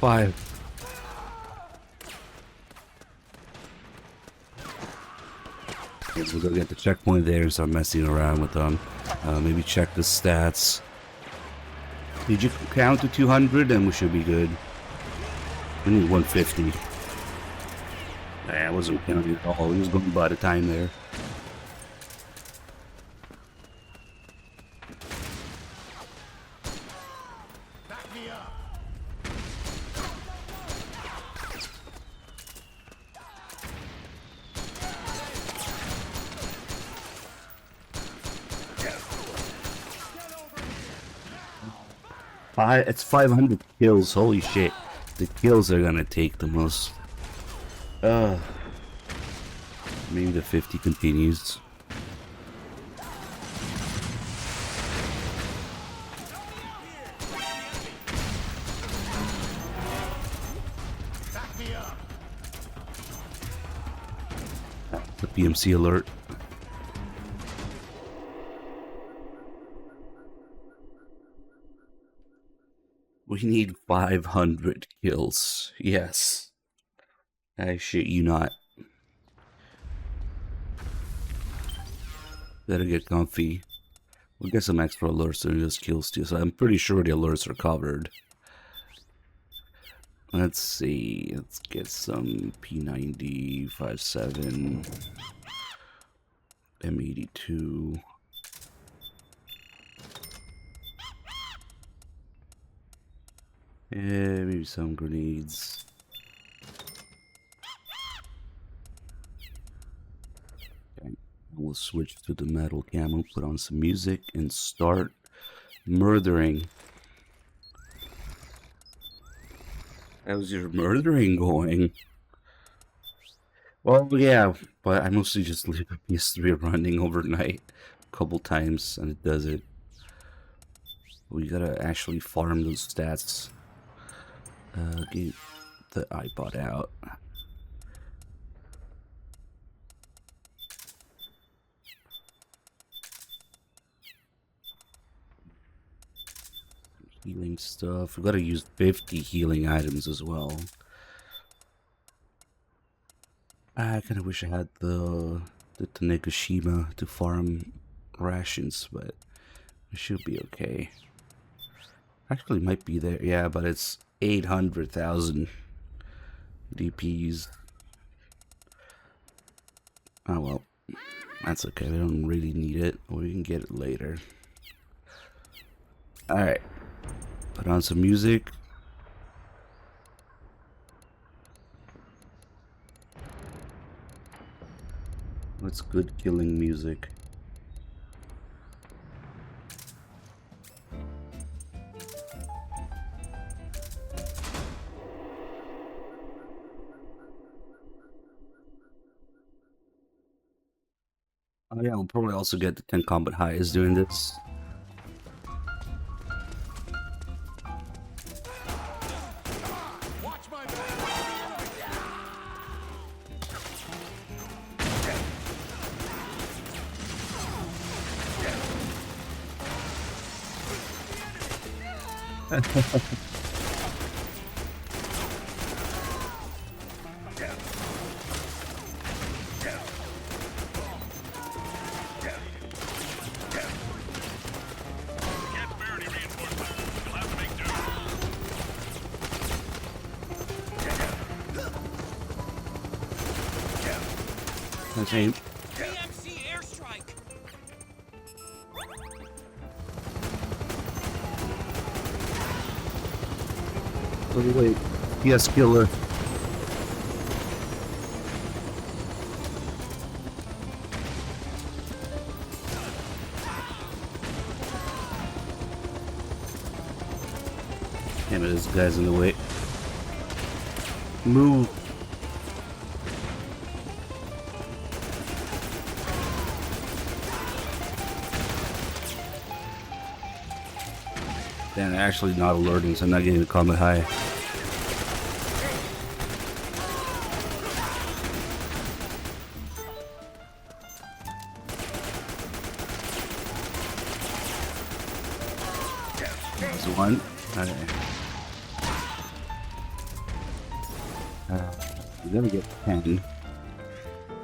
5. Okay, so we're gonna get the checkpoint there and start messing around with them. Maybe check the stats. Did you count to 200? And we should be good. We need 150. Nah, I wasn't counting at all. He was going by the time there. Back me up. It's 500 kills. Holy shit. The kills are gonna take the most. Maybe the 50 continues. Back me up. The PMC alert. We need 500 kills. Yes. I shit you not. Better get comfy. We'll get some extra alerts to those kills too, so I'm pretty sure the alerts are covered. Let's see. Let's get some P90, 57, M82. Yeah, maybe some grenades. Okay. We'll switch to the metal camo, put on some music, and start murdering. How's your murdering going? Well, yeah, but I mostly just leave the PS3 running overnight a couple times, and it does it. We gotta actually farm those stats. Get the iPod out. Healing stuff. We gotta use 50 healing items as well. I kinda wish I had the Tanegashima to farm rations, but it should be okay. Actually might be there, yeah, but it's 800,000 DPs. Oh well, that's okay. We don't really need it. We can get it later. Alright, put on some music. What's good killing music? Oh yeah, we'll probably also get the 10 combat highs doing this. Watch my back. Okay. PMC airstrike. Wait. Yes, killer. Damn it, this guy's in the way. Move. Damn, they're actually not alerting, so I'm not getting the combat high. There's one. Okay. I'm gonna get 10.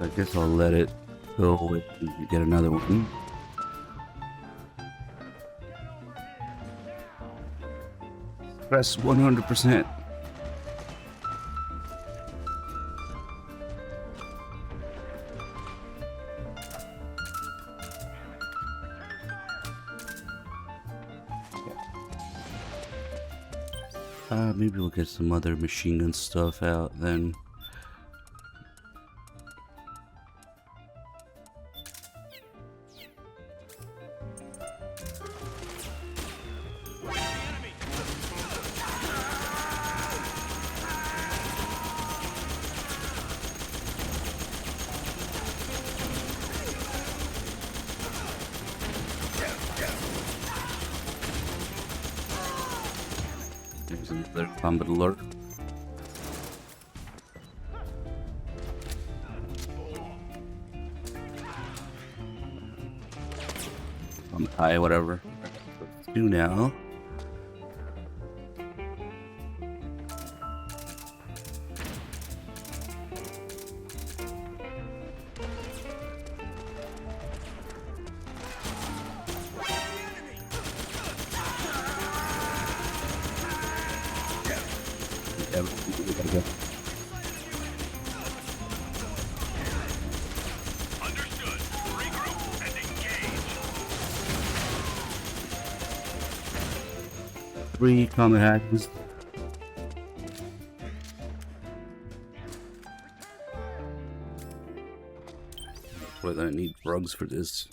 I guess I'll let it go and get another one. Press 100%. Maybe we'll get some other machine gun stuff out then. There's another combat alert. On high, whatever. Let's do now. Understood. Regroup and engage. 3 combat hackers. Whether I need drugs for this.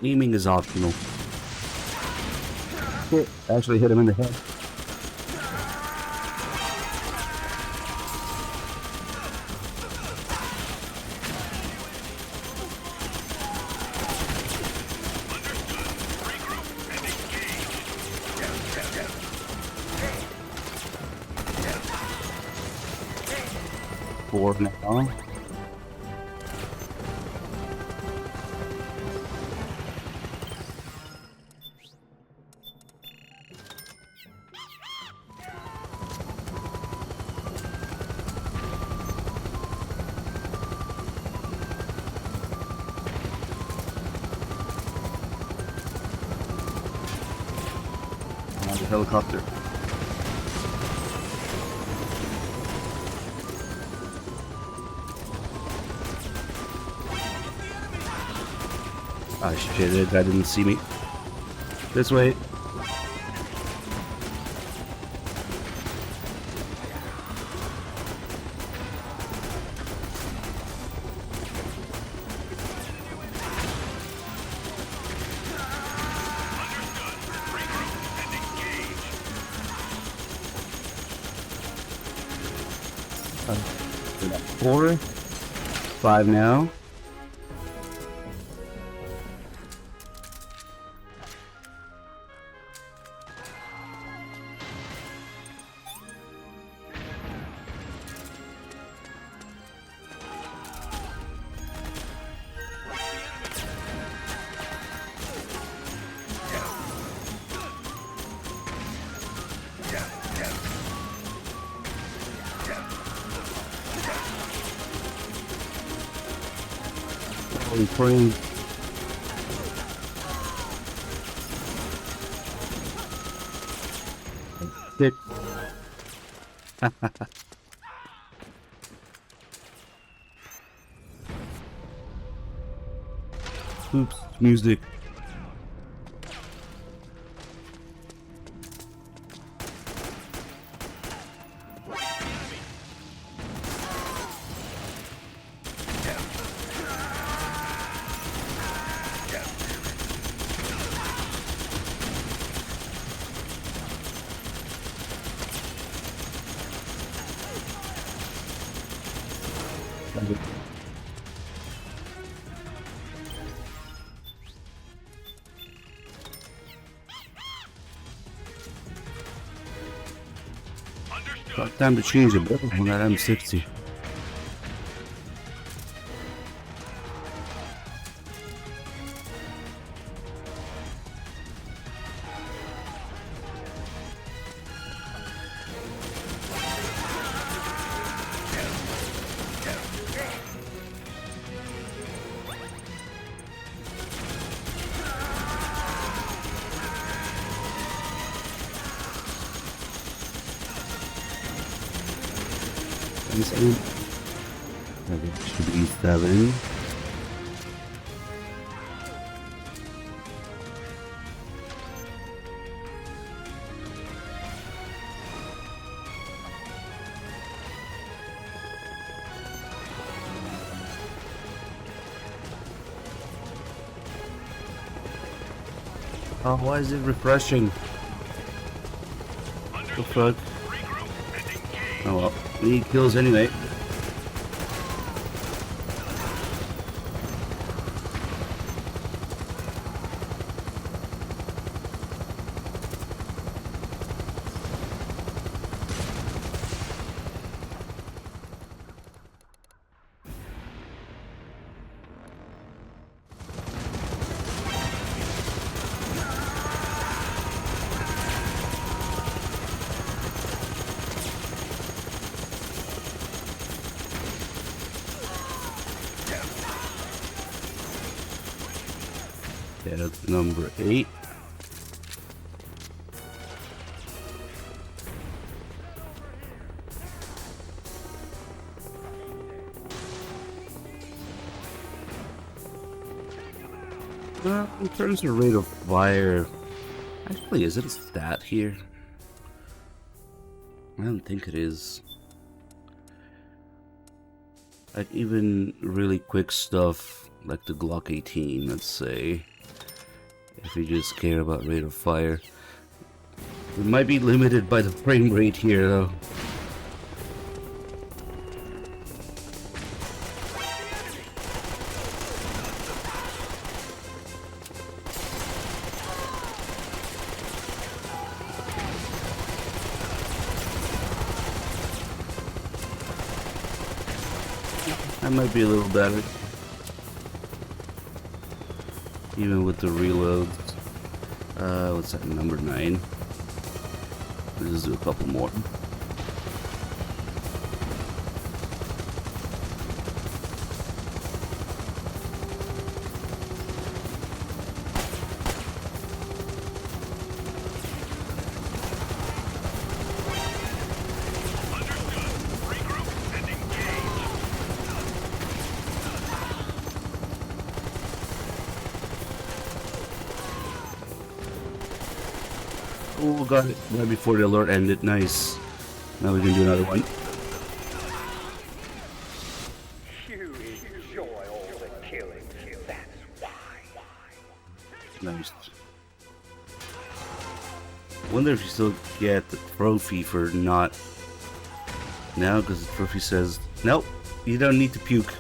Aiming is optional. Shit, actually hit him in the head. Four now. The helicopter. Ah shit, that guy didn't see me. This way. We got 4, 5 now. Holy crap. Sick. Oops, music. About time to change it, bro. On that M60. instant. That should be 7. Oh, why is it refreshing? The fuck? Oh well, we need kills anyway. Yeah, that's number 8. In terms of rate of fire, actually, is it a stat here? I don't think it is. Like, even really quick stuff, like the Glock 18, let's say, if you just care about rate of fire. It might be limited by the frame rate here, though. That might be a little better. Even with the reloads. What's that, number 9? Let's just do a couple more. Oh, got it right before the alert ended. Nice. Now we can do another one. You enjoy all the killing, that's why. Nice. Wonder if you still get the trophy for not now, because the trophy says nope, you don't need to puke.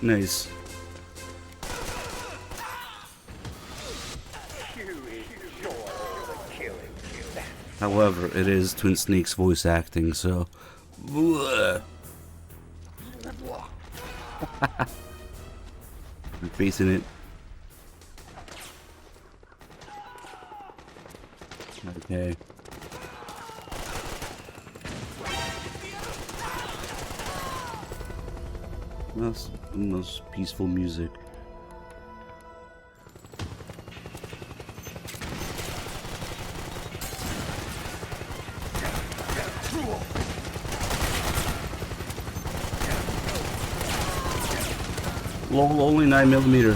Nice. However, it is Twin Snakes voice acting, so. I'm facing it. Okay. That's the most peaceful music. Only 9mm.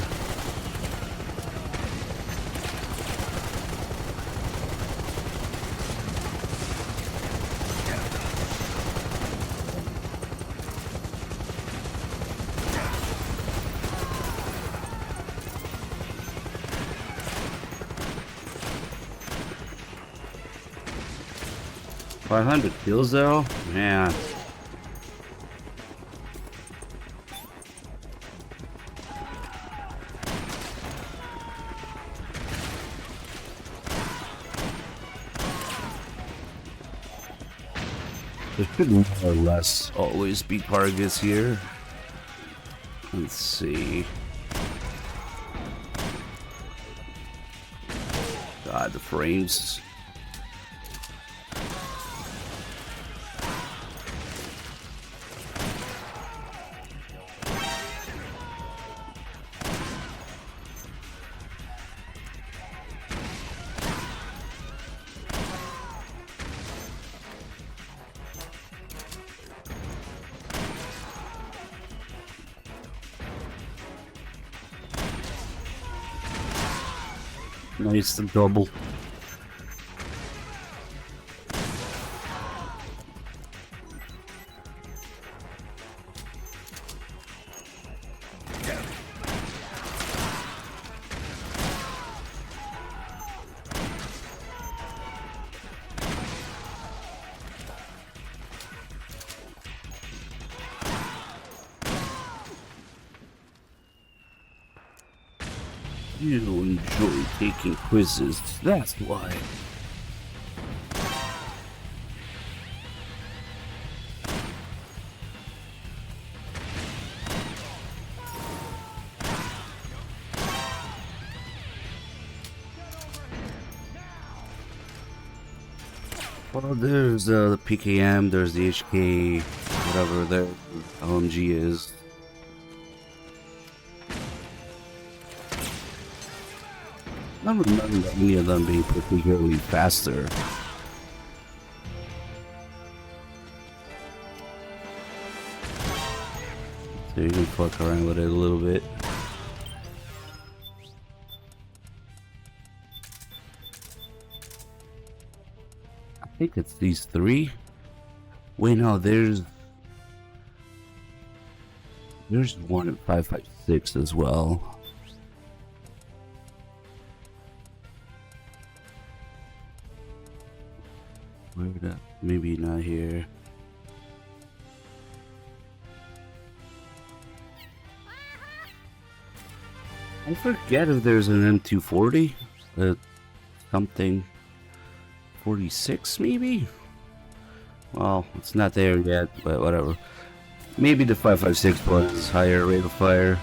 $500 kills though? Man. There should more or less always be targets here. Let's see. God, the frames. Nice, the double. You enjoy taking quizzes, that's why. Well, there's the PKM, there's the HK, whatever the OMG is. I don't remember any of them being particularly faster. So you can fuck around with it a little bit. I think it's these three. Wait, no, there's one at 556 as well. Where the, maybe not here. I forget if there's an M240, something 46 maybe? Well, it's not there yet, but whatever. Maybe the 556 was higher rate of fire.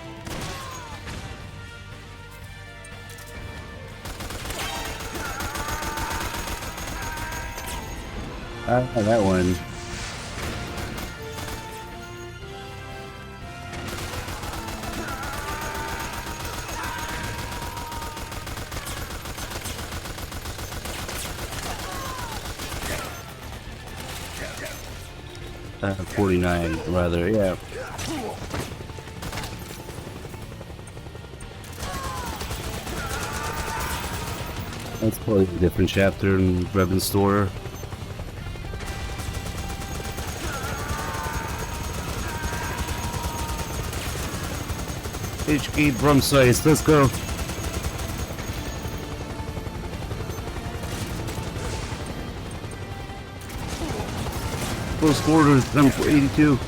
That one. Uh, 49 rather, yeah. That's probably a different chapter in Revan's store. HK drum size, let's go. Close quarters, number 82.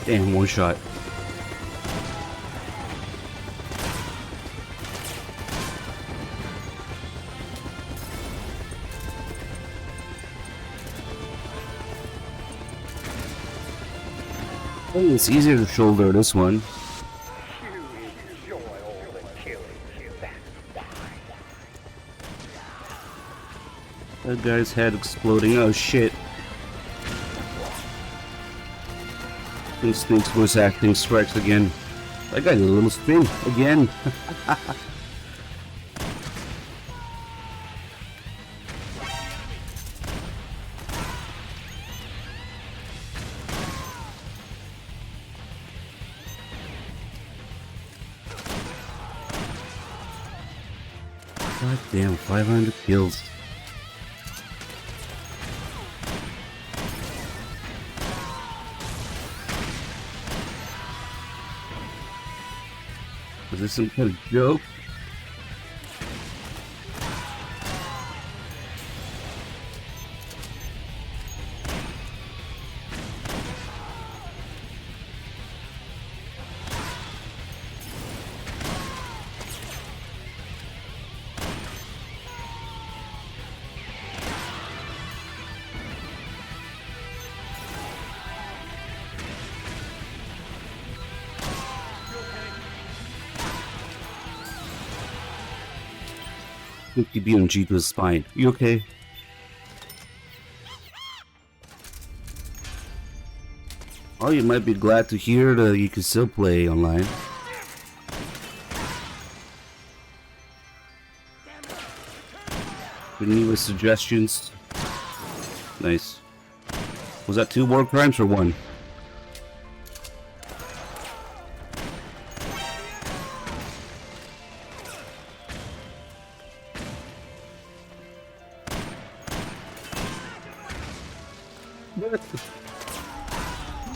Damn, one shot. I think it's easier to shoulder this one. You enjoy all the killing, that's why. That guy's head exploding. Oh shit. Instinct's voice acting strikes again. That guy did a little spin again. God damn, 500 kills. Is this some kind of joke? BMG to his spine. You okay? Oh, you might be glad to hear that you can still play online. Any with suggestions? Nice. Was that 2 war crimes or 1?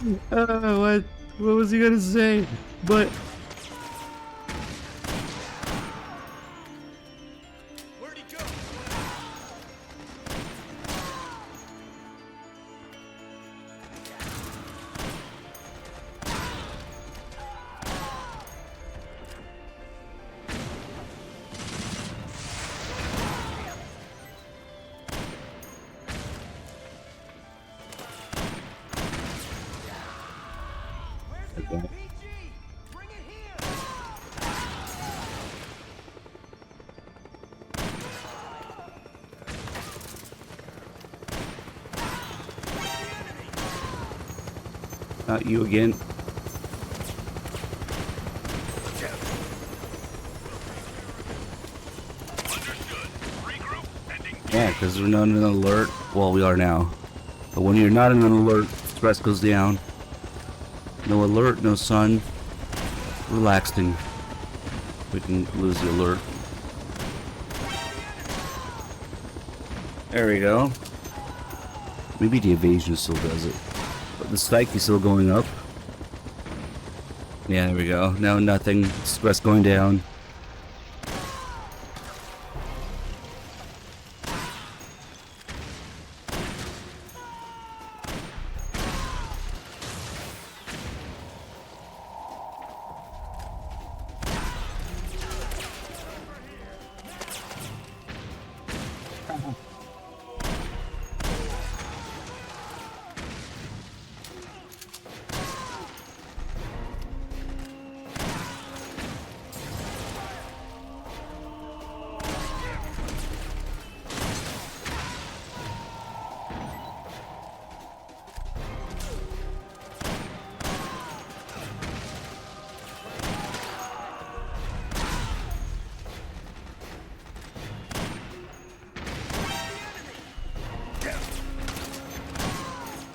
What? What was he gonna say? But Where'd he go? Where's the RPG? Bring it here! not you again. Understood. Regroup and engage. Yeah, because we're not in an alert. Well, we are now. But when you're not in an alert, stress goes down. No alert, no sun. Relaxing. We can lose the alert. There we go. Maybe the evasion still does it. But the strike is still going up. Yeah, there we go. Now nothing. Stress going down.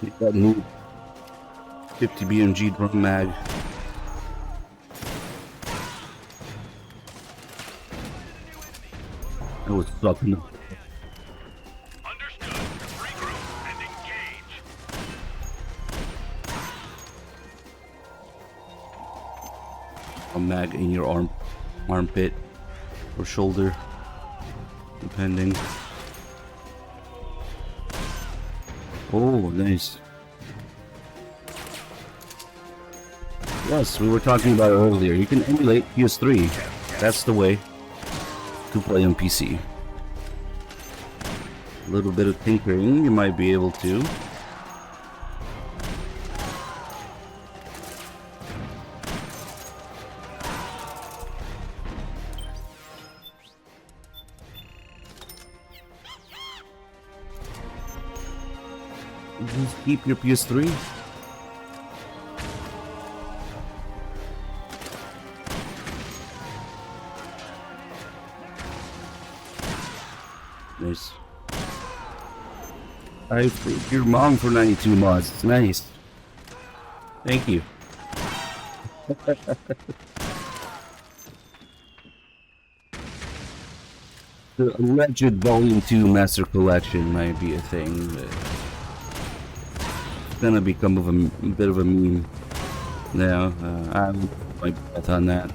Get that new 50 BMG drum mag. That was sucking. Understood. Regroup and engage. A mag in your armpit or shoulder, depending. Oh, nice. Yes, we were talking about it earlier. You can emulate PS3. That's the way to play on PC. A little bit of tinkering, you might be able to. Just keep your PS3. Nice. I freaked your mom for 92 mods. It's nice. Thank you. The alleged Volume 2 Master Collection might be a thing, but it's gonna become a bit of a meme now. I'm my bet on that.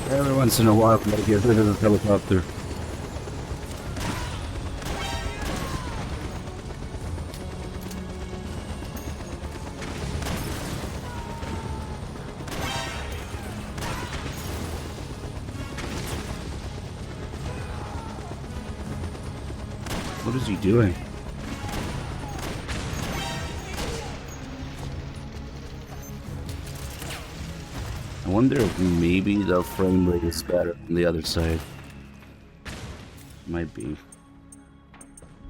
Every once in a while, I get rid of the helicopter. What is he doing? I wonder if maybe the frame rate is better on the other side. Might be.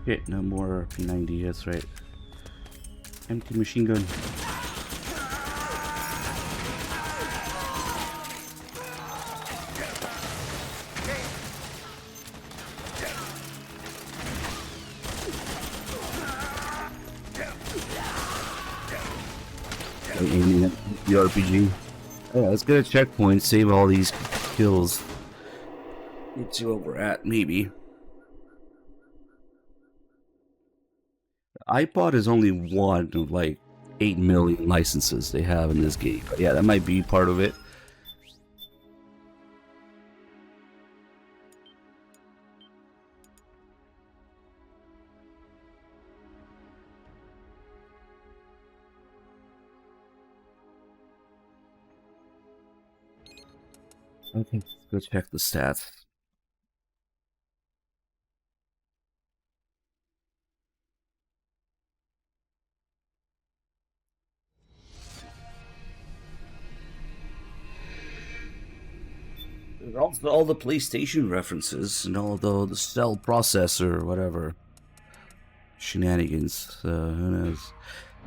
Okay, no more P90, that's right. Empty machine gun. aiming at the RPG. Yeah, let's get a checkpoint, save all these kills. Let's see where we're at, maybe. iPod is only one of like 8 million licenses they have in this game. But yeah, that might be part of it. Okay, let's go check the stats. There's also all the PlayStation references and all the cell processor, whatever shenanigans. Who knows?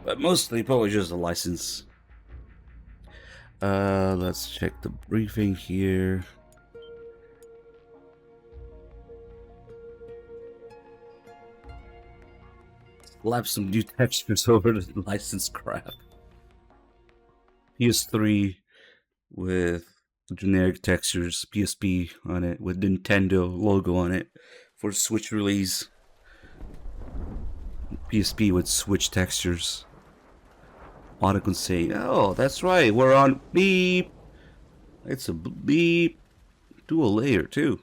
But mostly probably just a license. Let's check the briefing here. Slap some new textures over the license crap. PS3 with generic textures, PSP on it with Nintendo logo on it for Switch release. PSP with Switch textures. Auto say, oh, that's right, we're on beep. It's a beep. Dual layer too.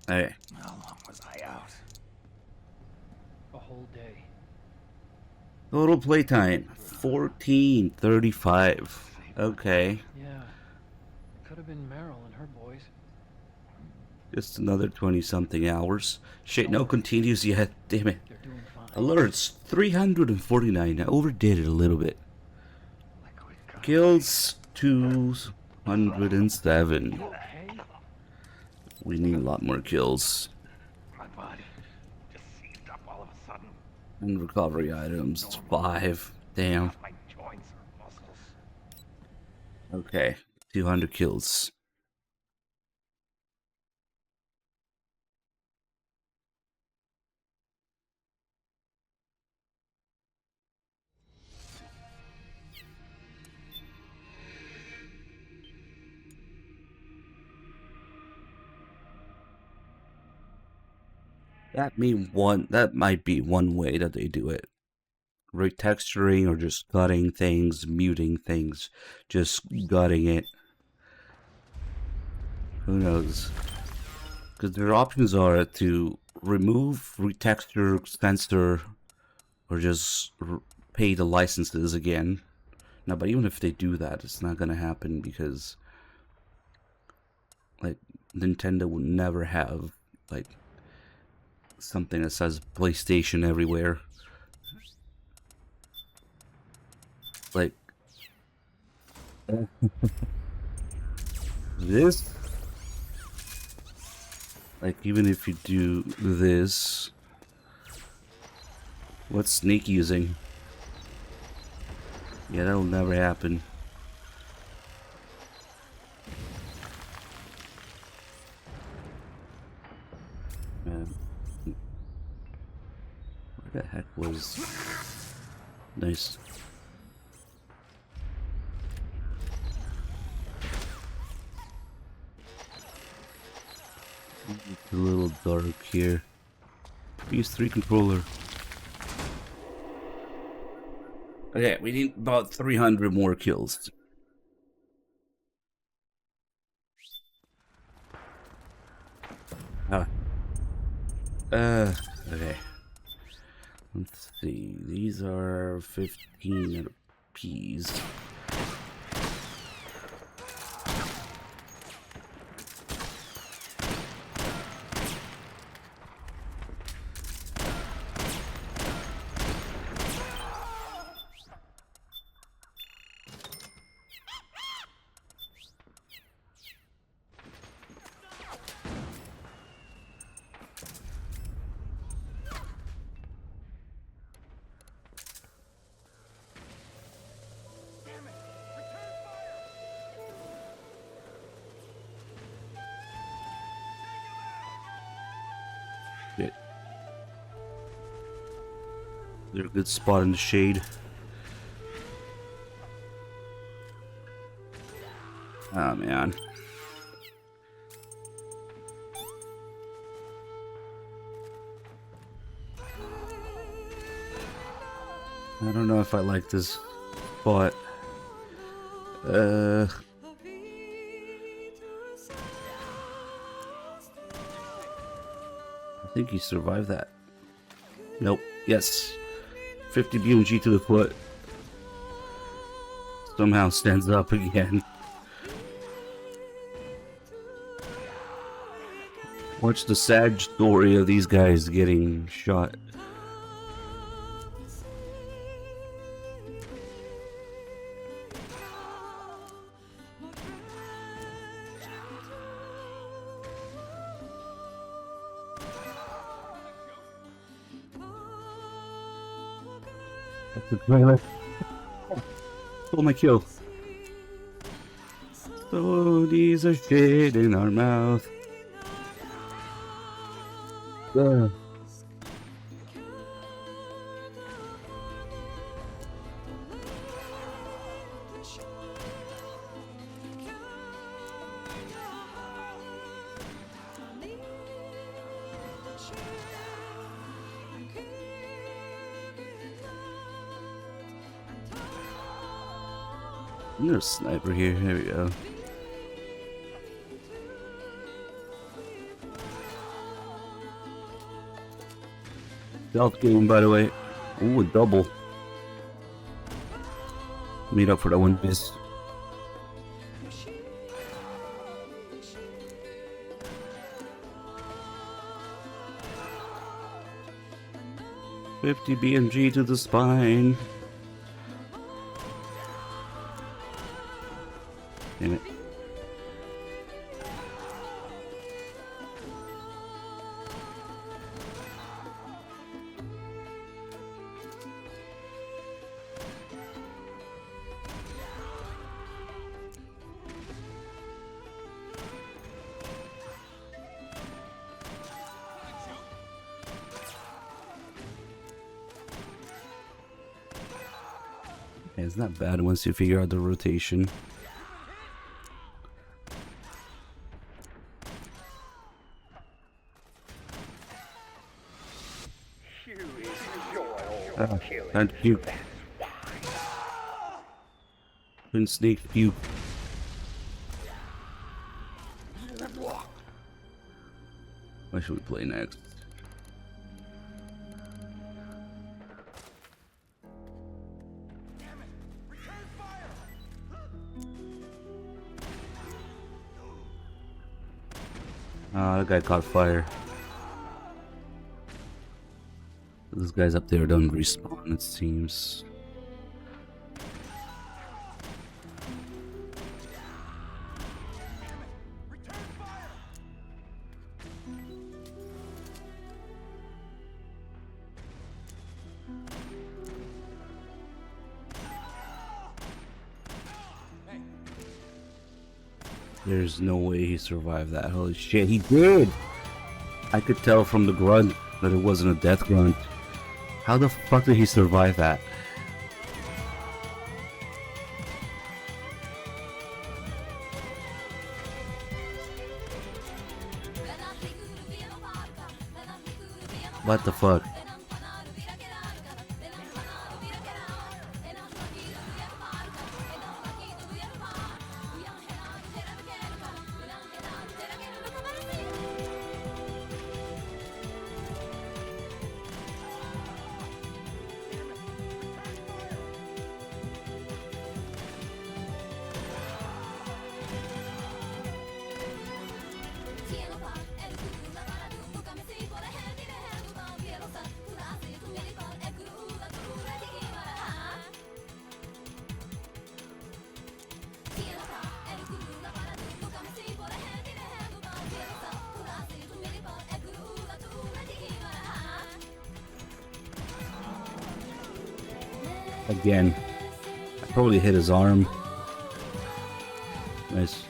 Hey. How long was I out? A whole day. Total playtime 14:35. Okay. Yeah. Could have been Meryl and her boys. Just another 20-something hours. Shit, no continues yet. Damn it. They're doing fine. Alerts 349. I overdid it a little bit. Kills 207. Okay. We need a lot more kills. My body just seized up all of a sudden. And recovery items 5. Damn. My joints or muscles. Okay. 200 kills. That might be one way that they do it. Retexturing or just gutting things, muting things, just gutting it. Who knows? Because their options are to remove, retexture, censor, or just pay the licenses again. Now, but even if they do that, it's not gonna happen because, like, Nintendo would never have, like, something that says PlayStation everywhere. Like this. Like even if you do this, what's Snake using? Yeah, that'll never happen. Where the heck was... Nice. It's a little dark here. PS3 controller. Okay, we need about 300 more kills. Okay. Let's see. These are 15 apiece. They're a good spot in the shade. Ah, man. I don't know if I like this spot. I think he survived that. Nope. Yes. 50 BMG to the foot. Somehow stands up again. Watch the sad story of these guys getting shot. That's the trailer. Stole my kill. So these are shit in our mouth. Ugh. There's a sniper here. Here we go. Stealth game, by the way. Ooh, a double. Made up for that one miss. $50 BMG to the spine. Damn it. Yeah, it's not bad once you figure out the rotation. You enjoy all the killing. Can't puke. Couldn't sneak puke. What should we play next? Ah, that guy caught fire. This guy's up there don't respawn, it seems. There's no way he survived that. Holy shit, he did! I could tell from the grunt that it wasn't a death grunt. How the fuck did he survive that? What the fuck? Again, I probably hit his arm. Nice.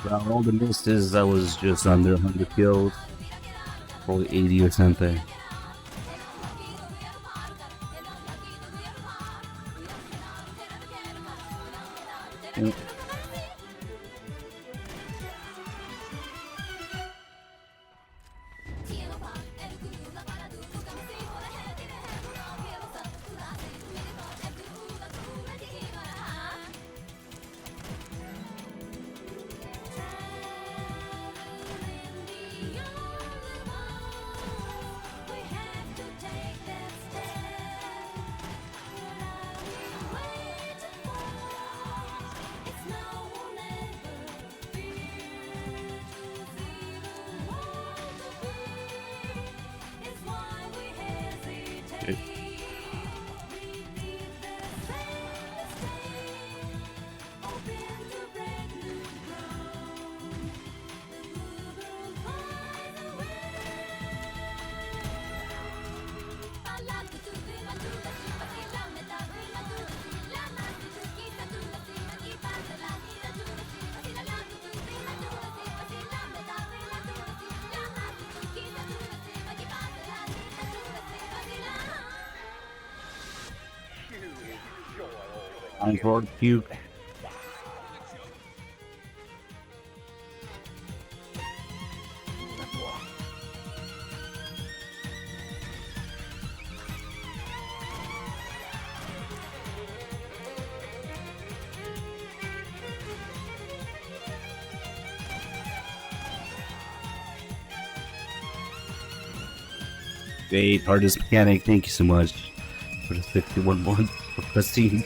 Yeah, all the misses, I was just under 100 kills. Probably 80 or something. Yep. Time for puke. Great, hardest mechanic, thank you so much for the 51 months for Christine.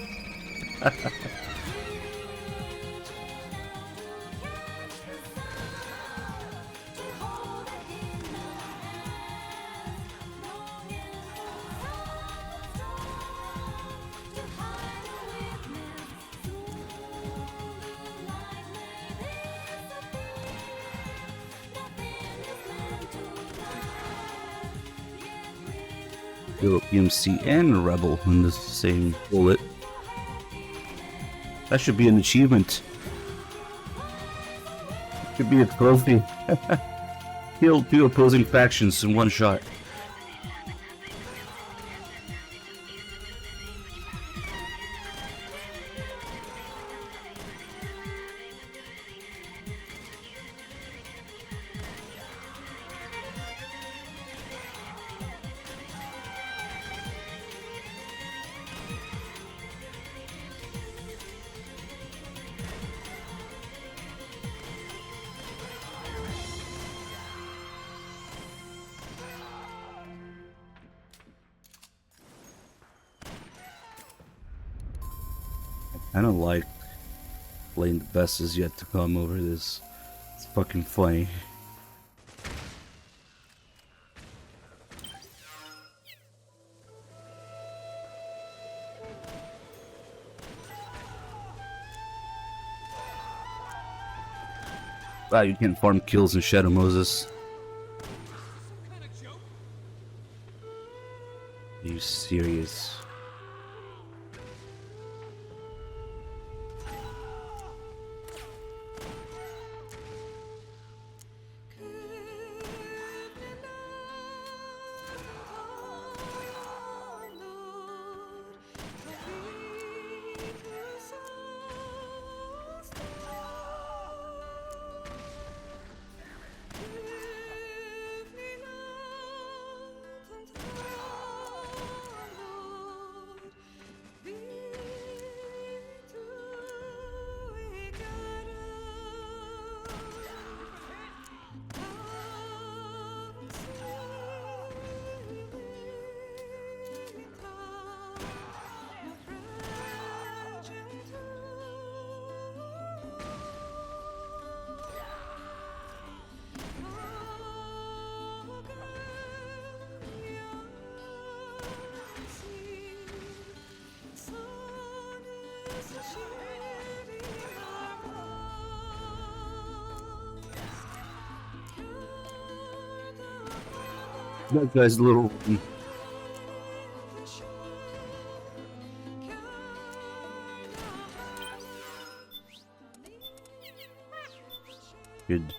PMC and Rebel in the same bullet. That should be an achievement. Should be a trophy. Kill 2 opposing factions in one shot. I don't like playing the best is yet to come over this. It's fucking funny. Wow, you can't farm kills in Shadow Moses. Are you serious? That guy's a little. Good.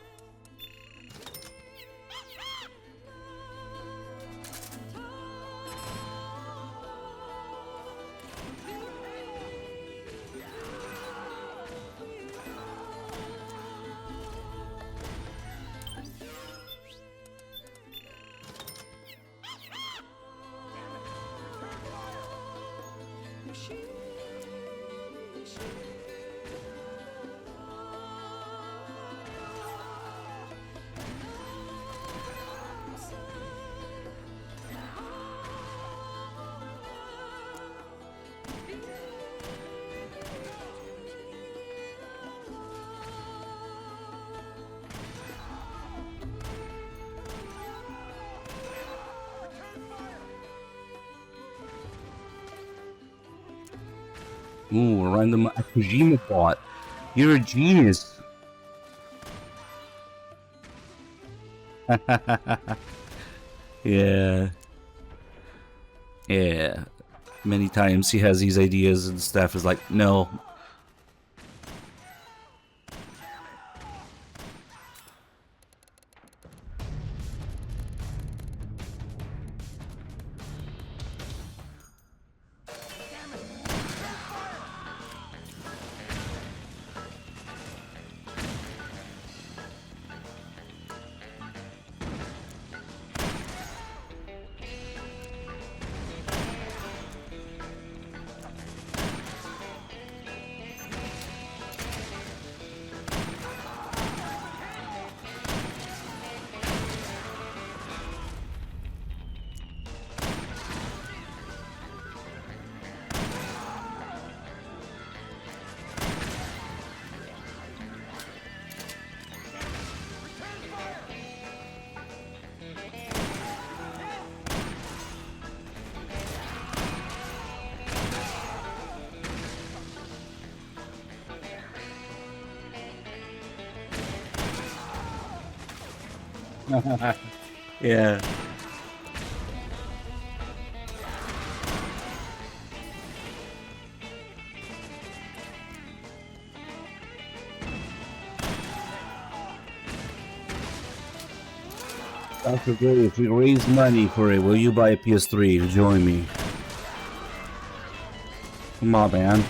Ooh, a random Kojima bot. You're a genius. Yeah. Yeah. Many times he has these ideas and staff is like, no. Yeah. Dr. Gray, if we raise money for it, will you buy a PS3 to join me? Come on, man.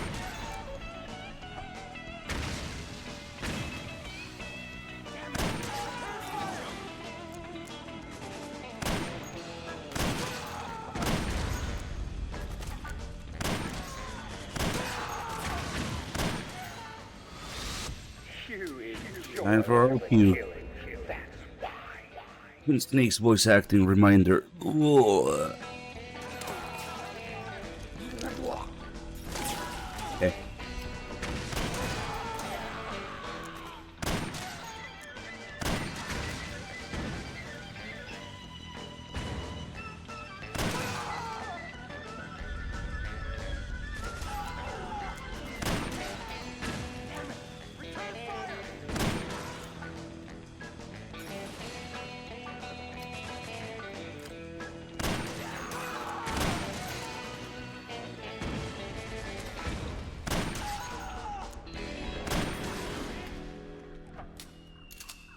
And for our cue, Snake's voice acting reminder. Whoa. Okay.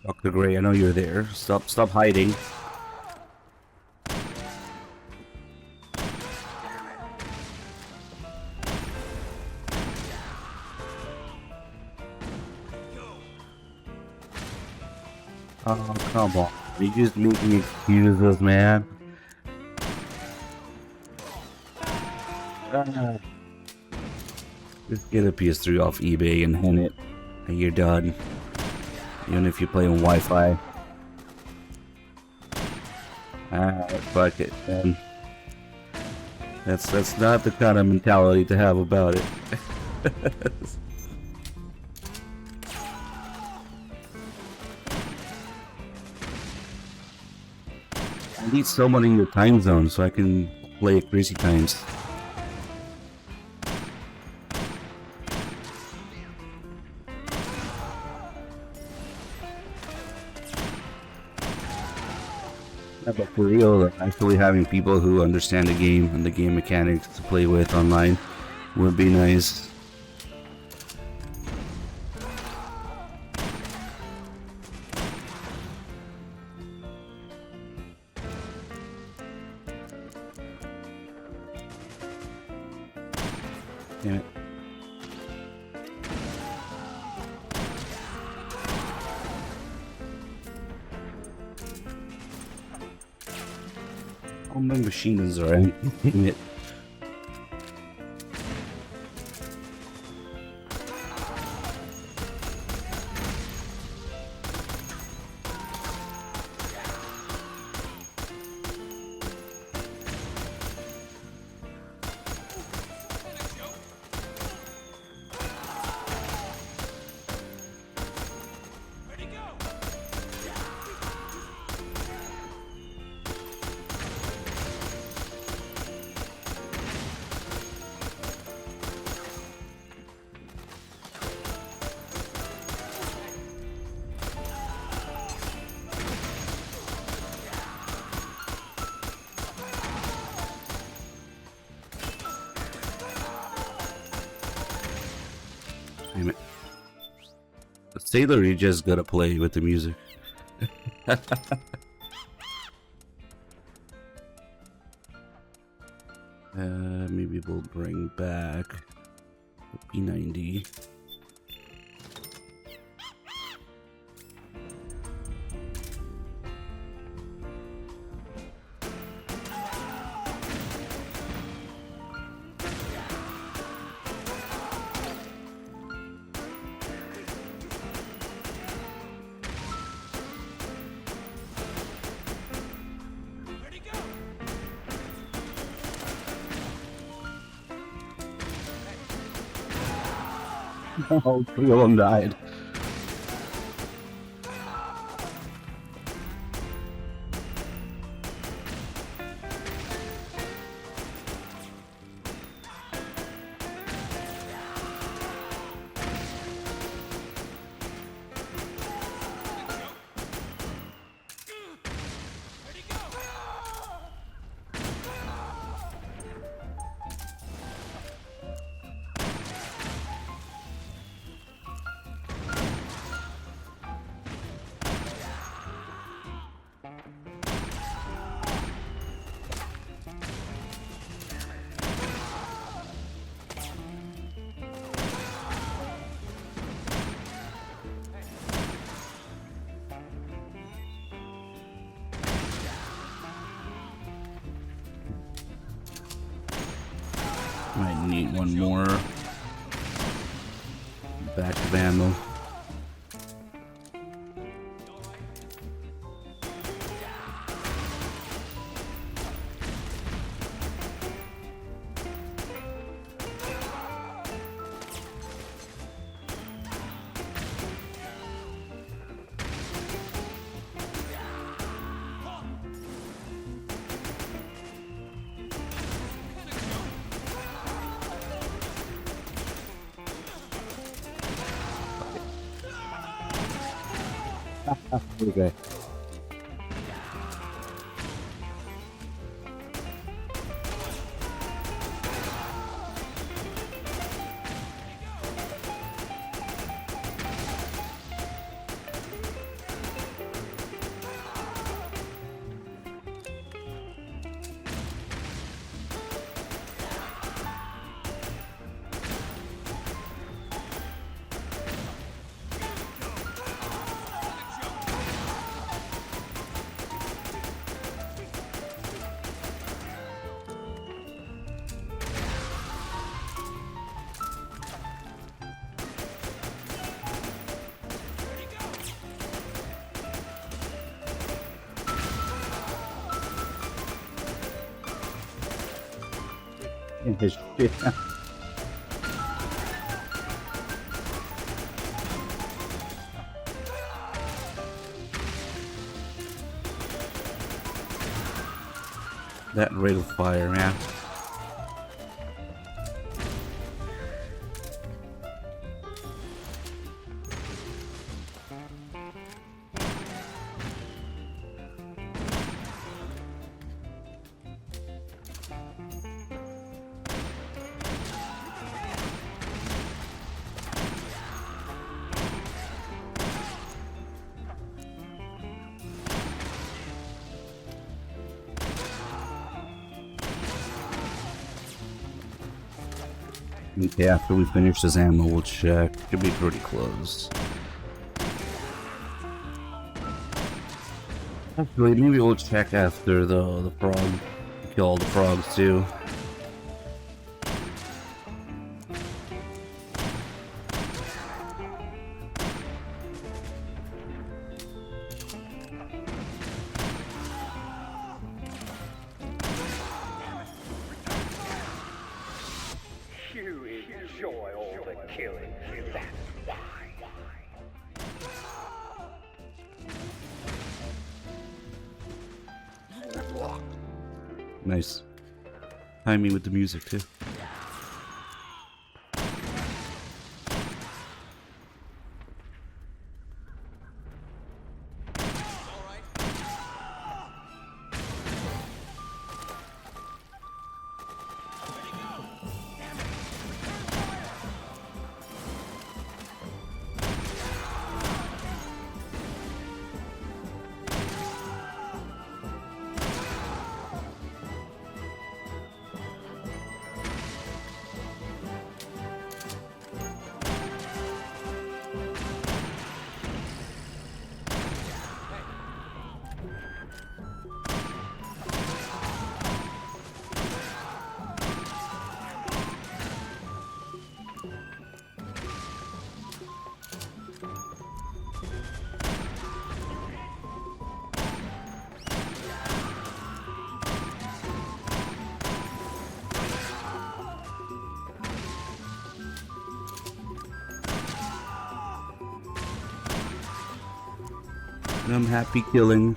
Dr. Gray, I know you're there. Stop hiding. Oh, come on. You just making excuses, man. Just get a PS3 off eBay and hand it, and you're done. Even if you play on Wi-Fi. Fuck it, man. That's not the kind of mentality to have about it. I need someone in your time zone so I can play at crazy times. Yeah, but for real, actually having people who understand the game and the game mechanics to play with online would be nice. Damn it. All my machine guns are in. Damn it. Damn it. The sailor, you just gotta play with the music. Maybe we'll bring back the P90. Oh, 3 of them died. Might need one more batch of ammo. Okay. In his shit. That rate of fire, man. Okay, after we finish this ammo, we'll check. Should be pretty close. Actually, maybe we'll check after the frog. Kill all the frogs too. You enjoy all the killing. That's why. Nice. Timing with the music too. I'm happy killing.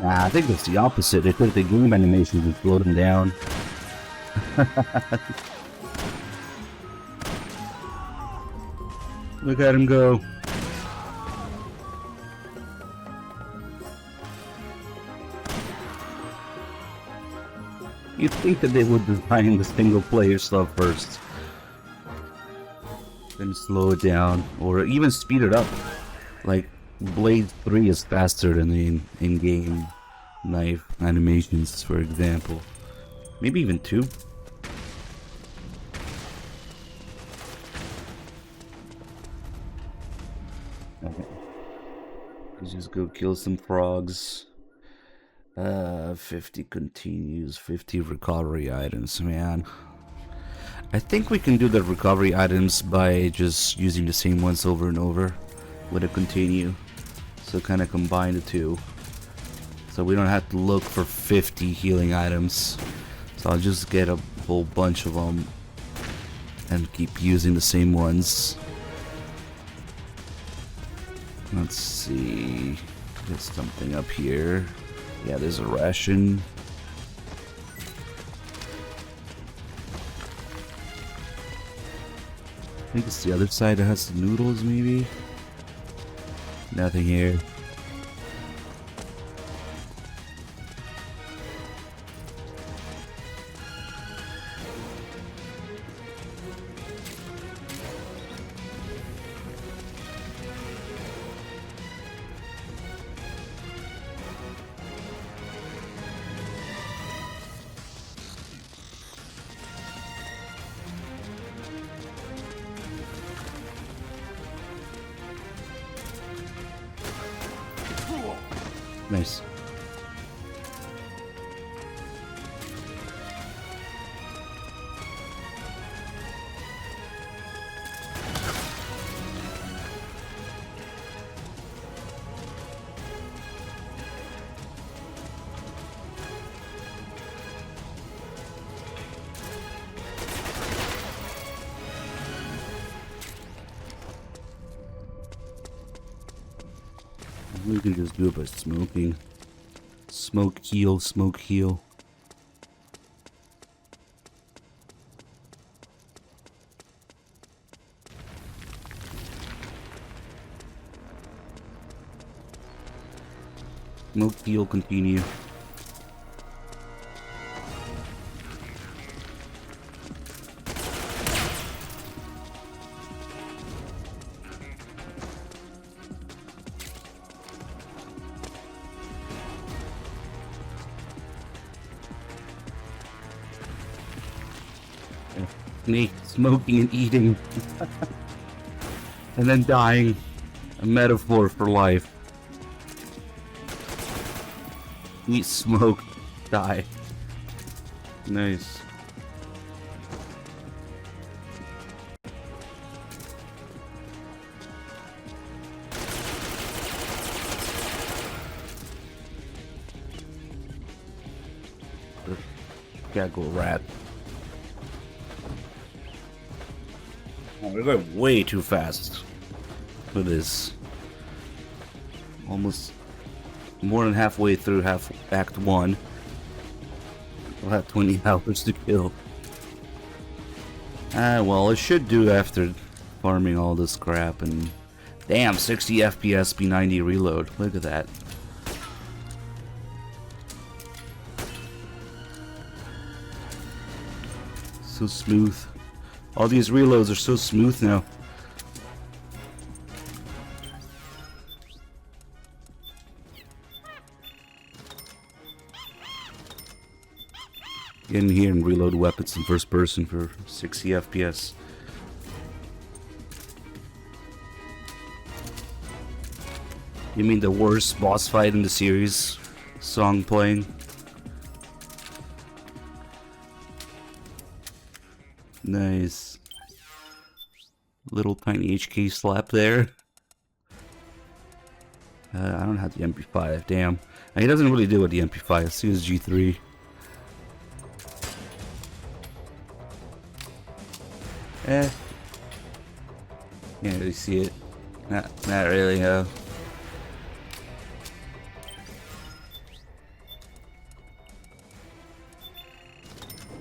Nah, I think it's the opposite. They think the game animations would slow them down. Look at him go. You'd think that they would design the single player stuff first. Then slow it down. Or even speed it up. Like, Blade 3 is faster than the in-game knife animations, for example. Maybe even 2. Okay. Let's just go kill some frogs. 50 continues, 50 recovery items, man. I think we can do the recovery items by just using the same ones over and over with a continue. So kind of combine the two. So we don't have to look for 50 healing items. So I'll just get a whole bunch of them and keep using the same ones. Let's see. There's something up here. Yeah, there's a ration. I think it's the other side that has the noodles, maybe? Nothing here. Nice. We can just do it by smoking. Smoke heal, smoke heal. Smoke heal, continue. Snake smoking and eating. And then dying. A metaphor for life. Eat, smoke, die. Nice. Gotta go rat. Oh, we're going way too fast for this. Almost more than halfway through Act 1. We'll have 20 hours to kill. Ah, well, it should do after farming all this crap and... Damn, 60 FPS P90 reload. Look at that. So smooth. All these reloads are so smooth now. Get in here and reload weapons in first person for 60 FPS. You mean the worst boss fight in the series? Song playing? Nice. Little tiny HK slap there. I don't have the MP5, damn. And he doesn't really do with the MP5, let's use G3. Can't really see it. Not really,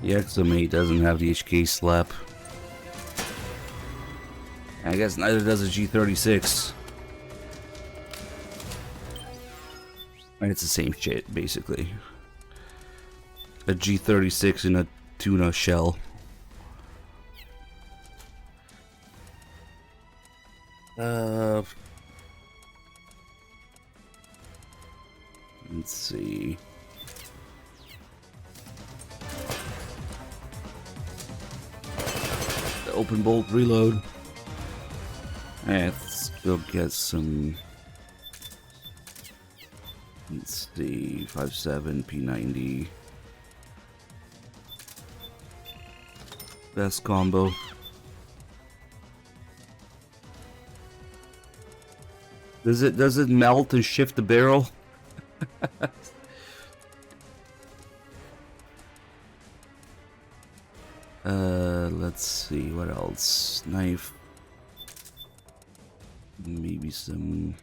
The XM8 doesn't have the HK slap. I guess neither does a G36. And it's the same shit, basically. A G36 in a tuna shell. Let's see. The open bolt reload. Let's go get some. Let's see, 5.7 P90. Best combo. Does it melt and shift the barrel? Let's see, what else? Knife. Maybe some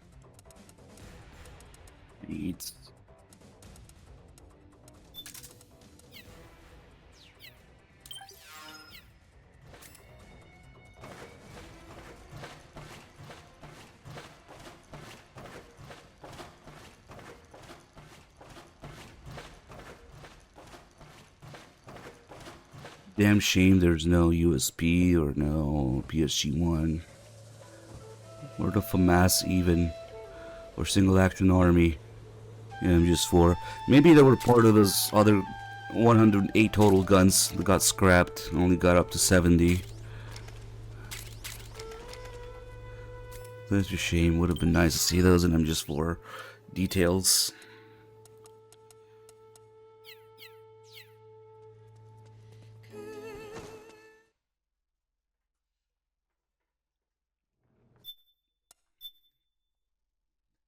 meat. Damn shame there's no USB or no PSG-1 or the FAMAS even, or Single Action Army in MGS4. Maybe they were part of those other 108 total guns that got scrapped, only got up to 70. That's a shame, would have been nice to see those in MGS4 details.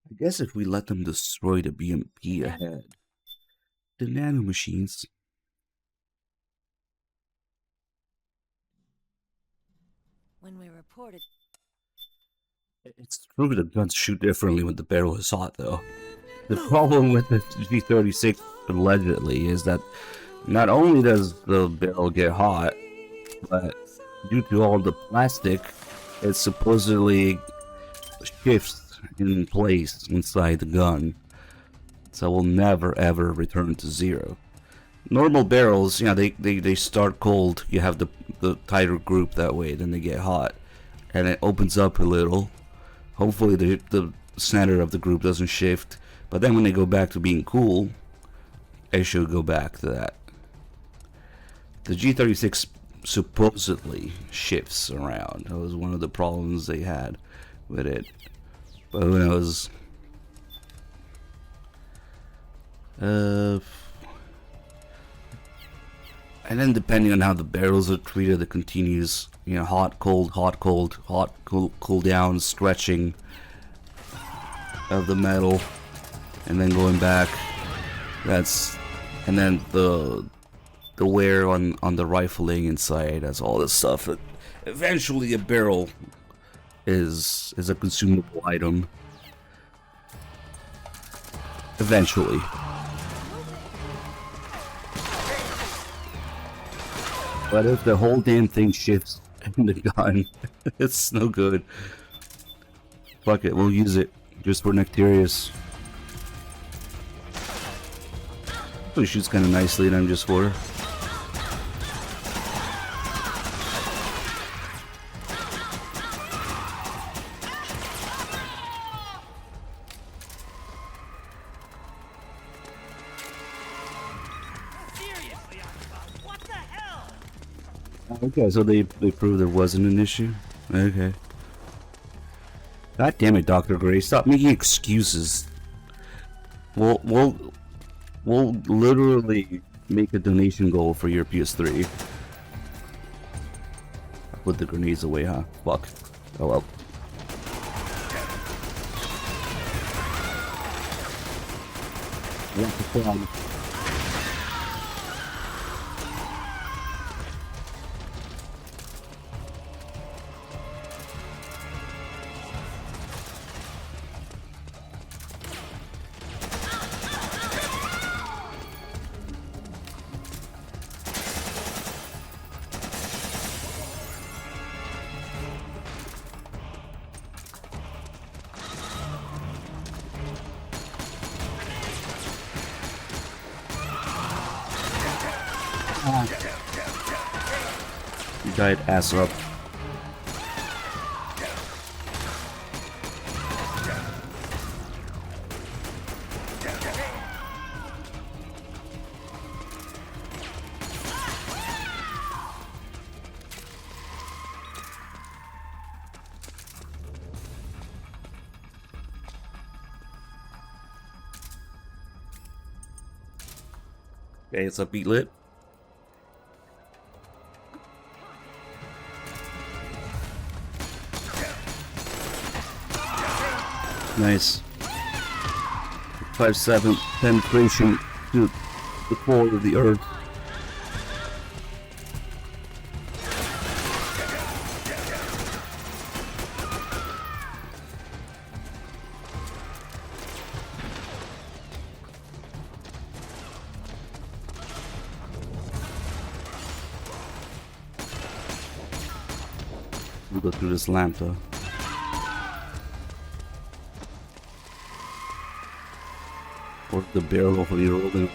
I guess if we let them destroy the BMP ahead, the nanomachines. When we reported, It's true that guns shoot differently when the barrel is hot, though. The problem with the G36 allegedly is that not only does the barrel get hot, but due to all the plastic, it supposedly shifts in place inside the gun. So it will never ever return to zero. Normal barrels, you know, they start cold. You have the tighter group that way, then they get hot. And it opens up a little. Hopefully the center of the group doesn't shift. But then when they go back to being cool, it should go back to that. The G36 supposedly shifts around. That was one of the problems they had with it. But who knows? And then depending on how the barrels are treated, it continues, you know, hot, cold, cool down, stretching of the metal, and then going back. And then the wear on the rifling inside, that's all this stuff. Eventually a barrel is a consumable item. Eventually. But if the whole damn thing shifts in the gun, it's no good. Fuck it, we'll use it just for Nectarius. He shoots kind of nicely in MGS4. Okay, so they proved there wasn't an issue. Okay. God damn it, Dr. Gray, stop making excuses. We'll literally make a donation goal for your PS3. I'll put the grenades away, huh? Fuck. Oh well. What's the problem? You died ass up. Okay, it's a beat lit. Nice. 5-7 penetration to the core of the earth. We'll go through this lamp though. Or the barrel of the rolling.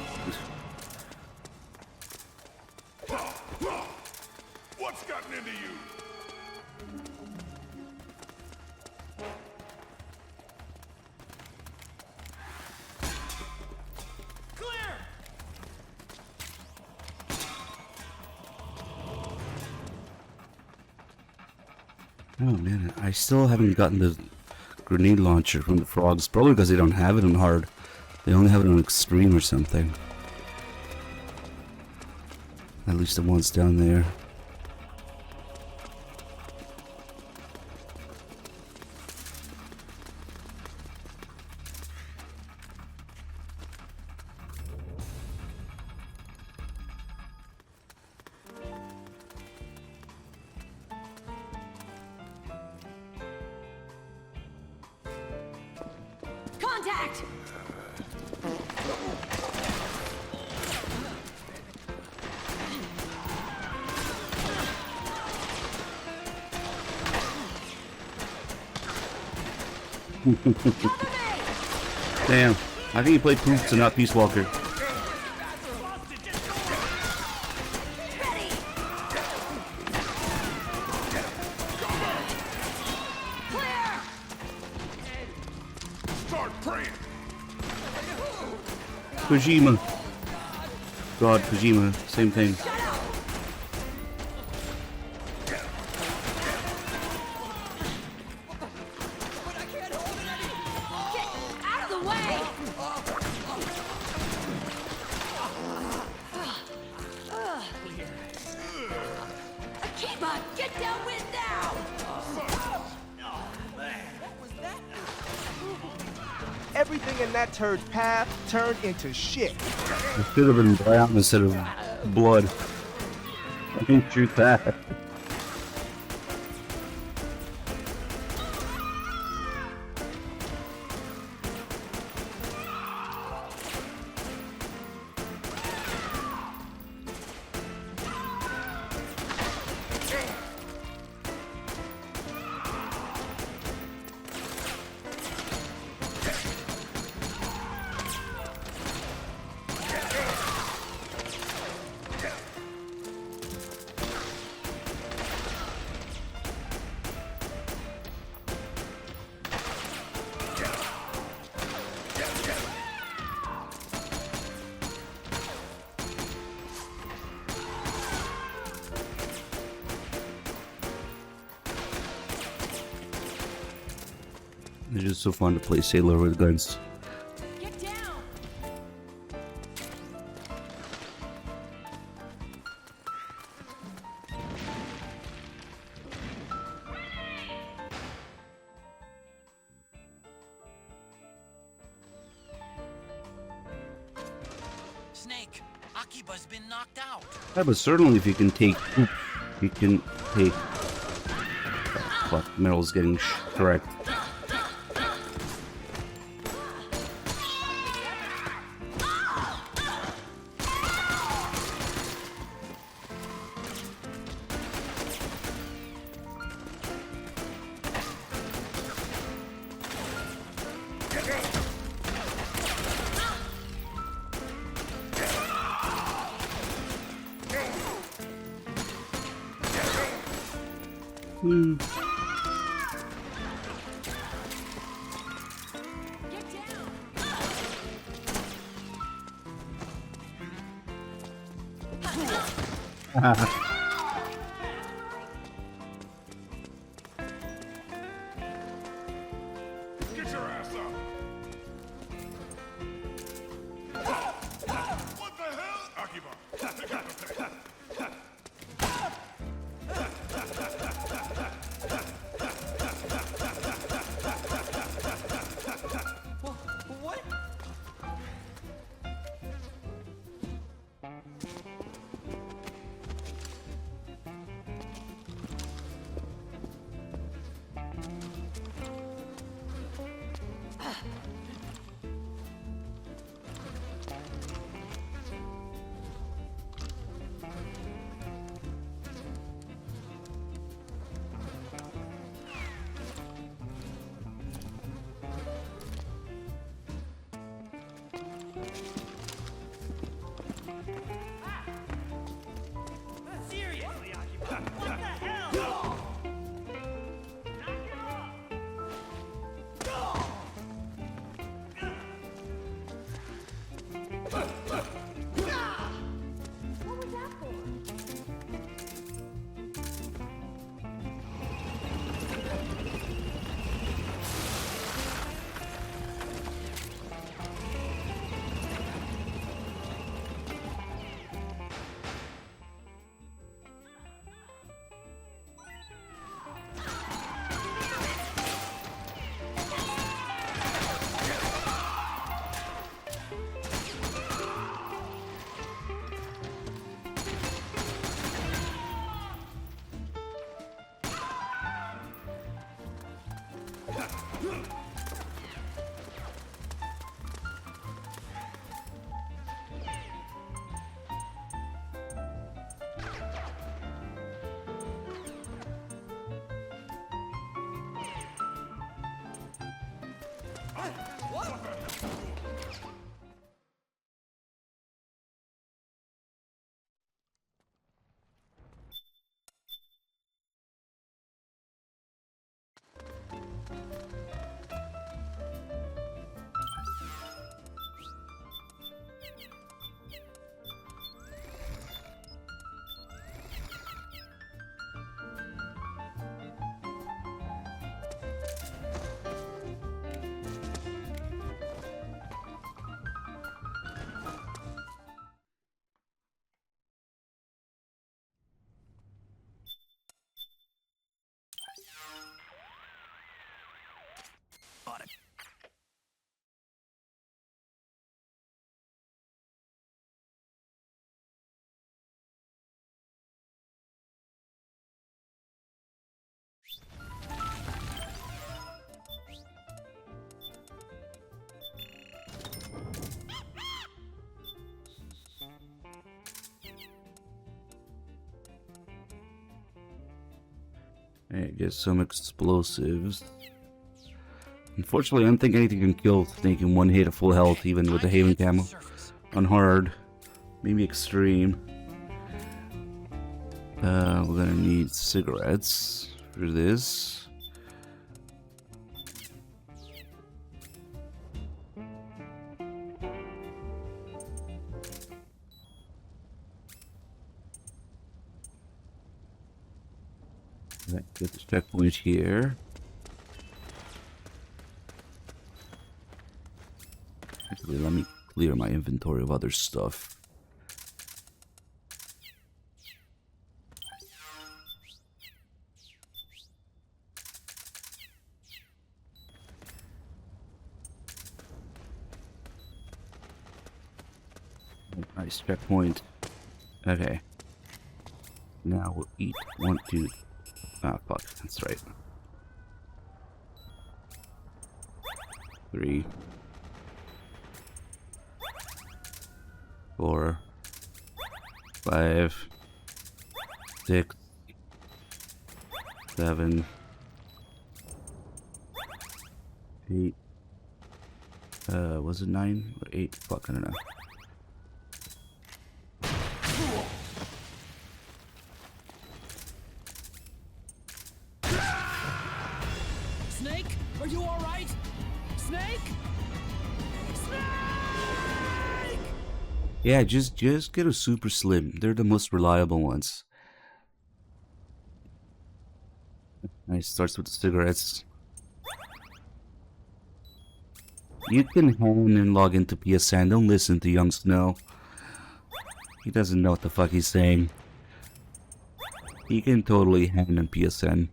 What's gotten into you? Clear! Oh man, I still haven't gotten the grenade launcher from the frogs. Probably because they don't have it on hard. They only have it on extreme or something. At least the ones down there. Contact! Damn. I think he played Poops and not Peace Walker. Start praying. Kojima. God, Kojima. Same thing. Out of the way! Akiba, get downwind now! Everything in that turd's path turned into shit. It should have been brown instead of blood. I didn't shoot that. It's just so fun to play Sailor with guns. Get down! Snake, Akiba's been knocked out. Yeah, but certainly if you can take Poop, you can take... Fuck, Meryl's getting correct. Get down! Get your ass up. What the hell? Akiba. What? Seriously, Akiba, what the hell? Alright, get some explosives. Unfortunately, I don't think anything can kill Snake in one hit at full health, even with the Haven camo. On hard. Maybe extreme. We're gonna need cigarettes for this. Get this checkpoint here. Actually, let me clear my inventory of other stuff. Nice checkpoint. Okay. Now we'll eat 1, 2. Ah, fuck. That's right. 3, 4, 5, 6, 7, 8. Was it 9 or 8? Fuck, I don't know. Snake, are you all right? Snake? Snake! Yeah, just get a super slim. They're the most reliable ones. Nice, starts with the cigarettes. You can hone and log into PSN. Don't listen to young Snow. He doesn't know what the fuck he's saying. He can totally hang on PSN.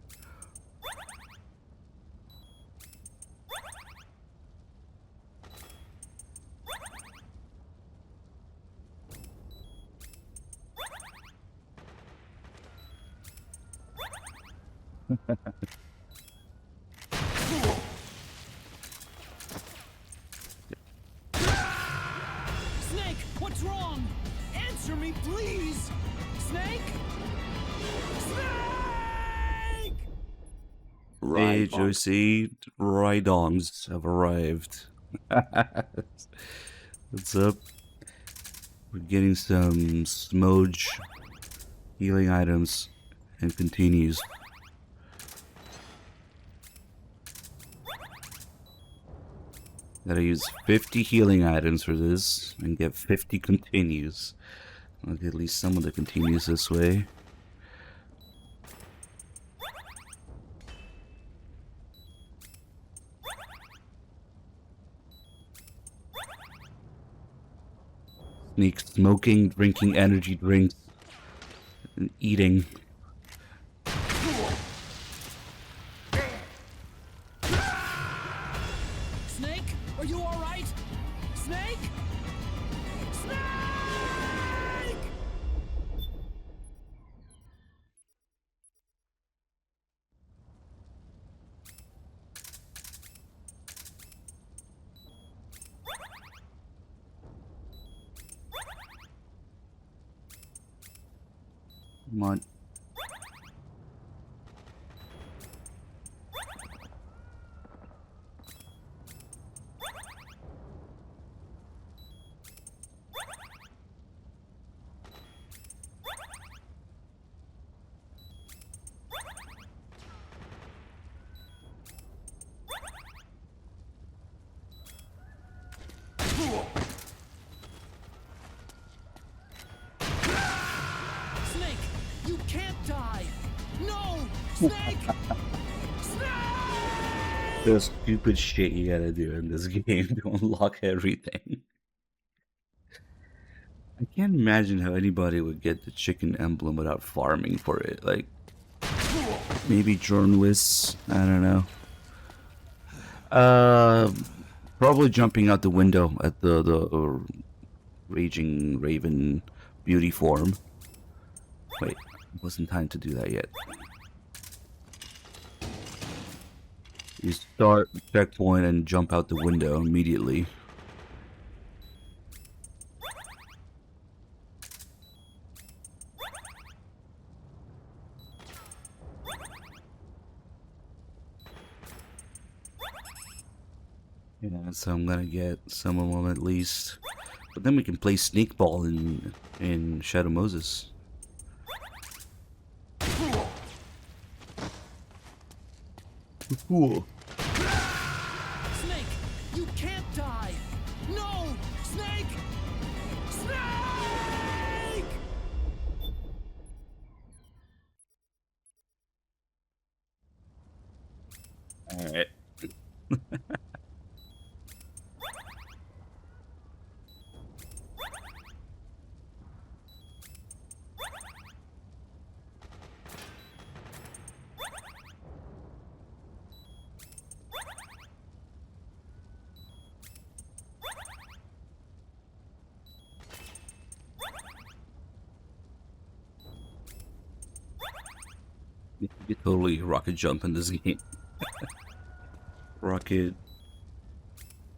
Snake, what's wrong? Answer me, please! Snake? Snake! Hey, Josie, Rhydons have arrived. What's up? We're getting some Smoge healing items and continues. Gotta use 50 healing items for this and get 50 continues. I'll get at least some of the continues this way. Sneak smoking, drinking energy drinks, and eating. Snake, are you all right? Snake? Snake! Come on. Snake, you can't die! No! Snake! Snake! The stupid shit you gotta do in this game to unlock everything. I can't imagine how anybody would get the chicken emblem without farming for it. Like, maybe journalists, I don't know. Probably jumping out the window at the Raging Raven beauty form. Wait, it wasn't time to do that yet. You start checkpoint and jump out the window immediately. So I'm gonna get some of them at least. But then we can play Snake Ball in Shadow Moses. Cool. Snake, you can't die! No! Snake! Snake! Alright. You could totally rocket jump in this game. Rocket,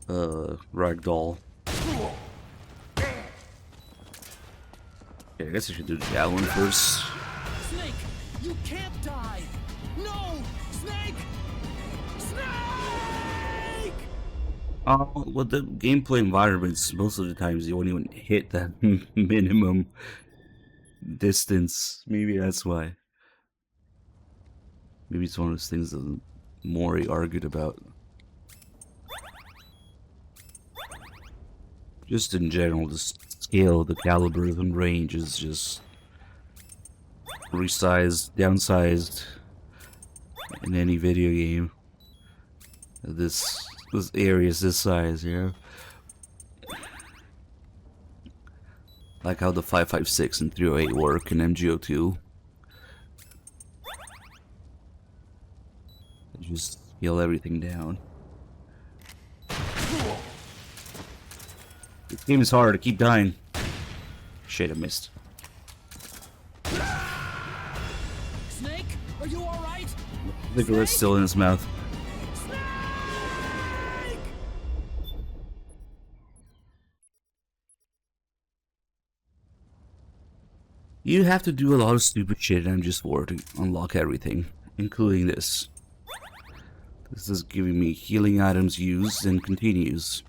ragdoll. Okay, I guess I should do the javelin first. Snake, you can't die! No! Snake! Snake! With the gameplay environments, most of the times you won't even hit that minimum distance. Maybe that's why. Maybe it's one of those things that Mori argued about. Just in general, the scale, the caliber, and range is just resized, downsized in any video game. This area is this size, you know? Like how the 5.56 and 308 work in MGO2. Just scale everything down. This game is hard, I keep dying. Shit, I missed. Snake, are you alright? The cigarette's still in his mouth. Snake! You have to do a lot of stupid shit in MGS4 to unlock everything, including this. This is giving me healing items used and continues.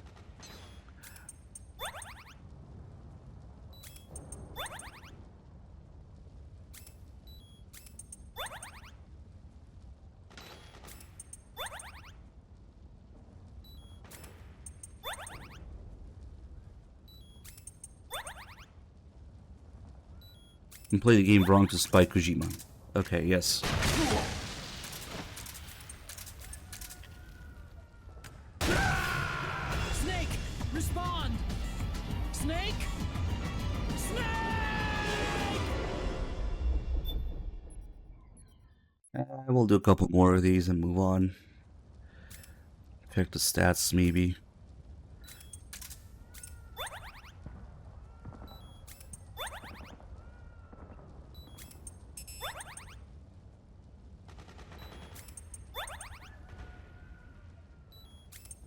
And play the game wrong to spite Kojima. Okay, yes. Snake, respond! Snake! Snake! I will do a couple more of these and move on. Check the stats, maybe.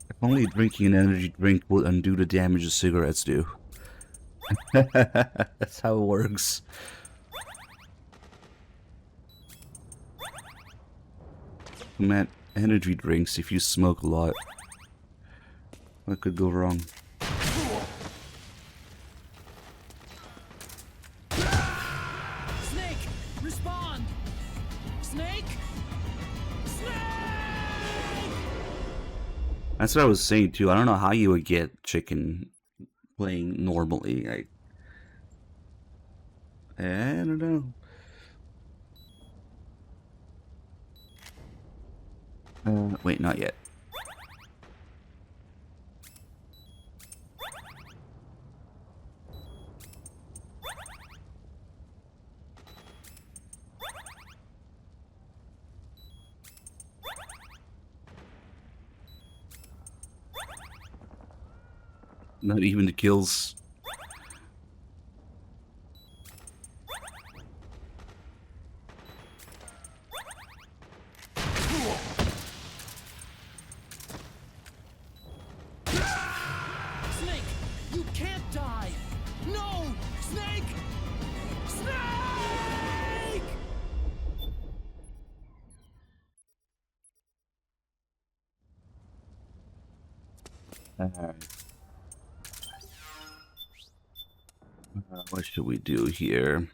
If only drinking an energy drink would undo the damage the cigarettes do. That's how it works. Man, energy drinks, if you smoke a lot, what could go wrong? Snake, respond! Snake! Snake! That's what I was saying too. I don't know how you would get chicken playing normally. I don't know. Wait, not yet. Not even the kills. Snake, you can't die! No! Snake! Snake! Alright. What should we do here?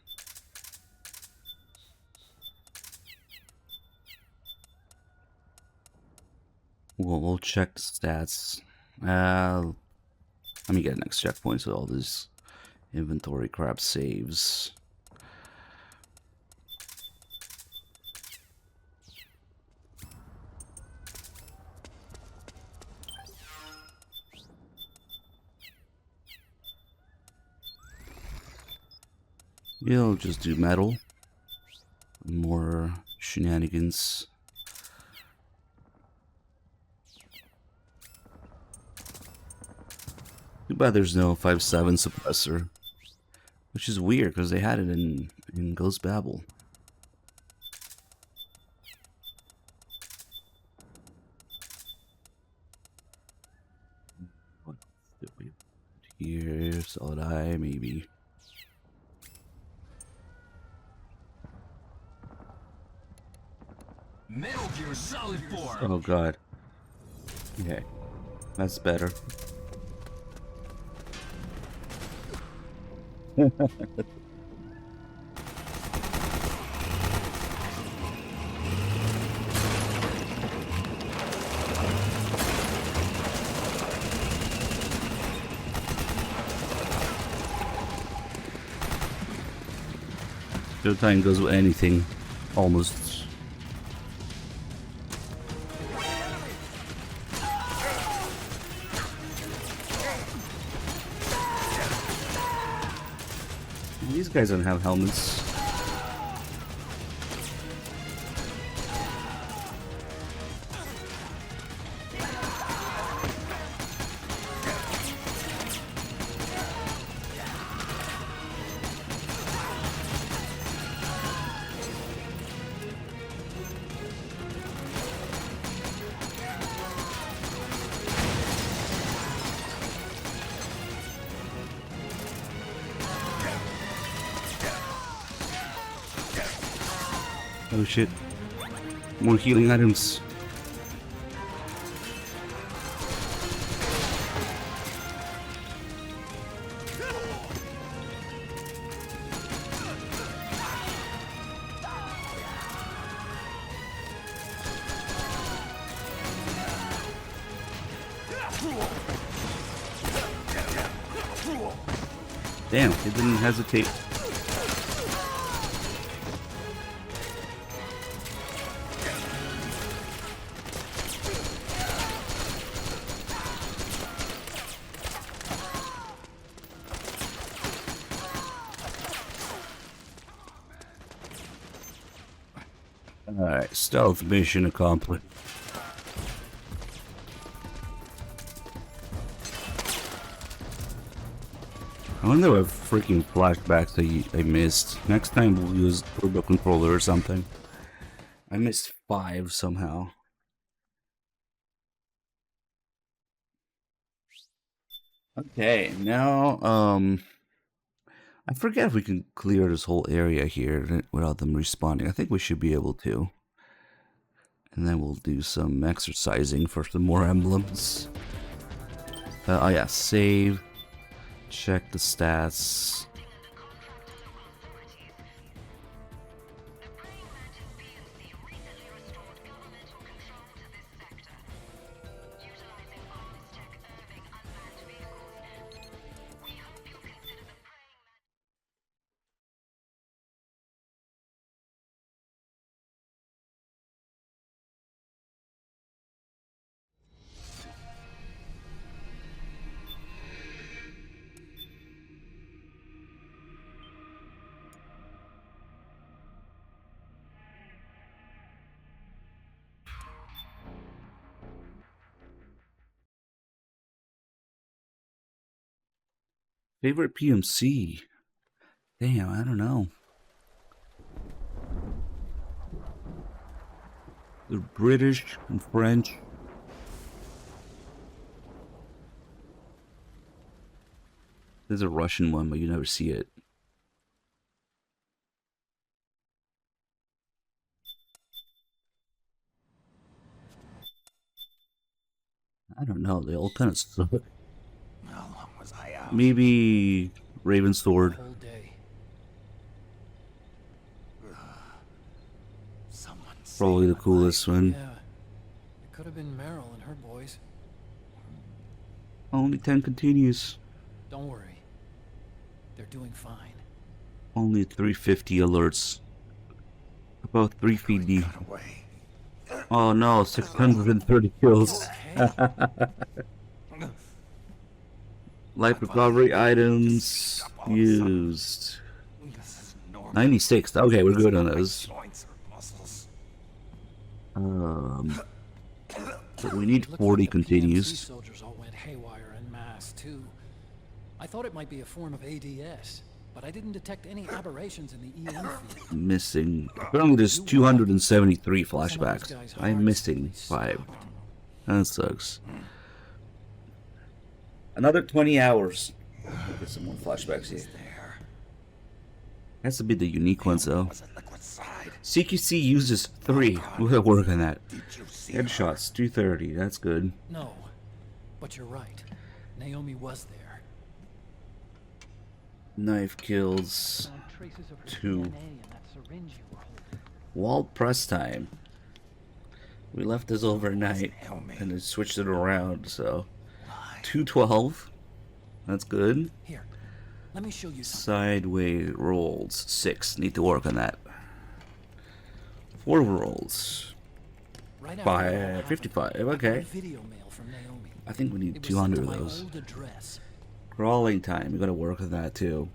We'll check the stats. Let me get next checkpoint so all this inventory crap saves. You'll just do metal. More shenanigans. Too bad there's no 5.7 suppressor. Which is weird because they had it in Ghost Babel. What else did we put here? Solid eye, maybe. Metal Gear Solid 4. Oh god. Okay. That's better. Showtime goes with anything, almost. These guys don't have helmets. Oh shit. More healing items. Damn, it didn't hesitate. Alright, stealth mission accomplished. I wonder what freaking flashbacks I missed. Next time we'll use turbo controller or something. I missed 5 somehow. Okay, now I forget if we can clear this whole area here without them respawning. I think we should be able to. And then we'll do some exercising for some more emblems. Oh yeah, save. Check the stats. Favorite PMC? Damn, I don't know. They're British and French. There's a Russian one, but you never see it. I don't know. They all kind of suck. How long was I out? Maybe Raven's Sword. Whole day. Someone Probably the saved my coolest one. Yeah. It could have been Meryl and her boys. Only 10 continues. Don't worry. They're doing fine. Only 350 alerts. About 3 feet. life. Away. Oh no, 630 kills. Life recovery items used. This is normal. 96. Okay, we're good on those. Joints or muscles. But we need It looks 40 like the PMC continues. soldiers all went haywire en masse too. I thought it might be a form of ADS, but I didn't detect any aberrations in the EM field. Missing. Apparently there's 273 flashbacks. I'm missing 5. That sucks. Another 20 hours. Get some more flashbacks here. There. Has to be the unique ones though. Was it liquid side? CQC uses 3. We'll have work on that. Did you see Headshots, 230. That's good. No, but you're right. Naomi was there. Knife kills. Found traces of her 2. DNA in that syringe you were holding. Wall press time. We left this overnight and then switched it around, so 212. That's good. Here, let me show you something. Sideway rolls 6. Need to work on that. 4 rolls. Right after it all By happened, 55. I got a Okay. video mail from Naomi. I think we need It was sent 200 to of my those. old address. Crawling time. We gotta work on that too.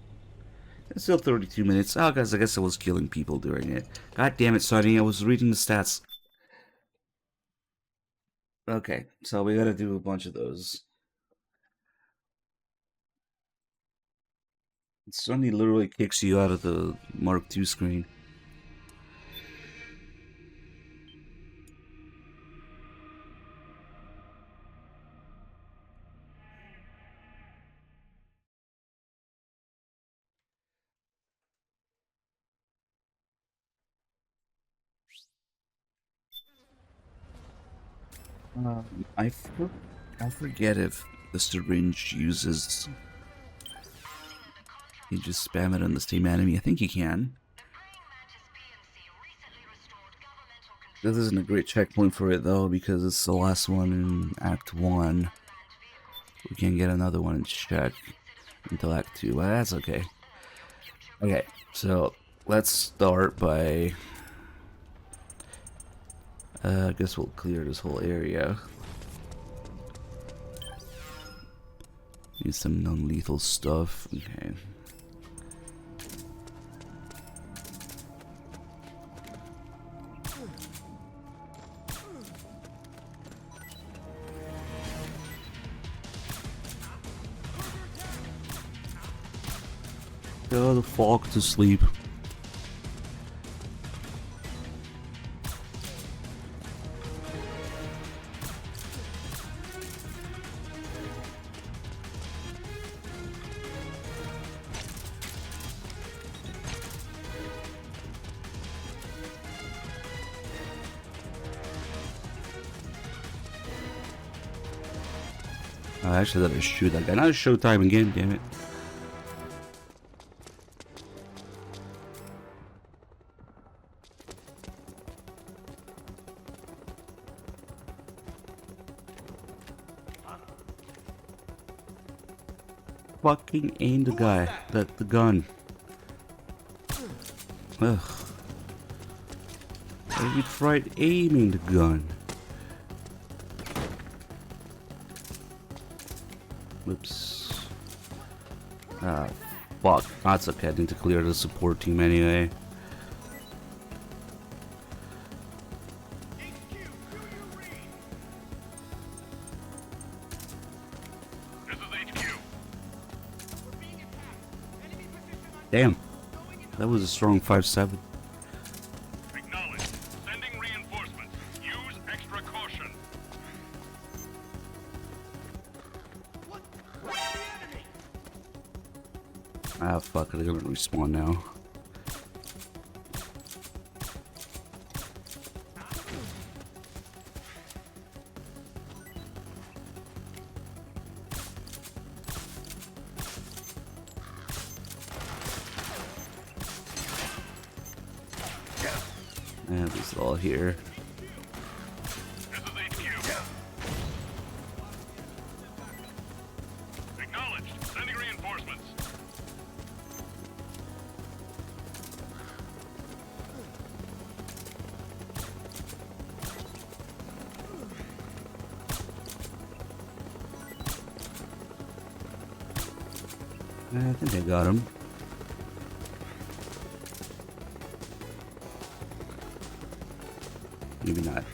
It's still 32 minutes. Oh, guys, I guess I was killing people during it. God damn it, Sonny. I was reading the stats. Okay, so we gotta do a bunch of those. Sonny literally kicks you out of the Mark II screen. I forget if the syringe uses. You just spam it on the same enemy. I think you can. This isn't a great checkpoint for it though, because it's the last one in Act 1. We can't get another one in check until Act 2, but that's okay. Okay, so let's start by... I guess we'll clear this whole area. Need some non-lethal stuff. Okay. Go the fuck to sleep. I actually gotta shoot that guy. Not showtime again, damn it. Fucking aim the guy. The gun. Ugh. Have you tried aiming the gun? Whoops. Ah, fuck. That's okay. I need to clear the support team anyway. This is HQ. Damn. That was a strong 5-7. Acknowledge. Sending reinforcements. Use extra caution. Ah, fuck. They're gonna respawn now. And this is all here. This is HQ. Acknowledged. Sending reinforcements. I think I got him. Maybe not.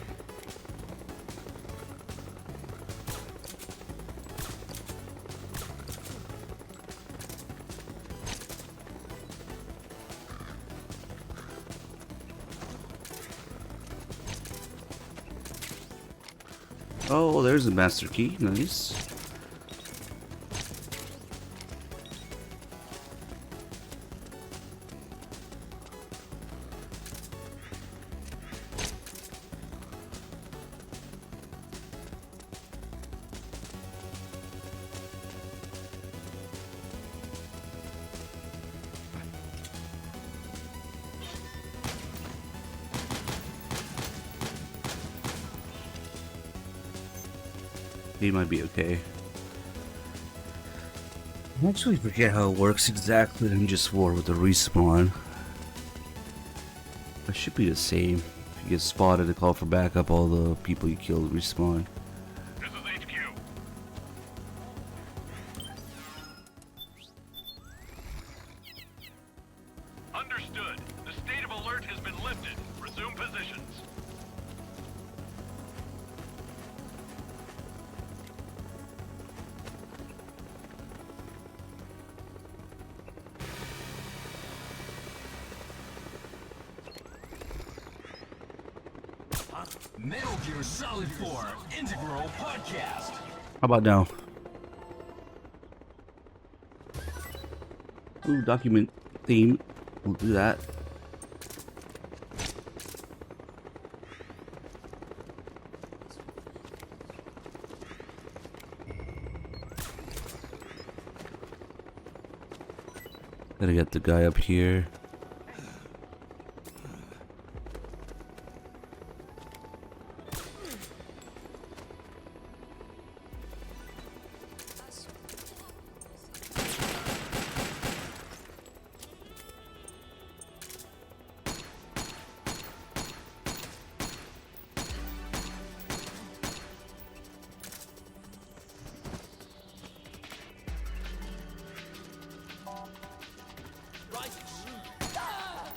Oh, there's the master key. Nice. He might be okay. I actually forget how it works exactly in MGS4 with the respawn. It should be the same. If you get spotted to call for backup, all the people you killed respawn. This is HQ. Understood. The state of alert has been lifted. Resume positions. Metal Gear Solid 4 Integral Podcast. How about now? Ooh, document theme. We'll do that. Gotta get the guy up here.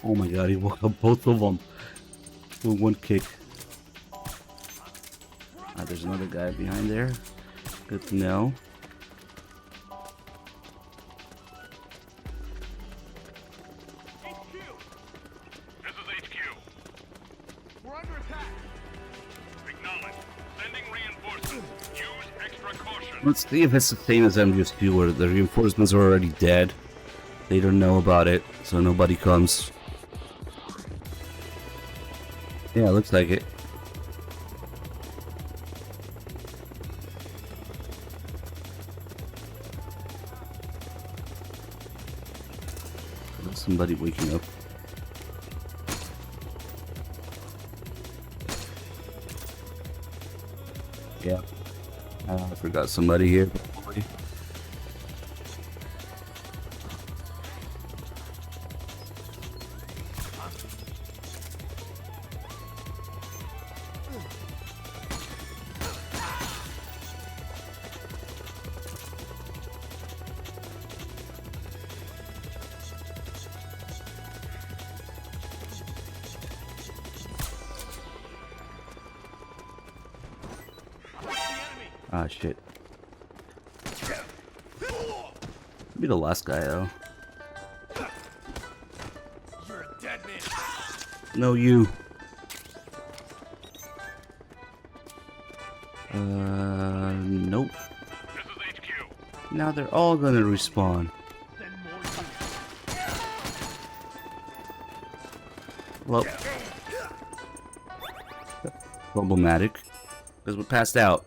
Oh my god, he woke up both of them with one kick. Ah, there's another guy behind there. Good to know. This is HQ. We're under attack. Acknowledged. Sending reinforcements. Use extra caution. Let's see if it's the same as MGS2 where the reinforcements are already dead. They don't know about it, so nobody comes. Yeah, looks like it. There's somebody waking up. Yeah. I forgot somebody here. Ah, shit. Be the last guy, though. You're a dead man. No, you. Nope. This is HQ. Now they're all gonna respawn. Then more you. Well, problematic. Because we're passed out.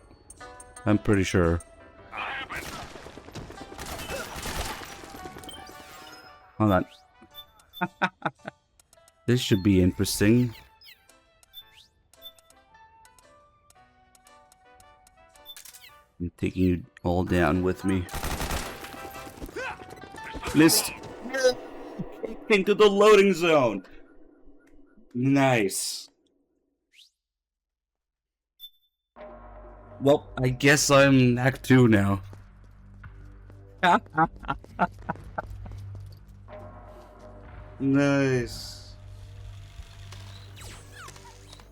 I'm pretty sure. Hold on. This should be interesting. taking you all down with me. Missed. Into the loading zone. Nice. Well, I guess I'm Act 2 now. Nice.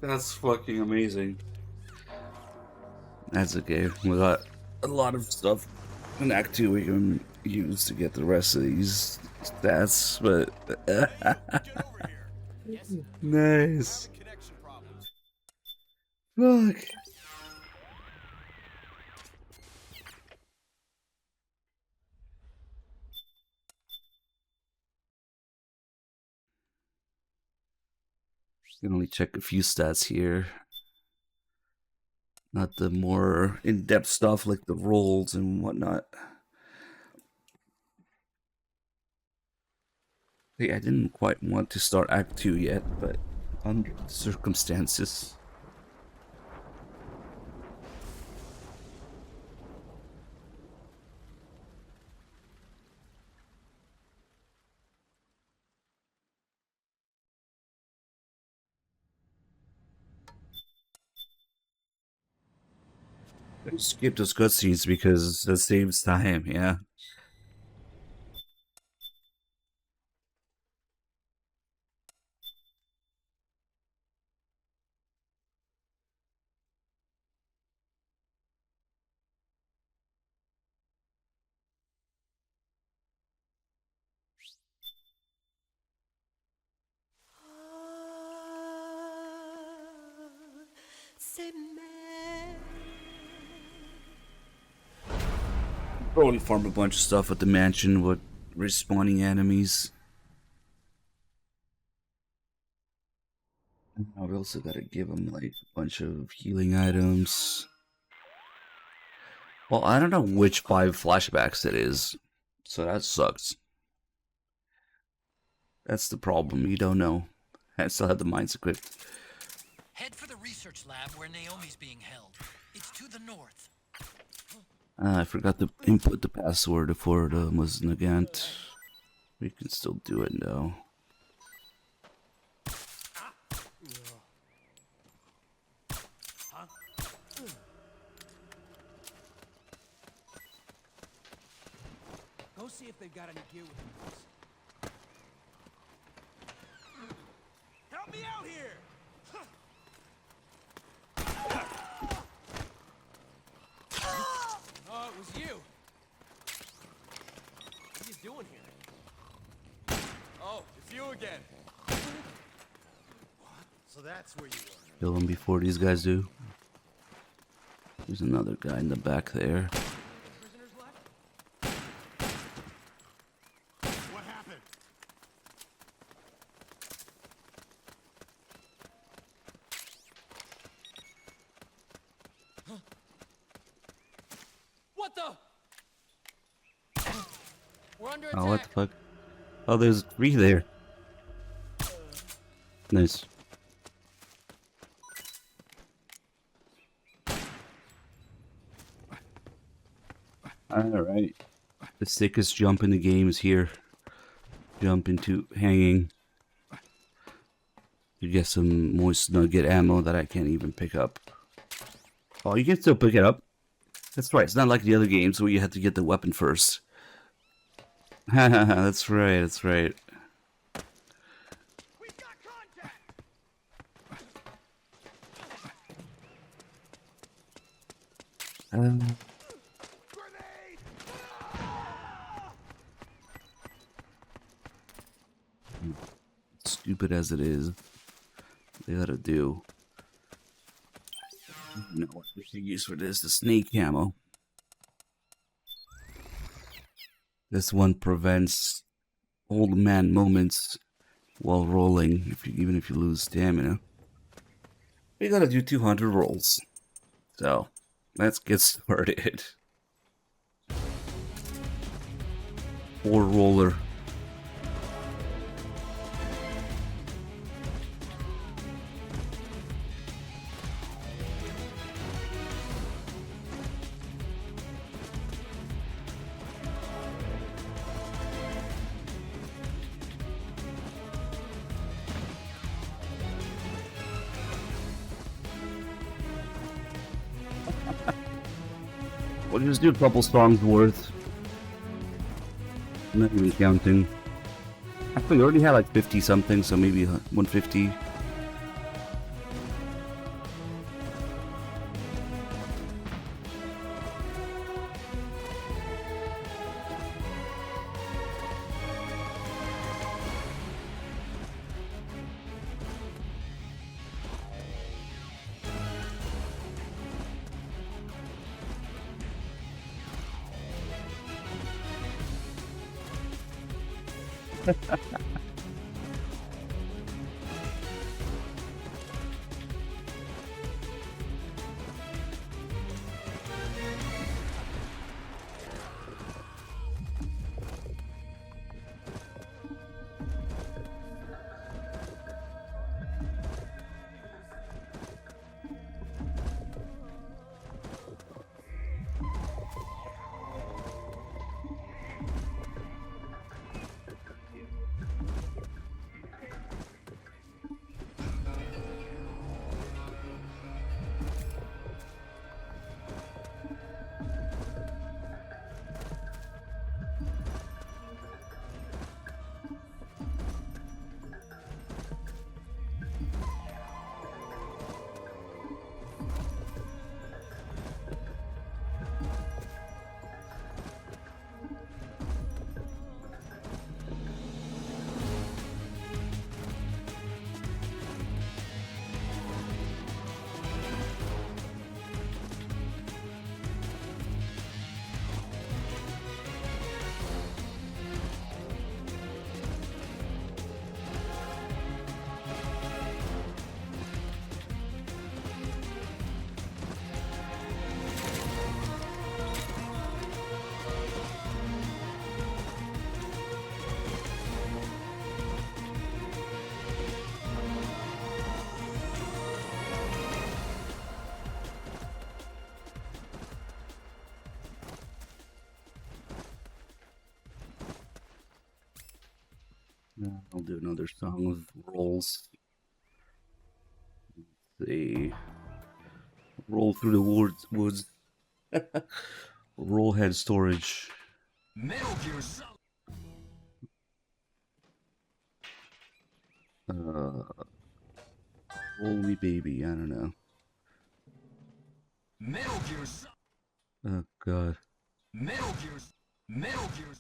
That's fucking amazing. That's okay. We got a lot of stuff in Act 2 we can use to get the rest of these stats, but nice. Fuck. Can only check a few stats here. Not the more in-depth stuff like the rolls and whatnot. Hey, I didn't quite want to start Act 2 yet, but under the circumstances. I skip those cutscenes because that saves time, yeah. Probably farm a bunch of stuff at the mansion with respawning enemies. We also gotta give them like a bunch of healing items. Well, I don't know which 5 flashbacks it is, so that sucks. That's the problem, you don't know. I still have the mines equipped. Head for the research lab where Naomi's being held. It's to the north. I forgot to input the password for the Muznagant. We can still do it now. Go see if they've got any gear with them. Help me out here! Oh, it was you. What are you doing here? Oh, it's you again. What? So that's where you were. Kill them before these guys do. There's another guy in the back there. Prisoners left? What happened? What the? We're under attack. Oh, what the fuck? Oh, there's 3 there. Nice. Alright. The sickest jump in the game is here. Jump into hanging. You get some moist nugget ammo that I can't even pick up. Oh, you can still pick it up. That's right, it's not like the other games where you have to get the weapon first. That's right, that's right. We've got contact. Grenade! Stupid as it is, they gotta do. No, what we should use for this, the snake ammo. This one prevents old man moments while rolling, even if you lose stamina. We gotta do 200 rolls. So, let's get started. 4 roller. We'll just do a couple songs worth. I'm not even counting. Actually, we already had like 50 something, so maybe 150. I'll do another song with rolls. Let's see. Roll through the woods. Roll head storage. Metal Gear Solid. Roll me baby, I don't know. Metal Gear Solid. Oh god. Metal Gear. Metal Gear.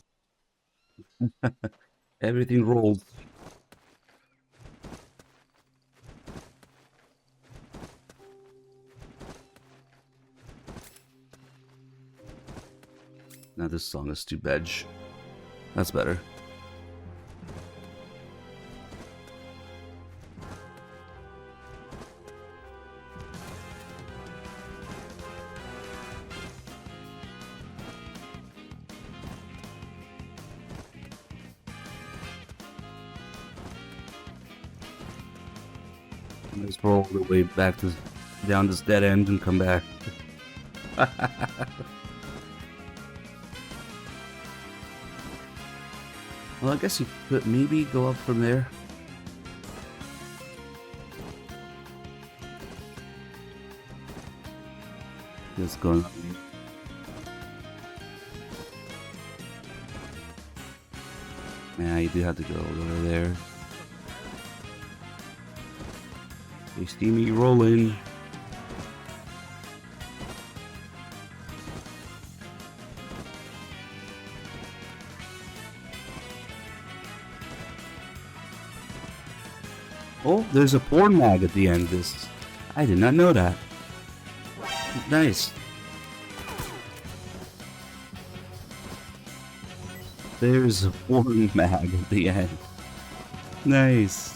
Everything rolled. Now this song is too bad. That's better. Let's roll the way back to down this dead end and come back. Well, I guess you could maybe go up from there. Just going up. Yeah, you do have to go over there. They see me rolling. Oh, there's a porn mag at the end of this. I did not know that. Nice. There's a porn mag at the end. Nice.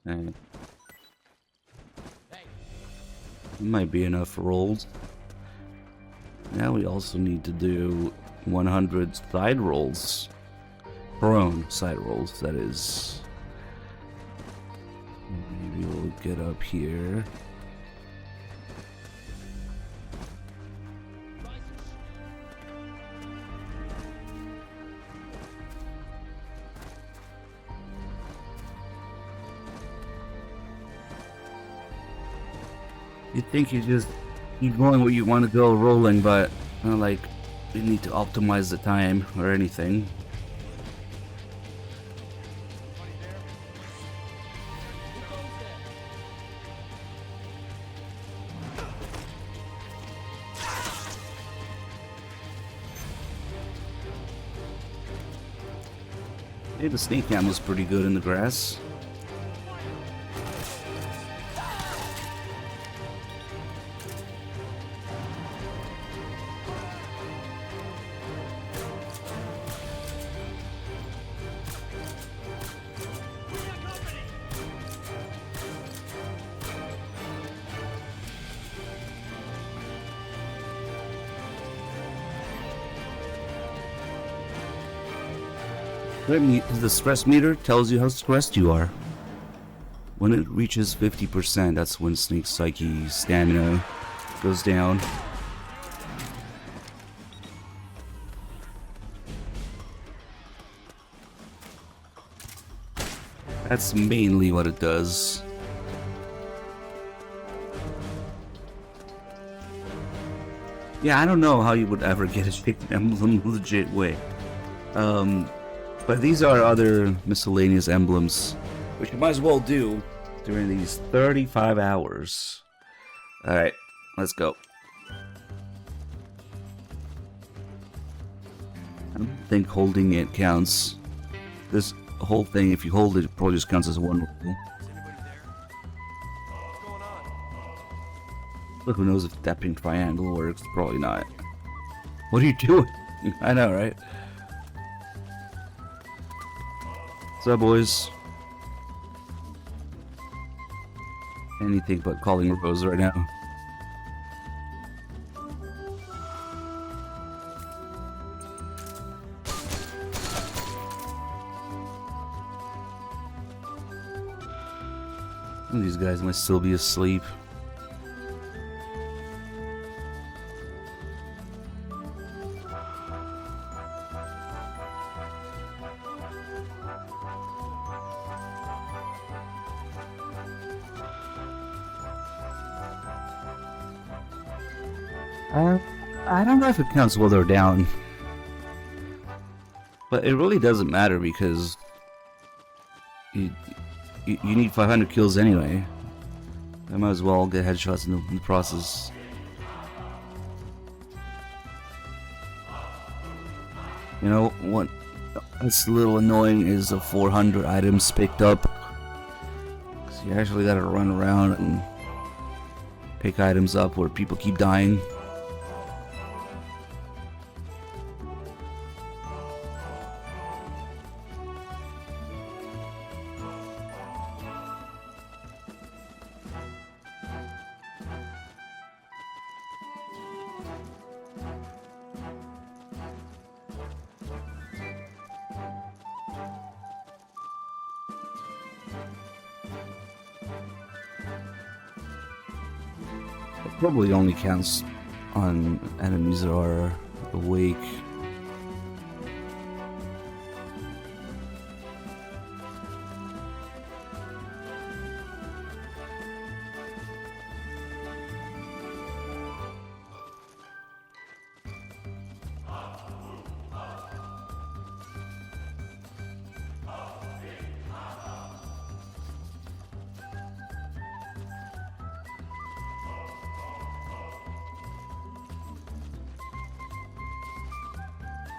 Alright. Might be enough rolls. Now we also need to do 100 side rolls. Prone side rolls, that is. Maybe we'll get up here. You think you just keep going where you want to go rolling, but not like you need to optimize the time or anything. Hey, the snake ammo's pretty good in the grass. The stress meter tells you how stressed you are. When it reaches 50%, that's when Snake's psyche stamina goes down. That's mainly what it does. Yeah, I don't know how you would ever get a chicken emblem legit way. But these are other miscellaneous emblems, which you might as well do during these 35 hours. Alright, let's go. I don't think holding it counts. This whole thing, if you hold it, it probably just counts as one roll. Is anybody there? What's going on? Look, who knows if that pink triangle works? Probably not. What are you doing? I know, right? What's up, boys? Anything but calling Rose right now. These guys might still be asleep. I don't know if it counts while they're down. But it really doesn't matter because you need 500 kills anyway. I might as well get headshots in the process. You know what? That's a little annoying is the 400 items picked up. Cause you actually gotta run around and pick items up where people keep dying. Probably only counts on enemies that are awake.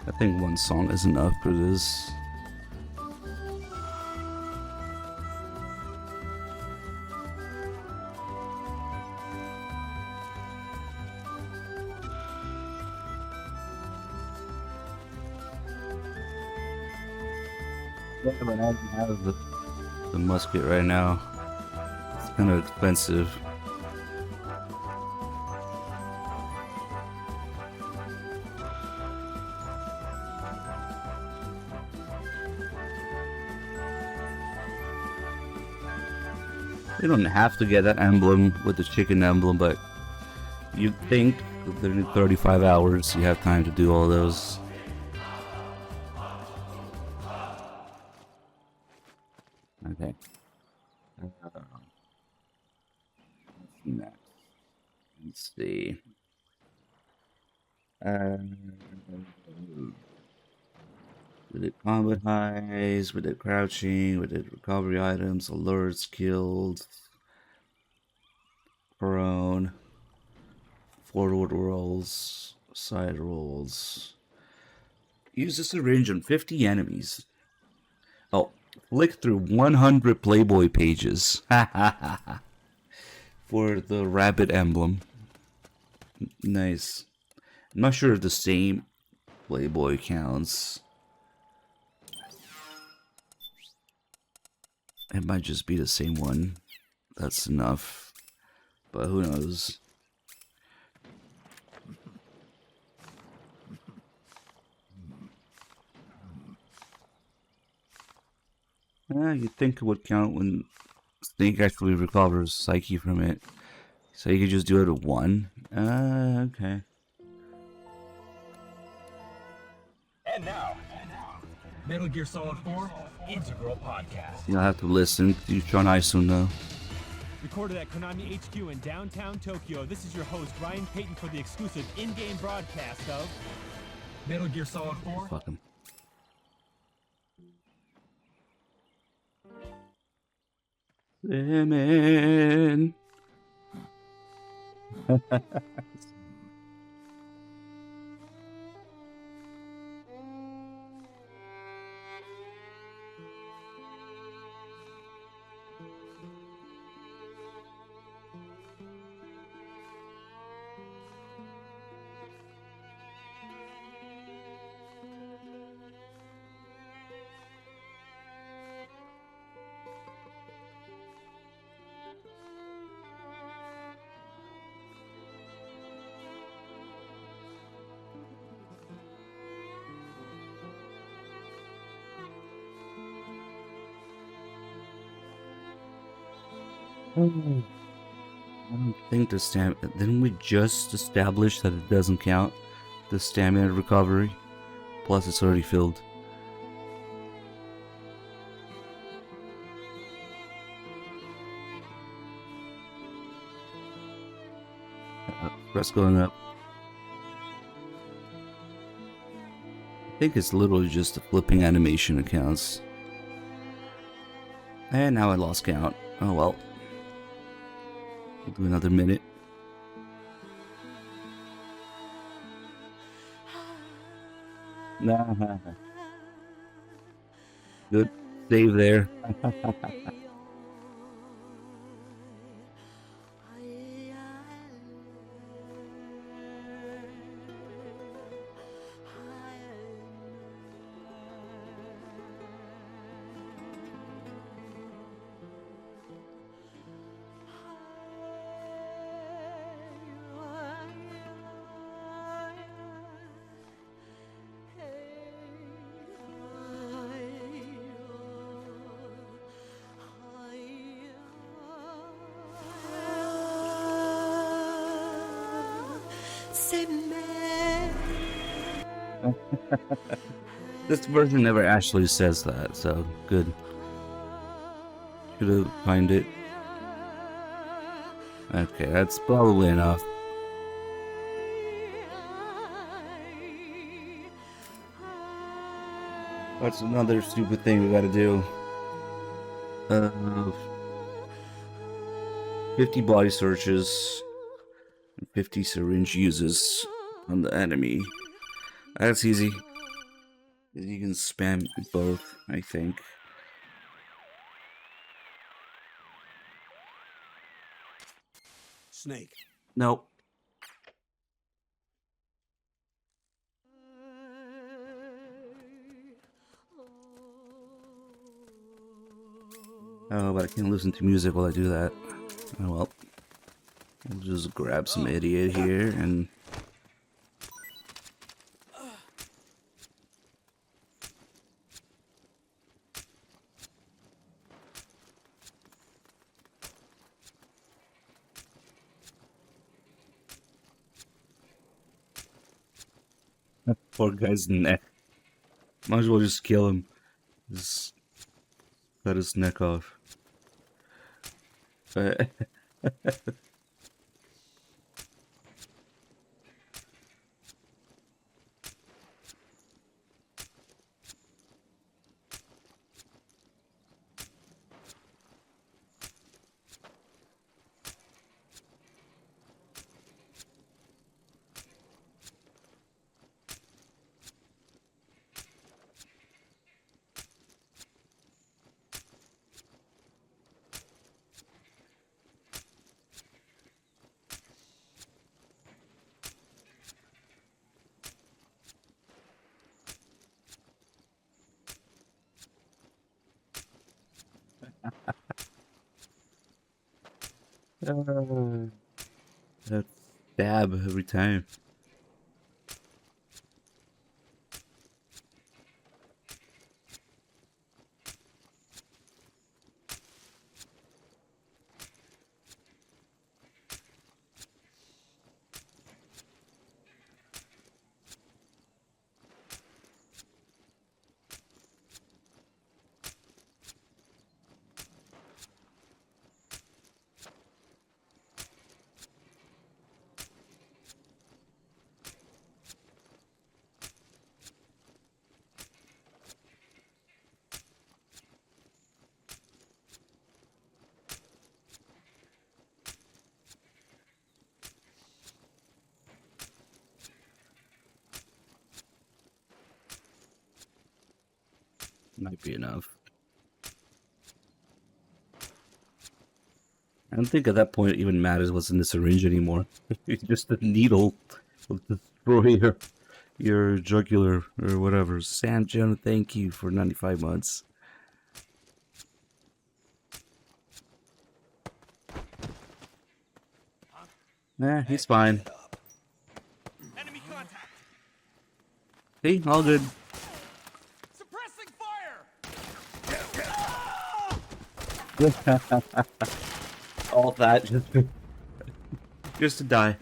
I think one song is enough for this. Yeah, but I don't have the musket right now. It's kind of expensive. You don't have to get that emblem with the chicken emblem, but you think that in 35 hours you have time to do all those. Okay. Let's see next. Let's see. We did combat highs, we did crouching, we did recovery items, alerts, kills, prone, forward rolls, side rolls. Use the syringe on 50 enemies. Oh, flick through 100 Playboy pages. For the rabbit emblem. Nice. I'm not sure if the same Playboy counts. It might just be the same one. That's enough. But who knows? You'd think it would count when Snake actually recovers Psyche from it. So you could just do it at 1. Okay. And now, Metal Gear Solid 4 Integral Podcast. You'll have to listen. You Sean Isom though. Recorded at Konami HQ in downtown Tokyo, this is your host, Ryan Payton, for the exclusive in-game broadcast of Metal Gear Solid 4. Fuck him. Lemon. I don't think the stamina. Didn't we just establish that it doesn't count? The stamina recovery? Plus, it's already filled. Press going up. I think it's literally just the flipping animation accounts. And now I lost count. Oh well. We'll do another minute. Nah. Good save there. This version never actually says that, so good. Should have find it. Okay, that's probably enough. That's another stupid thing we gotta do. 50 body searches, and 50 syringe uses on the enemy. That's easy. You can spam both, I think. Snake. Nope. Oh, but I can't listen to music while I do that. Oh well. We'll just grab some idiot here and... Poor guy's neck. Might as well just kill him. Just cut his neck off. That stab every time. Might be enough. I don't think at that point it even matters what's in the syringe anymore. Just the needle will destroy your jugular or whatever. Sam John, thank you for 95 months. Nah, he's fine. Enemy contact. See, all good. Suppressing fire. All that just to die.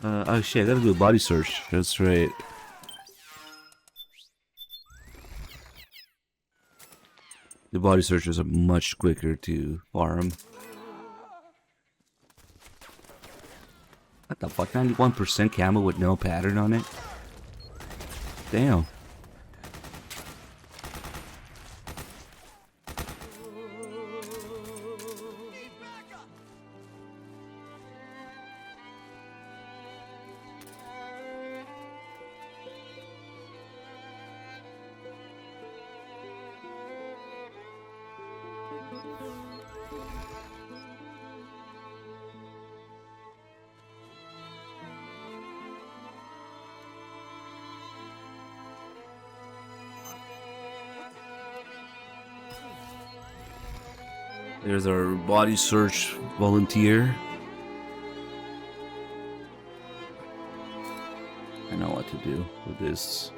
Oh shit, I gotta do a body search. That's right. The body searchers are much quicker to farm. What the fuck? 91% camo with no pattern on it? Damn. There's our body search volunteer. I know what to do with this.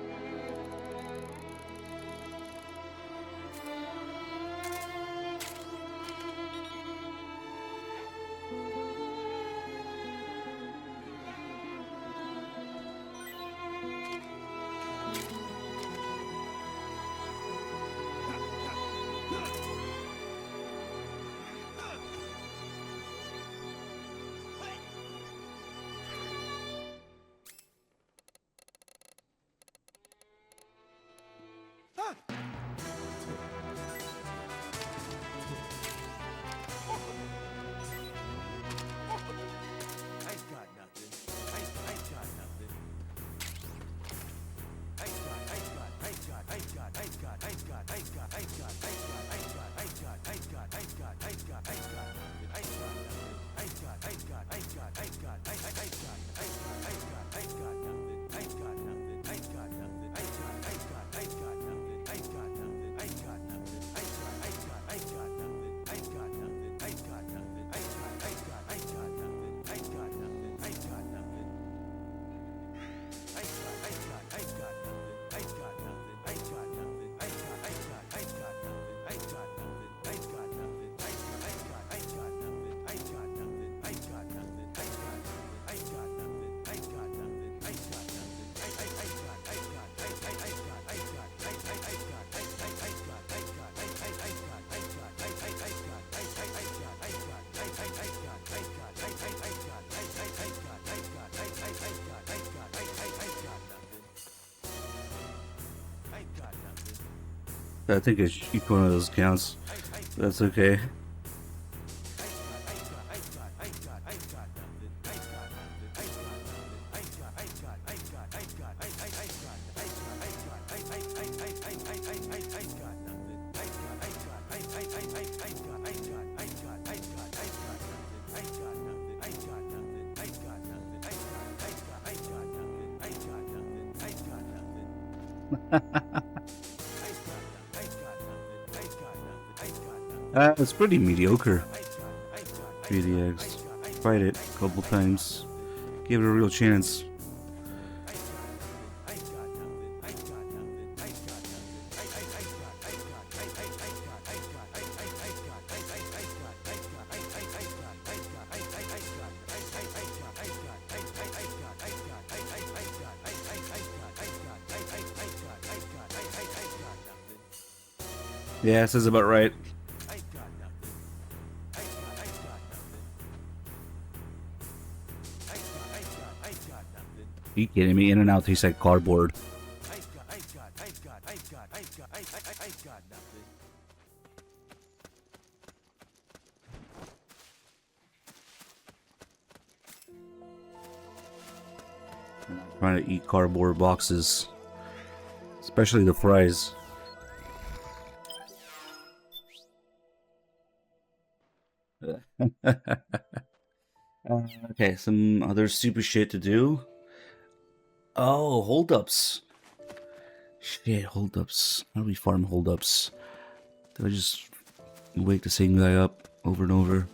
I think each one of those counts. That's okay. It's pretty mediocre. 3DX. Tried it a couple times. Gave it a real chance. Yeah, this is about right. Are you kidding me? In and out tastes like cardboard. I'm trying to eat cardboard boxes, especially the fries. Okay, some other stupid shit to do. Oh, holdups. Shit, holdups. How do we farm holdups? Do I just wake the same guy up over and over?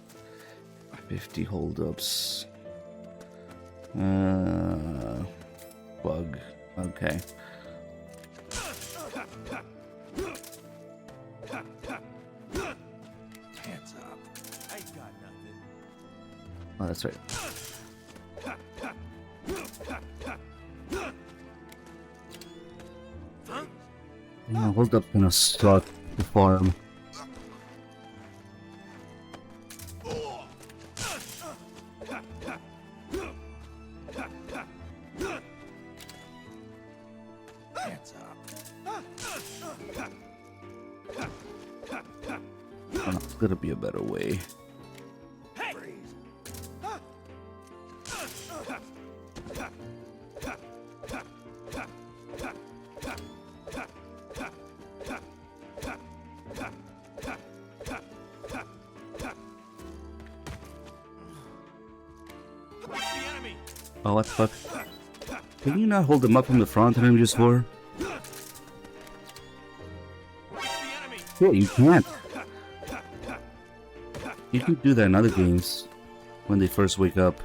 50 holdups. Bug. Okay. Oh, that's right. Yeah, hold up, gonna start the farm. Oh, there's gotta be a better way. Oh, what the fuck? Can you not hold him up from the front in MGS4? Yeah, you can't. You can do that in other games when they first wake up.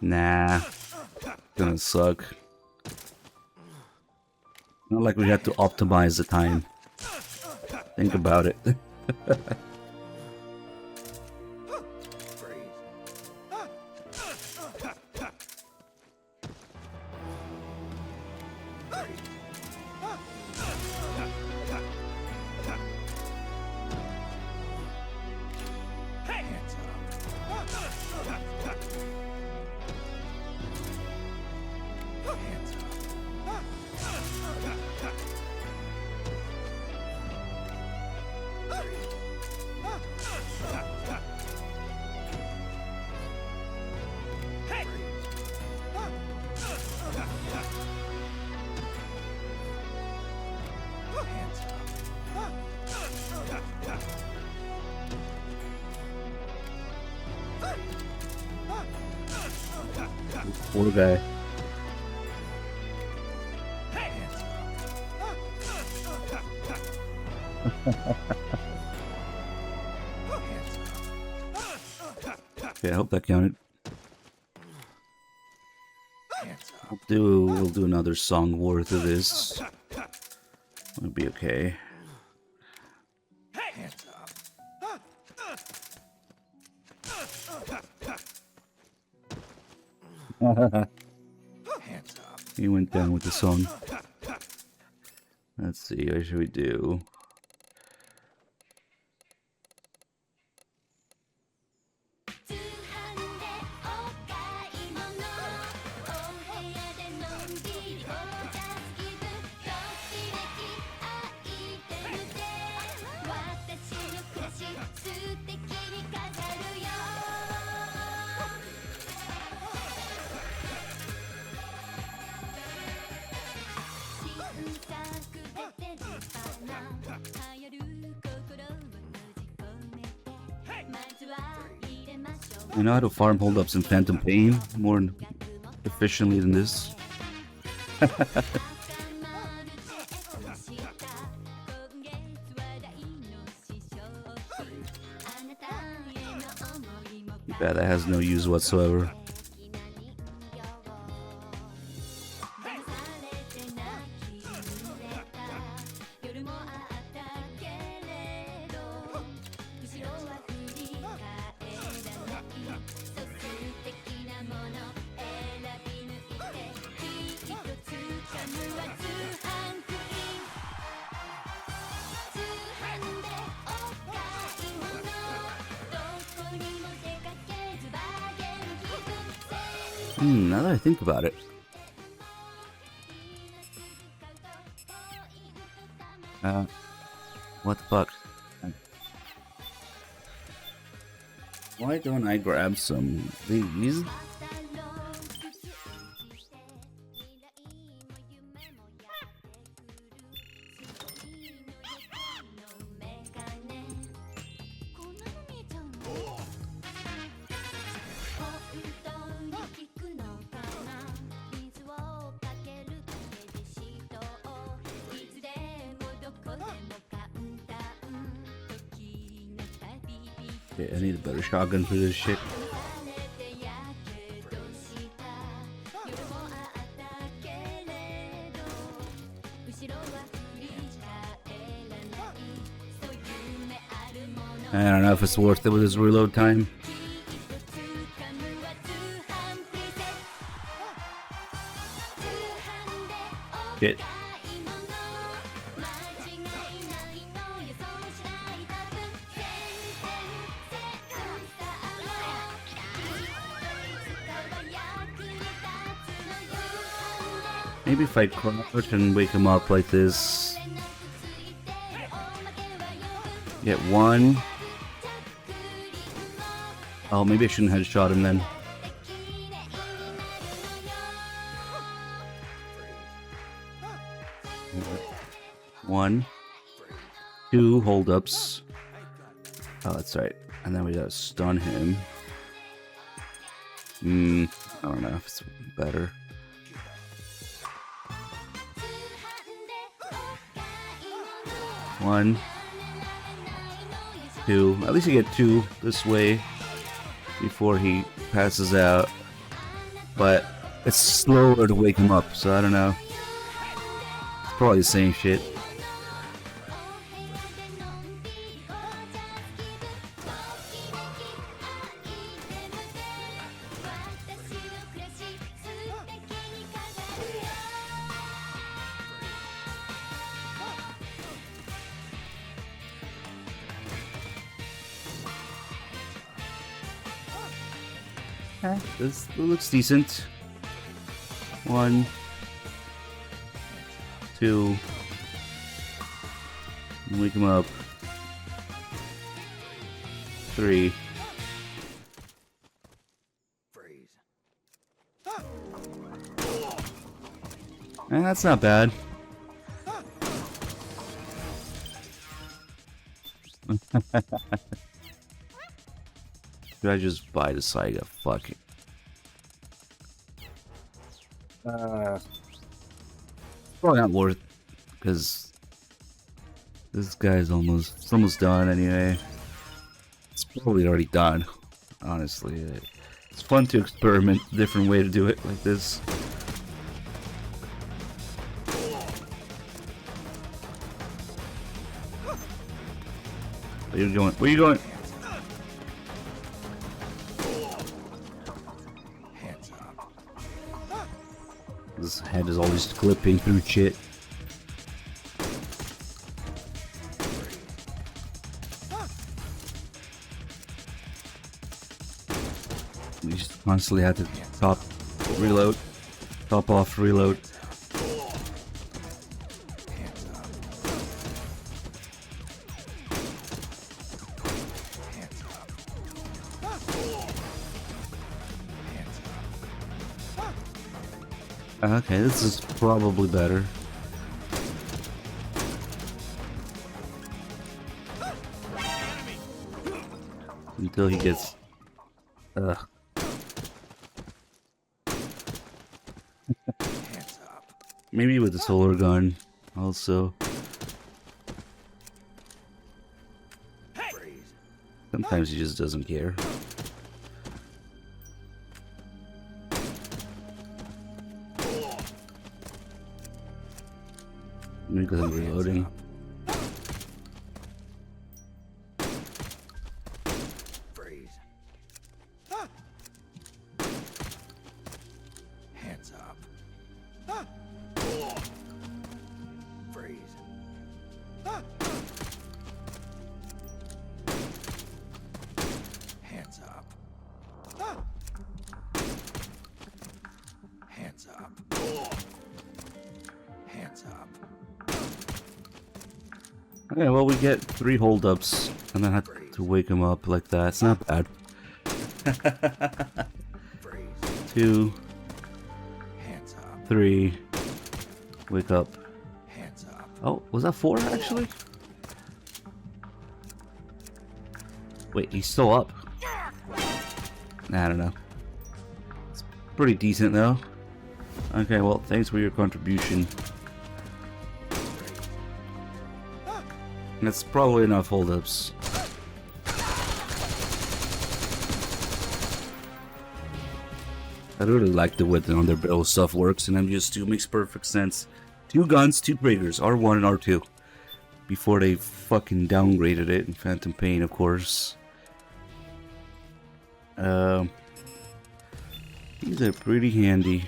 Nah, gonna suck. Not like we had to optimize the time. Think about it. Poor guy. Okay, I hope that counted. We'll do another song worth of this. It'll be okay. He went down with the song. Let's see, what should we do? I know how to farm holdups in Phantom Pain more efficiently than this. Yeah, that has no use whatsoever. Now that I think about it. What the fuck? Why don't I grab some of these? Okay, I need a better shotgun for this shit. I don't know if it's worth it with his reload time. Shit. Maybe if I crouch and wake him up like this. Get one. Oh, maybe I shouldn't have shot him then. One. Two holdups. Oh, that's right. And then we gotta stun him. I don't know if it's better. One. Two. At least you get two this way before he passes out. But it's slower to wake him up, so I don't know. It's probably the same shit. This looks decent. One, two, wake him up. Three. That's not bad. Should I just buy the Saiga? Fuck it. Probably not worth, because this guy's almost done anyway. It's probably already done, honestly. It's fun to experiment a different way to do it like this. Where are you going? Where are you going? His head is always clipping through shit. You just constantly have to top off, reload. Okay, this is probably better. Until he gets Ugh. Hands up. Maybe with the solar gun, also. Freeze. Sometimes he just doesn't care. Maybe because I'm reloading. Freeze. Hands up. Freeze. Hands up. Hands up. Hands up. Okay, well, we get 3 holdups, and then have to wake him up like that. It's not bad. Freeze. 2, Hands up. 3, wake up. Hands up. Oh, was that 4 actually? Wait, he's still up. Nah, I don't know. It's pretty decent though. Okay, well, thanks for your contribution. That's probably enough holdups. I really like the way the on their barrel stuff works, and MGS2 makes perfect sense. 2 guns, 2 triggers, R1 and R2. Before they fucking downgraded it in Phantom Pain, of course. These are pretty handy.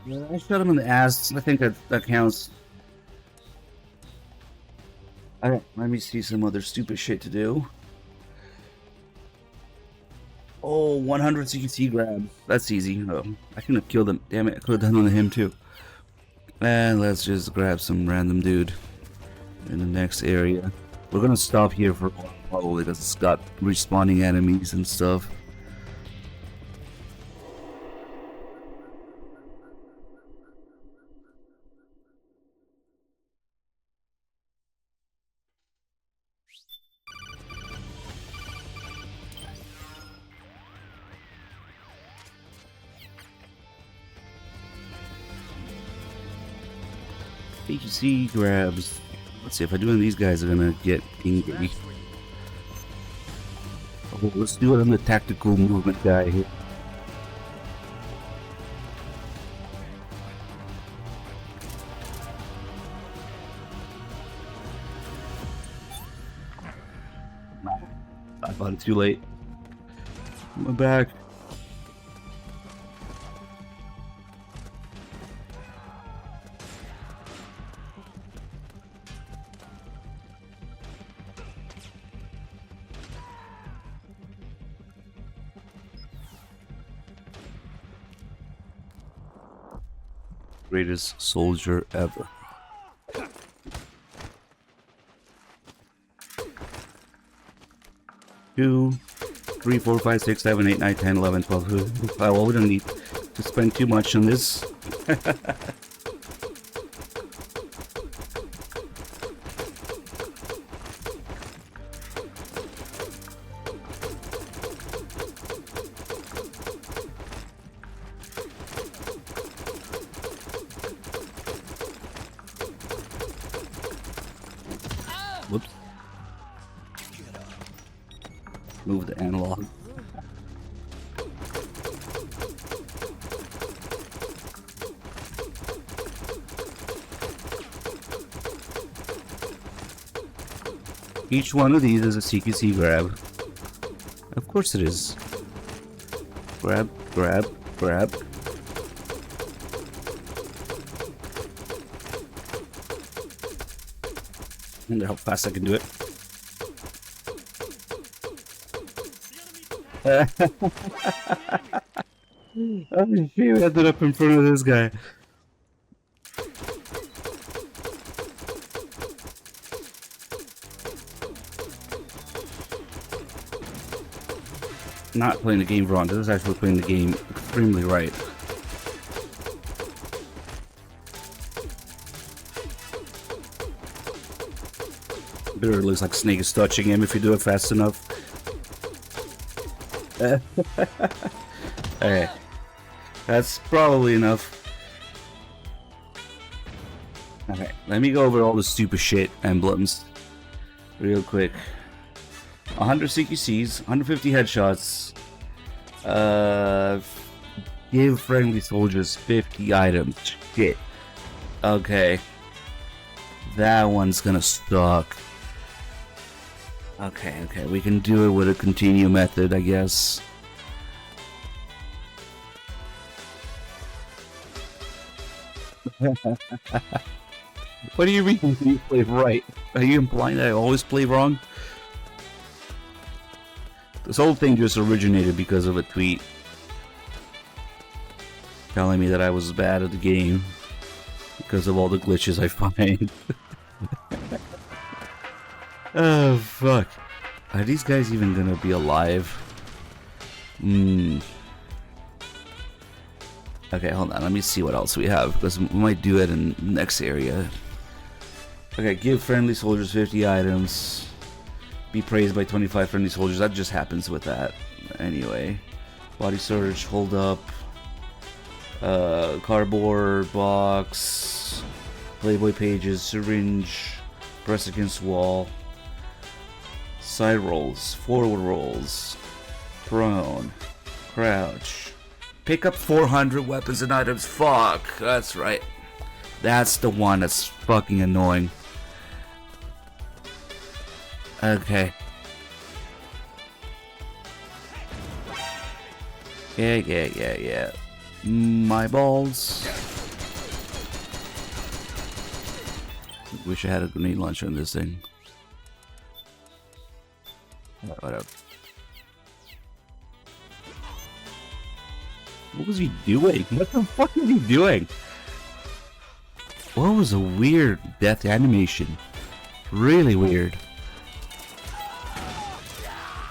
Yeah, I shot him in the ass. I think that counts. Alright, let me see some other stupid shit to do. Oh, 100 CQC grab. That's easy. Oh, I couldn't have killed him. Damn it, I could have done on him too. And let's just grab some random dude in the next area. We're gonna stop here for a while, probably, because it's got respawning enemies and stuff. CQC grabs. Let's see if I do any of these guys are gonna get angry. Oh, let's do it on the tactical movement guy here. I bought it too late. I'm back. Greatest soldier ever. Two, 3, 4, 5, 6, 7, 8, 9, 10, 11, 12. Well, we don't need to spend too much on this. Whoops. Move the analog. Each one of these is a CQC grab. Of course it is. Grab, grab, grab. I wonder how fast I can do it. Oh shit, we ended up in front of this guy. not playing the game wrong. This is actually playing the game extremely right. Literally looks like Snake is touching him if you do it fast enough. Okay. That's probably enough. Okay, let me go over all the stupid shit emblems real quick. 100 CQCs, 150 headshots. Give friendly soldiers 50 items. Shit. Okay. That one's gonna suck. Okay, we can do it with a continue method, I guess. What do you mean you play right? Are you implying that I always play wrong? This whole thing just originated because of a tweet telling me that I was bad at the game because of all the glitches I find. Oh, fuck. Are these guys even gonna be alive? Okay, hold on. Let me see what else we have, because we might do it in the next area. Okay, give friendly soldiers 50 items. Be praised by 25 friendly soldiers. That just happens with that. Anyway. Body surge, hold up. Cardboard box. Playboy pages, syringe. Press against wall. Side rolls, forward rolls. Prone. Crouch. Pick up 400 weapons and items. Fuck, that's right. That's the one that's fucking annoying. Okay. Yeah. My balls. Wish I had a grenade launcher on this thing. Whatever. What was he doing? What the fuck is he doing? What was a weird death animation? Really weird.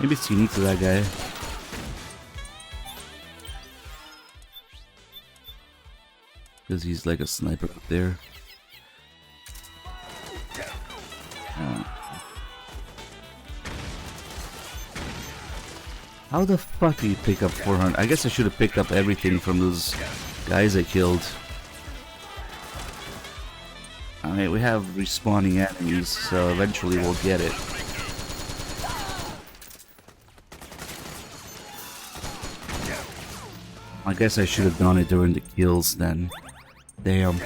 Maybe it's unique to that guy. Because he's like a sniper up there. How the fuck do you pick up 400? I guess I should have picked up everything from those guys I killed. Alright, we have respawning enemies, so eventually we'll get it. I guess I should have done it during the kills then. Damn.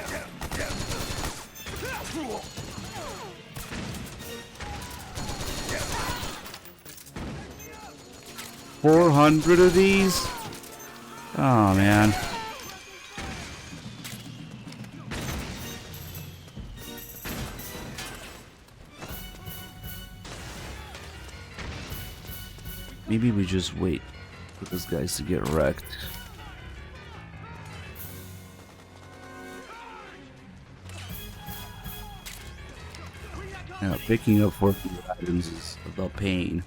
$400 of these? Oh man. Maybe we just wait for those guys to get wrecked. Now, picking up 400 items is about pain.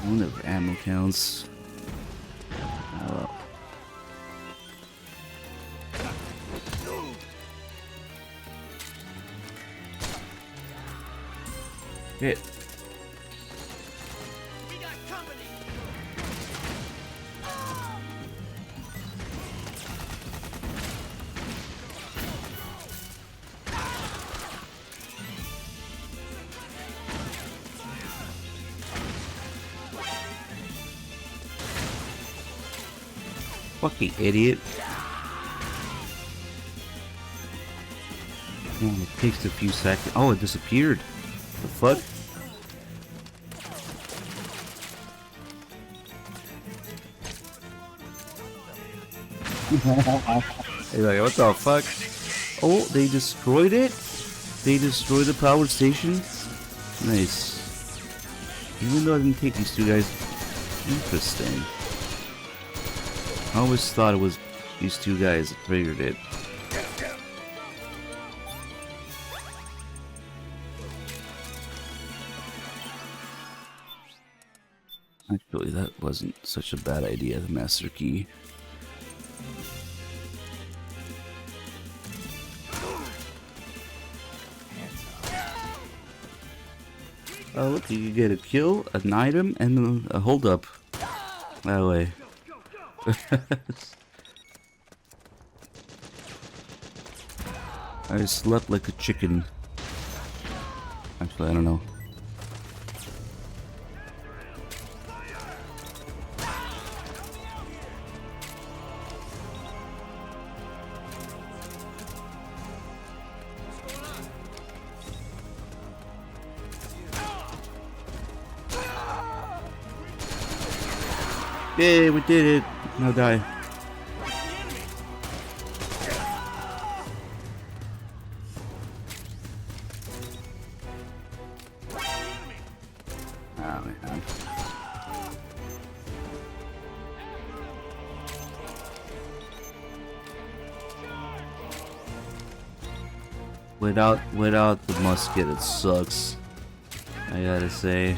I wonder if ammo counts. Oh. Hit. Fucking idiot. Oh, it takes a few seconds. Oh, it disappeared. The fuck? He's like, what the fuck? Oh, they destroyed it? They destroyed the power station? Nice. Even though I didn't take these two guys. Interesting. I always thought it was these two guys that triggered it. Actually, that wasn't such a bad idea, the master key. Oh, look, you can get a kill, an item, and a hold up. That way. I slept like a chicken. Actually, I don't know. Yay, we did it! Now die. Oh, man. Without the musket, it sucks. I gotta say.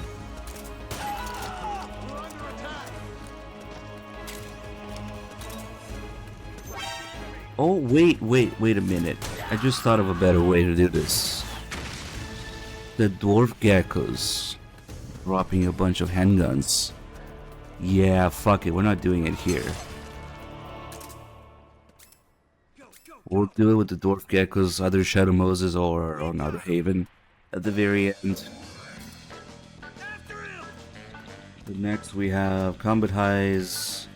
Oh, wait a minute. I just thought of a better way to do this. The dwarf geckos dropping a bunch of handguns. Yeah, fuck it, we're not doing it here. We'll do it with the dwarf geckos, either Shadow Moses or Outer Haven at the very end. But next we have combat highs.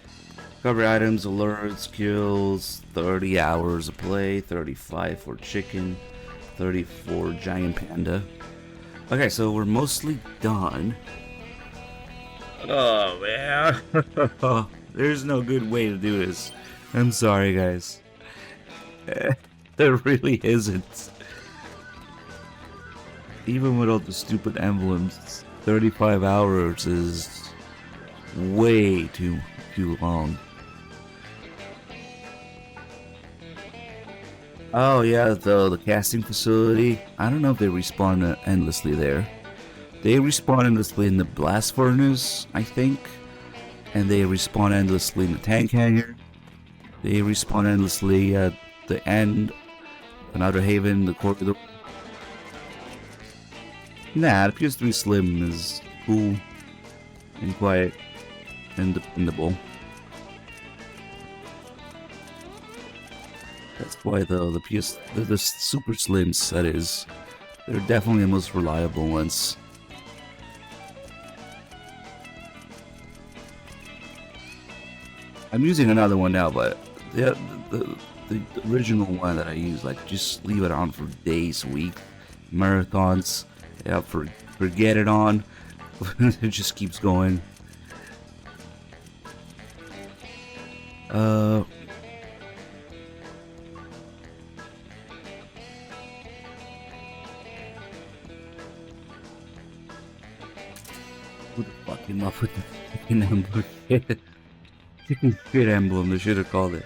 Cover items, alerts, kills, 30 hours of play, 35 for chicken, 34 giant panda. Okay, so we're mostly done. Oh man, there's no good way to do this. I'm sorry, guys. There really isn't. Even with all the stupid emblems, 35 hours is way too long. Oh yeah, the casting facility. I don't know if they respawn endlessly there. They respawn endlessly in the blast furnace, I think. And they respawn endlessly in the tank hangar. They respawn endlessly at the end, Outer Haven, the corridor. Nah, the PS3 Slim is cool and quiet and dependable. That's why the Super Slims, that is, they're definitely the most reliable ones. I'm using another one now, but the original one that I use, like, just leave it on for days, weeks, marathons. Yeah, forget it on. It just keeps going. Who the fuck came up with the chicken emblem? Chicken shit emblem, they should have called it.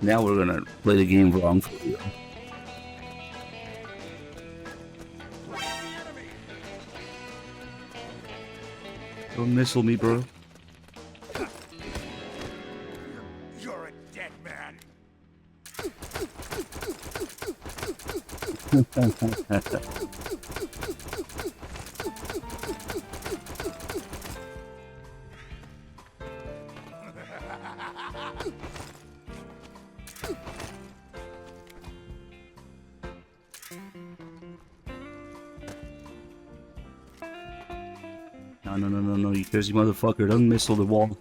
Now we're gonna play the game wrong for you. Don't missile me, bro. You're a dead man. No, you crazy motherfucker, don't missile the wall.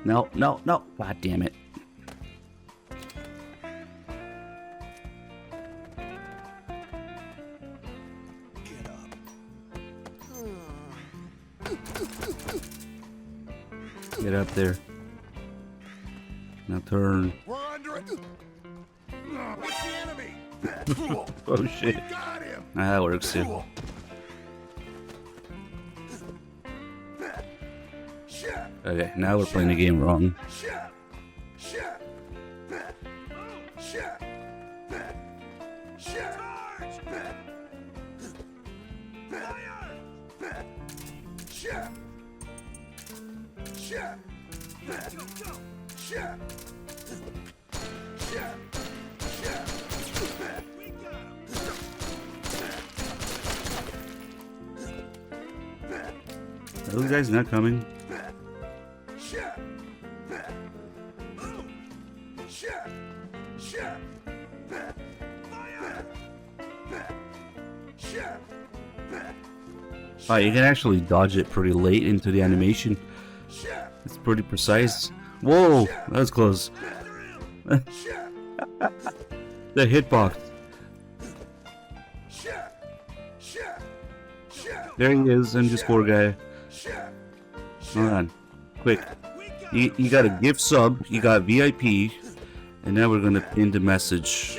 No, god damn it. Get up. Get up there. Now turn. We're under it. It's the enemy. Oh shit. Got him. That works too. Okay, now we're playing the game wrong. Are those guys not coming? Oh, you can actually dodge it pretty late into the animation. It's pretty precise. Whoa, that was close. The hitbox. There he is, MGS4 guy. Hold on, quick. You got a gift sub, you got VIP, and now we're gonna pin the message.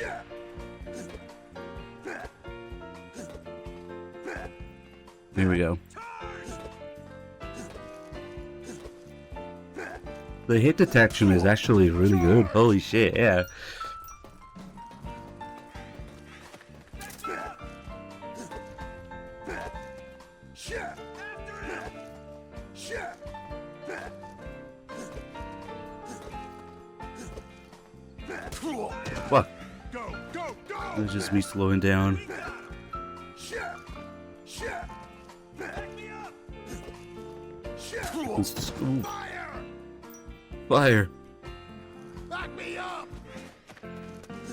There we go. The hit detection is actually really good. Holy shit, yeah. Fuck. That's just me slowing down. Ooh. Fire!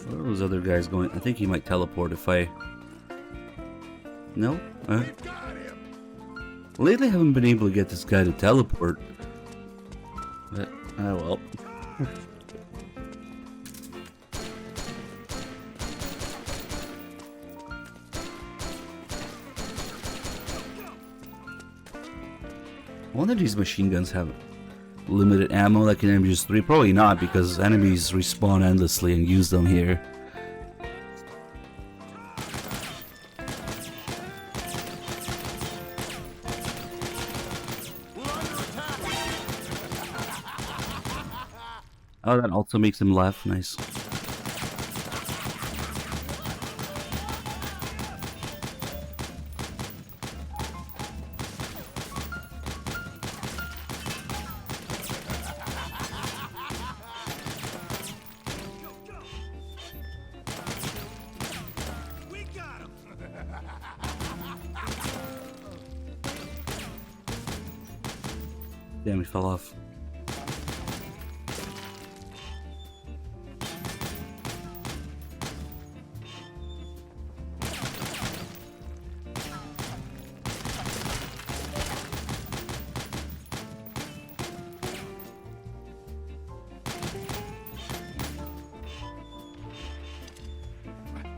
Where are those other guys going? I think he might teleport if I... No? Lately I haven't been able to get this guy to teleport. But, oh well. One of these machine guns have limited ammo like in MGS3? Probably not, because enemies respawn endlessly and use them here. Oh, that also makes him laugh. Nice. Damn, he fell off.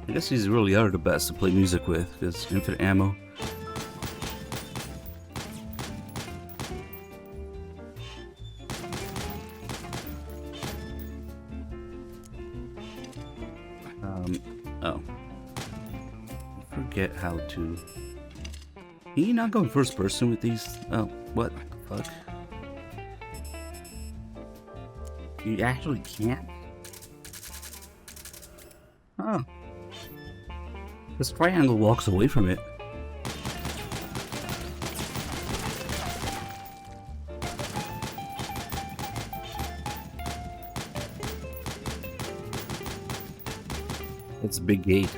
I guess these really are the best to play music with, because infinite ammo. Oh. I forget how to... Can you not go in first person with these? Oh, what the fuck? You actually can't? Huh. This triangle walks away from it. It's a big gate.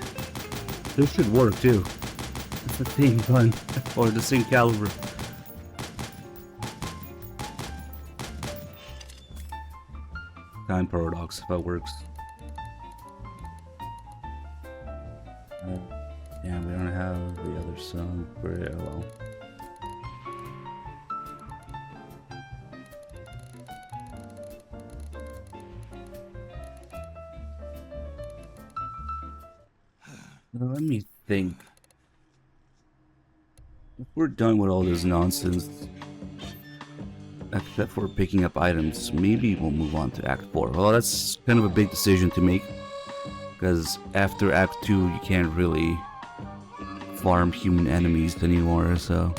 This should work too. It's the same gun, or the same caliber. Time paradox, if that works. Yeah, we don't have the other song. Very well. Let me think. If we're done with all this nonsense, except for picking up items, maybe we'll move on to Act 4. Well, that's kind of a big decision to make, because after Act 2 you can't really farm human enemies anymore, so...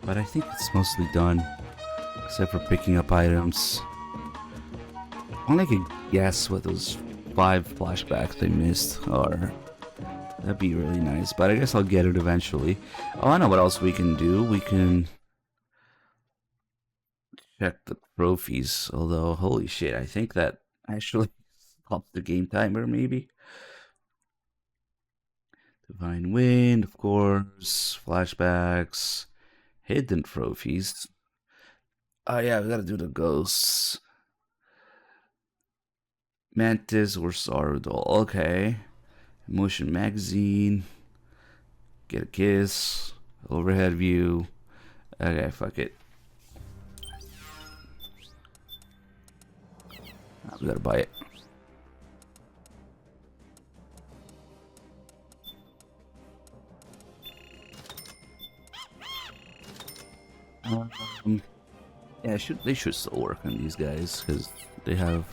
But I think it's mostly done. Except for picking up items. Only I could guess what those 5 flashbacks I missed are. That'd be really nice, but I guess I'll get it eventually. Oh, I know what else we can do. We can check the trophies. Although, holy shit, I think that actually stops the game timer, maybe. Divine Wind, of course. Flashbacks. Hidden trophies. Oh yeah, we gotta do the ghosts. Mantis or Sorrow Doll. Okay. Emotion magazine. Get a kiss. Overhead view. Okay, fuck it. Oh, we gotta buy it. Yeah, they should still work on these guys because they have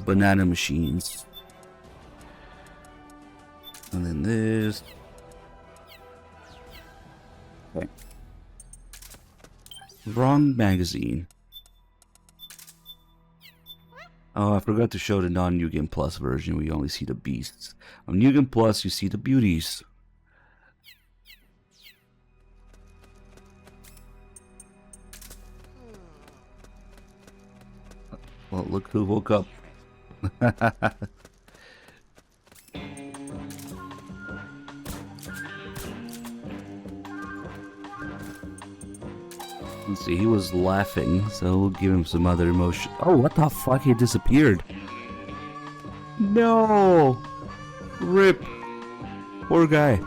banana machines. And then this. Okay. Wrong magazine. Oh, I forgot to show the non-New Game Plus version where you only see the beasts. On New Game Plus, you see the beauties. Well, look who woke up. Let's see, he was laughing, so we'll give him some other emotion. Oh, what the fuck? He disappeared. No! Rip. Poor guy.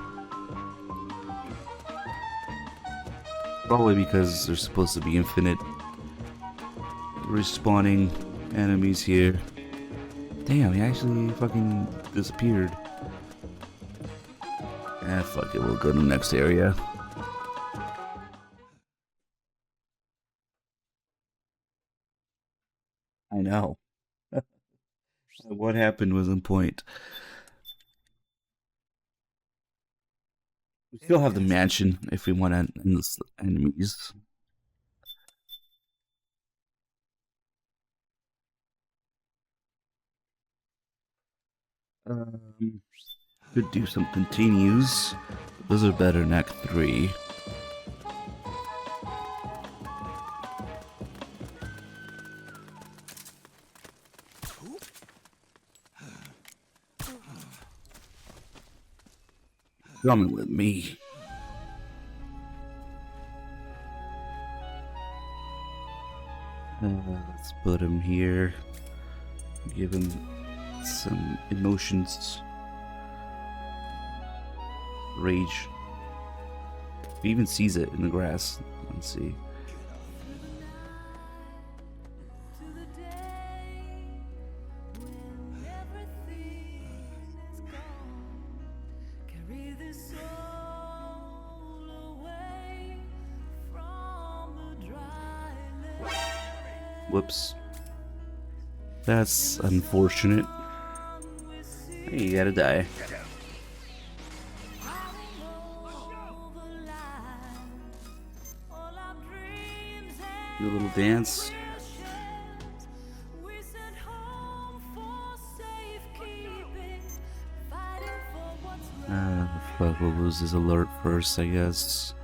Probably because there's supposed to be infinite respawning enemies here. Damn, he actually fucking disappeared. Ah, fuck it, we'll go to the next area. I know. What happened was on point. We still have the mansion if we want endless enemies. Could do some continues. Those are better than Act 3. Coming with me. Let's put him here. Give him some emotions. Rage. He even sees it in the grass. Let's see. Whoops. That's unfortunate. Hey, you gotta die. Do a little dance. Fuck, we'll lose his alert first, I guess.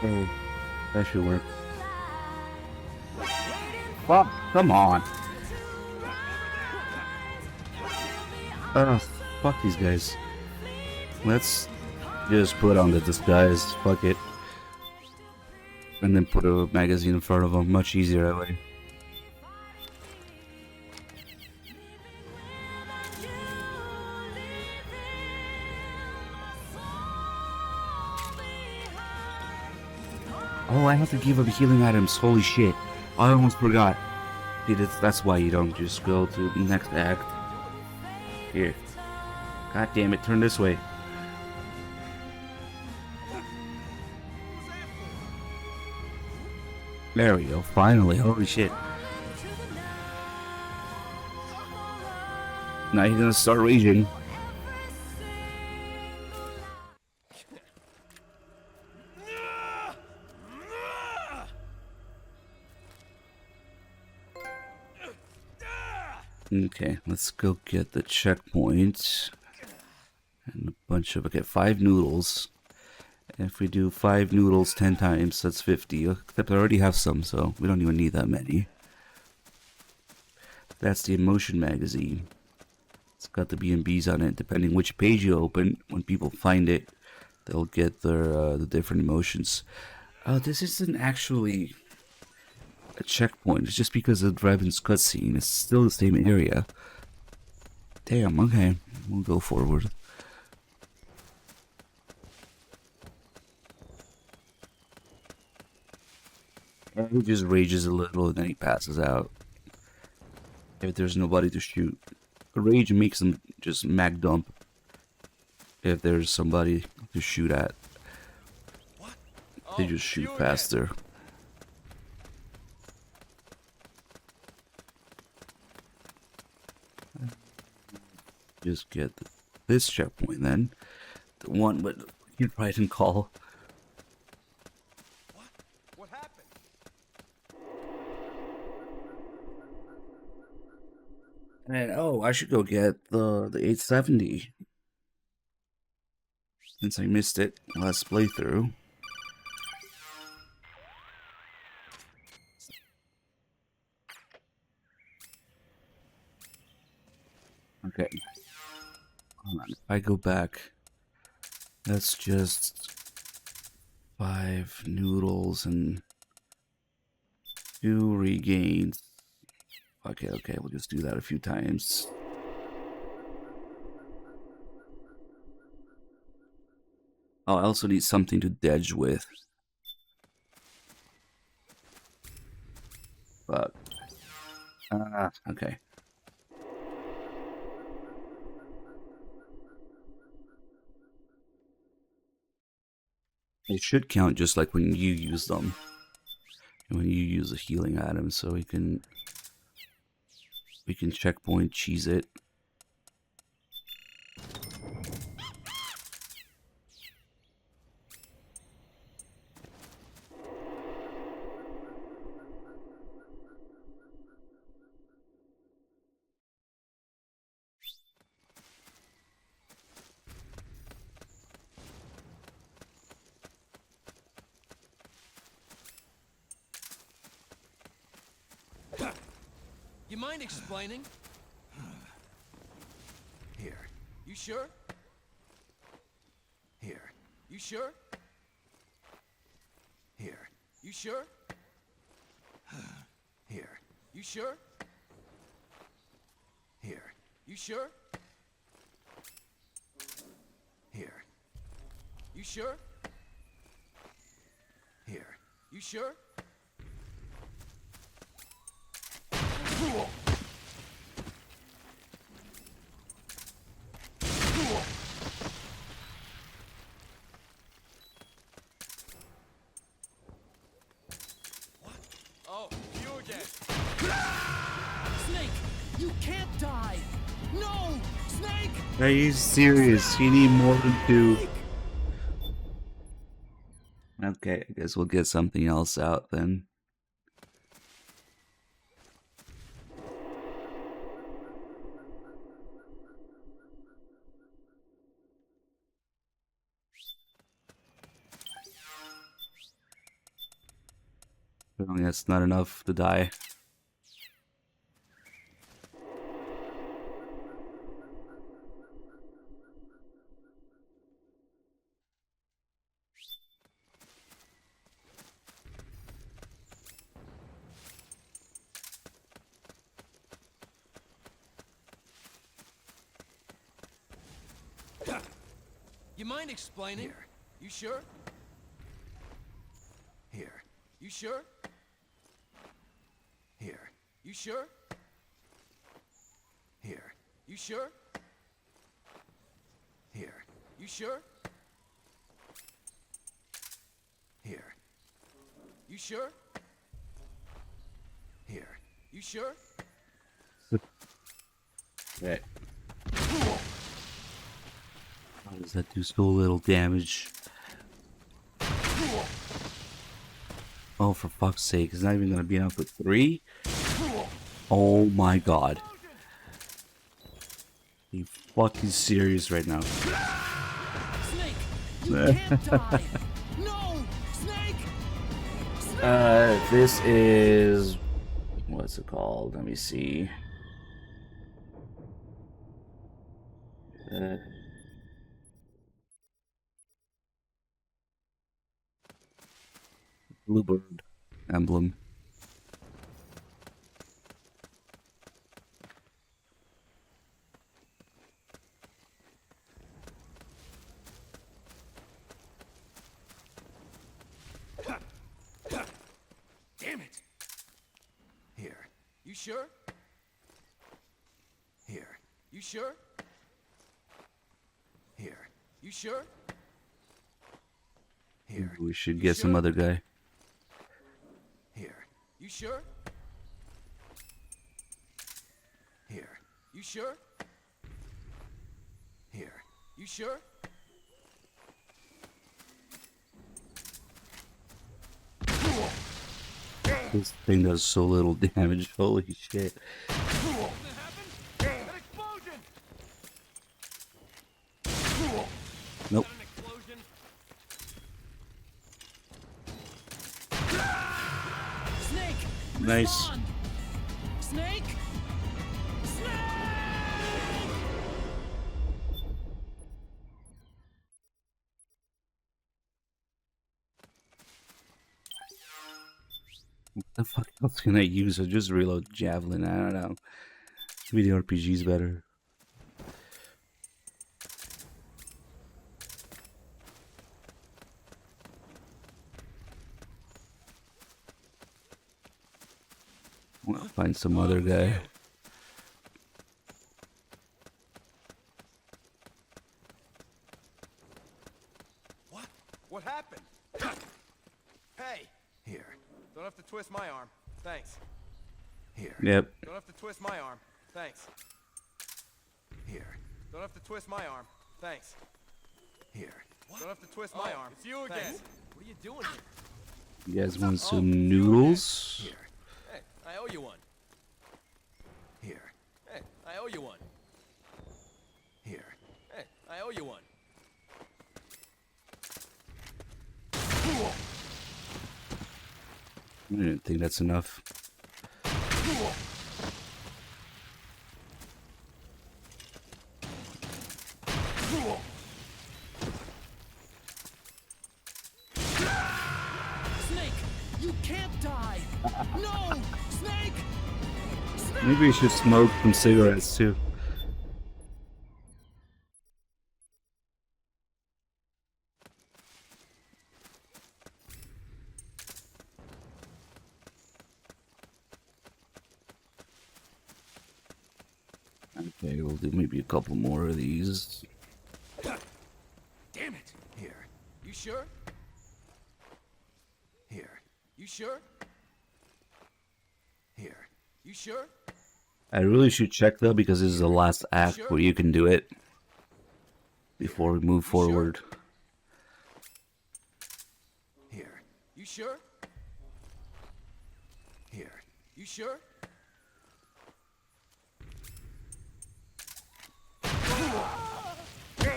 Oh, that should work. Fuck, come on. Fuck these guys. Let's just put on the disguise, fuck it. And then put a magazine in front of them, much easier that way. Oh, I have to give up healing items. Holy shit. I almost forgot. See, that's why you don't just go to the next act. Here. God damn it, turn this way. There we go, finally. Holy shit. Now you're gonna start raging. Okay, let's go get the checkpoint. And a bunch of, okay, 5 noodles. If we do 5 noodles 10 times, that's 50. Except I already have some, so we don't even need that many. That's the emotion magazine. It's got the B&Bs on it. Depending which page you open, when people find it, they'll get their the different emotions. Oh, this isn't actually a checkpoint. It's just because of Revan's cutscene. It's still the same area. Damn, okay. We'll go forward. And he just rages a little and then he passes out. If there's nobody to shoot. Rage makes them just mag dump. If there's somebody to shoot at. They just shoot faster. Just get this checkpoint then. The one with you probably didn't call. What happened? And oh, I should go get the 870. Since I missed it last playthrough. Okay. Hold on. If I go back, that's just 5 noodles and 2 regains. Okay, we'll just do that a few times. Oh, I also need something to dodge with. But okay. It should count just like when you use them. When you use a healing item, so we can checkpoint cheese it. You mind explaining? Here. You sure? Here. You sure? Here. You sure? Here. You sure? Here. You sure? Here. You sure? Here. You sure? Oh, you again. Snake, you can't die. No, Snake. Are you serious? You need more than 2. Okay, I guess we'll get something else out then. Apparently that's not enough to die. You mind explaining? Here. You sure? Here. You sure? Here. You sure? Here. You sure? You sure? Here. You sure? Here. You sure? Right. How does that do so little damage? Oh, for fuck's sake, it's not even gonna be enough for 3? Oh my god. Are you fucking serious right now? Snake, you can't die. No, Snake. This is... what's it called? Let me see. Bluebird emblem. Damn it! Here. You sure? Here. You sure? Here. You sure? Here. We should get some other guy. Here. You sure? Here. You sure? Here. You sure? This thing does so little damage. Holy shit. An explosion! Nope. An explosion! Snake. Nice. Respond. Snake. Snake. What the fuck else can I use? I just reload javelin. I don't know. Maybe the RPG's better. I'll find some other guy. What? What happened? Hey! Here. Don't have to twist my arm. Thanks. Here. Yep. Don't have to twist my arm. Thanks. Here. Don't have to twist my arm. Thanks. Here. Don't have to twist my arm. It's you again. What are you doing here? You guys want some noodles? Here. Hey, I owe you one. Here. Hey, I owe you one. Here. Hey, I owe you one. I didn't think that's enough. Snake, you can't die. No, Snake. Maybe we should smoke some cigarettes too. Okay, we'll do maybe a couple more of these. Damn it! Here. You sure? Here. You sure? Here. You sure? I really should check though because this is the last act where you can do it before we move forward. Here. You sure? Here. You sure?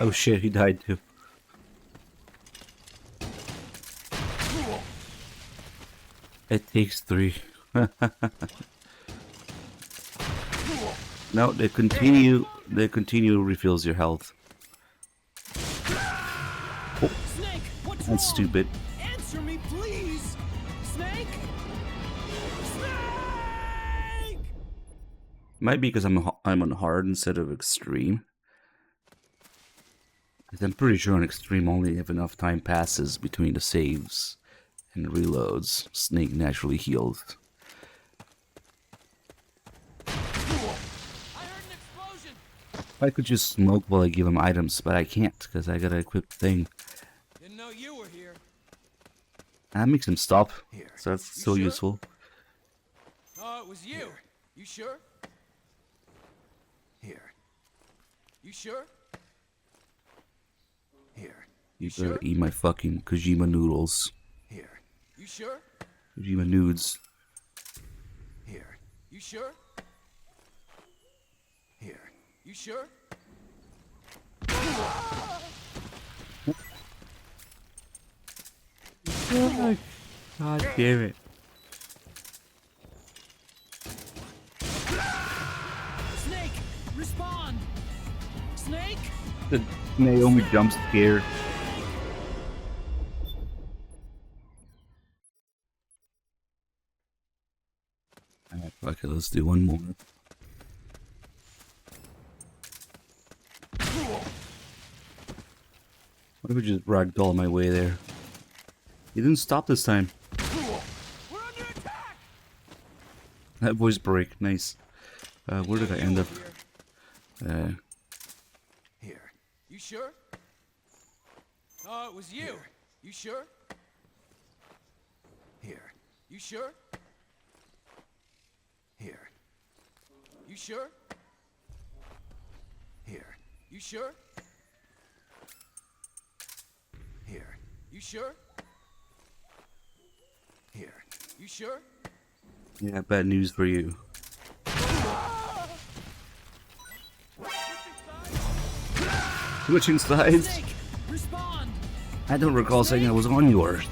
Oh shit, he died too. It takes 3. No, they continue refills your health. Snake, what's That's wrong? stupid. Answer me, please. Snake. Snake. Might be because I'm on hard instead of extreme. 'Cause I'm pretty sure on extreme only if enough time passes between the saves and reloads, Snake naturally heals. I heard an explosion. I could just smoke while I give him items, but I can't because I gotta equip the thing. Didn't know you were here. That makes him stop. Here. So that's so sure? useful. Oh, it was you. You sure? Here. You sure? Here. You sure? better eat my fucking Kojima noodles. Here. You sure? Kojima nudes. Here. You sure? Here. You sure? God damn it. Snake, respond. Snake. The Naomi jump scare. Alright, fuck it, let's do one more. What if I just ragdoll my way there? He didn't stop this time. We're under attack. That voice break, nice. Where did I end up? Here. You sure? Oh, it was you. You sure? Here. You sure? Here. You sure? Here. You sure? Here. You sure? Here. You sure? Yeah, bad news for you. Switching sides? Snake, respond. I don't recall saying I was on yours.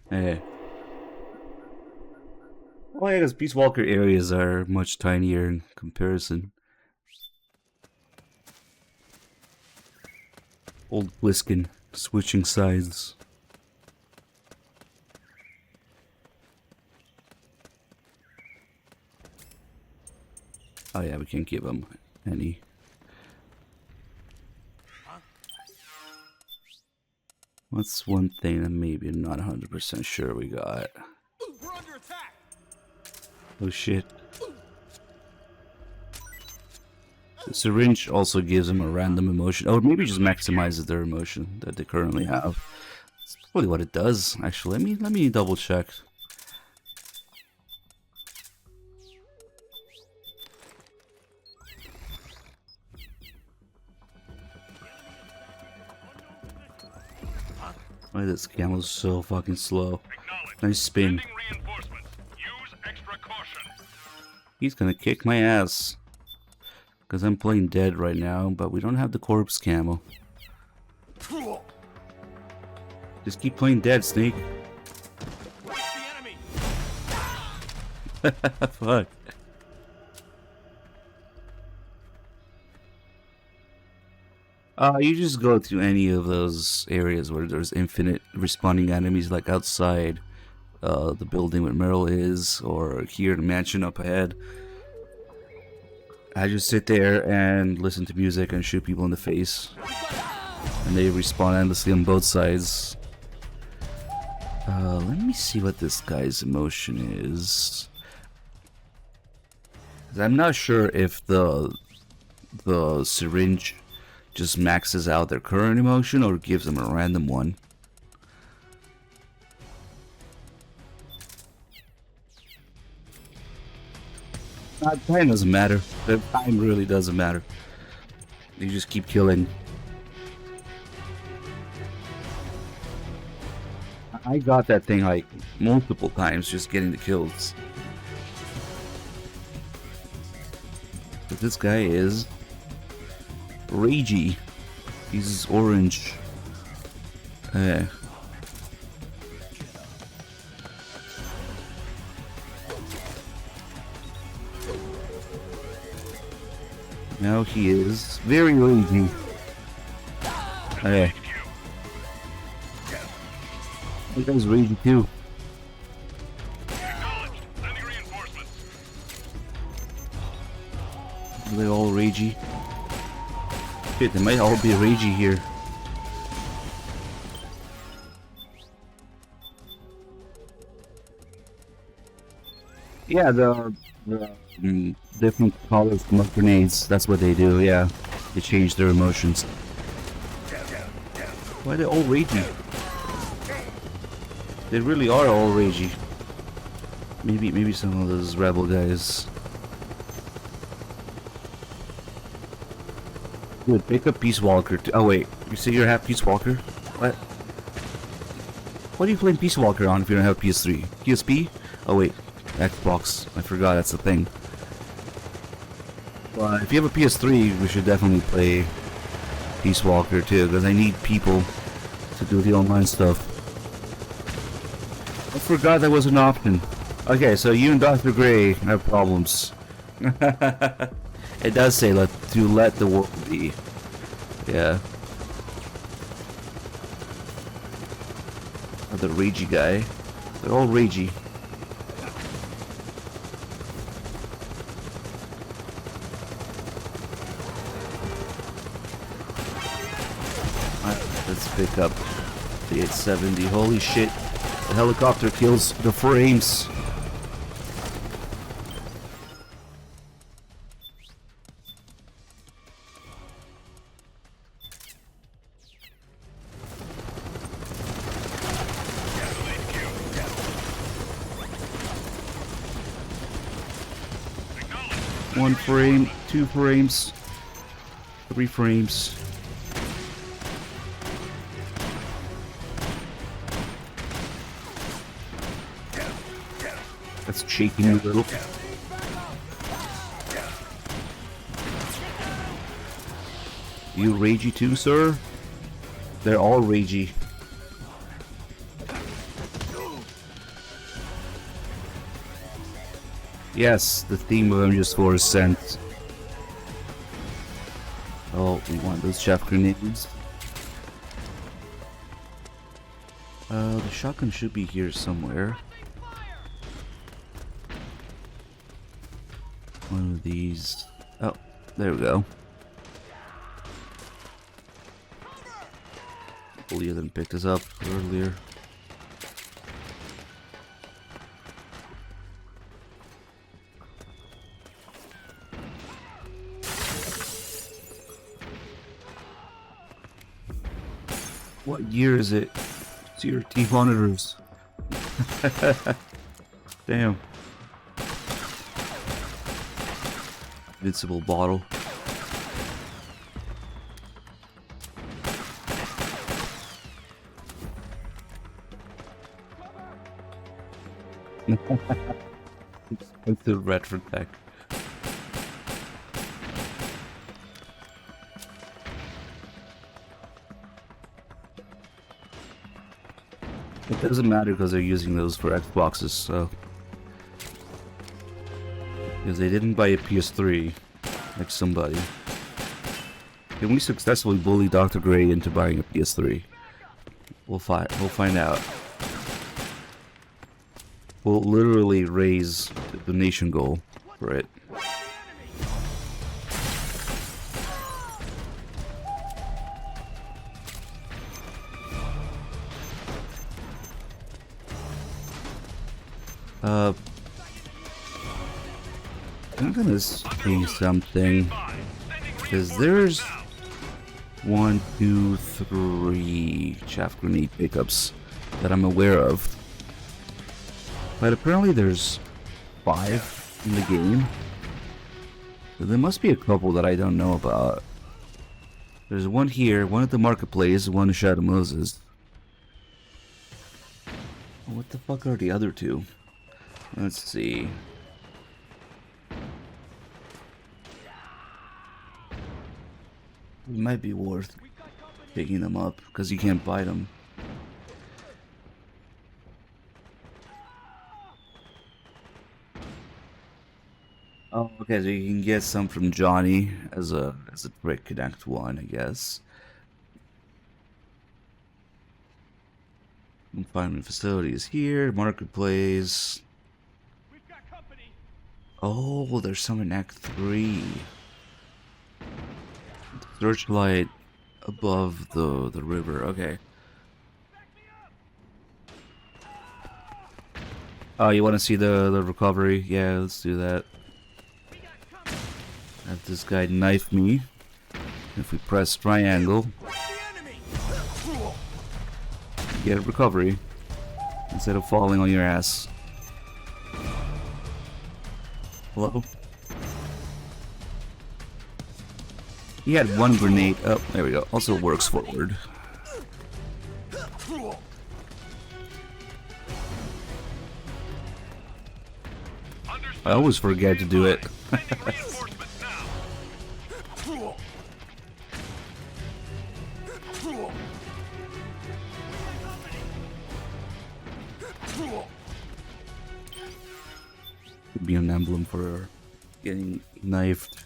Hey. Well, I guess Peace Walker areas are much tinier in comparison. Old Bliskin, switching sides. Oh yeah, we can't give them any. What's one thing that maybe I'm not 100% sure we got? We're under attack. Oh shit. The syringe also gives them a random emotion. Or maybe just maximizes their emotion that they currently have. That's probably what it does, actually. Let me double check. Why this camel's so fucking slow. Nice spin. Sending reinforcements. Use extra caution. He's gonna kick my ass. Because I'm playing dead right now, but we don't have the corpse camo. Just keep playing dead, Snake. Where's the enemy? Fuck. You just go to any of those areas where there's infinite respawning enemies, like outside the building where Meryl is, or here in the mansion up ahead. I just sit there and listen to music and shoot people in the face. And they respawn endlessly on both sides. Let me see what this guy's emotion is. 'Cause I'm not sure if the syringe just maxes out their current emotion or gives them a random one. Time doesn't matter. The time really doesn't matter. You just keep killing. I got that thing like multiple times just getting the kills. But this guy is ragey. He's orange. Now he is very ragey. That guy's ragey too. Acknowledged. Sending reinforcements. Are they all ragey? Shit, they might all be ragey here. Yeah, the different colors from grenades. That's what they do. Yeah, they change their emotions. Why are they all ragey? They really are all ragey. Maybe some of those rebel guys. Good, pick up Peace Walker. Oh wait, you say you have Peace Walker? What? What are you playing Peace Walker on if you don't have PS3? PSP? Oh wait, Xbox. I forgot that's the thing. But if you have a PS3, we should definitely play Peace Walker too, because I need people to do the online stuff. I forgot that was an option. Okay, so you and Dr. Gray have problems. It does say let the world be. Yeah. Oh, the ragey guy. They're all ragey. Alright, let's pick up the 870. Holy shit. The helicopter kills the frames. One frame, 2 frames, 3 frames. That's shaking a little. You ragey too, sir? They're all ragey. Yes, the theme of MGS4 is sent. Oh, we want those chaff grenades. The shotgun should be here somewhere. One of these. Oh, there we go. Julia didn't pick this up earlier. What year is it? CRT monitors. Damn. Invincible bottle. It's the Redford tech. It doesn't matter because they're using those for Xboxes, so. Because they didn't buy a PS3, like somebody. Can we successfully bully Dr. Gray into buying a PS3? We'll find out. We'll literally raise the donation goal for it. I'm gonna see something, because there's 1, 2, 3 chaff grenade pickups that I'm aware of, but apparently there's 5 in the game. So there must be a couple that I don't know about. There's one here, one at the marketplace, one in Shadow Moses. What the fuck are the other 2? Let's see. It might be worth picking them up because you can't buy them. Oh, okay, so you can get some from Johnny as a Quick Connect one, I guess. Confinement facilities here, marketplace. Oh, there's some in Act 3. Searchlight above the river. Okay. Oh, you want to see the recovery? Yeah, let's do that. Have this guy knife me. If we press triangle, get a recovery instead of falling on your ass. Hello? He had one grenade. Oh, there we go. Also works forward. I always forget to do it. Sending reinforcements now. Could be an emblem for getting knifed.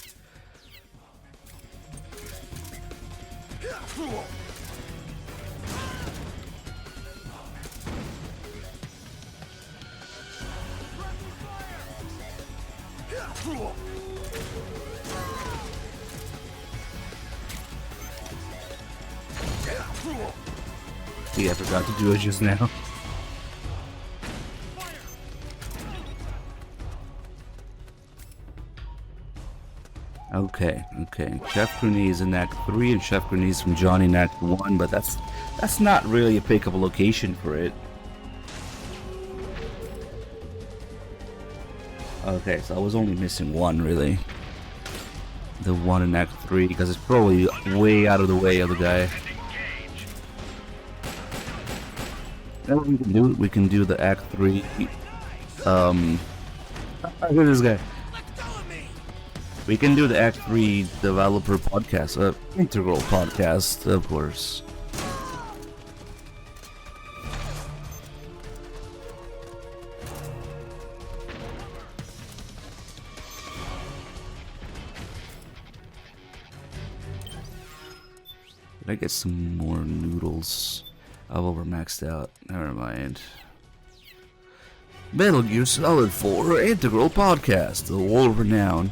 Yeah, I forgot to do it just now. Okay. Chef Grenades in Act 3 and Chef Grenades from Johnny in Act 1, but that's not really a pickable location for it. Okay, so I was only missing one, really. The one in Act 3, because it's probably way out of the way of the guy. Then what we can do, we can do the Act 3, look at this guy. We can do the Act 3 developer podcast, integral podcast, of course. Did I get some more noodles? Oh, we're maxed out. Never mind. Metal Gear Solid 4 Integral Podcast, the world-renowned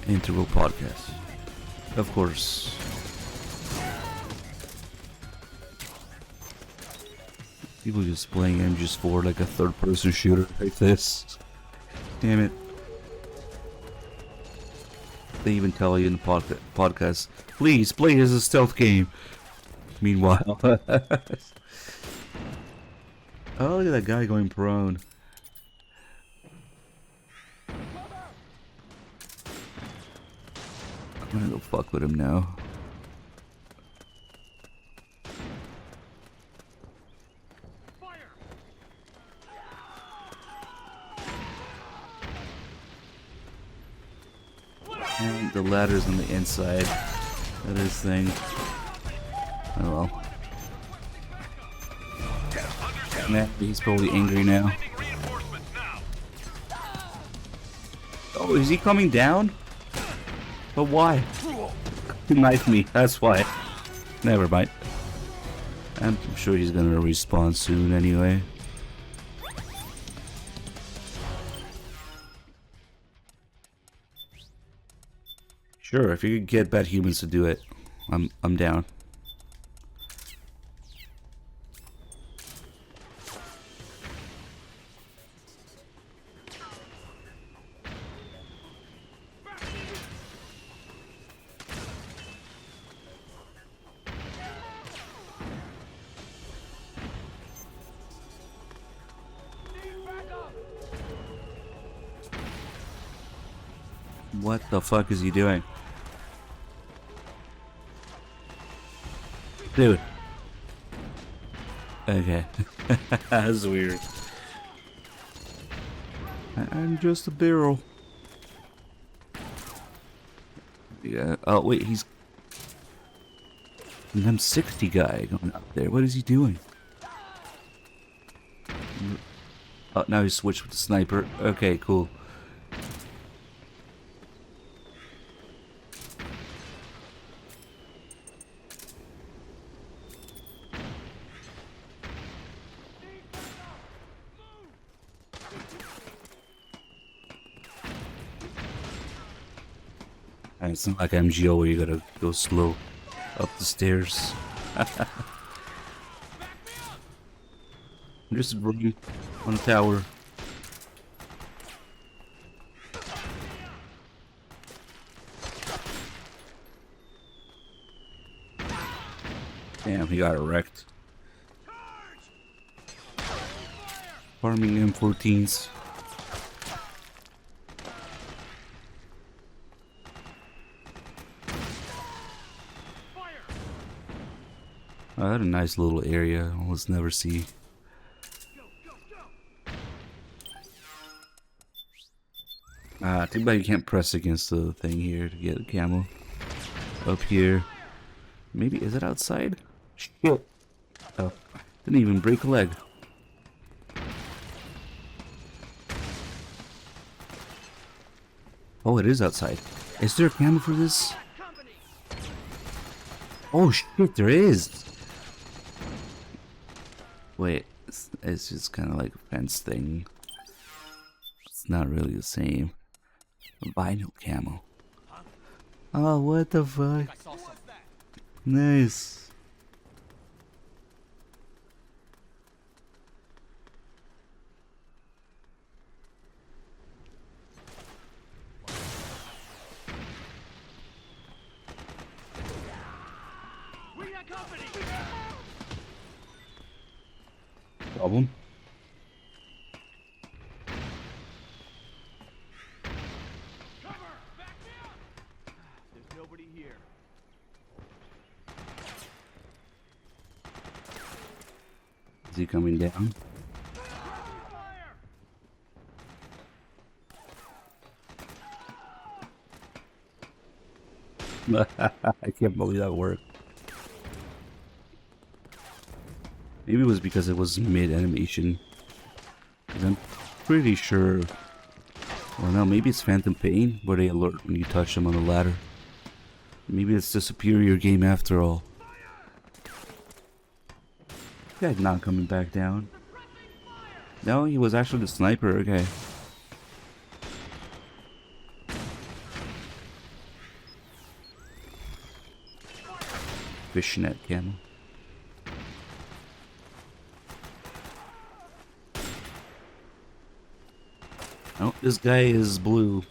Integral Podcast. Of course. People just playing MGS4 like a third-person shooter like this. Damn it. They even tell you in the podcast, please play as a stealth game. Meanwhile, oh, look at that guy going prone. I'm gonna go fuck with him now. And the ladder's on the inside of this thing. Oh well. Man, he's probably angry now. Oh, is he coming down? But why? He knifed me, that's why. Never mind. I'm sure he's gonna respawn soon anyway. Sure, if you could get bad humans to do it, I'm down. What the fuck is he doing? Dude. Okay. That's weird. I'm just a barrel. Yeah. Oh, wait, he's... an M60 guy going up there. What is he doing? Oh, now he's switched with the sniper. Okay, cool. And it's not like MGO where you gotta go slow up the stairs. I'm just running on a tower. Damn, he got wrecked. Farming M14s. I had a nice little area. I almost never see. Too bad you can't press against the thing here to get a camo. Up here. Maybe, is it outside? Shit. Oh, didn't even break a leg. Oh, it is outside. Is there a camo for this? Oh shit, there is! Wait, it's just kind of like a fence thing. It's not really the same. Vinyl camo. Oh, what the fuck? Nice. Problem? There's nobody here. Is he coming down? I can't believe that worked. Maybe it was because it was mid-animation. I'm pretty sure... Well, no, maybe it's Phantom Pain, where they alert when you touch them on the ladder. Maybe it's the superior game after all. Guy's not coming back down. No, he was actually the sniper, okay. Fishnet camo. Oh, this guy is blue.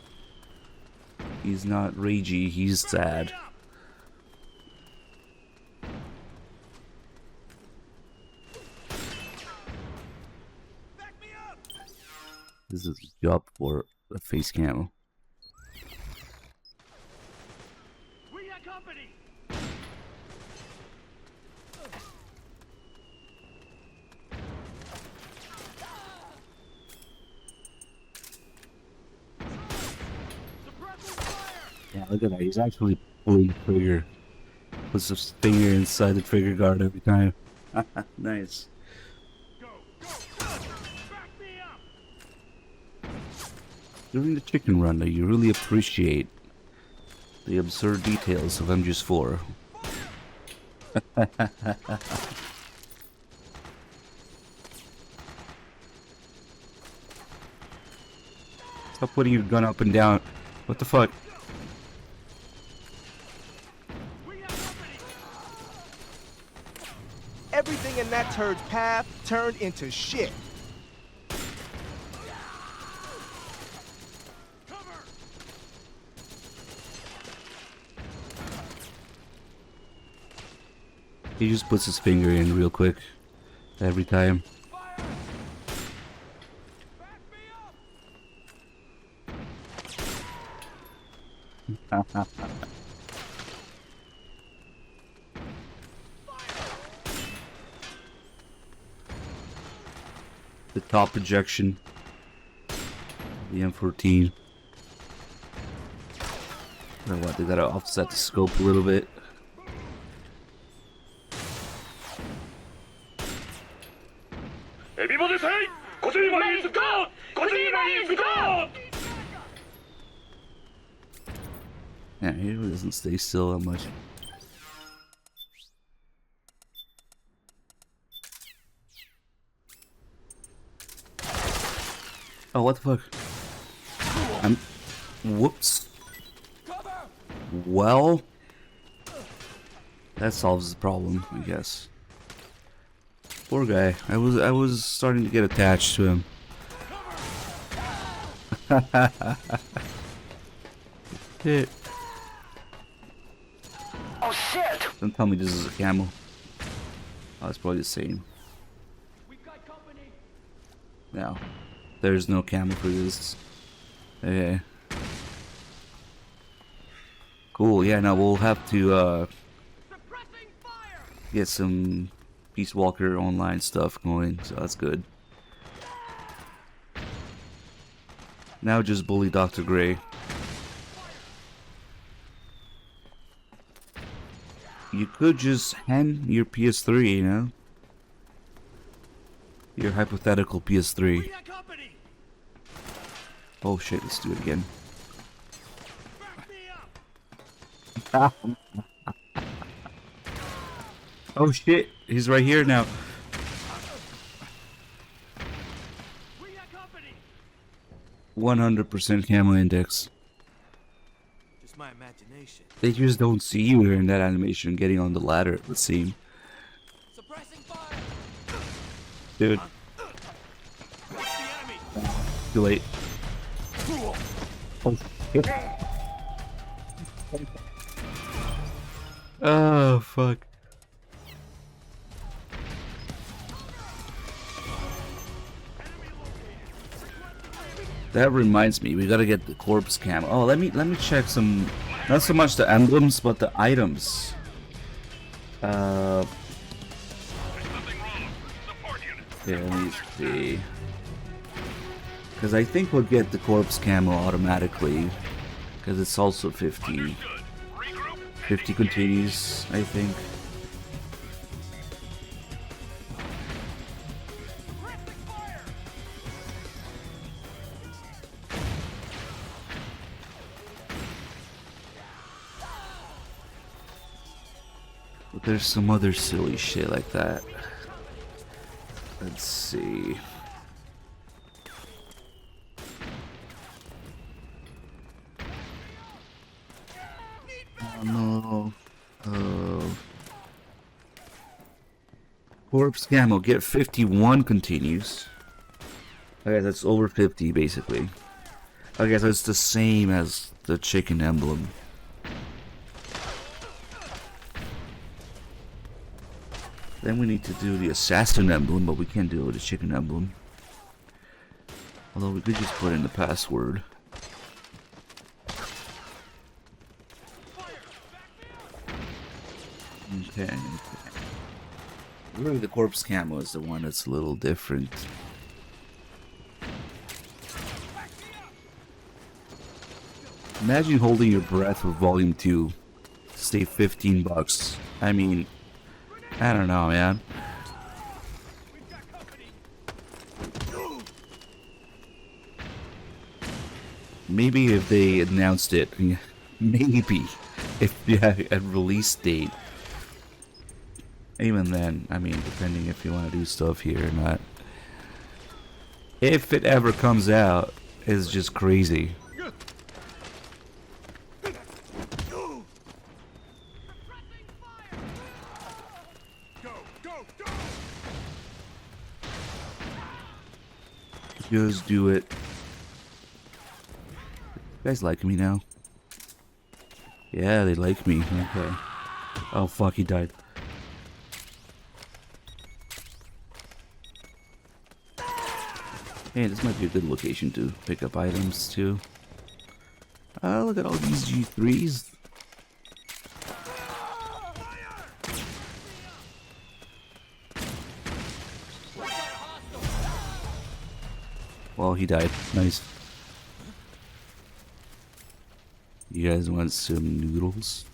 He's not ragey, he's sad. This is a job for a face camo. We got company. Yeah, look at that. He's actually pulling the trigger. Puts his finger inside the trigger guard every time. Nice. During the chicken run, though, you really appreciate the absurd details of MGS4. Stop putting your gun up and down. What the fuck? Everything in that turd's path turned into shit. He just puts his finger in real quick every time. The top projection, the M14. Or what? They gotta offset the scope a little bit. Everybody say, Kojima is God! Kojima is God! Yeah, he really doesn't stay still that much. Oh, what the fuck? Whoops. Well, that solves the problem, I guess. Poor guy. I was starting to get attached to him. Shit. Oh shit! Don't tell me this is a camo. Oh, it's probably the same. No. There's no camo for this. Okay. Cool, yeah, now we'll have to get some Peace Walker online stuff going, so that's good. Now just bully Dr. Gray. You could just hand your PS3, you know? Your hypothetical PS3. Oh shit, let's do it again. Oh shit, he's right here now. 100% camo index. Just my imagination. They just don't see you here in that animation getting on the ladder, it would seem. Suppressing fire. Dude. Too late. Oh shit. Oh fuck. That reminds me, we gotta get the corpse cam. Oh, let me check some, not so much the emblems, but the items. Yeah, let me see. Because I think we'll get the corpse camo automatically, because it's also 50 continues, I think. But there's some other silly shit like that. Let's see. No. Corpse camo, get 51 continues. Okay, that's over 50 basically. Okay, so it's the same as the chicken emblem. Then we need to do the assassin emblem, but we can't do it with the chicken emblem. Although we could just put in the password. Okay. Really, the corpse camo is the one that's a little different. Imagine holding your breath with Volume 2. Stay $15. I mean, I don't know, man. Maybe if they announced it, maybe if you had a release date. Even then, I mean, depending if you want to do stuff here or not. If it ever comes out, it's just crazy. Just do it. You guys like me now? Yeah, they like me. Okay. Oh fuck, he died. Hey, this might be a good location to pick up items too. Look at all these G3s. Well, he died. Nice. You guys want some noodles?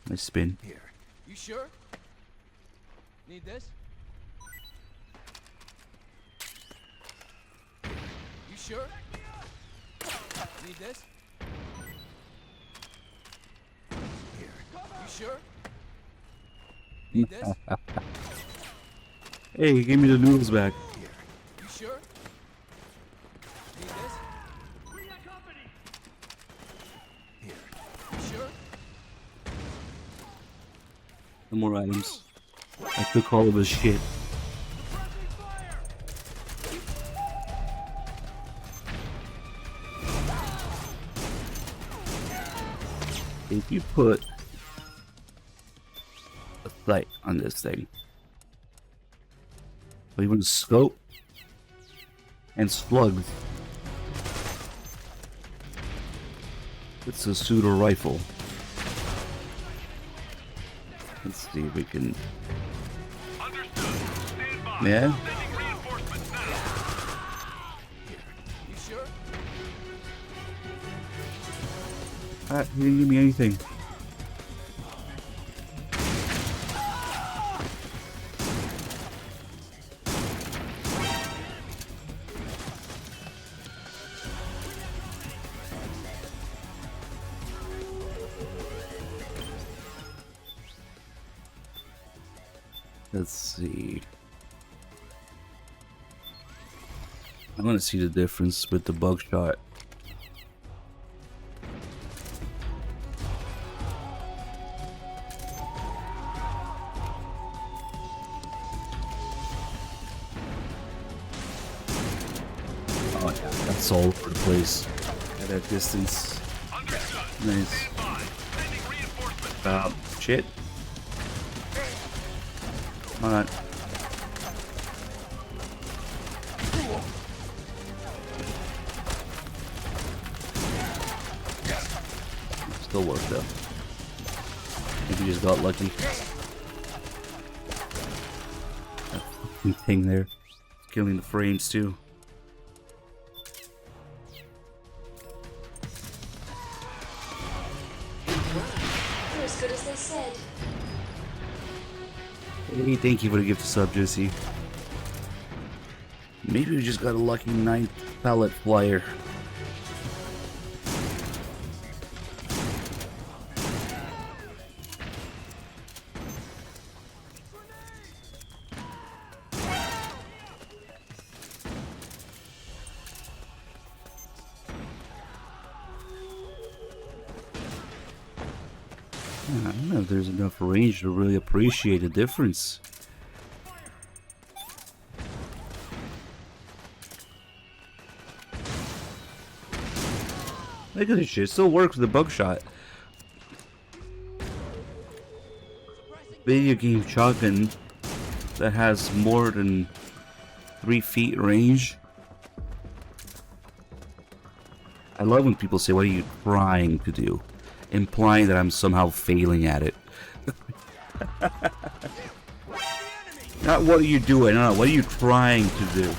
Nice spin. Here. You sure? Need this? You sure? Need this? Here. You sure? Need this? Hey, give me the noodles back. Here. You sure? Need this? We got company. Here. You sure? No more items. I took all of his shit. If you put a sight on this thing, So even scope and slugs. It's a pseudo rifle. Let's see if we can. Understood. Stand by. Yeah. Sending reinforcements now. You sure? He didn't give me anything. Let's see. I want to see the difference with the buckshot. Oh yeah, that's all over the place at that distance. Understood. Nice. Stand by. Sending reinforcements. Shit. Alright. Still worked though. Maybe just got lucky. That fucking thing there. Killing the frames too. They're as good as they said. Hey, thank you for the gift of sub, Jesse. Maybe we just got a lucky 9th pallet flyer. I don't know if there's enough range to really appreciate the difference. Look at this shit, it still works with the buckshot. Video game shotgun that has more than 3 feet range. I love when people say, what are you trying to do? Implying that I'm somehow failing at it. Not what are you doing, no, what are you trying to do?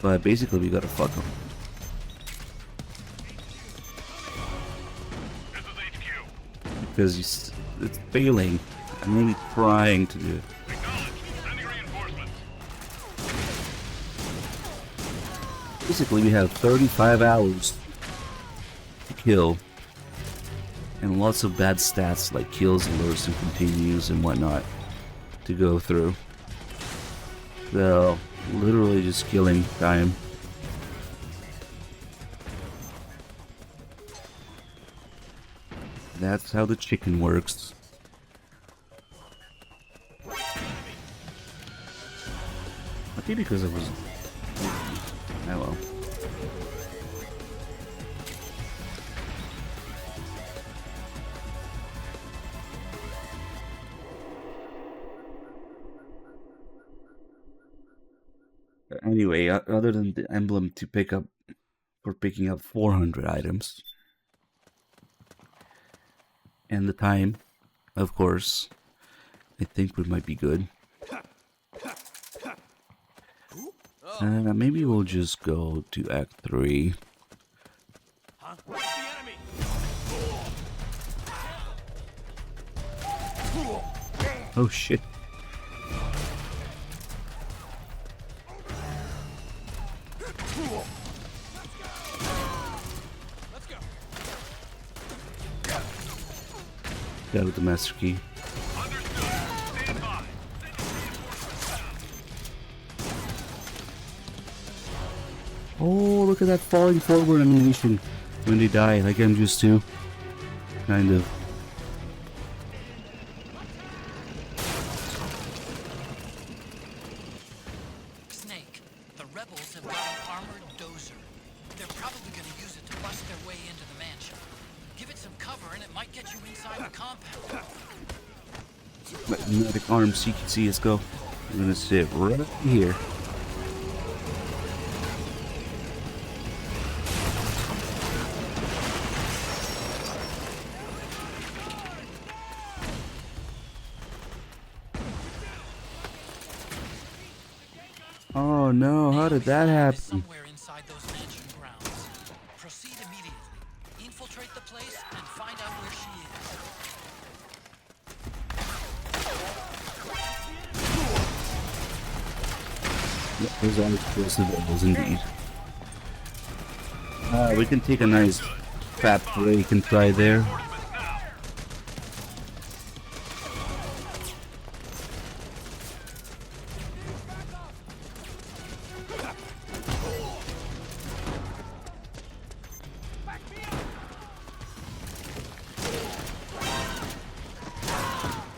But basically we gotta fuck them. This is HQ. Because it's failing. I'm really trying to do it. Acknowledged. Sending reinforcements. Basically we have 35 hours to kill. And lots of bad stats like kills, alerts, and continues and whatnot to go through. So, literally just killing time. That's how the chicken works. I think because it was... Oh well. Anyway, other than the emblem to pick up for picking up 400 items, and the time, of course, I think we might be good. Maybe we'll just go to Act 3. Huh? Where's the enemy? Oh shit. Let's go. Got with the master key. Understood. Stand by. Oh, look at that falling forward animation when they die, like MGS2. Kind of. Snake, the rebels have got an armored dozer. They're probably gonna use it to bust their way into the mansion. Give it some cover and it might get you inside the compound. Magnetic arms, you can see us go. I'm gonna sit right here. Oh no, how did that happen? Somewhere inside those mansion grounds. Proceed immediately. Infiltrate the place and find out where she is. Yeah, those are explosive levels indeed. We can take a nice fat break and try there.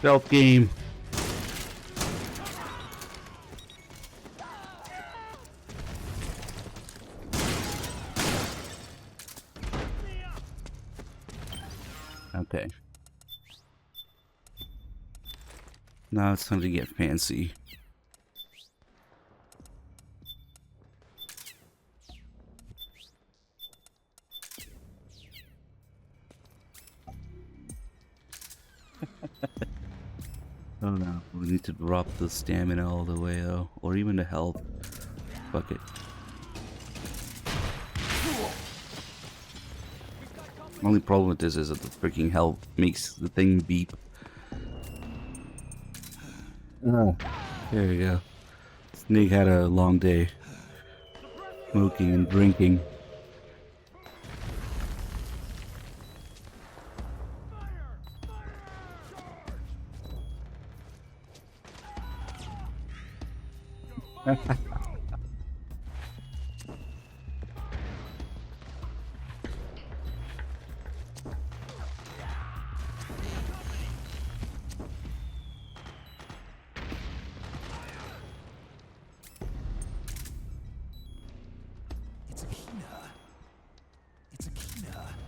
Stealth game. Okay. Now it's time to get fancy. Oh no, we need to drop the stamina all the way though, or even the health. Fuck it. Only problem with this is that the freaking health makes the thing beep. Oh, there we go. Snake had a long day. Smoking and drinking. I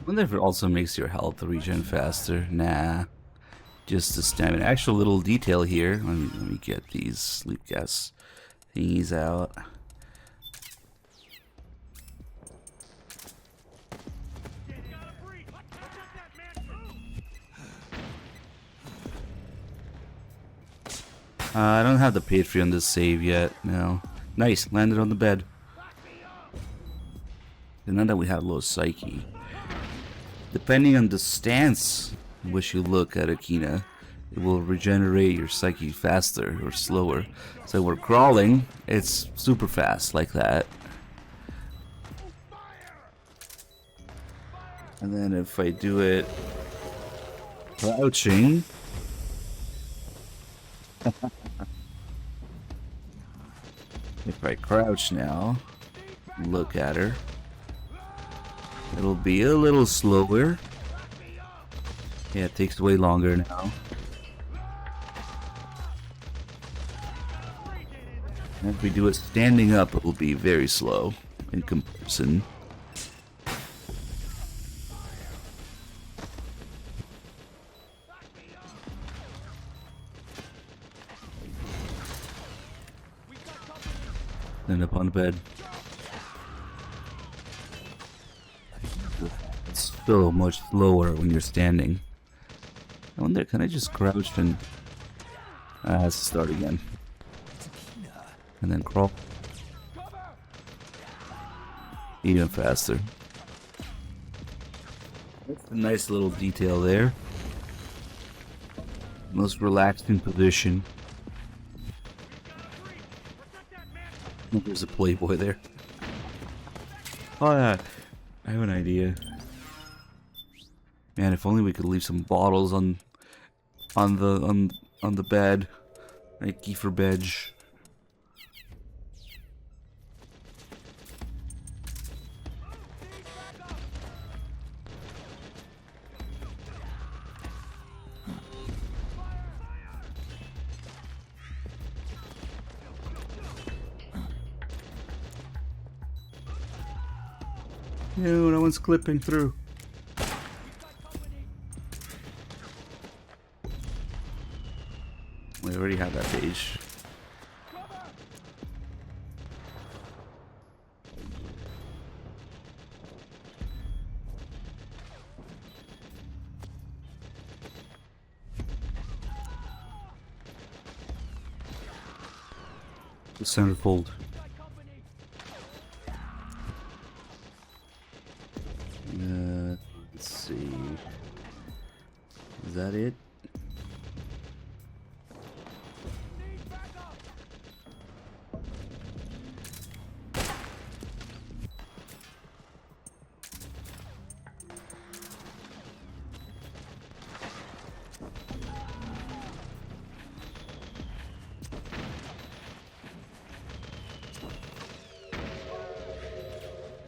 wonder if it also makes your health regen faster. Nah. Just the stamina. Actual little detail here. Let me get these sleep gas thingies out. I don't have the Patreon to save yet. No. Nice. Landed on the bed. And now that we have low psyche, depending on the stance in which you look at Akina, it will regenerate your psyche faster or slower. So we're crawling, it's super fast like that. And then if I do it crouching, if I crouch now, look at her, it'll be a little slower. Yeah, it takes way longer now. And if we do it standing up, it will be very slow in comparison. End up on the bed. It's still much slower when you're standing. I wonder, can I just crouch and... let's start again. And then crawl. Even faster. That's a nice little detail there. Most relaxing position. Oh, there's a Playboy there. Oh yeah, I have an idea. Man, if only we could leave some bottles on the bed, like Kiefer Bedge. No one's clipping through. already have that page. The centerfold. Let's see. Is that it?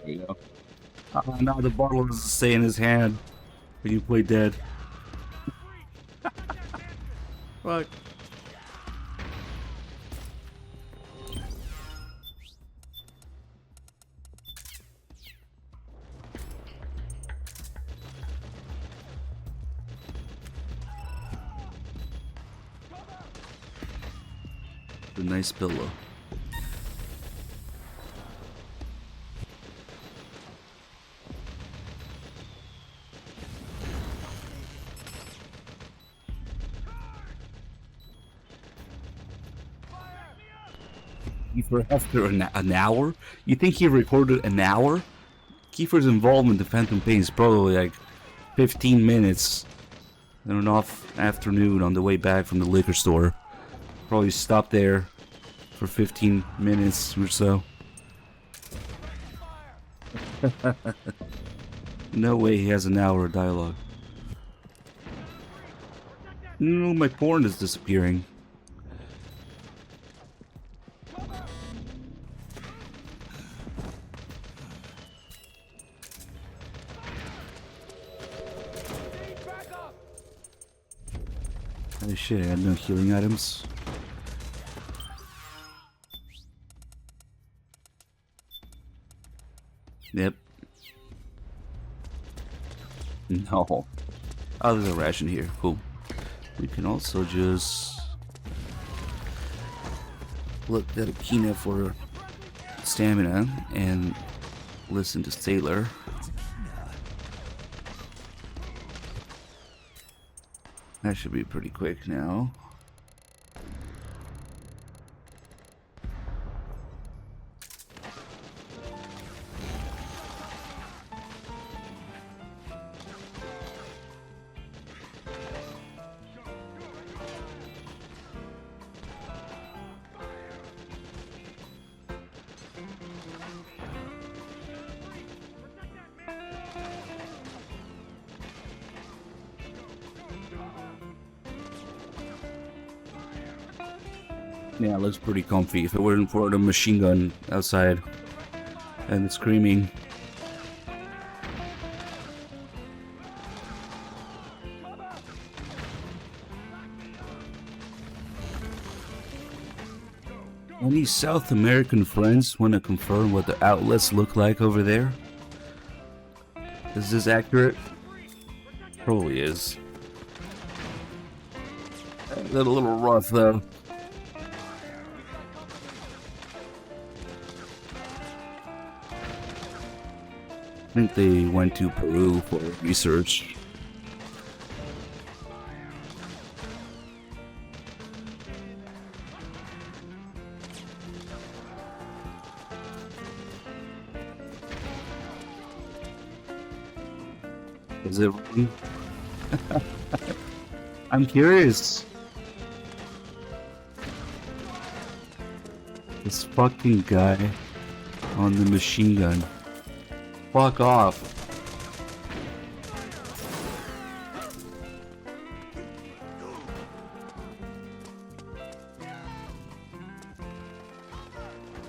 There you go. Now the bottle doesn't stay in his hand when you play dead. Fuck. A nice pillow. Kiefer after an hour? You think he recorded an hour? Kiefer's involvement in Phantom Pain is probably like 15 minutes. On an off afternoon on the way back from the liquor store. Probably stopped there for 15 minutes or so. No way he has an hour of dialogue. No, my porn is disappearing. Oh shit, I had no healing items. Yep. No. Oh, there's a ration here. Cool. We can also just look at Akina for stamina and listen to Sailor. That should be pretty quick now. Yeah, it looks pretty comfy. If it weren't for the machine gun outside and the screaming. Any South American friends want to confirm what the outlets look like over there? Is this accurate? Probably is. They're a little rough though. I think they went to Peru for research. Is it? I'm curious. This fucking guy on the machine gun. Fuck off.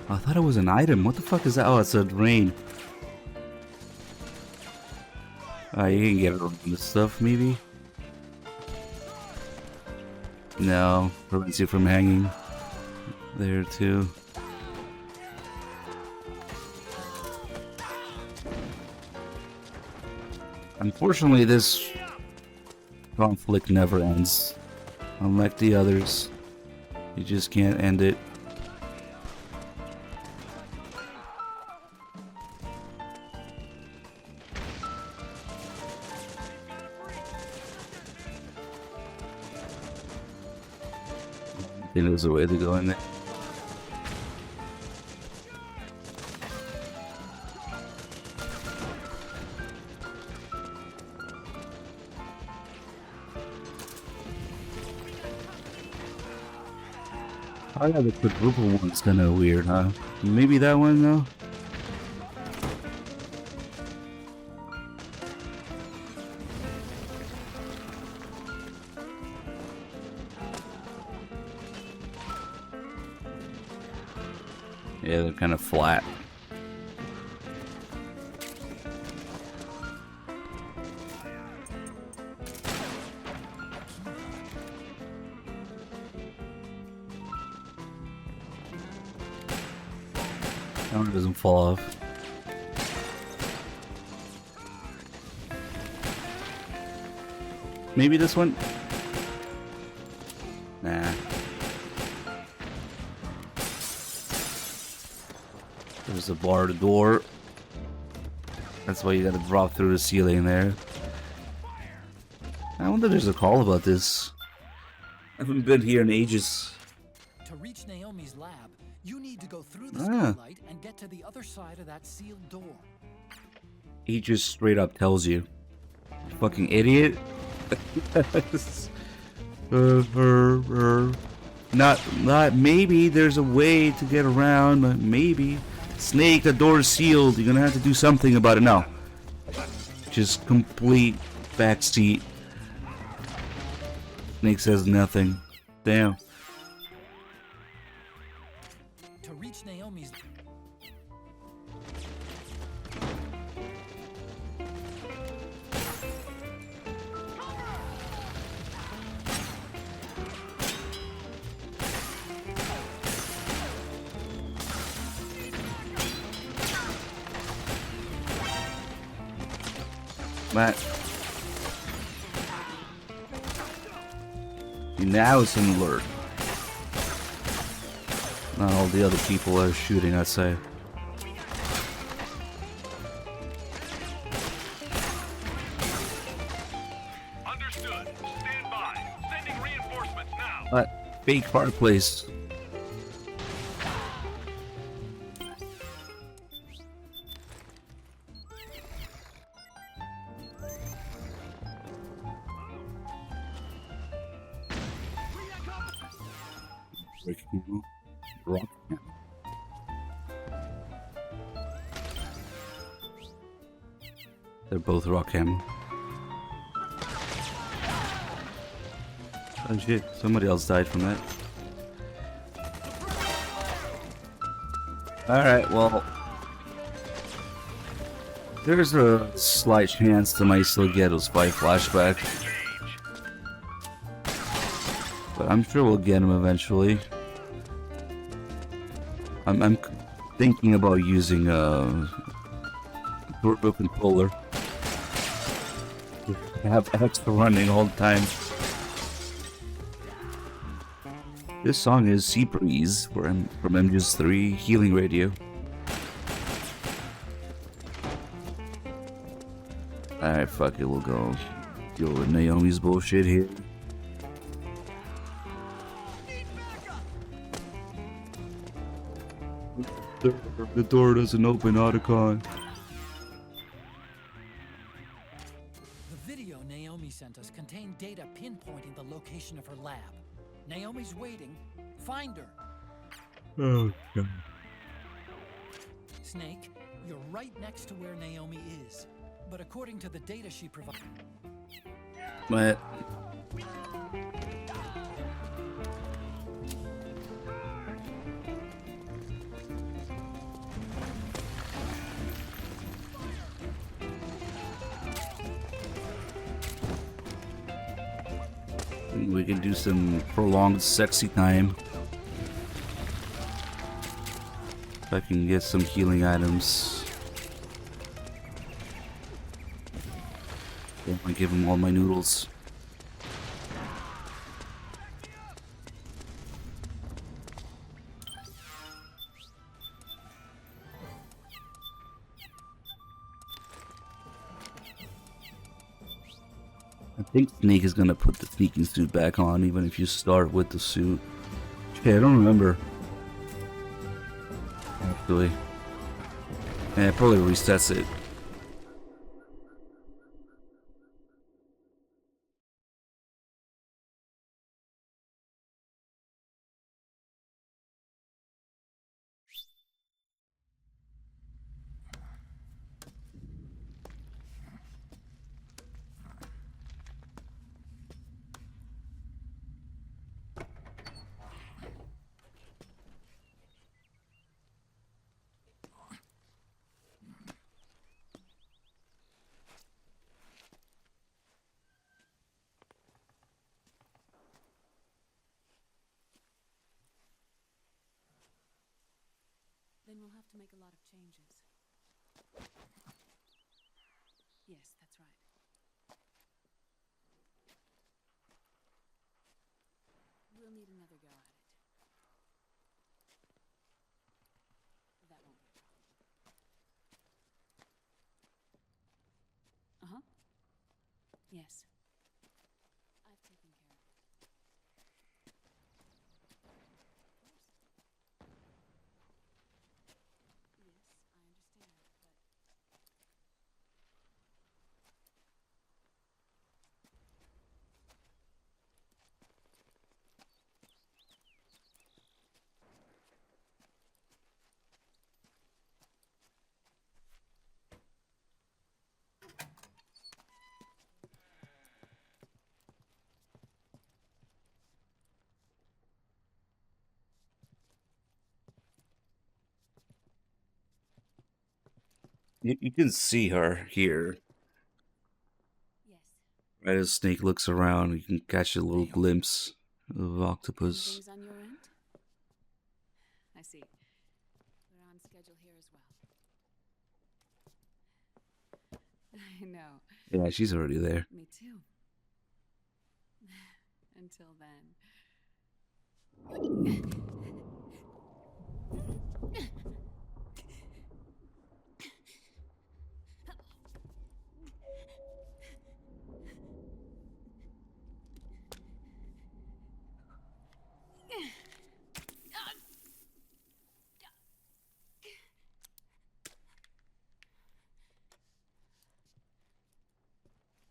I thought it was an item. What the fuck is that? Oh, it's a rain. You can get around this stuff, maybe? No, prevents you from hanging there, too. Unfortunately, this conflict never ends, unlike the others. You just can't end it. I think there's a way to go in there. Oh yeah, the quadruple one's kind of weird, huh? Maybe that one though. Yeah, they're kind of flat. That one doesn't fall off. Maybe this one? Nah. There's a barred door. That's why you gotta drop through the ceiling there. I wonder if there's a call about this. I haven't been here in ages. To reach Naomi's lab, you need to go through the skylight and get to the other side of that sealed door. He just straight up tells you. You fucking idiot. Not maybe there's a way to get around, but maybe. Snake, the door's sealed. You're gonna have to do something about it now. Just complete backseat. Snake says nothing. Damn. To reach Naomi's... Matt. Now it's an alert. Not all the other people are shooting, I'd say. Understood. Stand by. Sending reinforcements now. But fake fireplace. Rock. They're both rock hammer. Oh shit, somebody else died from that. Alright, well, there's a slight chance I might still get a spy flashback. But I'm sure we'll get him eventually. I'm thinking about using a turbo controller. Have extra running all the time. This song is Sea Breeze from MGS4 Healing Radio. Alright, fuck it, we'll go deal with Naomi's bullshit here. The door doesn't open, Otacon. The video Naomi sent us contained data pinpointing the location of her lab. Naomi's waiting. Find her. Oh, God. Snake, you're right next to where Naomi is. But according to the data she provided... What? We can do some prolonged sexy time. If I can get some healing items. I'm gonna give him all my noodles. think Snake is gonna put the sneaking suit back on, even if you start with the suit. Okay, I don't remember. Actually. Yeah, it probably resets it. Then we'll have to make a lot of changes. Yes, that's right. We'll need another go at it. That won't be a problem. Uh-huh. Yes. I've taken care of it. Of course. Yes, I understand, but... You can see her here. Yes. Right as Snake looks around, you can catch a little glimpse of Octopus. Things on your end? I see. We're on schedule here as well. I know. Yeah, she's already there. Me too. Until then.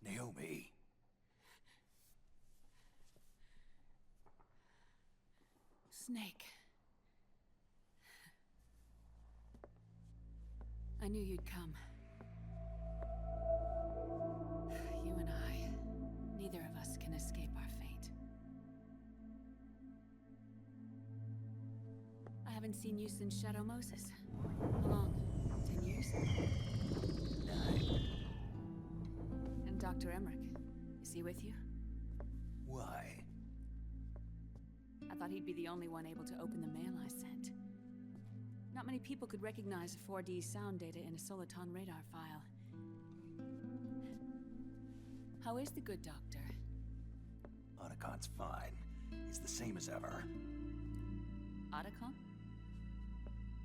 Naomi. Snake. I knew you'd come. You and I, neither of us can escape our fate. I haven't seen you since Shadow Moses. How long? 10 years? 9. And Dr. Emmerich, is he with you? Why? I thought he'd be the only one able to open the mail I sent. Not many people could recognize 4D sound data in a Soliton radar file. How is the good doctor? Otacon's fine. He's the same as ever. Otacon?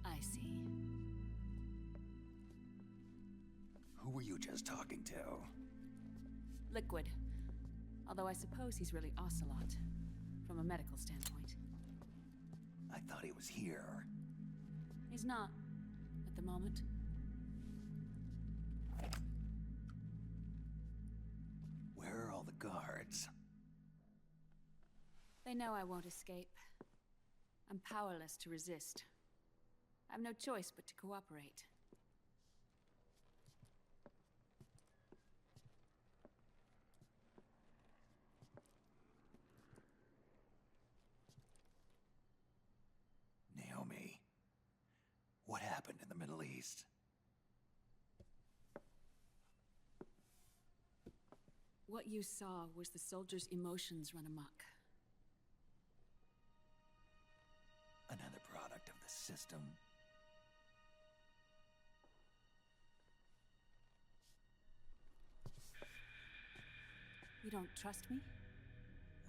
I see. Who were you just talking to? Liquid. Although I suppose he's really Ocelot, from a medical standpoint. I thought he was here. He's not, at the moment. Where are all the guards? They know I won't escape. I'm powerless to resist. I have no choice but to cooperate. Naomi. What happened in the Middle East? What you saw was the soldiers' emotions run amok. Another product of the system. You don't trust me?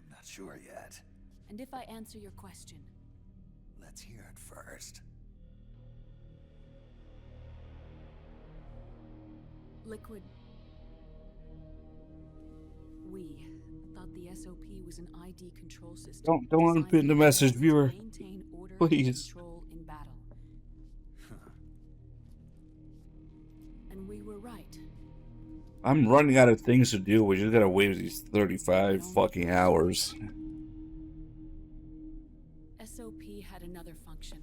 I'm not sure yet. And if I answer your question? Let's hear it first. Liquid... We thought the SOP was an ID control system. Don't designed unpin the to message, viewer. maintain order Please. and control in battle. And we were right. I'm running out of things to do. We just gotta wait these 35 fucking hours. SOP had another function.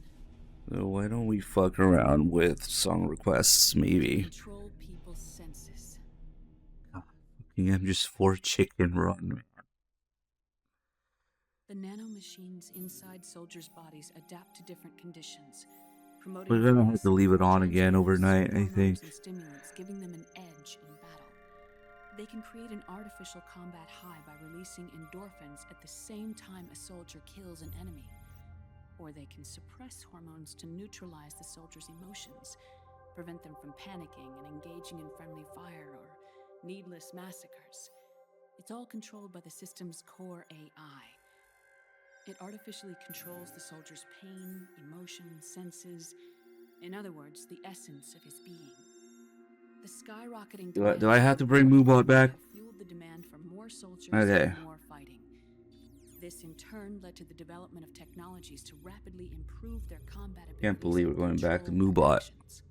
So why don't we fuck around with song requests, maybe? Control people's senses. MGS4 chicken run, man. The nanomachines inside soldiers' bodies adapt to different conditions, promoting We're gonna have to leave it on focus, again overnight, I hormones think. and stimulants, giving them an edge in battle. They can create an artificial combat high by releasing endorphins at the same time a soldier kills an enemy. Or they can suppress hormones to neutralize the soldier's emotions, prevent them from panicking and engaging in friendly fire or needless massacres. It's all controlled by the system's core AI. It artificially controls the soldier's pain, emotion, senses. In other words, the essence of his being. The skyrocketing Do I have to bring Moobot back? fueled the demand for more soldiers Okay. and more fighting. This in turn led to the development of technologies to rapidly improve their combat abilities. Can't believe we're going back to control Moobot. actions.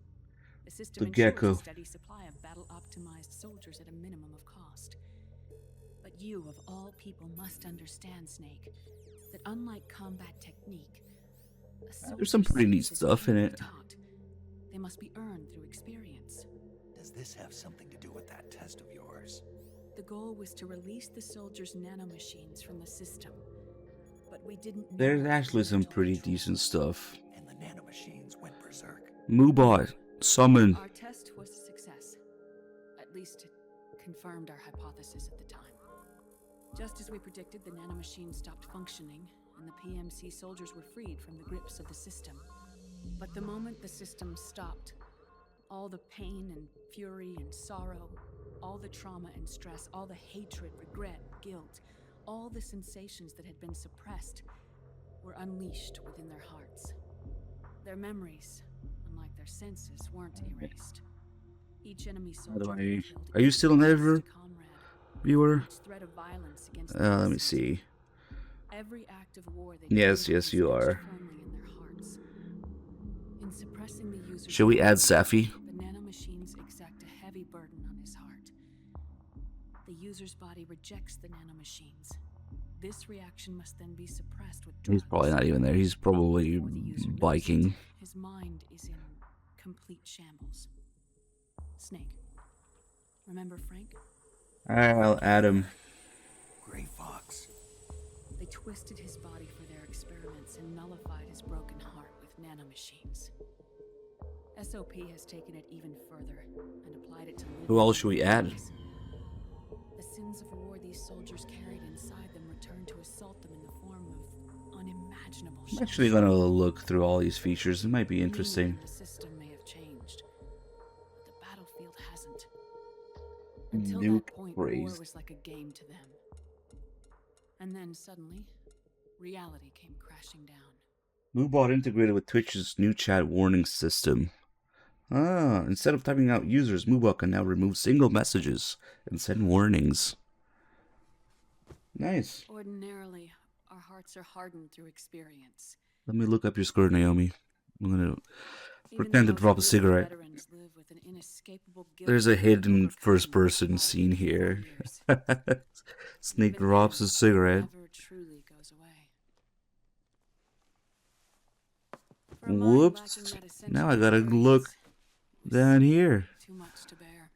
The system The ensures gecko. a steady supply of battle-optimized soldiers at a minimum of cost. But you, of all people, must understand, Snake, that unlike combat technique, There's some pretty neat stuff in it. Taught. They must be earned through experience. Does this have something to do with that test of yours? The goal was to release the soldiers' nanomachines from the system. But we didn't know There's actually some pretty decent stuff. And the nanomachines went berserk. Moobot, summon. Our test was a success. At least it confirmed our hypothesis at the time. Just as we predicted, the nanomachines stopped functioning, and the PMC soldiers were freed from the grips of the system. But the moment the system stopped, all the pain and fury and sorrow, all the trauma and stress, all the hatred, regret, guilt, all the sensations that had been suppressed were unleashed within their hearts. Their memories, unlike their senses, weren't erased. Each enemy soldier Are you still in ever, viewer? threat of violence against Let me see. every act of war they Yes, carried yes, was you etched are. firmly in their hearts. In suppressing the user's Shall we add Safi? the nanomachines exact a heavy burden on his heart. The user's body rejects the nanomachines. This reaction must then be suppressed with drugs. He's probably not even there. He's probably Before the user knows biking. it, his mind is in complete shambles. Snake. Remember Frank? I'll add him. Gray Fox. They twisted his body for their experiments and nullified his broken heart with nanomachines. SOP has taken it even further and applied it to Who else should we add? The sins of war these soldiers carried inside them returned to assault them in the form of unimaginable I'm actually gonna look through all these features. It might be interesting. The system may have changed, but the battlefield hasn't. Until Nuke that point, war raised. was like a game to them. And then suddenly, reality came crashing down. Moobot integrated with Twitch's new chat warning system. Ah, instead of typing out users, Moobot can now remove single messages and send warnings. Nice. Ordinarily, our hearts are hardened through experience. Let me look up your skirt, Naomi. I'm gonna Even pretend to the most drop a brutal cigarette. veterans live with an inescapable guilt There's a that they hidden overcome first-person despite scene here. years. Snake Even drops then, a cigarette. it never truly goes away. For a mind Whoops. lacking that essential Now I gotta experience, look we down see here. Too much to bear.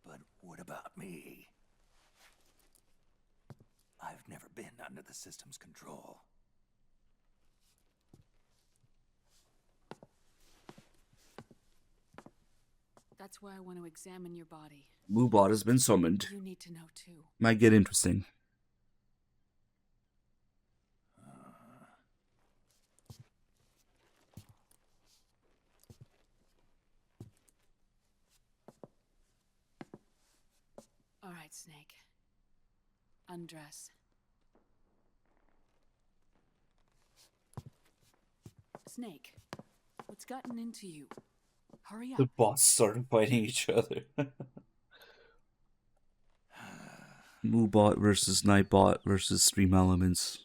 But what about me? I've never been under the system's control. That's why I want to examine your body. Moobot has been summoned. You need to know too. Might get interesting. All right, Snake. Undress. Snake, what's gotten into you? Hurry up. The bots started fighting each other. Moobot versus Nightbot versus Stream Elements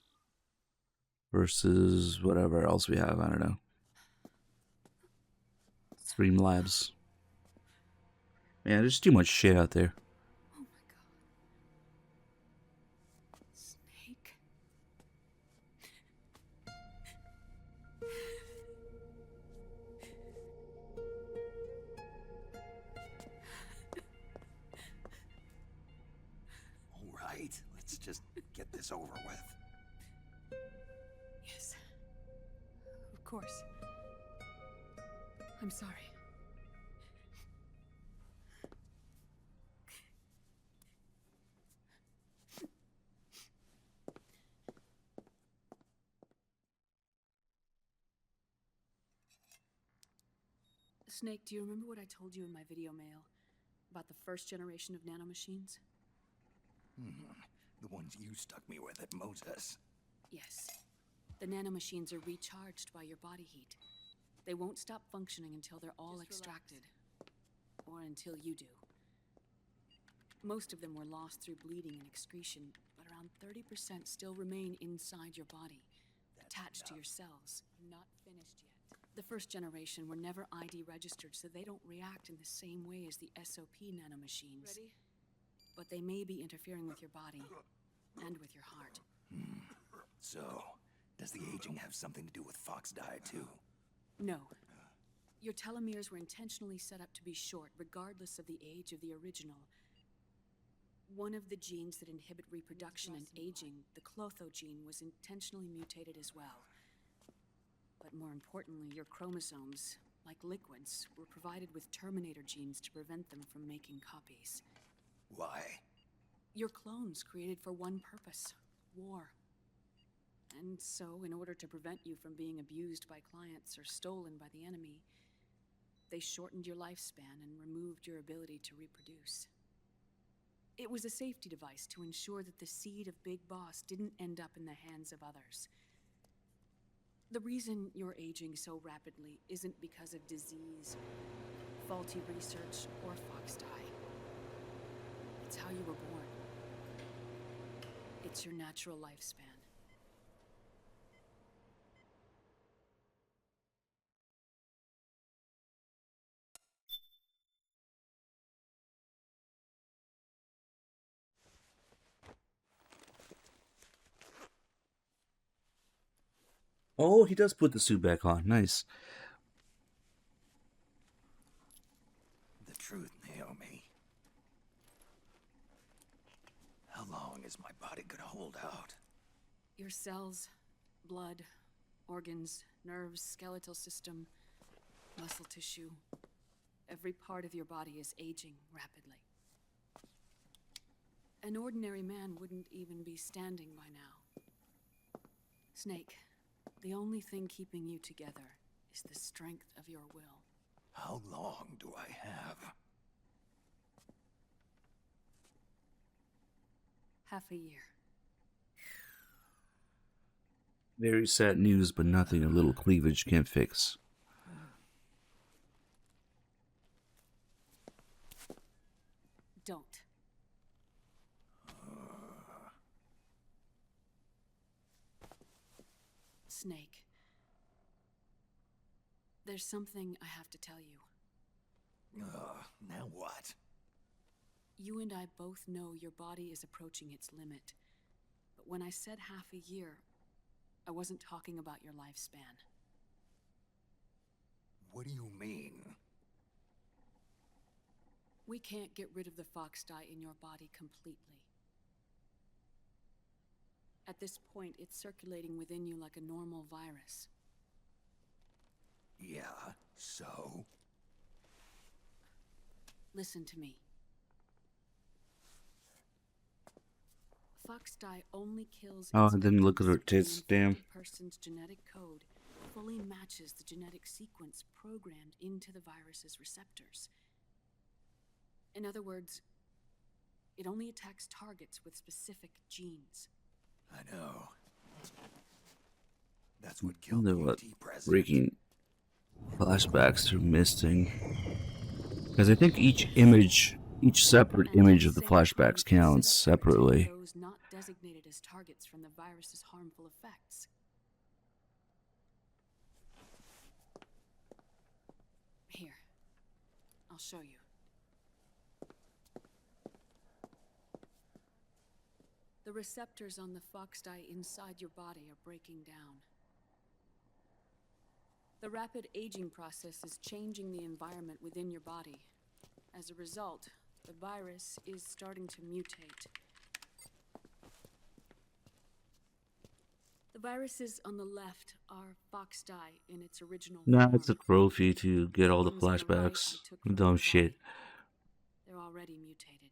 versus whatever else we have. I don't know. Streamlabs. Man, there's too much shit out there. Oh my god. Snake. All right, let's just get this over with. Yes. Of course. I'm sorry. Snake, do you remember what I told you in my video mail about the first generation of nanomachines? The ones you stuck me with at Moses. Yes. The nanomachines are recharged by your body heat. They won't stop functioning until they're all extracted. Or until you do. Most of them were lost through bleeding and excretion, but around 30% still remain inside your body, attached to your cells, not finished yet. The first generation were never ID registered, so they don't react in the same way as the SOP nanomachines. Ready? But they may be interfering with your body and with your heart. So, does the aging have something to do with Fox die too? No. Your telomeres were intentionally set up to be short, regardless of the age of the original. One of the genes that inhibit reproduction and aging, the Clotho gene, was intentionally mutated as well. But more importantly, your chromosomes, like liquids, were provided with terminator genes to prevent them from making copies. Why? Your clones created for one purpose: war. And so, in order to prevent you from being abused by clients or stolen by the enemy, they shortened your lifespan and removed your ability to reproduce. It was a safety device to ensure that the seed of Big Boss didn't end up in the hands of others. The reason you're aging so rapidly isn't because of disease, faulty research, or Fox die. It's how you were born. It's your natural lifespan. Oh, he does put the suit back on. Nice. The truth, Naomi. How long is my body gonna hold out? Your cells, blood, organs, nerves, skeletal system, muscle tissue. Every part of your body is aging rapidly. An ordinary man wouldn't even be standing by now. Snake, the only thing keeping you together is the strength of your will. How long do I have? Half a year. Very sad news, but nothing a little cleavage can't fix. Don't. Snake. There's something I have to tell you. Now what? You and I both know your body is approaching its limit. But when I said half a year, I wasn't talking about your lifespan. What do you mean? We can't get rid of the Fox dye in your body completely. At this point, it's circulating within you like a normal virus. Yeah, so? Listen to me. Fox dye only kills. Oh, I didn't look at her tits. Damn. A person's genetic code fully matches the genetic sequence programmed into the virus's receptors. In other words, it only attacks targets with specific genes. I know. That's what killed The the what? AT president. Breaking Flashbacks are missing. Because I think each image, each separate image of the flashbacks counts separately. Those not designated as targets from the virus's harmful effects. Here, I'll show you. The receptors on the fox dye inside your body are breaking down. The rapid aging process is changing the environment within your body. As a result, the virus is starting to mutate. The viruses on the left are fox dye in its original Nah, form. it's a trophy to get all the ones on the right flashbacks. I took from Dumb your shit. body. They're already mutated.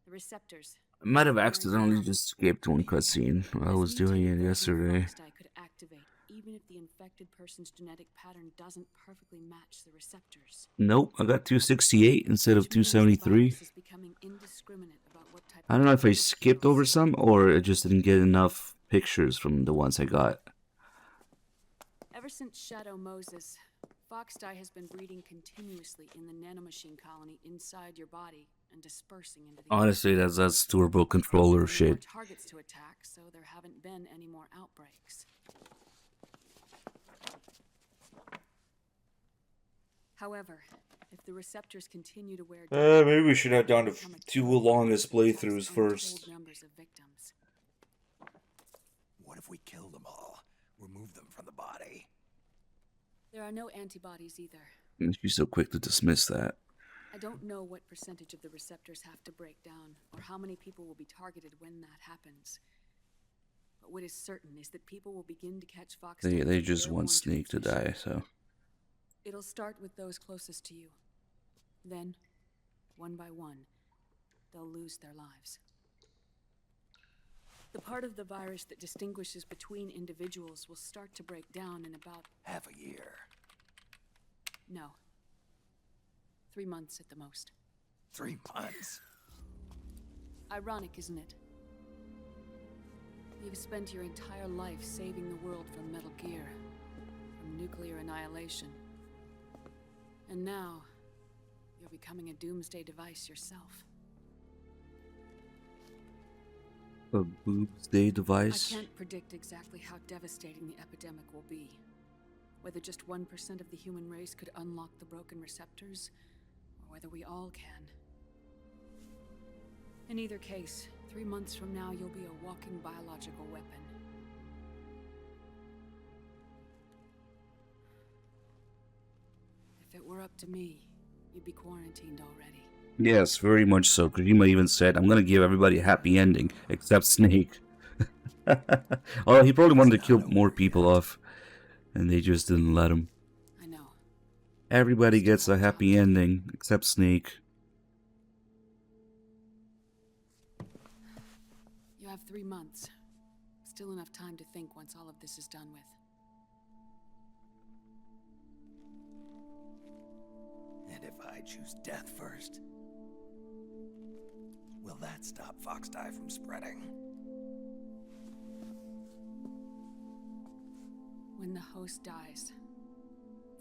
The receptors. I might have aren't accidentally normal. just skipped one cutscene. I was This doing mutated it version of yesterday. fox dye could activate even if the infected person's genetic pattern doesn't perfectly match the receptors. Nope, I got 268 instead of Which means the 273. virus is becoming indiscriminate about what type I of don't know if I target it skipped kills. over some or I just didn't get enough pictures from the ones I got. Ever since Shadow Moses, fox dye has been breeding continuously in the nanomachine colony inside your body and dispersing into the Honestly, that's turbo controller There are no more shit. targets to attack, so there haven't been any more outbreaks. However, if the receptors continue to wear down, Maybe we should have done the become a two killer longest that attacks playthroughs untold first. numbers of victims. What if we kill them all? Remove them from the body? There are no antibodies either. She's so quick to dismiss that. I don't know what percentage of the receptors have to break down, or how many people will be targeted when that happens. But what is certain is that people will begin to catch fox dye They through just want airborne Snake to transmission. die, so. It'll start with those closest to you. Then, one by one, they'll lose their lives. The part of the virus that distinguishes between individuals will start to break down in about... Half a year. No. 3 months at the most. 3 months? Ironic, isn't it? You've spent your entire life saving the world from Metal Gear, from nuclear annihilation. And now, you're becoming a doomsday device yourself. A doomsday device? I can't predict exactly how devastating the epidemic will be. Whether just 1% of the human race could unlock the broken receptors, or whether we all can. In either case, 3 months from now, you'll be a walking biological weapon. If it were up to me, you'd be quarantined already. Yes, very much so. Kojima even said, I'm gonna give everybody a happy ending, except Snake. Oh, he probably wanted to kill more people off, and they just didn't let him. I know. Everybody gets a happy ending, except Snake. You have 3 months. Still enough time to think once all of this is done with. And if I choose death first? Will that stop fox dye from spreading? When the host dies,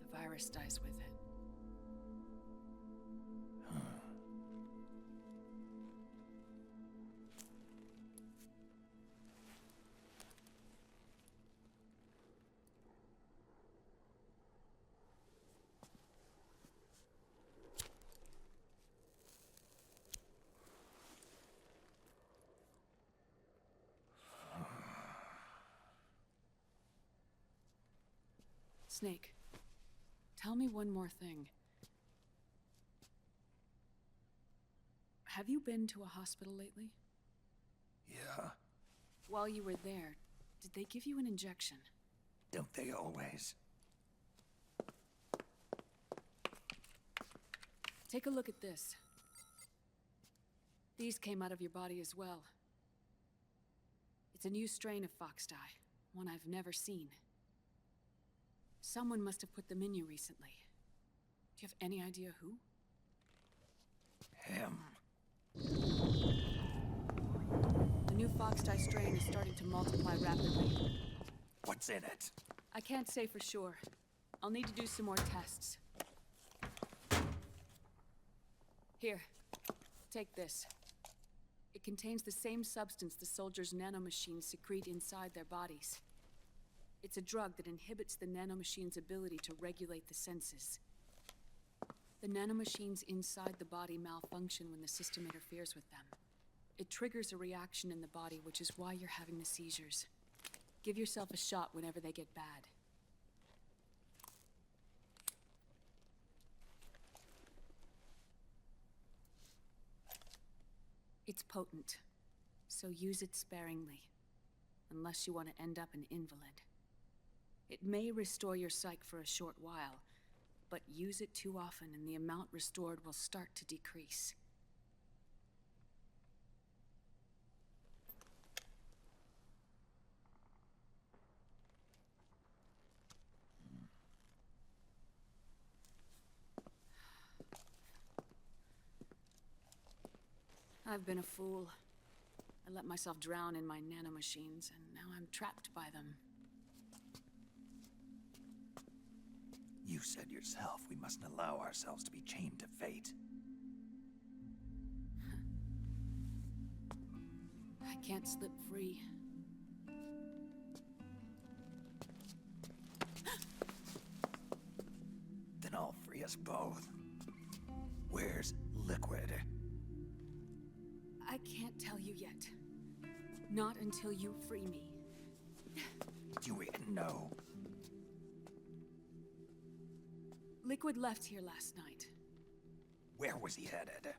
the virus dies with it. Snake, tell me one more thing. Have you been to a hospital lately? Yeah, While you were there, did they give you an injection? don't they always? Take a look at this. These came out of your body as well. It's a new strain of fox dye, one I've never seen. Someone must have put them in you recently. Do you have any idea who? Him. The new fox dye strain is starting to multiply rapidly. What's in it? I can't say for sure. I'll need to do some more tests. Here, take this. It contains the same substance the soldiers' nanomachines secrete inside their bodies. It's a drug that inhibits the nanomachine's ability to regulate the senses. The nanomachines inside the body malfunction when the system interferes with them. It triggers a reaction in the body, which is why you're having the seizures. Give yourself a shot whenever they get bad. It's potent, so use it sparingly, unless you want to end up an invalid. It may restore your psyche for a short while, but use it too often and the amount restored will start to decrease. I've been a fool. I let myself drown in my nanomachines, and now I'm trapped by them. You said yourself we mustn't allow ourselves to be chained to fate. I can't slip free. Then I'll free us both. Where's Liquid? I can't tell you yet. Not until you free me. Do you even know? Liquid left here last night. Where was he headed?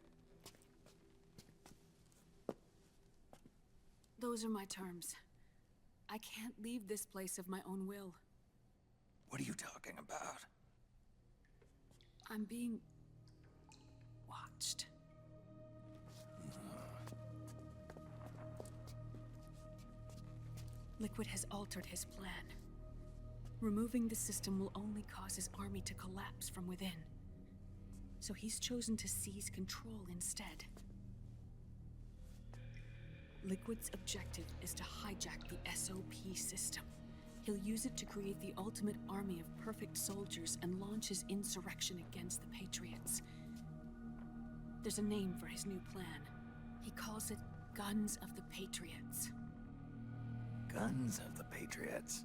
Those are my terms. I can't leave this place of my own will. What are you talking about? I'm being watched. Liquid has altered his plan. Removing the system will only cause his army to collapse from within. So he's chosen to seize control instead. Liquid's objective is to hijack the SOP system. He'll use it to create the ultimate army of perfect soldiers and launch his insurrection against the Patriots. There's a name for his new plan. He calls it Guns of the Patriots. Guns of the Patriots.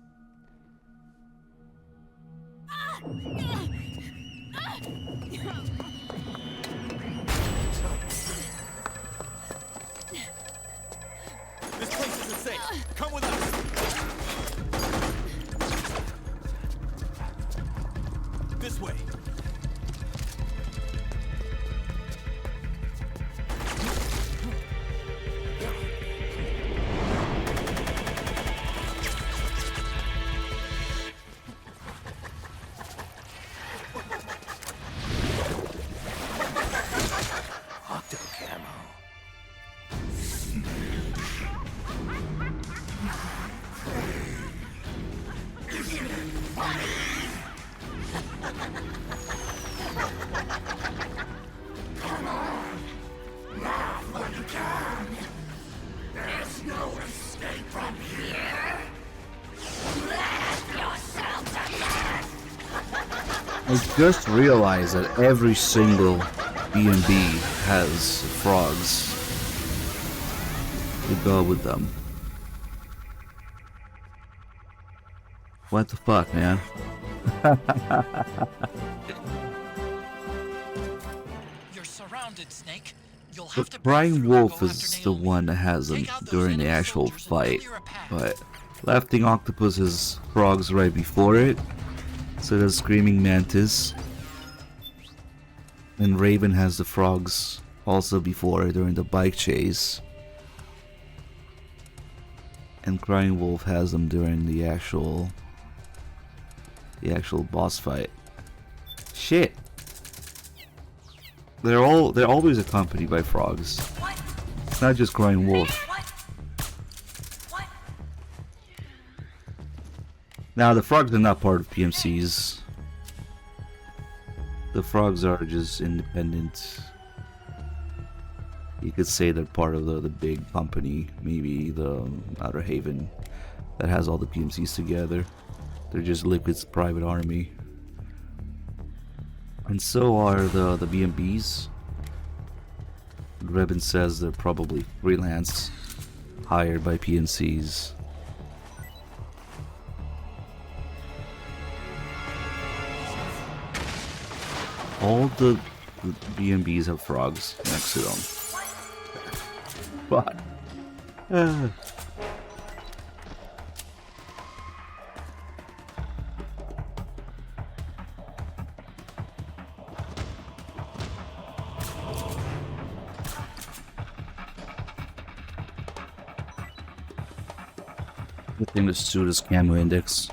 This place isn't safe. Come with us. This way. I just realized that every single B&B has frogs to go with them. What the fuck, man? You're surrounded, Snake. You'll The have to break Crying through and Wolf go is after the Naomi. one that has them Take out those during the enemy actual soldiers and fight, clear a path. but Laughing Octopus has frogs right before it, so does Screaming Mantis, and Raven has the frogs also before it during the bike chase, and Crying Wolf has them during the actual boss fight. Shit. They're always accompanied by frogs. It's not just Crying Wolf. Now the frogs are not part of PMCs. The frogs are just independent. You could say they're part of the big company, maybe the Outer Haven, that has all the PMCs together. They're just Liquid's private army. And so are the B&Bs. Rebin says they're probably freelance, hired by PNCs. All the B&Bs have frogs next to them. But the thing to suit is camo index.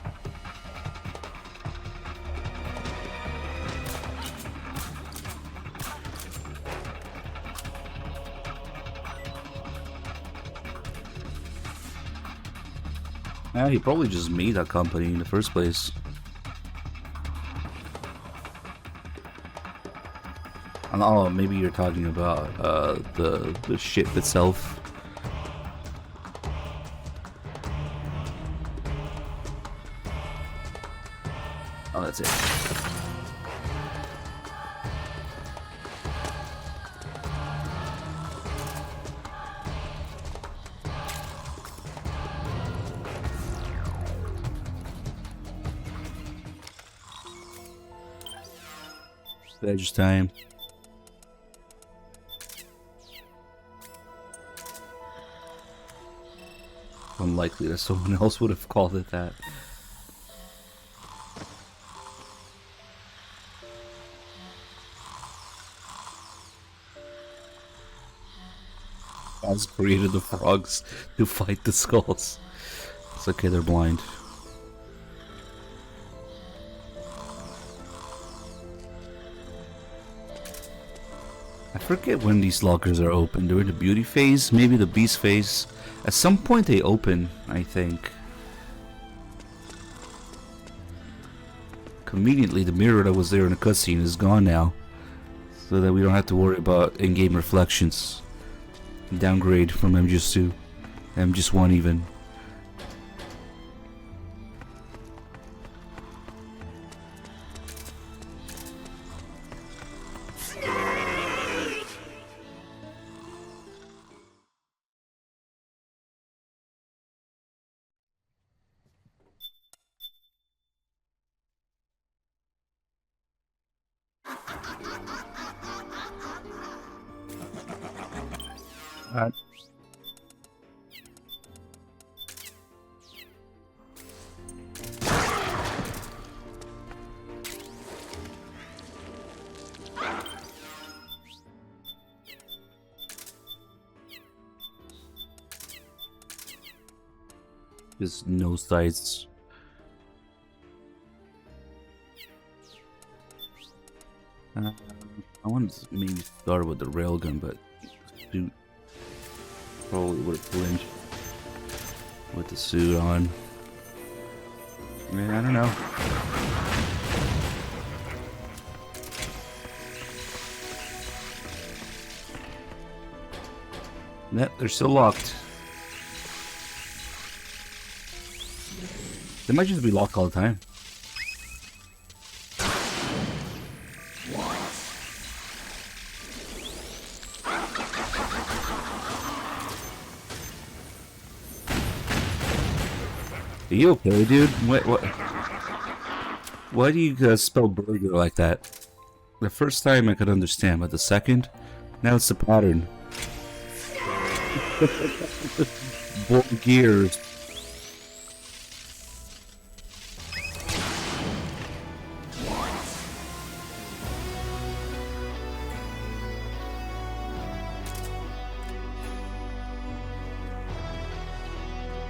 Yeah, he probably just made that company in the first place. And oh, maybe you're talking about the ship itself. Oh, that's it. Veg time. Unlikely that someone else would have called it that. Oz created the frogs to fight the skulls. It's okay, they're blind. I forget when these lockers are open. During the beauty phase, maybe the beast phase. At some point they open, I think. Conveniently, the mirror that was there in the cutscene is gone now. So that we don't have to worry about in-game reflections. Downgrade from MGS2. MGS1 even. Just no sides. I wanted to maybe start with the railgun, but suit probably would have flinched with the suit on. Man, I don't know. Yep, they're still locked. They might just be locked all the time. Are you okay, dude? What? Why do you spell burger like that? The first time I could understand, but the second, now it's a pattern. Gears.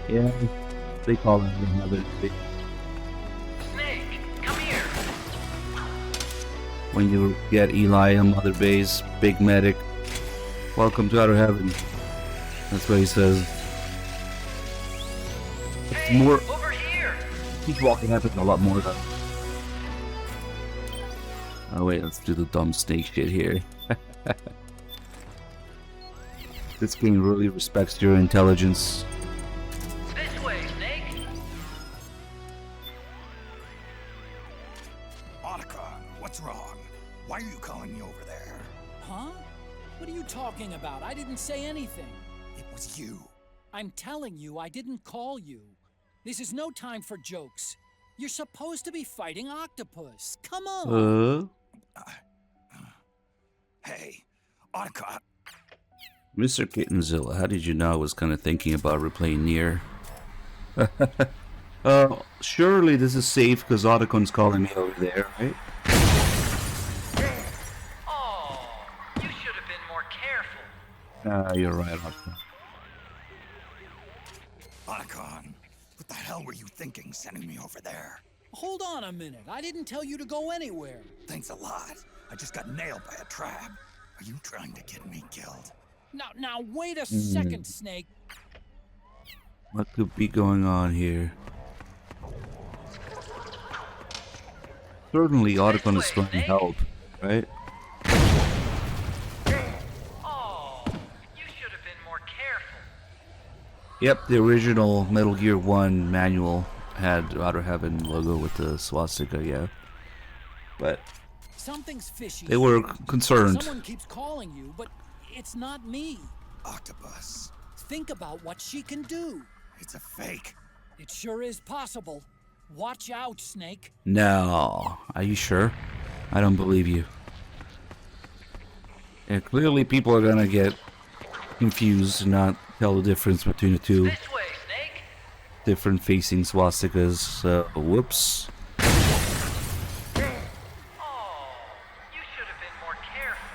Yeah, they call it another thing. Snake, come here. When you get Eli on Mother Base, Big Medic, welcome to Outer Heaven. That's what he says. It's more. Over here. Keep walking happens a lot more though. Oh wait, let's do the dumb snake shit here. This game really respects your intelligence. This way, Snake. Otacon, what's wrong? Why are you calling me over there? Huh? What are you talking about? I didn't say anything. It was you. I'm telling you, I didn't call you. This is no time for jokes. You're supposed to be fighting Octopus. Come on. Hey, Otacon. Mr. Kittanzilla, how did you know I was kind of thinking about replaying Nier? Surely this is safe because Otacon's calling me over there, right? Oh, you should have been more careful. You're right, Otacon. Otacon, what the hell were you thinking sending me over there? Hold on a minute. I didn't tell you to go anywhere. Thanks a lot. I just got nailed by a trap. Are you trying to get me killed? Now, wait a second, Snake. What could be going on here? Certainly, Otacon is trying to help, right? Oh, you should have been more careful. Yep, the original Metal Gear 1 manual had Outer Heaven logo with the swastika, yeah. But Something's fishy. they were concerned. Someone keeps calling you, but it's not me. Octopus. Think about what she can do. It's a fake. It sure is possible. Watch out, Snake. No, are you sure? I don't believe you. Yeah, clearly people are gonna get confused and not tell the difference between the two This way, Snake. different facing swastikas, so whoops. Oh, you should have been more careful.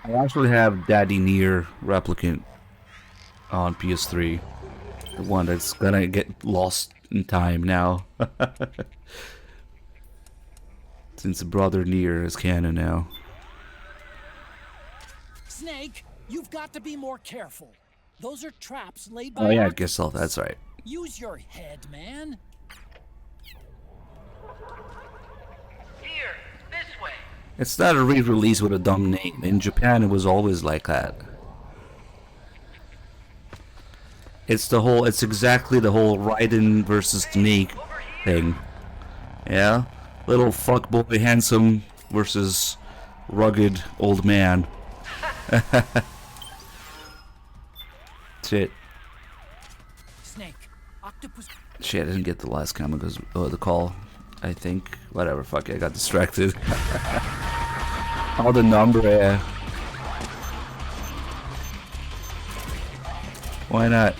I actually have Daddy Nier Replicant on PS3. The one that's gonna get lost in time now. Since the brother Nier is canon now. Snake, you've got to be more careful. Those are traps laid by Oh yeah, I Octopus. guess so, that's right. Use your head, man. Here, this way. It's not a re-release with a dumb name. In Japan it was always like that. It's exactly the whole Raiden versus Snake thing. Yeah? Little fuckboy handsome versus rugged old man. Shit. Snake, Octopus. Shit, I didn't get the last camera because the call. I think. Whatever, fuck it, I got distracted. All the number, yeah. Why not?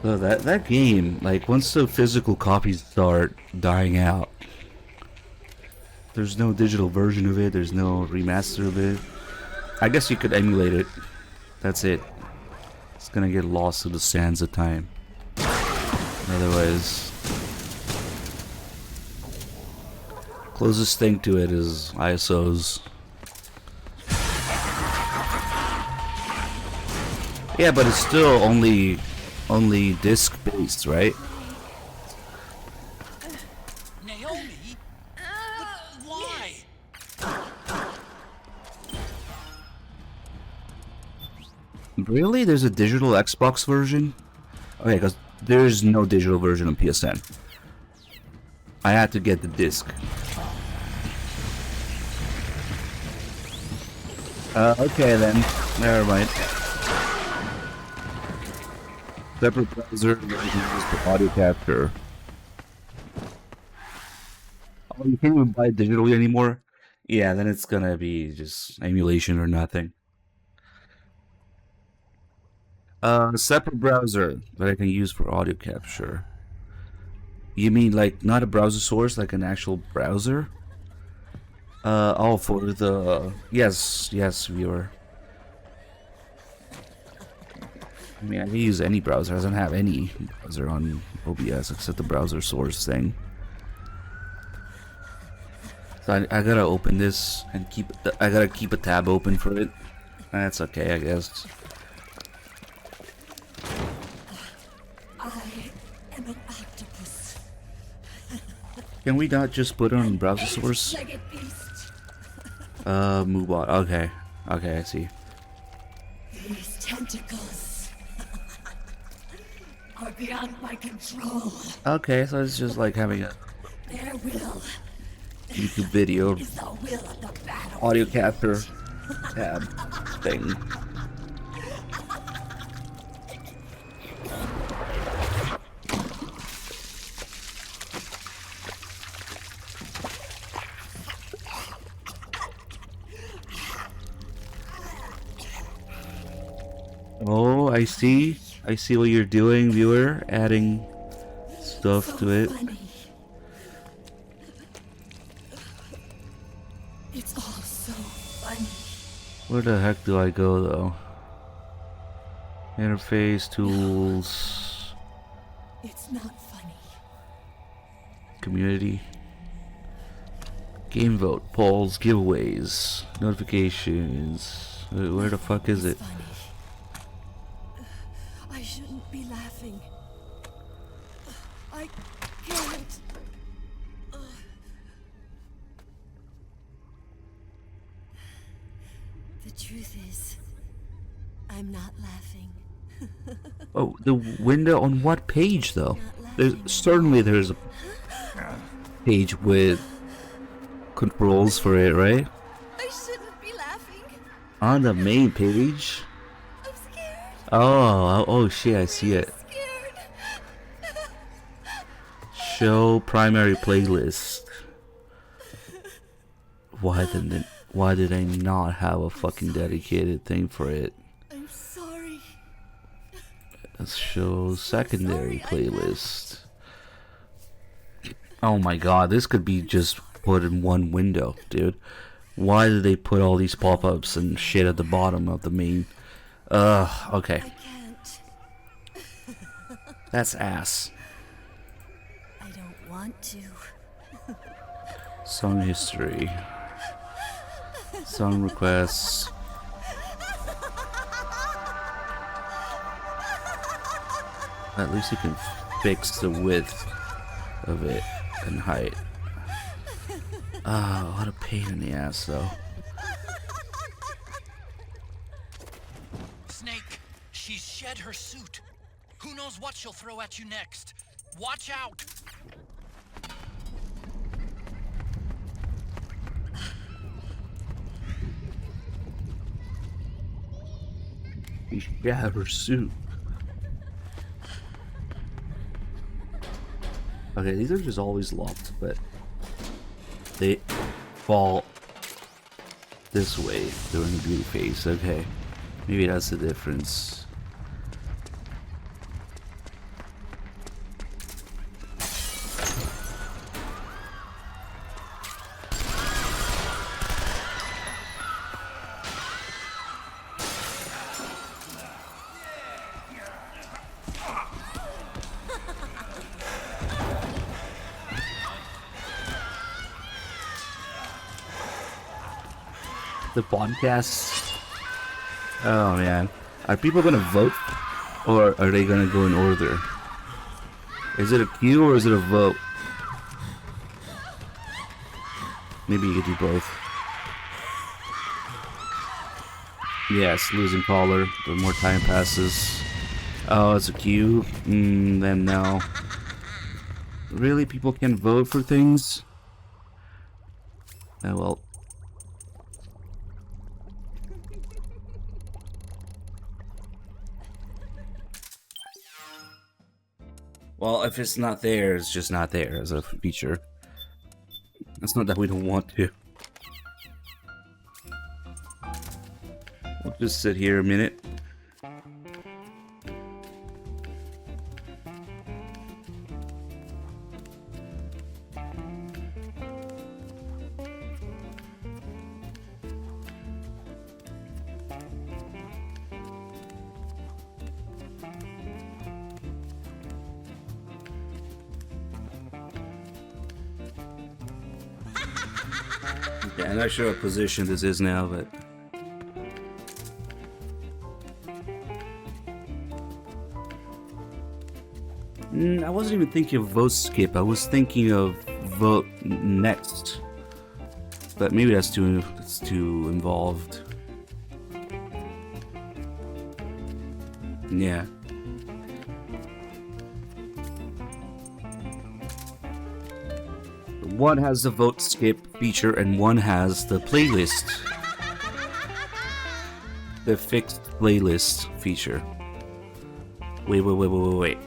So that game, like once the physical copies start dying out, there's no digital version of it, there's no remaster of it. I guess you could emulate it. That's it. It's gonna get lost to the sands of time. Otherwise, closest thing to it is ISOs. Yeah, but it's still only disc based, right? Naomi? But why? Really? There's a digital Xbox version? Okay, because there's no digital version on PSN. I had to get the disc. Okay then. Never mind. Separate browser used for audio capture. Oh, you can't even buy it digitally anymore? Yeah, then it's gonna be just emulation or nothing. Separate browser that I can use for audio capture. You mean like not a browser source, like an actual browser? Oh, for the... Yes, viewer. I mean, I can use any browser. It doesn't have any browser on OBS except the browser source thing. So I gotta open this and I gotta keep a tab open for it. That's okay, I guess. I am an octopus. Can we not just put on browser source? Move on. Okay. Okay, I see. These tentacles are beyond my control. Okay, so it's just like having a Their will YouTube video is the will of the battle. audio capture tab thing. Oh, I see. I see what you're doing, viewer. Adding stuff to it. Funny. It's all so funny. Where the heck do I go, though? Interface, tools, It's not funny. community. Game vote, polls, giveaways, notifications. Where the fuck is it? Funny. I shouldn't be laughing. I can't. The truth is, I'm not laughing. Oh, the window on what page, though? There's a page with controls for it, right? I shouldn't be laughing. On the main page? I'm scared. Oh shit, I see it. Scared. Show primary playlist. Why did I not have a fucking dedicated thing for it? I'm sorry. Let's show secondary playlist. Oh my god, this could be just put in one window, dude. Why did they put all these pop-ups and shit at the bottom of the main? Okay. I can't. That's ass. I don't want to. Song history. Song requests. At least you can fix the width of it and height. Ah, what a pain in the ass, though. Snake, she's shed her suit. Who knows what she'll throw at you next? Watch out! Yeah, her suit. Okay, these are just always locked, but they fall this way during the beauty phase. Okay, maybe that's the difference. The podcast. Oh man, are people gonna vote, or are they gonna go in order? Is it a queue or is it a vote? Maybe you could do both. Yes, losing caller. The more time passes. Oh, it's a queue. Then no. Really, people can vote for things? Oh well. Well, if it's not there, it's just not there as a feature. It's not that we don't want to. We'll just sit here a minute. Yeah, I'm not sure what position this is now, but... I wasn't even thinking of vote skip, I was thinking of vote next. But maybe that's too involved. Yeah. One has the vote skip feature and one has the playlist. The fixed playlist feature. Wait.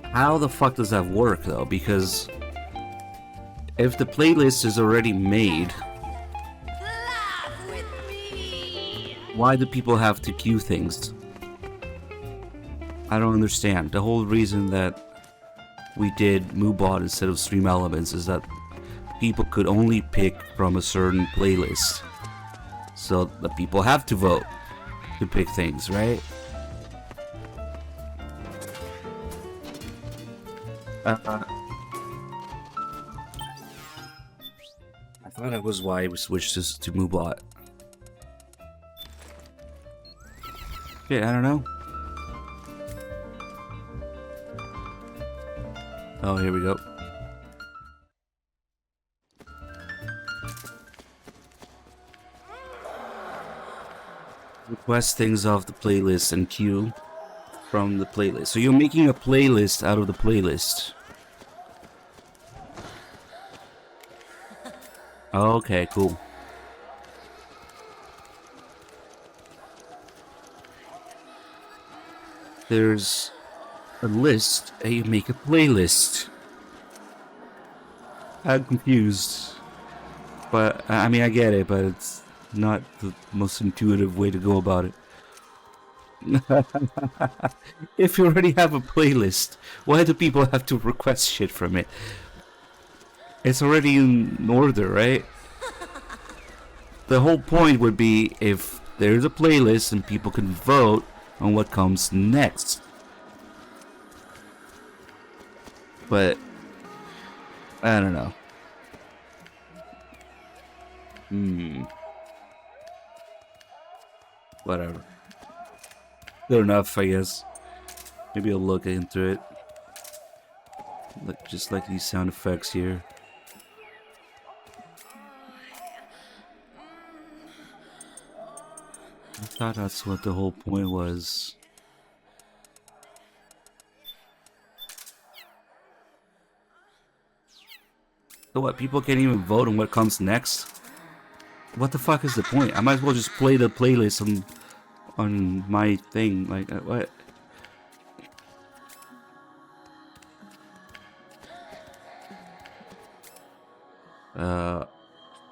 How the fuck does that work though? Because if the playlist is already made, why do people have to queue things? I don't understand. The whole reason that we did MooBot instead of Stream Elements is that people could only pick from a certain playlist. So the people have to vote to pick things, right? I thought that was why we switched this to MooBot. Yeah, I don't know. Oh, here we go. Request things off the playlist and queue from the playlist. So you're making a playlist out of the playlist. Okay, cool. There's a list and you make a playlist. I'm confused. But, I mean, I get it, but it's not the most intuitive way to go about it. If you already have a playlist, why do people have to request shit from it? It's already in order, right? The whole point would be if there's a playlist and people can vote on what comes next. But I don't know. Whatever. Good enough, I guess. Maybe I'll look into it. Look, just like these sound effects here. I thought that's what the whole point was. So what, people can't even vote on what comes next? What the fuck is the point? I might as well just play the playlist on my thing. Like, what? Yeah,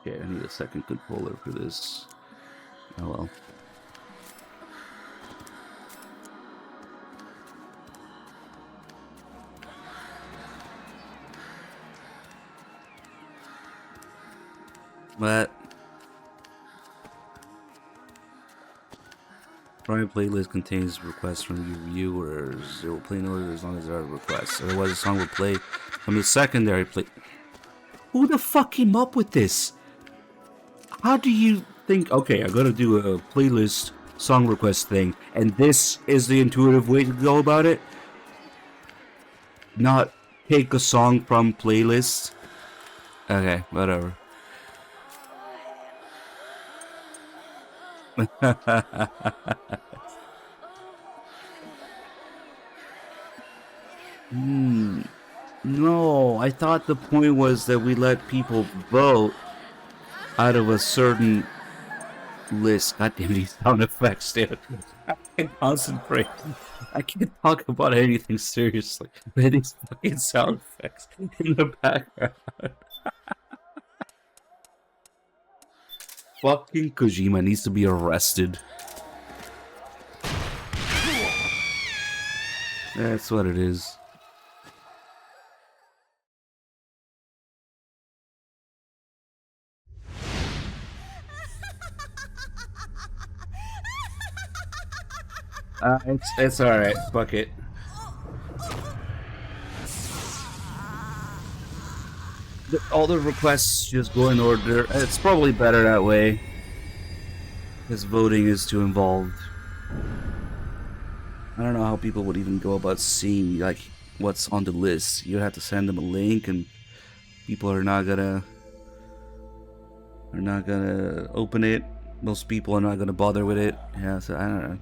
I need a second controller for this. Oh well. But private playlist contains requests from your viewers. It will play in order as long as there are requests. Otherwise, the song will play from the secondary play. Who the fuck came up with this? How do you think? Okay, I gotta do a playlist song request thing, and this is the intuitive way to go about it. Not take a song from playlist. Okay, whatever. No, I thought the point was that we let people vote out of a certain list. God damn these sound effects, dude. I can't concentrate. I can't talk about anything seriously with these fucking sound effects in the background. Fucking Kojima needs to be arrested. That's what it is. It's alright. Fuck it. All the requests just go in order. It's probably better that way, because voting is too involved. I don't know how people would even go about seeing like what's on the list. You have to send them a link and People are not gonna open it. Most people are not gonna bother with it. Yeah, so I don't know.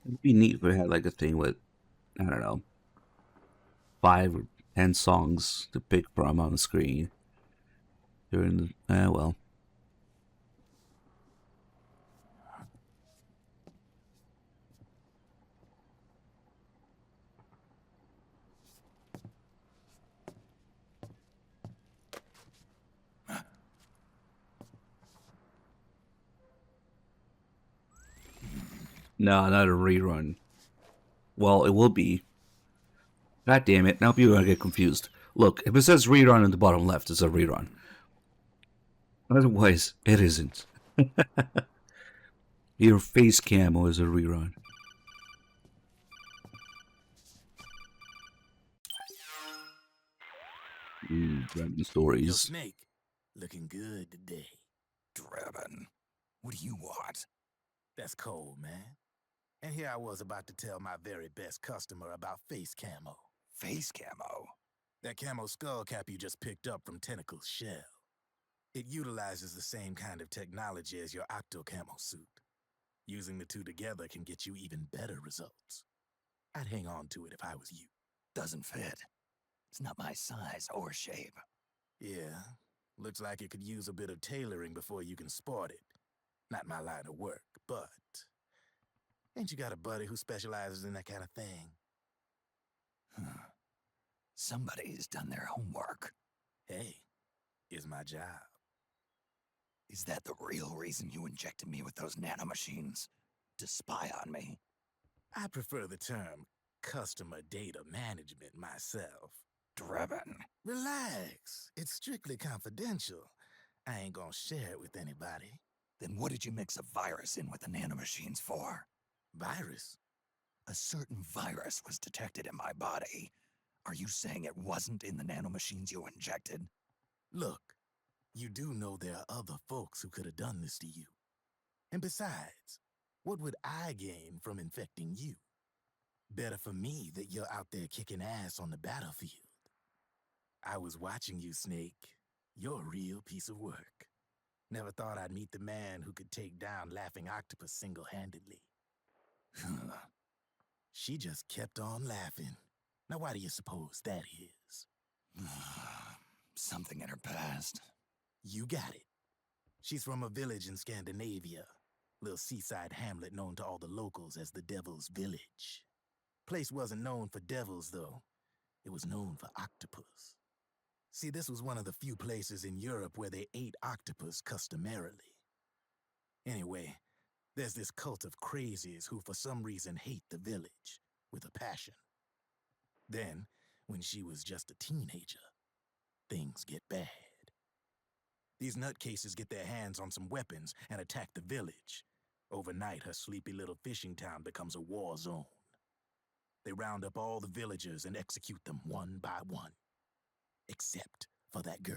It'd be neat if we had like a thing with, I don't know, 5 or 10 songs to pick from on the screen during the. Well. No, not a rerun. Well, it will be. God damn it! Now people are gonna get confused. Look, if it says rerun in the bottom left, it's a rerun. Otherwise, it isn't. Your face camo is a rerun. Random stories. Yo, Snake, looking good today. Drebin, what do you want? That's cold, man. And here I was about to tell my very best customer about face camo. Face camo? That camo skull cap you just picked up from Tentacle's shell. It utilizes the same kind of technology as your octo camo suit. Using the two together can get you even better results. I'd hang on to it if I was you. Doesn't fit. It's not my size or shape. Yeah, looks like it could use a bit of tailoring before you can sport it. Not my line of work, but... Ain't you got a buddy who specializes in that kind of thing? Somebody's done their homework. Hey, it's my job. Is that the real reason you injected me with those nanomachines? To spy on me? I prefer the term customer data management myself. Drebin. Relax. It's strictly confidential. I ain't gonna share it with anybody. Then what did you mix a virus in with the nanomachines for? Virus? A certain virus was detected in my body. Are you saying it wasn't in the nanomachines you injected? Look, you do know there are other folks who could have done this to you. And besides, what would I gain from infecting you? Better for me that you're out there kicking ass on the battlefield. I was watching you, Snake. You're a real piece of work. Never thought I'd meet the man who could take down Laughing Octopus single-handedly. She just kept on laughing. Now why do you suppose that is? Something in her past. You got it. She's from a village in Scandinavia. Little seaside hamlet known to all the locals as the Devil's Village. Place wasn't known for devils, though. It was known for octopus. See, this was one of the few places in Europe where they ate octopus customarily. Anyway, there's this cult of crazies who for some reason hate the village with a passion. Then, when she was just a teenager, things get bad. These nutcases get their hands on some weapons and attack the village. Overnight, her sleepy little fishing town becomes a war zone. They round up all the villagers and execute them one by one. Except for that girl.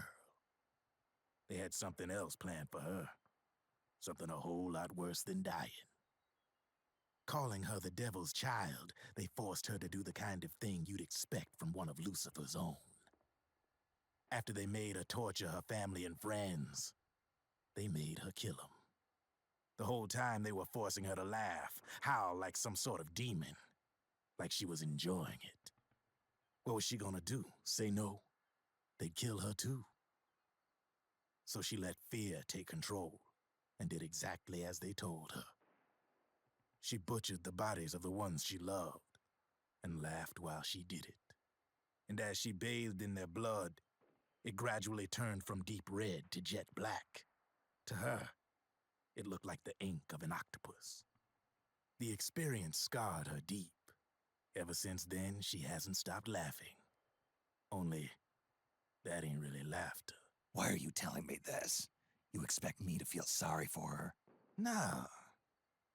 They had something else planned for her. Something a whole lot worse than dying. Calling her the devil's child, they forced her to do the kind of thing you'd expect from one of Lucifer's own. After they made her torture her family and friends, they made her kill them. The whole time they were forcing her to laugh, howl like some sort of demon. Like she was enjoying it. What was she gonna do? Say no? They'd kill her too. So she let fear take control and did exactly as they told her. She butchered the bodies of the ones she loved and laughed while she did it. And as she bathed in their blood, it gradually turned from deep red to jet black. To her, it looked like the ink of an octopus. The experience scarred her deep. Ever since then, she hasn't stopped laughing. Only, that ain't really laughter. Why are you telling me this? You expect me to feel sorry for her? Nah.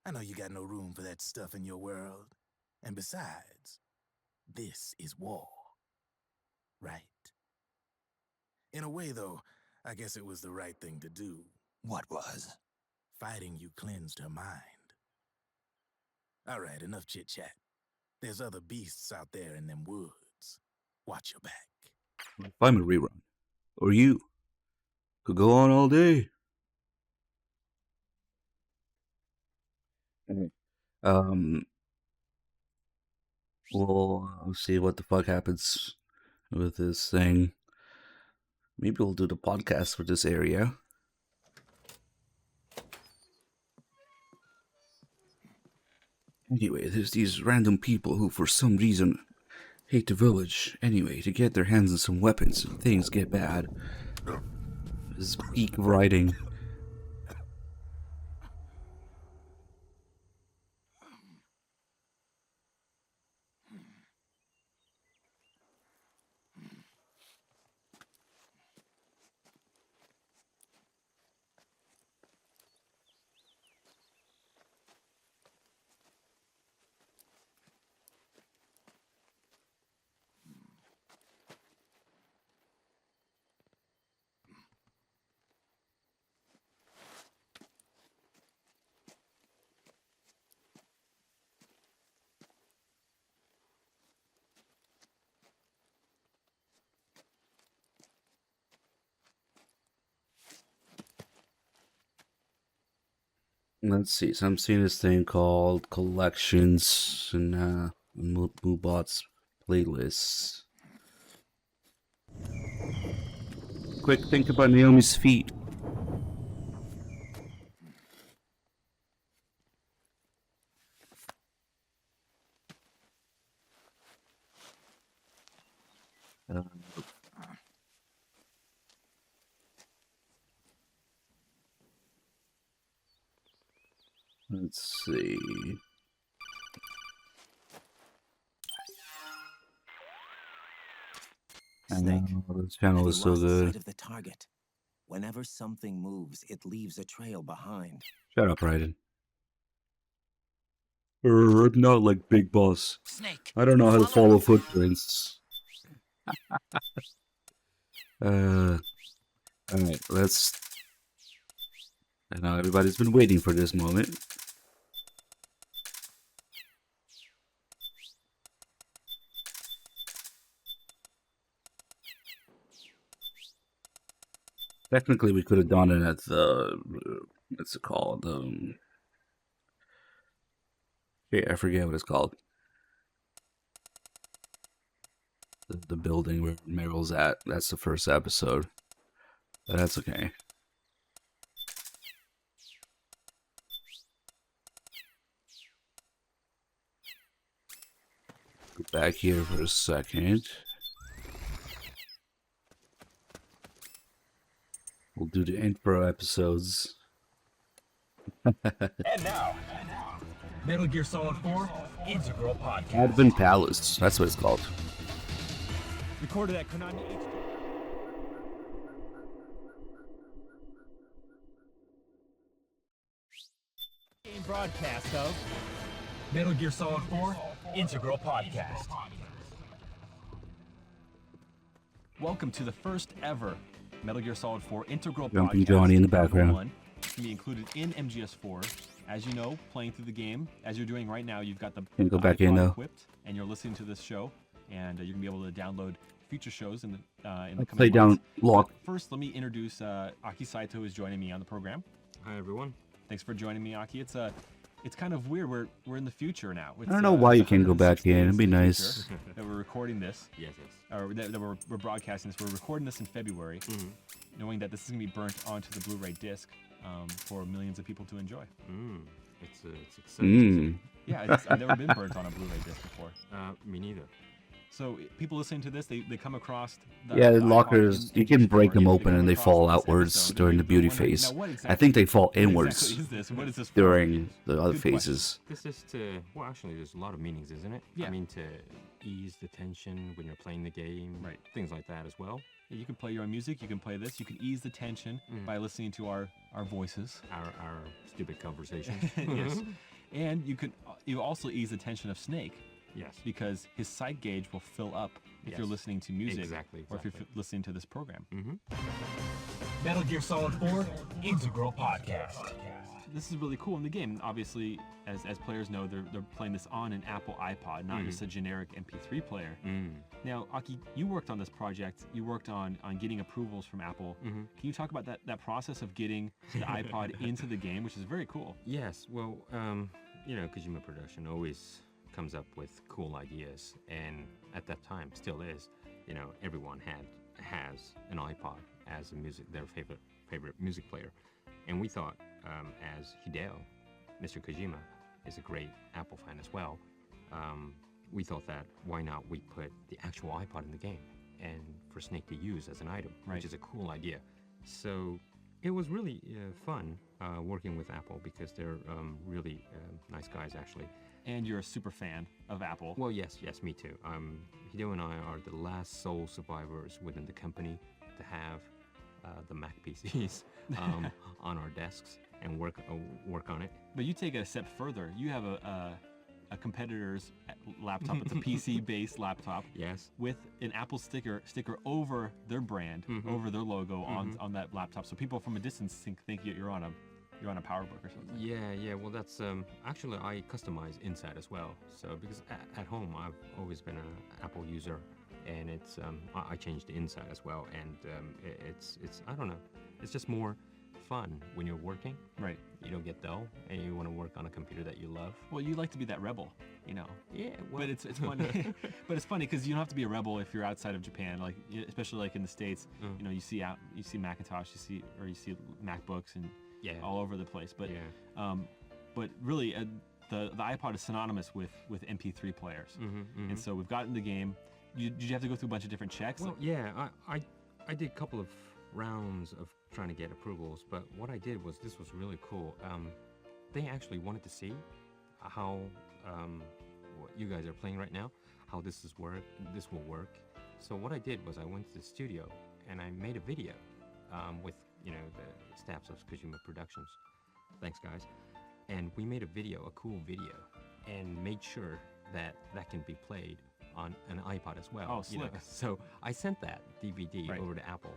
I know you got no room for that stuff in your world. And besides, This is war. Right? In a way, though, I guess it was the right thing to do. What was? Fighting you cleansed her mind. All right, enough chit-chat. There's other beasts out there in them woods. Watch your back. If I'm a rerun, or you, could go on all day. We'll see what the fuck happens with this thing. Maybe we'll do the podcast for this area. Anyway, there's these random people who, for some reason, hate the village. Anyway, to get their hands on some weapons, things get bad. This is peak writing. Let's see. So I'm seeing this thing called collections and Moobot's playlists. Quick, think about Naomi's feet. Let's see. Snake, this channel is so good. sight of the target. Whenever something moves, it leaves a trail behind. Shut up, Raiden. I'm not like Big Boss. Snake, I don't know how to follow footprints. Alright, let's... I know everybody's been waiting for this moment. Technically, we could have done it at the... what's it called? Yeah, I forget what it's called. The building where Meryl's at. That's the first episode. But that's okay. Go back here for a second. We'll do the intro episodes. And now, Metal Gear Solid 4 Integral Podcast. Advent Palace. That's what it's called. Recorded at Konami HQ. Game broadcast of Metal Gear Solid 4 Integral Podcast. Welcome to the first ever Metal Gear Solid 4 Integral Jumping Podcast. Johnny in the Number background. 1. It's going to be included in MGS4. As you know, playing through the game, as you're doing right now, you've got the Can go back in iPod though. equipped, and you're listening to this show, and you're going to be able to download future shows in the coming Play down months. lock. First, let me introduce Aki Saito, who's joining me on the program. Hi everyone. Thanks for joining me, Aki. It's kind of weird. We're in the future now. I don't know why you can't go back in. It'd be 106 nice. days that we're recording this. Yes. Or that we're broadcasting this. We're recording this in February, knowing that this is going to be burnt onto the Blu-ray disc for millions of people to enjoy. It's exciting. Yeah, I've never been burnt on a Blu-ray disc before. Me neither. So people listening to this, they come across the The iPod lockers, in you can break them they open come and they across fall this outwards episode, during and the they're beauty wondering, phase. now what I exactly- think they fall what exactly inwards is this? What is this for? during the other Good question. phases. This is to, well actually there's a lot of meanings, isn't it? Yeah. I mean to ease the tension when you're playing the game. Right. Things like that as well. Yeah, you can play your own music. You can play this. You can ease the tension by listening to our voices. Our stupid conversations. Yes. And you also ease the tension of Snake Yes. Because his sight gauge will fill up if you're Yes. listening to music Exactly, or if you're listening to this program. Metal Gear Solid 4 Integral Podcast. This is really cool in the game. Obviously, as players know, they're playing this on an Apple iPod, not just a generic MP3 player. Now, Aki, you worked on this project. You worked on getting approvals from Apple. Can you talk about that process of getting the iPod into the game, which is very cool? Yes, well, Kojima Production always comes up with cool ideas, and at that time, still is. Everyone has an iPod as their favorite music player, and we thought, as Hideo, Mr. Kojima, is a great Apple fan as well. We thought that why not we put the actual iPod in the game and for Snake to use as an item, which is a cool idea. So it was really fun working with Apple because they're really nice guys actually. And you're a super fan of Apple. Well, yes, me too. Hideo and I are the last sole survivors within the company to have the Mac PCs on our desks and work on it. But you take it a step further. You have a competitor's laptop. It's a PC-based laptop. Yes. With an Apple sticker over their brand, over their logo on that laptop, so people from a distance think you're on a PowerBook or something. Yeah. Well, that's actually I customize inside as well. So because at home I've always been an Apple user, and it's I changed the inside as well, and it's I don't know, it's just more fun when you're working. Right. You don't get dull, and you want to work on a computer that you love. Well, you like to be that rebel, Yeah. Well. But it's funny. But it's funny because you don't have to be a rebel if you're outside of Japan, like especially like in the States. You see Macintosh, you see MacBooks and all over the place. But but really the iPod is synonymous with MP3 players, and so we've gotten the game. Did you have to go through a bunch of different checks? Well, yeah, I did a couple of rounds of trying to get approvals, but what I did was, this was really cool. They actually wanted to see how what you guys are playing right now, how this will work. So what I did was I went to the studio and I made a video with the staffs of Kojima Productions. Thanks, guys. And we made a cool video, and made sure that can be played on an iPod as well. Oh, slick. So I sent that DVD over to Apple,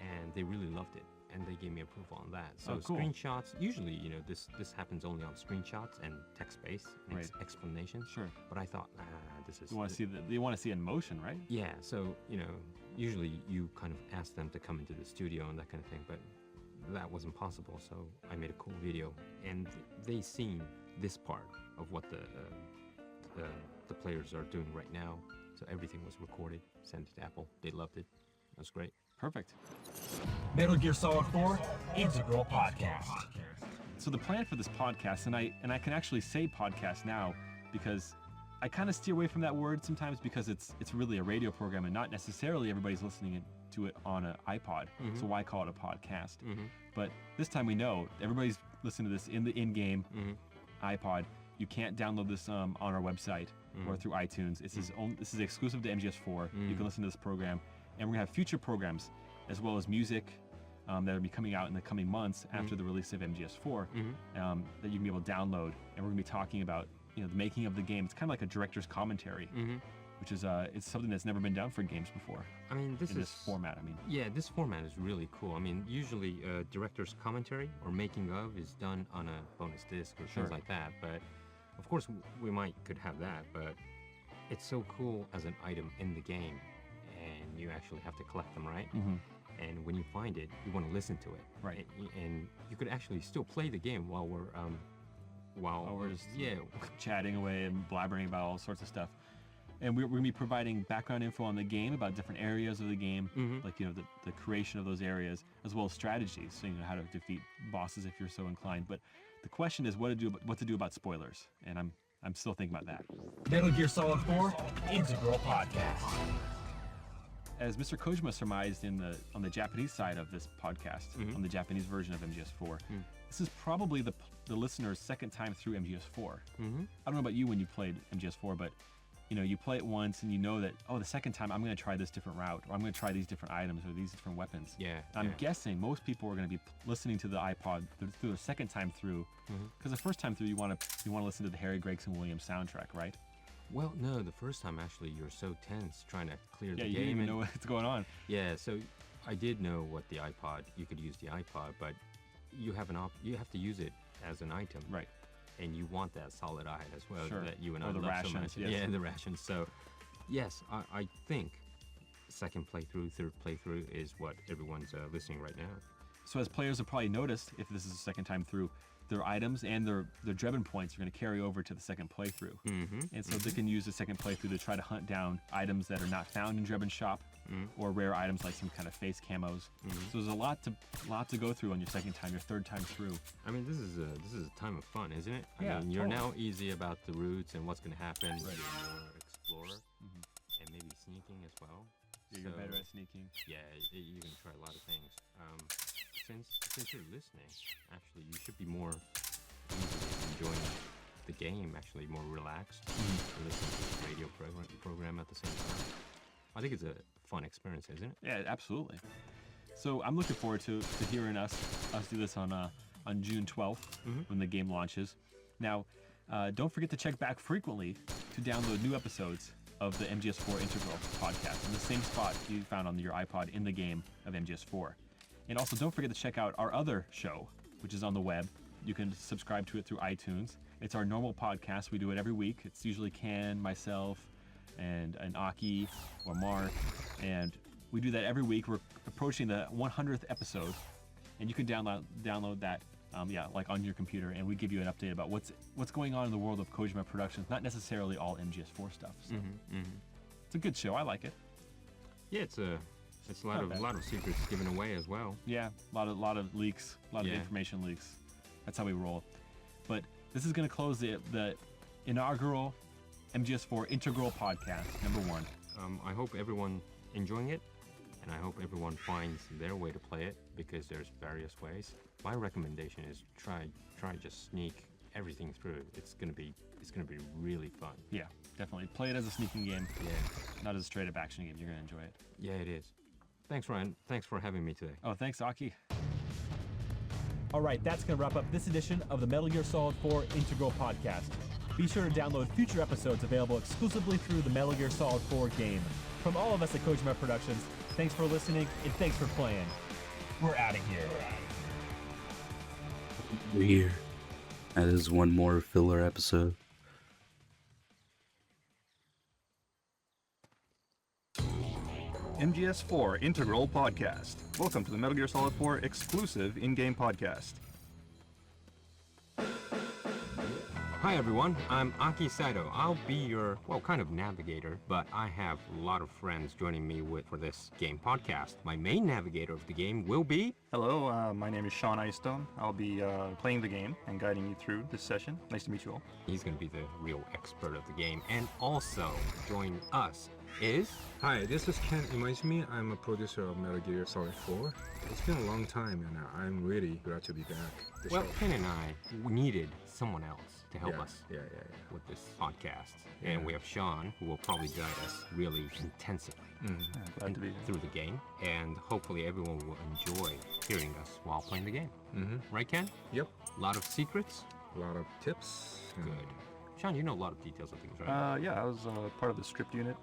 and they really loved it, and they gave me approval on that. So cool. Screenshots, usually, this happens only on screenshots and text-based explanations. Sure. But I thought, this is... You want to see it in motion, right? Yeah, so, usually you kind of ask them to come into the studio and that kind of thing, but that wasn't possible, so I made a cool video, and they seen this part of what the players are doing right now. So everything was recorded, sent it to Apple. They loved it. That was great. Perfect. Metal Gear Solid 4 Integral Podcast. So the plan for this podcast, and I can actually say podcast now because I kind of steer away from that word sometimes because it's really a radio program and not necessarily everybody's listening to it on an iPod. So why call it a podcast? But this time we know everybody's listening to this in the in-game iPod. You can't download this on our website or through iTunes. This is exclusive to MGS4. You can listen to this program, and we're gonna have future programs as well as music that will be coming out in the coming months after the release of MGS4 that you can be able to download. And we're gonna be talking about the making of the game. It's kind of like a director's commentary, which is it's something that's never been done for games before. I mean, this format. Yeah, this format is really cool. I mean, usually director's commentary or making of is done on a bonus disc or things like that. But of course, we could have that. But it's so cool as an item in the game, and you actually have to collect them, right? And when you find it, you want to listen to it, right? And you could actually still play the game while we're just chatting away and blabbering about all sorts of stuff. And we're going to be providing background info on the game, about different areas of the game, like the creation of those areas, as well as strategies, so how to defeat bosses if you're so inclined. But the question is what to do about spoilers, and I'm still thinking about that. Metal Gear Solid 4 Integral Podcast. As Mr. Kojima surmised on the Japanese side of this podcast, on the Japanese version of MGS4, this is probably the listener's second time through MGS4. I don't know about you when you played MGS4, but you play it once and you know that, the second time I'm going to try this different route, or I'm going to try these different items or these different weapons. I'm guessing most people are going to be listening to the iPod through the second time through, because the first time through you want to listen to the Harry Gregson Williams soundtrack, right? Well, no, the first time actually you're so tense trying to clear the you game. didn't even know what's going on. Yeah, so I did know what the iPod, you could use the iPod, but you have to use it as an item. Right. And you want that solid eye as well, Sure. that you and Or I the love rations, so much. yes. Yeah, the rations. So, yes, I think second playthrough, third playthrough is what everyone's listening right now. So as players have probably noticed, if this is the second time through, their items and their Drebin points are going to carry over to the second playthrough. And so they can use the second playthrough to try to hunt down items that are not found in Drebin's shop, or rare items like some kind of face camos. So there's a lot to go through on your second time, your third time through. I mean, this is a time of fun, isn't it? Yeah, I mean, you're totally. now easy about the routes and what's going to happen. Right. You're more explorer and maybe sneaking as well. You're better at sneaking. Yeah, you can try a lot of things. Since you're listening, actually, you should be more enjoying the game, actually more relaxed, and listening to the radio program at the same time. I think it's a fun experience, isn't it? Yeah, absolutely. So I'm looking forward to hearing us do this on June 12th when the game launches. Now, don't forget to check back frequently to download new episodes of the MGS4 Integral podcast in the same spot you found on your iPod in the game of MGS4. And also, don't forget to check out our other show, which is on the web. You can subscribe to it through iTunes. It's our normal podcast. We do it every week. It's usually Ken, myself, and Aki or Mark. And we do that every week. We're approaching the 100th episode. And you can download that like on your computer. And we give you an update about what's going on in the world of Kojima Productions. Not necessarily all MGS4 stuff. So it's a good show. I like it. Yeah, it's a lot of secrets given away as well. Yeah, a lot of leaks, a lot of information leaks. That's how we roll. But this is going to close the inaugural MGS4 Integral podcast, number 1. I hope everyone enjoying it, and I hope everyone finds their way to play it, because there's various ways. My recommendation is try just sneak everything through. It's gonna be really fun. Yeah, definitely. Play it as a sneaking game. Yeah. Not as a straight up action game. You're gonna enjoy it. Yeah, it is. Thanks, Ryan. Thanks for having me today. Oh, thanks, Aki. All right, that's going to wrap up this edition of the Metal Gear Solid 4 Integral Podcast. Be sure to download future episodes available exclusively through the Metal Gear Solid 4 game. From all of us at Kojima Productions, thanks for listening and thanks for playing. We're out of here. We're here. That is one more filler episode. MGS4 Integral Podcast. Welcome to the Metal Gear Solid 4 exclusive in-game podcast. Hi everyone, I'm Aki Saito. I'll be your, kind of navigator, but I have a lot of friends joining me for this game podcast. My main navigator of the game will be... Hello, my name is Sean Icestone. I'll be playing the game and guiding you through this session. Nice to meet you all. He's going to be the real expert of the game. And also, join us is... Hi, this is Ken Imaizumi. I'm a producer of Metal Gear Solid 4. It's been a long time and I'm really glad to be back. Well, Ken and I needed someone else to help us with this podcast. And we have Sean, who will probably guide us really intensively glad to be here. through the game. And hopefully everyone will enjoy hearing us while playing the game. Right, Ken? Yep. A lot of secrets? A lot of tips. Good. Sean, you know a lot of details of things, right? Yeah, I was part of the script unit.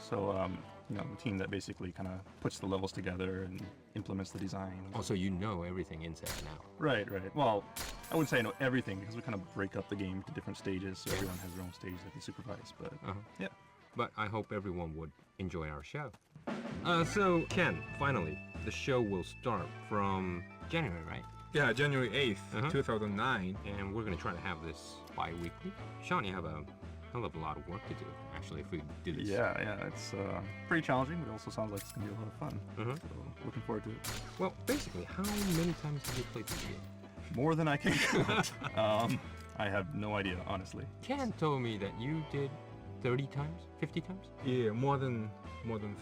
So, the team that basically kind of puts the levels together and implements the design. Oh, so you know everything inside and out. Right. Well, I wouldn't say I know everything, because we kind of break up the game to different stages, so everyone has their own stage that they supervise, but yeah. But I hope everyone would enjoy our show. So, Ken, finally, the show will start from January, right? Yeah, January 8th, 2009. And we're going to try to have this bi-weekly. Sean, you have a hell of a lot of work to do, actually, if we do this. Yeah, it's pretty challenging, but it also sounds like it's going to be a lot of fun. So looking forward to it. Well, basically, how many times have you played this game? More than I can count. I have no idea, honestly. Ken told me that you did 30 times, 50 times? Yeah, more than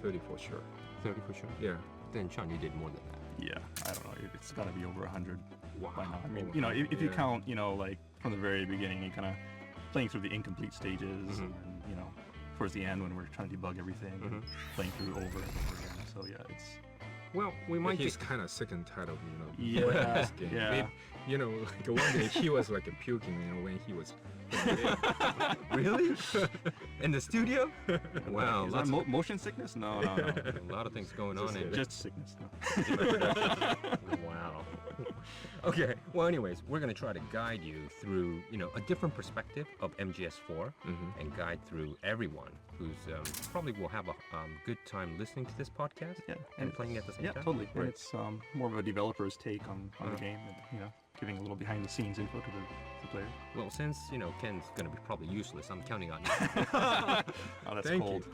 30 for sure. 30 for sure? Yeah. Then, Sean, you did more than that. Yeah, I don't know. It's got to be over 100 wow. by now. I mean, if you count, like from the very beginning, you kind of playing through the incomplete stages, and towards the end when we're trying to debug everything, playing through over and over again. So yeah, Well, we might He's be... kind of sick and tired of, Yeah, playing this game. yeah. Maybe, like one day he was like puking, when he was. Really? In the studio? Wow. Is that motion sickness? No. A lot of things going on in Just sickness. Wow. Okay. Well, anyways, we're gonna try to guide you through, a different perspective of MGS4, and guide through everyone who's probably will have a good time listening to this podcast and playing at the same time. Yeah, totally. Right. And it's more of a developer's take on the game, and giving a little behind-the-scenes info to the players. Well, since Ken's gonna be probably useless, I'm counting on you. Oh, that's Thank cold.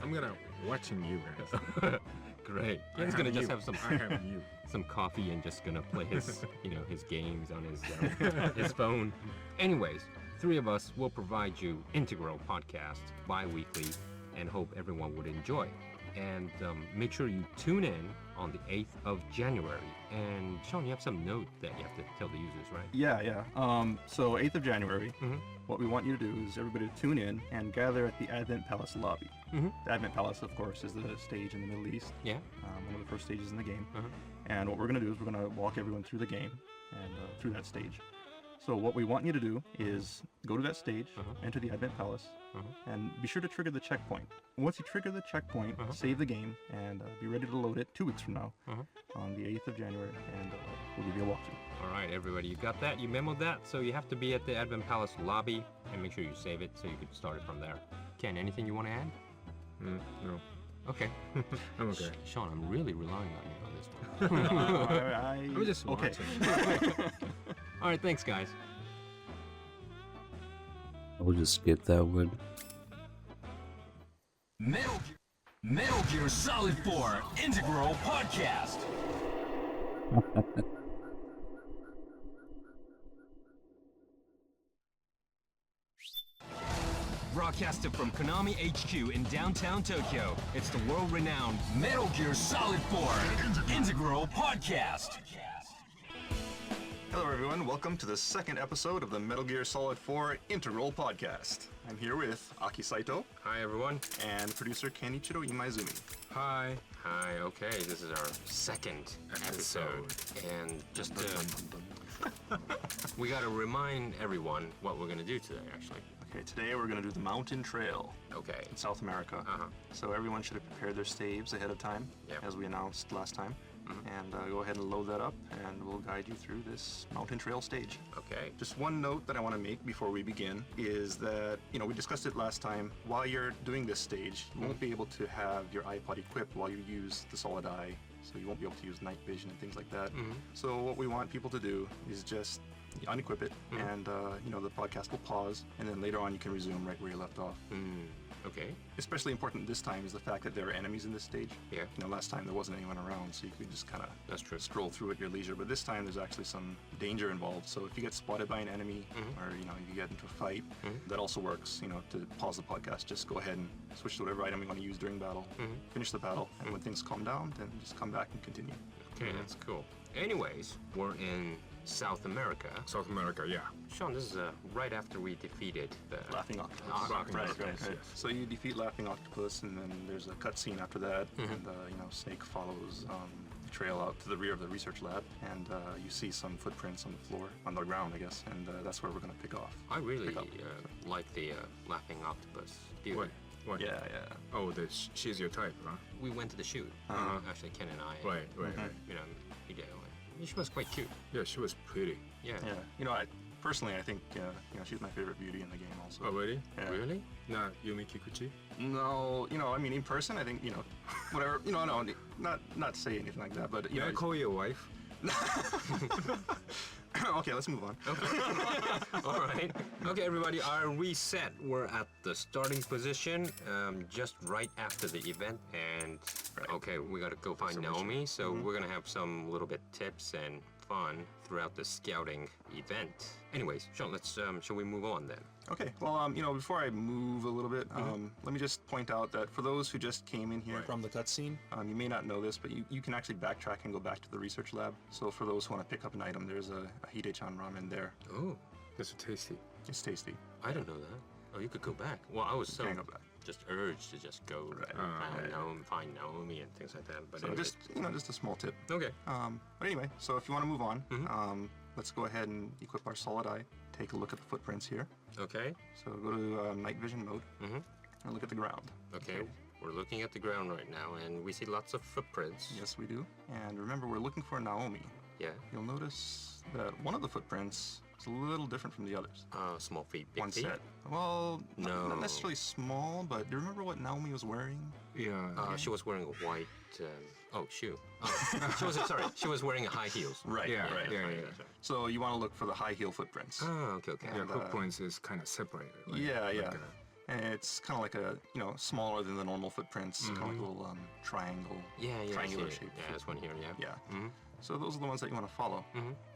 I'm gonna watching you guys. Great. I Ken's gonna have just you. have some I have you. some coffee and just gonna play his his games on his phone. Anyways, three of us will provide you Integral podcast bi-weekly, and hope everyone would enjoy. And make sure you tune in on the 8th of January. And Sean, you have some note that you have to tell the users, right? Yeah. So 8th of January, what we want you to do is everybody to tune in and gather at the Advent Palace lobby. The Advent Palace, of course, is the stage in the Middle East. Yeah. One of the first stages in the game. And what we're going to do is we're going to walk everyone through the game and through that stage. So what we want you to do is go to that stage, enter the Advent Palace, and be sure to trigger the checkpoint. Once you trigger the checkpoint, save the game, and be ready to load it 2 weeks from now, on the 8th of January, and we'll give you a walkthrough. All right, everybody, you got that? You memoed that? So you have to be at the Advent Palace lobby, and make sure you save it so you can start it from there. Ken, anything you want to add? No. Okay. I'm okay. Sean, I'm really relying on you on this one. I'm just okay. watching. All right, thanks, guys. I'll just skip that one. Metal Gear Solid 4 Integral Podcast. Broadcasted from Konami HQ in downtown Tokyo, it's the world-renowned Metal Gear Solid 4 Integral Podcast. Hello everyone, welcome to the second episode of the Metal Gear Solid 4 Integral Podcast. I'm here with Aki Saito. Hi, everyone. And producer Kenichiro Imaizumi. Hi. Hi, okay, this is our second episode. And just we gotta remind everyone what we're gonna do today, actually. Okay, today we're going to do the Mountain Trail. Okay. In South America. So everyone should have prepared their staves ahead of time, as we announced last time. And go ahead and load that up, and we'll guide you through this Mountain Trail stage. Okay. Just one note that I want to make before we begin is that, we discussed it last time. While you're doing this stage, you won't be able to have your iPod equipped while you use the Solid Eye. So you won't be able to use night vision and things like that. So what we want people to do is just unequip it, and the podcast will pause, and then later on you can resume right where you left off. Okay. Especially important this time is the fact that there are enemies in this stage. Yeah. Last time there wasn't anyone around, so you could just kind of stroll through at your leisure. But this time there's actually some danger involved. So if you get spotted by an enemy, or if you get into a fight, that also works. To pause the podcast, just go ahead and switch to whatever item you want to use during battle. Finish the battle, and when things calm down, then just come back and continue. Okay, that's cool. Anyways, we're in South America. South America, yeah. Sean, this is right after we defeated the Laughing Octopus. Right. So you defeat Laughing Octopus, and then there's a cutscene after that, and Snake follows the trail out to the rear of the research lab, and you see some footprints on the floor, on the ground, I guess, and that's where we're gonna pick off. I really like the Laughing Octopus. What? Yeah. Oh, she's your type, huh? We went to the shoot. Actually, Ken and I. Right. She was quite cute. Yeah, she was pretty. Yeah. Personally, I think she's my favorite beauty in the game also. Oh, really? Yeah. Really? Not Yumi Kikuchi? No, in person, I think, whatever, not say anything like that, but, Can I call you a wife? Okay, let's move on. Okay. All right. Okay, everybody, our reset. We're at the starting position, just right after the event, and okay, we gotta go find Naomi. So we're gonna have some little bit tips and fun throughout the scouting event. Anyways, Sean, let's shall we move on then? Okay. Well, before I move a little bit, let me just point out that for those who just came in here from the cutscene, you may not know this, but you can actually backtrack and go back to the research lab. So for those who want to pick up an item, there's a Hide-chan ramen there. Oh, that's tasty. It's tasty. I don't know that. Oh, you could go back. Well, I was so. Can't go back. just urge to just go and find Naomi and things like that. But So anyways. just a small tip. Okay. But anyway, so if you want to move on, let's go ahead and equip our solid eye. Take a look at the footprints here. Okay. So go to night vision mode and look at the ground. Okay. We're looking at the ground right now, and we see lots of footprints. Yes, we do. And remember, we're looking for Naomi. Yeah. You'll notice that one of the footprints is a little different from the others. Small feet, big One feet? set. Well, No. not necessarily small, but do you remember what Naomi was wearing? Yeah. She was wearing a white, shoe. She was wearing high heels. Right, Yeah, right. yeah. So you want to look for the high heel footprints. Oh, okay. Yeah, footprints is kind of separated. Like, Yeah. like And it's kind of like a, smaller than the normal footprints, kind of like a little triangle, triangular shape. Yeah, there's one here, yeah. Yeah. So those are the ones that you want to follow.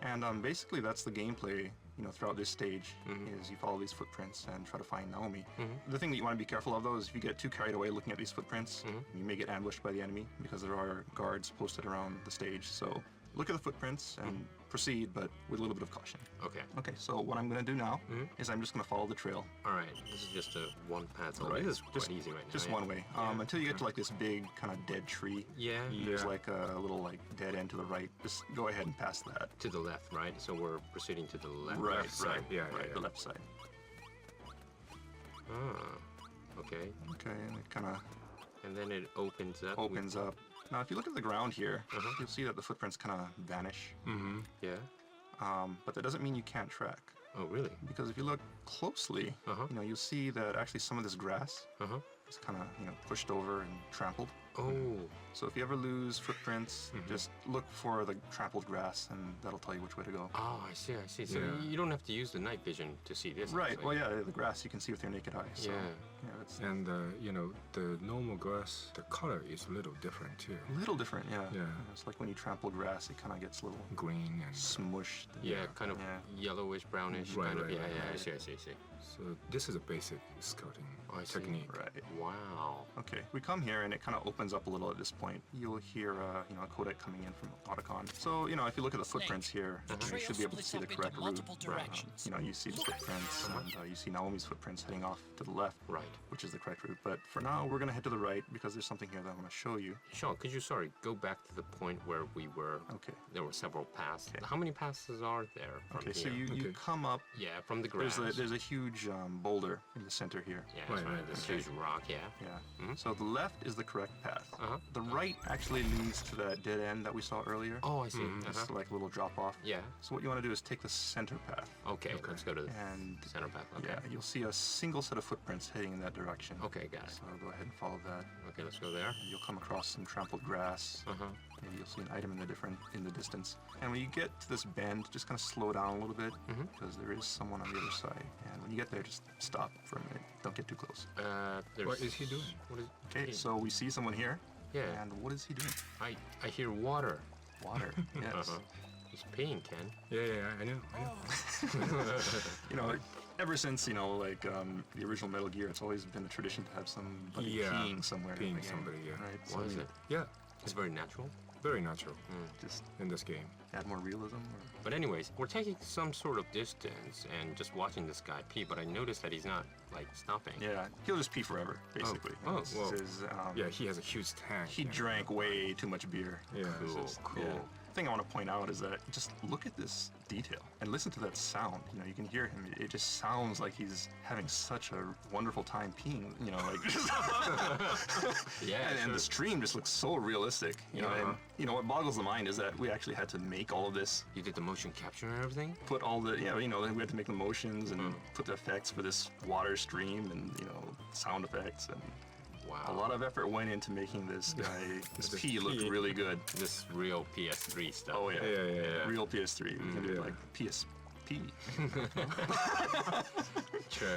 And basically that's the gameplay, throughout this stage, is you follow these footprints and try to find Naomi. The thing that you want to be careful of, though, is if you get too carried away looking at these footprints, you may get ambushed by the enemy because there are guards posted around the stage. So look at the footprints and proceed, but with a little bit of caution. Okay. Okay, so what I'm going to do now is I'm just going to follow the trail. All right. This is just a one path. So Right. this is Just- quite easy right now. Just yeah. one way. Until you get to like this big kind of dead tree. Yeah. There's like a little like dead end to the right. Just go ahead and pass that. To the left, right? So we're proceeding to the left. Right, side. right, yeah, right, yeah. the left side. Okay. Okay, and it kind of And then it opens up. opens up. Now, if you look at the ground here, you'll see that the footprints kind of vanish. Yeah. But that doesn't mean you can't track. Oh, really? Because if you look closely, you'll see that actually some of this grass is kind of pushed over and trampled. Oh. So if you ever lose footprints, just look for the trampled grass, and that'll tell you which way to go. Oh, I see. So Yeah. you don't have to use the night vision to see this. Right. actually. Well, yeah, the grass you can see with your naked eye. So, Yeah. it's And the normal grass, the color is a little different too. a little different. Yeah. Yeah. It's like when you trample grass, it kind of gets a little Green and smushed. Yeah, kind of yellowish, brownish. Right, kind of. right, Yeah, right, yeah. right. I see. so this is a basic scouting I see. technique. Right. Wow. Okay, we come here and it kind of opens up a little at this point. You'll hear, a codec coming in from Otacon. So, if you look at the footprints here, you trail should be able to splits see the up into correct route. multiple directions. You see the footprints, and you see Naomi's footprints heading off to the left, Right. which is the correct route. But for now, we're going to head to the right because there's something here that I want to show you. Sean, could you, go back to the point where we were? Okay. There were several paths. Okay. How many passes are there from Okay, so here? you come up. Yeah, from the grass. There's a huge boulder in the center here. Yeah, that's right. This huge rock, yeah. Yeah. So the left is the correct path. The Uh-huh. right actually leads to that dead end that we saw earlier. Oh, I see. It's like a little drop off. Yeah. So what you want to do is take the center path. Okay, let's go to the And center path. Okay. yeah, you'll see a single set of footprints heading in that direction. Okay, got it. So go ahead and follow that. Okay, let's go there. You'll come across some trampled grass. Maybe you'll see an item in the distance. And when you get to this bend, just kind of slow down a little bit because there is someone on the other side. And when you get there, just stop for a minute. Don't get too close. What is he doing? What is? Okay, so we see someone here. Yeah. And what is he doing? I hear water. Water. Yes. He's peeing, Ken. Yeah, I know. Ever since the original Metal Gear, it's always been a tradition to have somebody peeing somewhere. in the Peeing game, somebody, yeah. Right. Why is it? Yeah. It's very natural. Very natural. Just in this game. Add more realism. But anyways, we're taking some sort of distance and just watching this guy pee, but I noticed that he's not, stopping. Yeah, he'll just pee forever, basically. Oh, This well. is, Yeah, he has a huge tank. He drank way too much beer. Yeah. Cool. Yeah. The thing I want to point out is that just look at this detail and listen to that sound. You can hear him. It just sounds like he's having such a wonderful time peeing. Yeah. And the stream just looks so realistic. And what boggles the mind is that we actually had to make all of this. You did the motion capture and everything? Put all the we had to make the motions and put the effects for this water stream and sound effects and. Wow. A lot of effort went into making this guy, this pee look really good. This real PS3 stuff. Oh, yeah. Yeah. Real PS3. We can do PSP. True.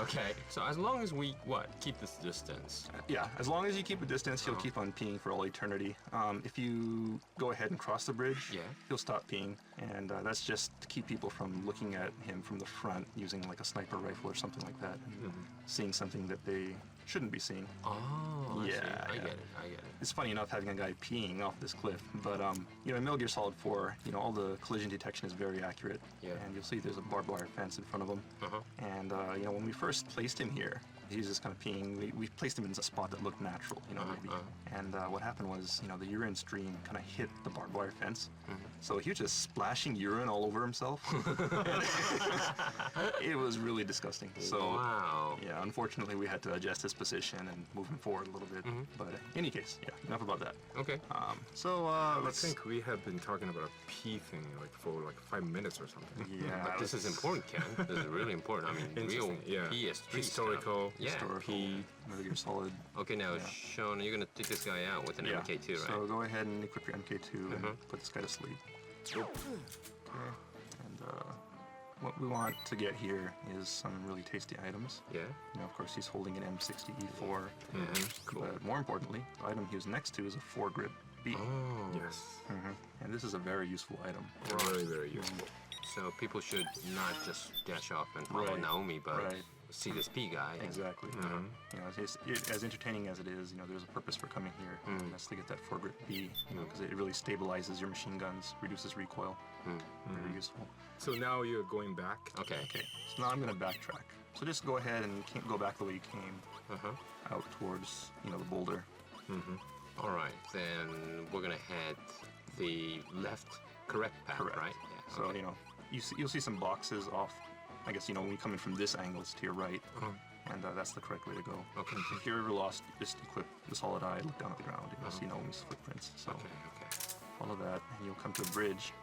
Okay. So as long as we, keep this distance? Yeah, as long as you keep a distance, he'll keep on peeing for all eternity. If you go ahead and cross the bridge, he'll stop peeing. And that's just to keep people from looking at him from the front using a sniper rifle or something like that. And seeing something that they shouldn't be seeing. Oh, yeah. I get it. It's funny enough having a guy peeing off this cliff, but in Metal Gear Solid 4, all the collision detection is very accurate. Yeah. And you'll see there's a barbed wire fence in front of him. And when we first placed him here, he's just kind of peeing. We placed him in a spot that looked natural, you know, really. And what happened was, you know, the urine stream kind of hit the barbed wire fence. So he was just splashing urine all over himself. It was really disgusting. So, wow. Yeah, unfortunately, we had to adjust his position and move him forward a little bit. But in any case, yeah, enough about that. Okay. I think we have been talking about a pee thing like for like 5 minutes or something. Yeah. But this is important, Ken. This is really important. I mean, real PS3 historical, stuff. Historical, Metal Gear Solid. Okay, now, Sean, you're going to take this guy out with an MK2, right? So go ahead and equip your MK2 and put this guy to sleep. Okay. And what we want to get here is some really tasty items. Yeah. You know, of course, he's holding an M60E4. Cool. But more importantly, the item he was next to is a 4-grip B. Oh. Yes. And this is a very useful item. Very, very useful. So people should not just dash off and follow Naomi, but see this P guy. Exactly. You know, as entertaining as it is, you know, there's a purpose for coming here. And that's to get that 4-grip B, you know, because it really stabilizes your machine guns, reduces recoil. Very useful. So now you're going back. Okay. So now I'm going to backtrack. So just go ahead and go back the way you came, out towards, you know, the boulder. All right, then we're gonna head the correct path, right? Yeah. So you know, you'll see some boxes off. I guess, you know, when you come in from this angle, it's to your right, and that's the correct way to go. Okay. If you're ever lost, just equip the solid eye, look down at the ground, and you'll see Naomi's footprints. So follow that, and you'll come to a bridge.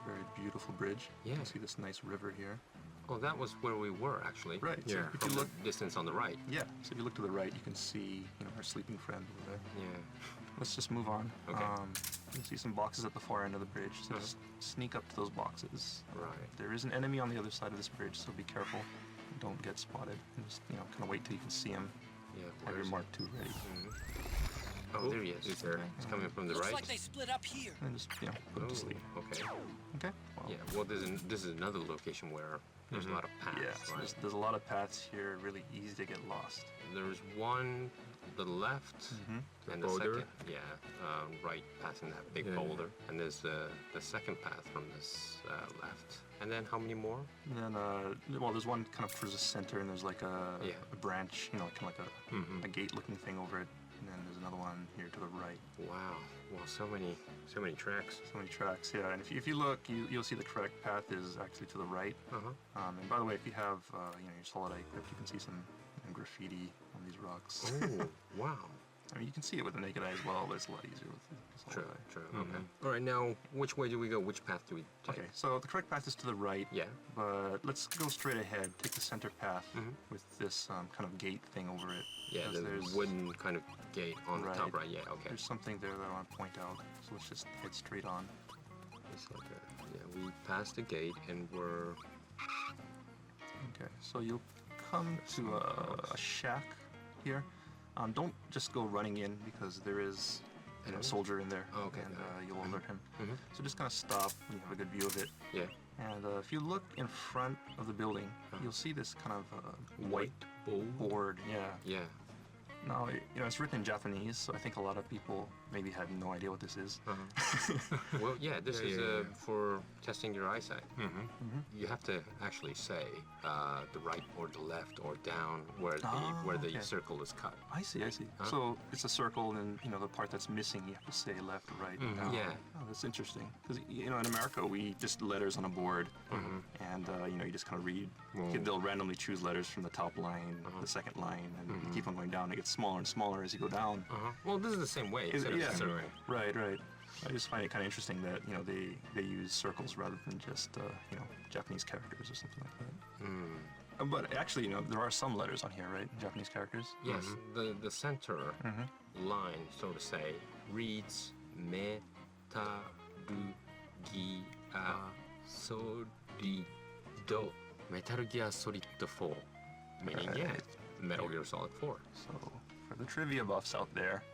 Very beautiful bridge. Yeah. You see this nice river here. Oh, that was where we were, actually. Right. Yeah. So if From you look the distance on the right. Yeah. So if you look to the right, you can see, you know, our sleeping friend over there. Yeah. Let's just move on. Okay. You see some boxes at the far end of the bridge. So just sneak up to those boxes. Right. There is an enemy on the other side of this bridge, so be careful. Don't get spotted. And just, you know, kind of wait till you can see him. Yeah. Have your Mark II ready. Oh, there he is. He's there. He's coming from the Looks right. like they split up here. And just, you know, put him to sleep. Okay. Okay. Well, Yeah. Well, this is another location where there's a lot of paths. Yeah. So right? there's a lot of paths here. Really easy to get lost. There's one to the left, and the Boulder? second, right, passing that big boulder. And there's the second path from this left. And then how many more? And then, well, there's one kind of towards the center, and there's like a branch, you know, kind of like a gate-looking thing over it. And then there's another one here to the right. Wow. Well, so many tracks. So many tracks, yeah. And if you look, you'll see the correct path is actually to the right. And by the way, if you have, you know, your solid eye equipped, you can see some graffiti on these rocks. Oh, wow. I mean, you can see it with the naked eye as well, but it's a lot easier with the solid eye. True. Okay. All right, now, which way do we go? Which path do we take? Okay, so the correct path is to the right. Yeah. But let's go straight ahead. Take the center path with this kind of gate thing over it. Yeah, because the wooden kind of gate on the top right. Yeah, okay. There's something there that I want to point out. So let's just head straight on. It's like we passed the gate and we're... Okay, so you'll come to a shack here. Don't just go running in because there is a soldier in there. Oh, okay. And you'll alert him. So just kind of stop when you have a good view of it. Yeah. And if you look in front of the building, you'll see this kind of white board. Yeah. Yeah. Now, you know, it's written in Japanese, so I think a lot of people maybe had no idea what this is. Well, yeah, this is for testing your eyesight. You have to actually say the right or the left or down where the circle is cut. I see. So it's a circle, and you know the part that's missing, you have to say left, right, down. Yeah. Oh, that's interesting. Because you know, in America, we just letters on a board, and you know, you just kind of read. They'll randomly choose letters from the top line, the second line, and you keep on going down. It gets smaller and smaller as you go down. Well, this is the same way. Circle. Right. I just find it kind of interesting that, you know, they use circles rather than just you know, Japanese characters or something like that. But actually, you know, there are some letters on here, right? Japanese characters. Yes. The center line, so to say, reads Metal Gear Solid. Metal Gear Solid 4, meaning Metal Gear Solid 4. So for the trivia buffs out there,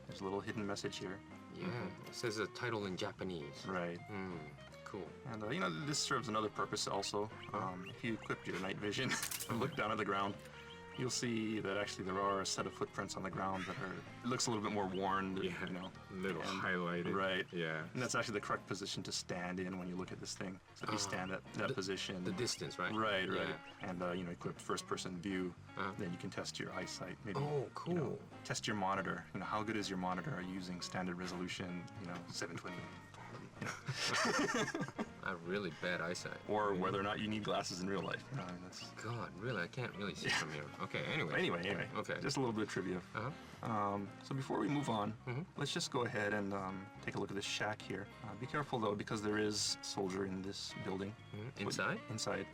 there's a little hidden message here. Yeah, it says the title in Japanese. Right. Cool. And you know, this serves another purpose also. If you equip your night vision and look down at the ground, you'll see that actually there are a set of footprints on the ground that are, it looks a little bit more worn, Yeah, you know. a little highlighted. Right. Yeah. And that's actually the correct position to stand in when you look at this thing. So if you stand at that position. The distance, right? Right, right. Yeah. And, you know, equip first-person view, then you can test your eyesight. Maybe, Oh, cool. You know, test your monitor. You know, how good is your monitor? Are you using standard resolution, you know, 720? You know. I have really bad eyesight. Or whether or not you need glasses in real life. You know, I mean, that's... God, really? I can't really see from here. Okay, anyway. Anyway. Okay. Just a little bit of trivia. So before we move on, let's just go ahead and take a look at this shack here. Be careful though, because there is a soldier in this building. Inside? Inside.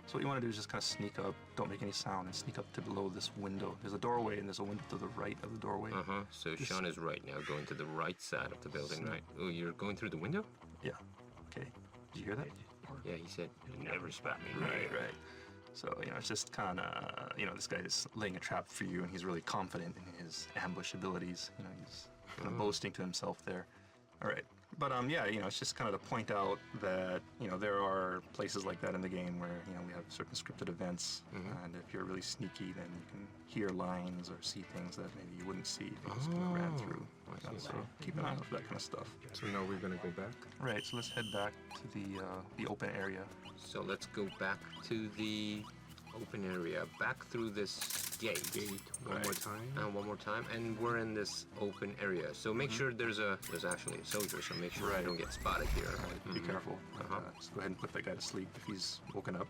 So what you want to do is just kind of sneak up, don't make any sound, and sneak up to below this window. There's a doorway, and there's a window to the right of the doorway. So Sean is right now, going to the right side of the building, right? Oh, you're going through the window? Yeah. Okay. Did you hear that? Yeah, he said, "You never spot me." Right. So, you know, it's just kind of, you know, this guy is laying a trap for you, and he's really confident in his ambush abilities. You know, he's kind of boasting to himself there. All right. But, yeah, you know, it's just kind of to point out that, you know, there are places like that in the game where, you know, we have certain scripted events, and if you're really sneaky, then you can hear lines or see things that maybe you wouldn't see if you just kind of ran through. So keep an eye out for that kind of stuff. So now we're gonna go back? Right, so let's head back to the open area. So let's go back to the open area, back through this gate. One more time. One more time, and we're in this open area. So make sure there's actually a soldier. So make sure I don't get spotted here. Right, be careful. Just go ahead and put that guy to sleep if he's woken up.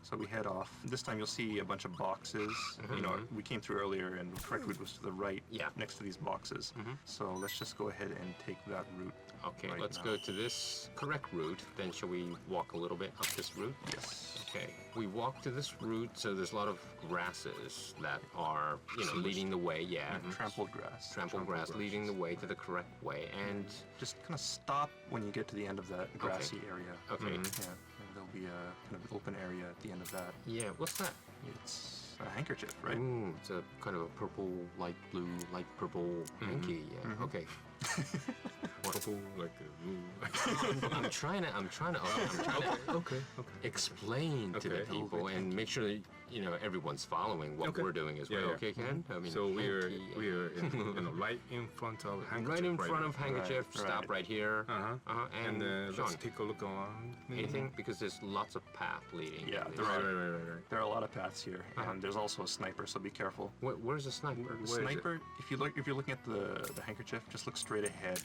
So we head off. This time you'll see a bunch of boxes. You know, we came through earlier, and the correct route was to the right, next to these boxes. So let's just go ahead and take that route. Okay, right let's now. go to this correct route. Then shall we walk a little bit up this route? Yes. Okay, we walk to this route, so there's a lot of grasses that are, you know, leading the way, Trampled grass. Trampled grass leading the way to the correct way, and... Just kind of stop when you get to the end of that grassy area. Okay. Yeah, and there'll be a kind of open area at the end of that. Yeah, what's that? It's a handkerchief, right? Ooh, it's a kind of a purple, light blue, light purple hanky, yeah, okay. Purple, like a I'm trying to explain to the people and make sure that, you know, everyone's following what we're doing as well. Okay, Ken? I mean, so we're in, you know, right in front of handkerchief. Right in front of handkerchief. Stop right here. And Sean, let's take a look around. Anything? Because there's lots of path leading. Yeah, there are a lot of paths here. There's also a sniper, so be careful. Where's the sniper? The sniper, if you're looking at the handkerchief, just look straight ahead.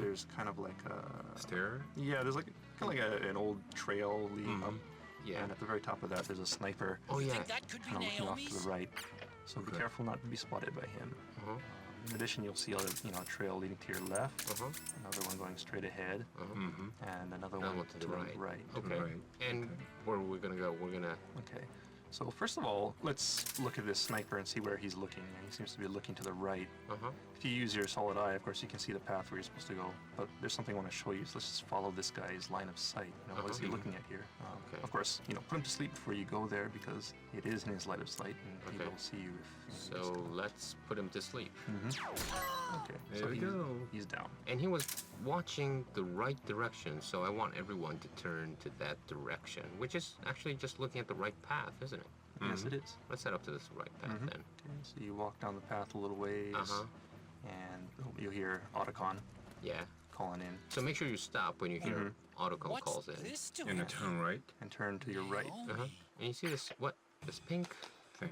There's kind of like a stair. Yeah, there's like kind of like an old trail leading up. Yeah. And at the very top of that, there's a sniper. Oh yeah. That could be Kind of looking off to Naomi's? the right. So be careful not to be spotted by him. In addition, you'll see a trail leading to your left, another one going straight ahead, and another one to the right. Okay. And where are we gonna go? We're gonna. Okay. So first of all, let's look at this sniper and see where he's looking. He seems to be looking to the right. If you use your solid eye, of course, you can see the path where you're supposed to go. But there's something I want to show you. So let's just follow this guy's line of sight. You know, what is he looking at here? Of course, you know, put him to sleep before you go there because it is in his line of sight, and he will see you if. So let's put him to sleep. Okay. There so we go. He's down. And he was watching the right direction, so I want everyone to turn to that direction, which is actually just looking at the right path, isn't it? Yes, it is. Let's head up to this right path then. Okay, so you walk down the path a little ways, and you'll hear Otacon calling in. So make sure you stop when you hear Otacon calls in. And turn right. And turn to your right. And you see this pink thing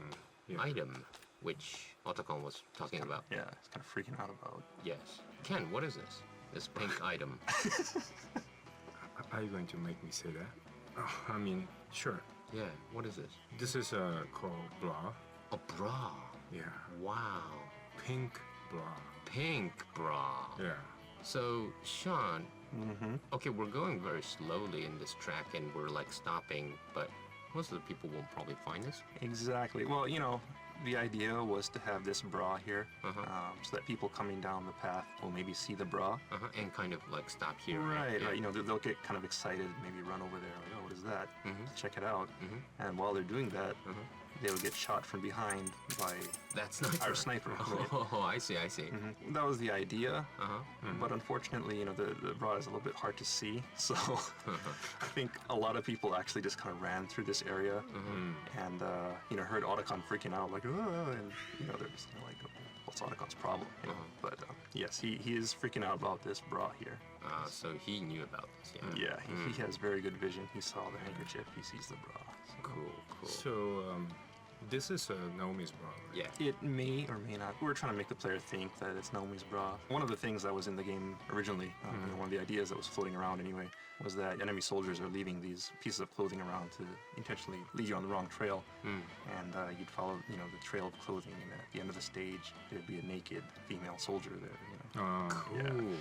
item, which Otacon was talking about. Yeah, he's kind of freaking out about. Yes. Ken, what is this? This pink item. Are you going to make me say that? Oh, I mean, sure. Yeah, what is this? This is called bra. A bra? Yeah. Wow. Pink bra. Pink bra. Yeah. So, Sean, okay, we're going very slowly in this track and we're like stopping, but most of the people won't probably find us. Exactly. Well, you know, the idea was to have this bra here so that people coming down the path will maybe see the bra. And kind of like stop here. Right. You know, they'll get kind of excited, maybe run over there, like, oh, what is that? Check it out. And while they're doing that, they would get shot from behind by That sniper. our sniper. Right? Oh, I see, I see. That was the idea, Uh-huh. but unfortunately, you know, the bra is a little bit hard to see, so I think a lot of people actually just kind of ran through this area and, you know, heard Otacon freaking out, like, "Ah," and, you know, they're just kind of like, what's Otacon's problem? You know? But yes, he is freaking out about this bra here. So he knew about this, yeah? Yeah, he has very good vision. He saw the handkerchief, he sees the bra. So. Cool. So, this is Naomi's bra, right? Yeah. It may or may not. We're trying to make the player think that it's Naomi's bra. One of the things that was in the game originally, you know, one of the ideas that was floating around anyway, was that enemy soldiers are leaving these pieces of clothing around to intentionally lead you on the wrong trail. And you'd follow, you know, the trail of clothing, and at the end of the stage, there'd be a naked female soldier there, you know. Cool.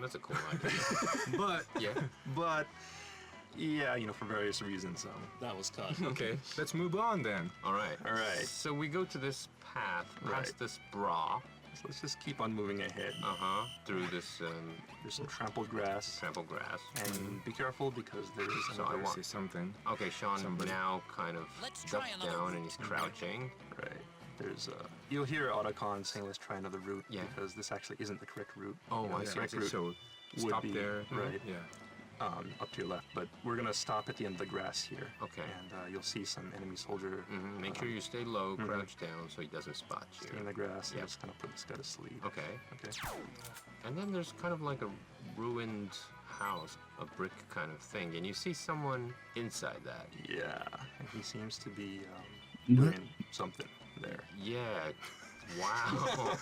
That's a cool idea. But yeah, you know, for various reasons, that was cut. Okay, let's move on then. All right. So we go to this path, past this bra. So let's just keep on moving ahead. Through this. There's some trampled grass. And be careful because there is So another I want see something. Okay, Sean now kind of try ducks another down and he's crouching. Right. There's you'll hear Otacon saying, "Let's try another route," Yeah. because this actually isn't the correct route. Oh, You know, I the see. correct route So, would stop be, there. right? Yeah. Up to your left, but we're gonna stop at the end of the grass here. Okay. And you'll see some enemy soldier. Make sure you stay low, crouch down so he doesn't spot you. Stay in the grass. Yep. And just kind of put this guy to sleep. Okay. Okay. And then there's kind of like a ruined house, a brick kind of thing, and you see someone inside that. Yeah, and he seems to be What? doing something there. Yeah. Wow.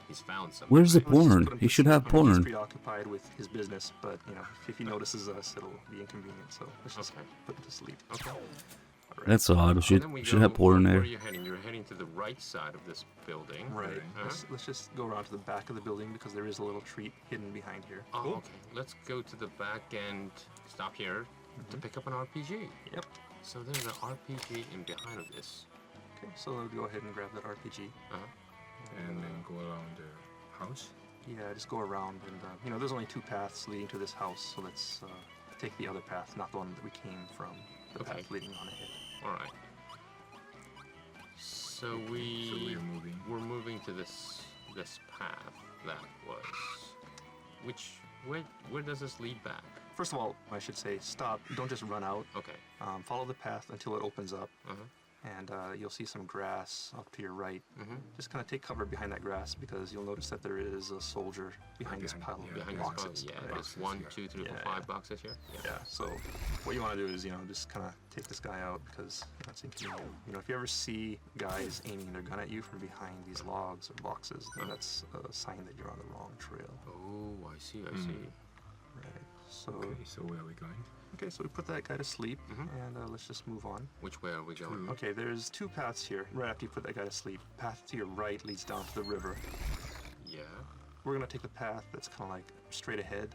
He's found something. Where's the Let's just porn? put him He to should sleep. have I mean, He's porn. preoccupied with his business, but you know, if he notices us, it'll be inconvenient. So let's just put him to sleep. Okay. That's odd. And Should then we have go- porn where there. are you heading? You're heading to the right side of this building. Right. Uh-huh. Let's just go around to the back of the building because there is a little treat hidden behind here. Oh, okay. Let's go to the back and stop here to pick up an RPG. Yep. So there's an RPG in behind of this. Okay, so go ahead and grab that RPG. And then go around the house. Yeah, just go around and, you know, there's only two paths leading to this house, so let's take the other path, not the one that we came from, the Okay. path leading on ahead. All right. So we're moving to this path that was. Where does this lead back? First of all, I should say stop. Don't just run out. Okay. Follow the path until it opens up. Uh-huh. And you'll see some grass up to your right. Just kind of take cover behind that grass because you'll notice that there is a soldier behind this pile of Behind boxes. this pile, right? there's 1, 2, 3, 4, 5 boxes here. Yeah. So what you want to do is, you know, just kind of take this guy out because that's inconvenient. You know, if you ever see guys aiming their gun at you from behind these logs or boxes, then that's a sign that you're on the wrong trail. Oh, I see. I see. Right. So. Okay. So where are we going? Okay, so we put that guy to sleep, and let's just move on. Which way are we going? Okay, there's two paths here. Right after you put that guy to sleep, path to your right leads down to the river. Yeah. We're gonna take the path that's kind of like straight ahead,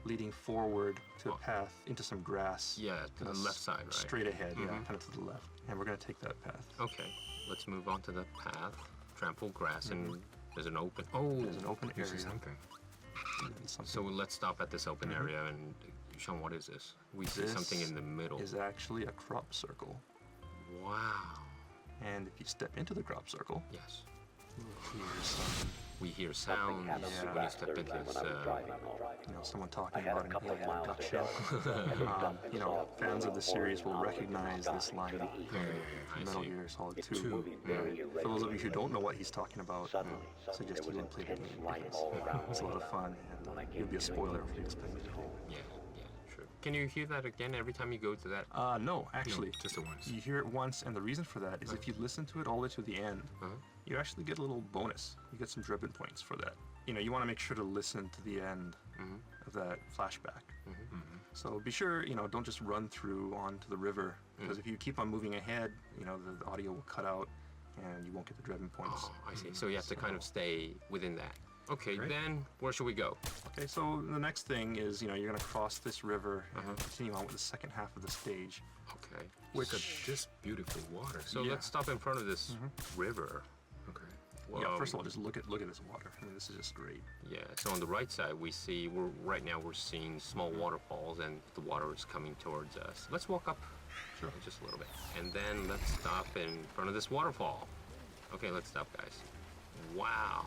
leading forward to a path into some grass. Yeah, to the left side, right? Straight ahead, yeah, kind of to the left. And we're gonna take that path. Okay, let's move on to the path. Trampled grass, and there's an open. Oh, There's an open area. So let's stop at this open area and. Sean, what is this? We see something in the middle. Is actually a crop circle. Wow. And if you step into the crop circle, yes, we hear sounds when you step into this. You know, someone talking about an alien abduction. You know, fans of the series will recognize this line from Metal Gear Solid 2. For those of you who don't know what he's talking about, I suggest you didn't play the game because it's a lot of fun and it would be a spoiler if you explain it. Yeah. Can you hear that again every time you go to that? No, actually. No, just the once. You hear it once, and the reason for that is if you listen to it all the way to the end, you actually get a little bonus. You get some driven points for that. You know, you want to make sure to listen to the end of that flashback. So be sure, you know, don't just run through onto the river, because if you keep on moving ahead, you know, the audio will cut out, and you won't get the driven points. Oh, I see. So you have to kind of stay within that. Okay, then where should we go? Okay, so the next thing is, you know, you're gonna cross this river and continue on with the second half of the stage. Okay. Which is just beautiful water. So let's stop in front of this river. Okay. Well, yeah, first of all, just look at this water. I mean, this is just great. Yeah. So on the right side, we see right now we're seeing small waterfalls, and the water is coming towards us. Let's walk up, just a little bit, and then let's stop in front of this waterfall. Okay, let's stop, guys. Wow,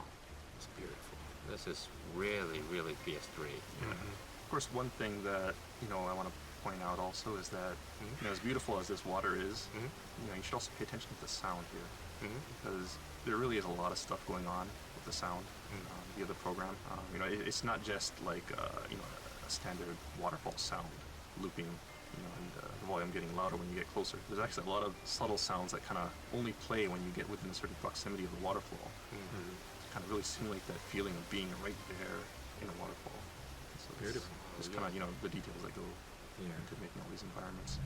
it's beautiful. This is really, really PS3. Of course, one thing that I want to point out also is that as beautiful as this water is, you should also pay attention to the sound here, because there really is a lot of stuff going on with the sound via the program. It's not just like a standard waterfall sound looping, and the volume getting louder when you get closer. There's actually a lot of subtle sounds that kind of only play when you get within a certain proximity of the waterfall. Kind of really simulate that feeling of being right there in a waterfall. So beautiful. It's kind of the details that go into making all these environments.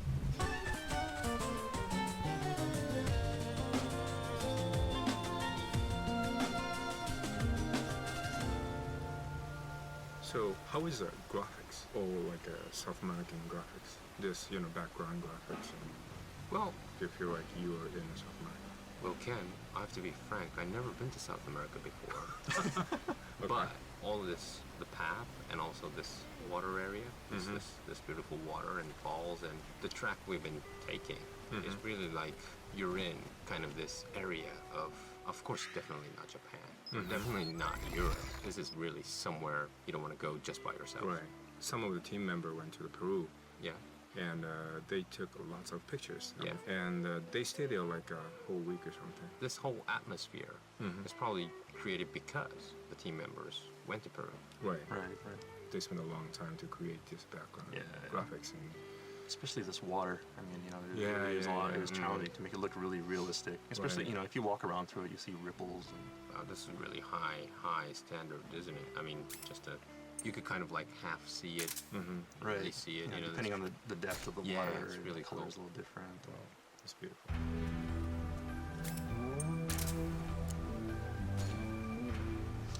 So how is the graphics, or like South American graphics? This background graphics. Well, do you feel like you are in South America? Well, Ken, I have to be frank. I've never been to South America before. But all of this, the path, and also this water area, this beautiful water and falls, and the track we've been taking is really like you're in kind of this area of course, definitely not Japan. Definitely not Europe. This is really somewhere you don't want to go just by yourself. Right. Some of the team members went to Peru. Yeah. And they took lots of pictures. Yeah. And they stayed there like a whole week or something. This whole atmosphere is probably created because the team members went to Peru. Right. They spent a long time to create this background graphics. And especially this water. I mean, there's a lot. It was challenging to make it look really realistic. Especially, if you walk around through it, you see ripples. And this is really high standard, isn't it? I mean, you could kind of like half see it, really see it. Depending on the depth of the water, it's really the color's a little different. It's beautiful.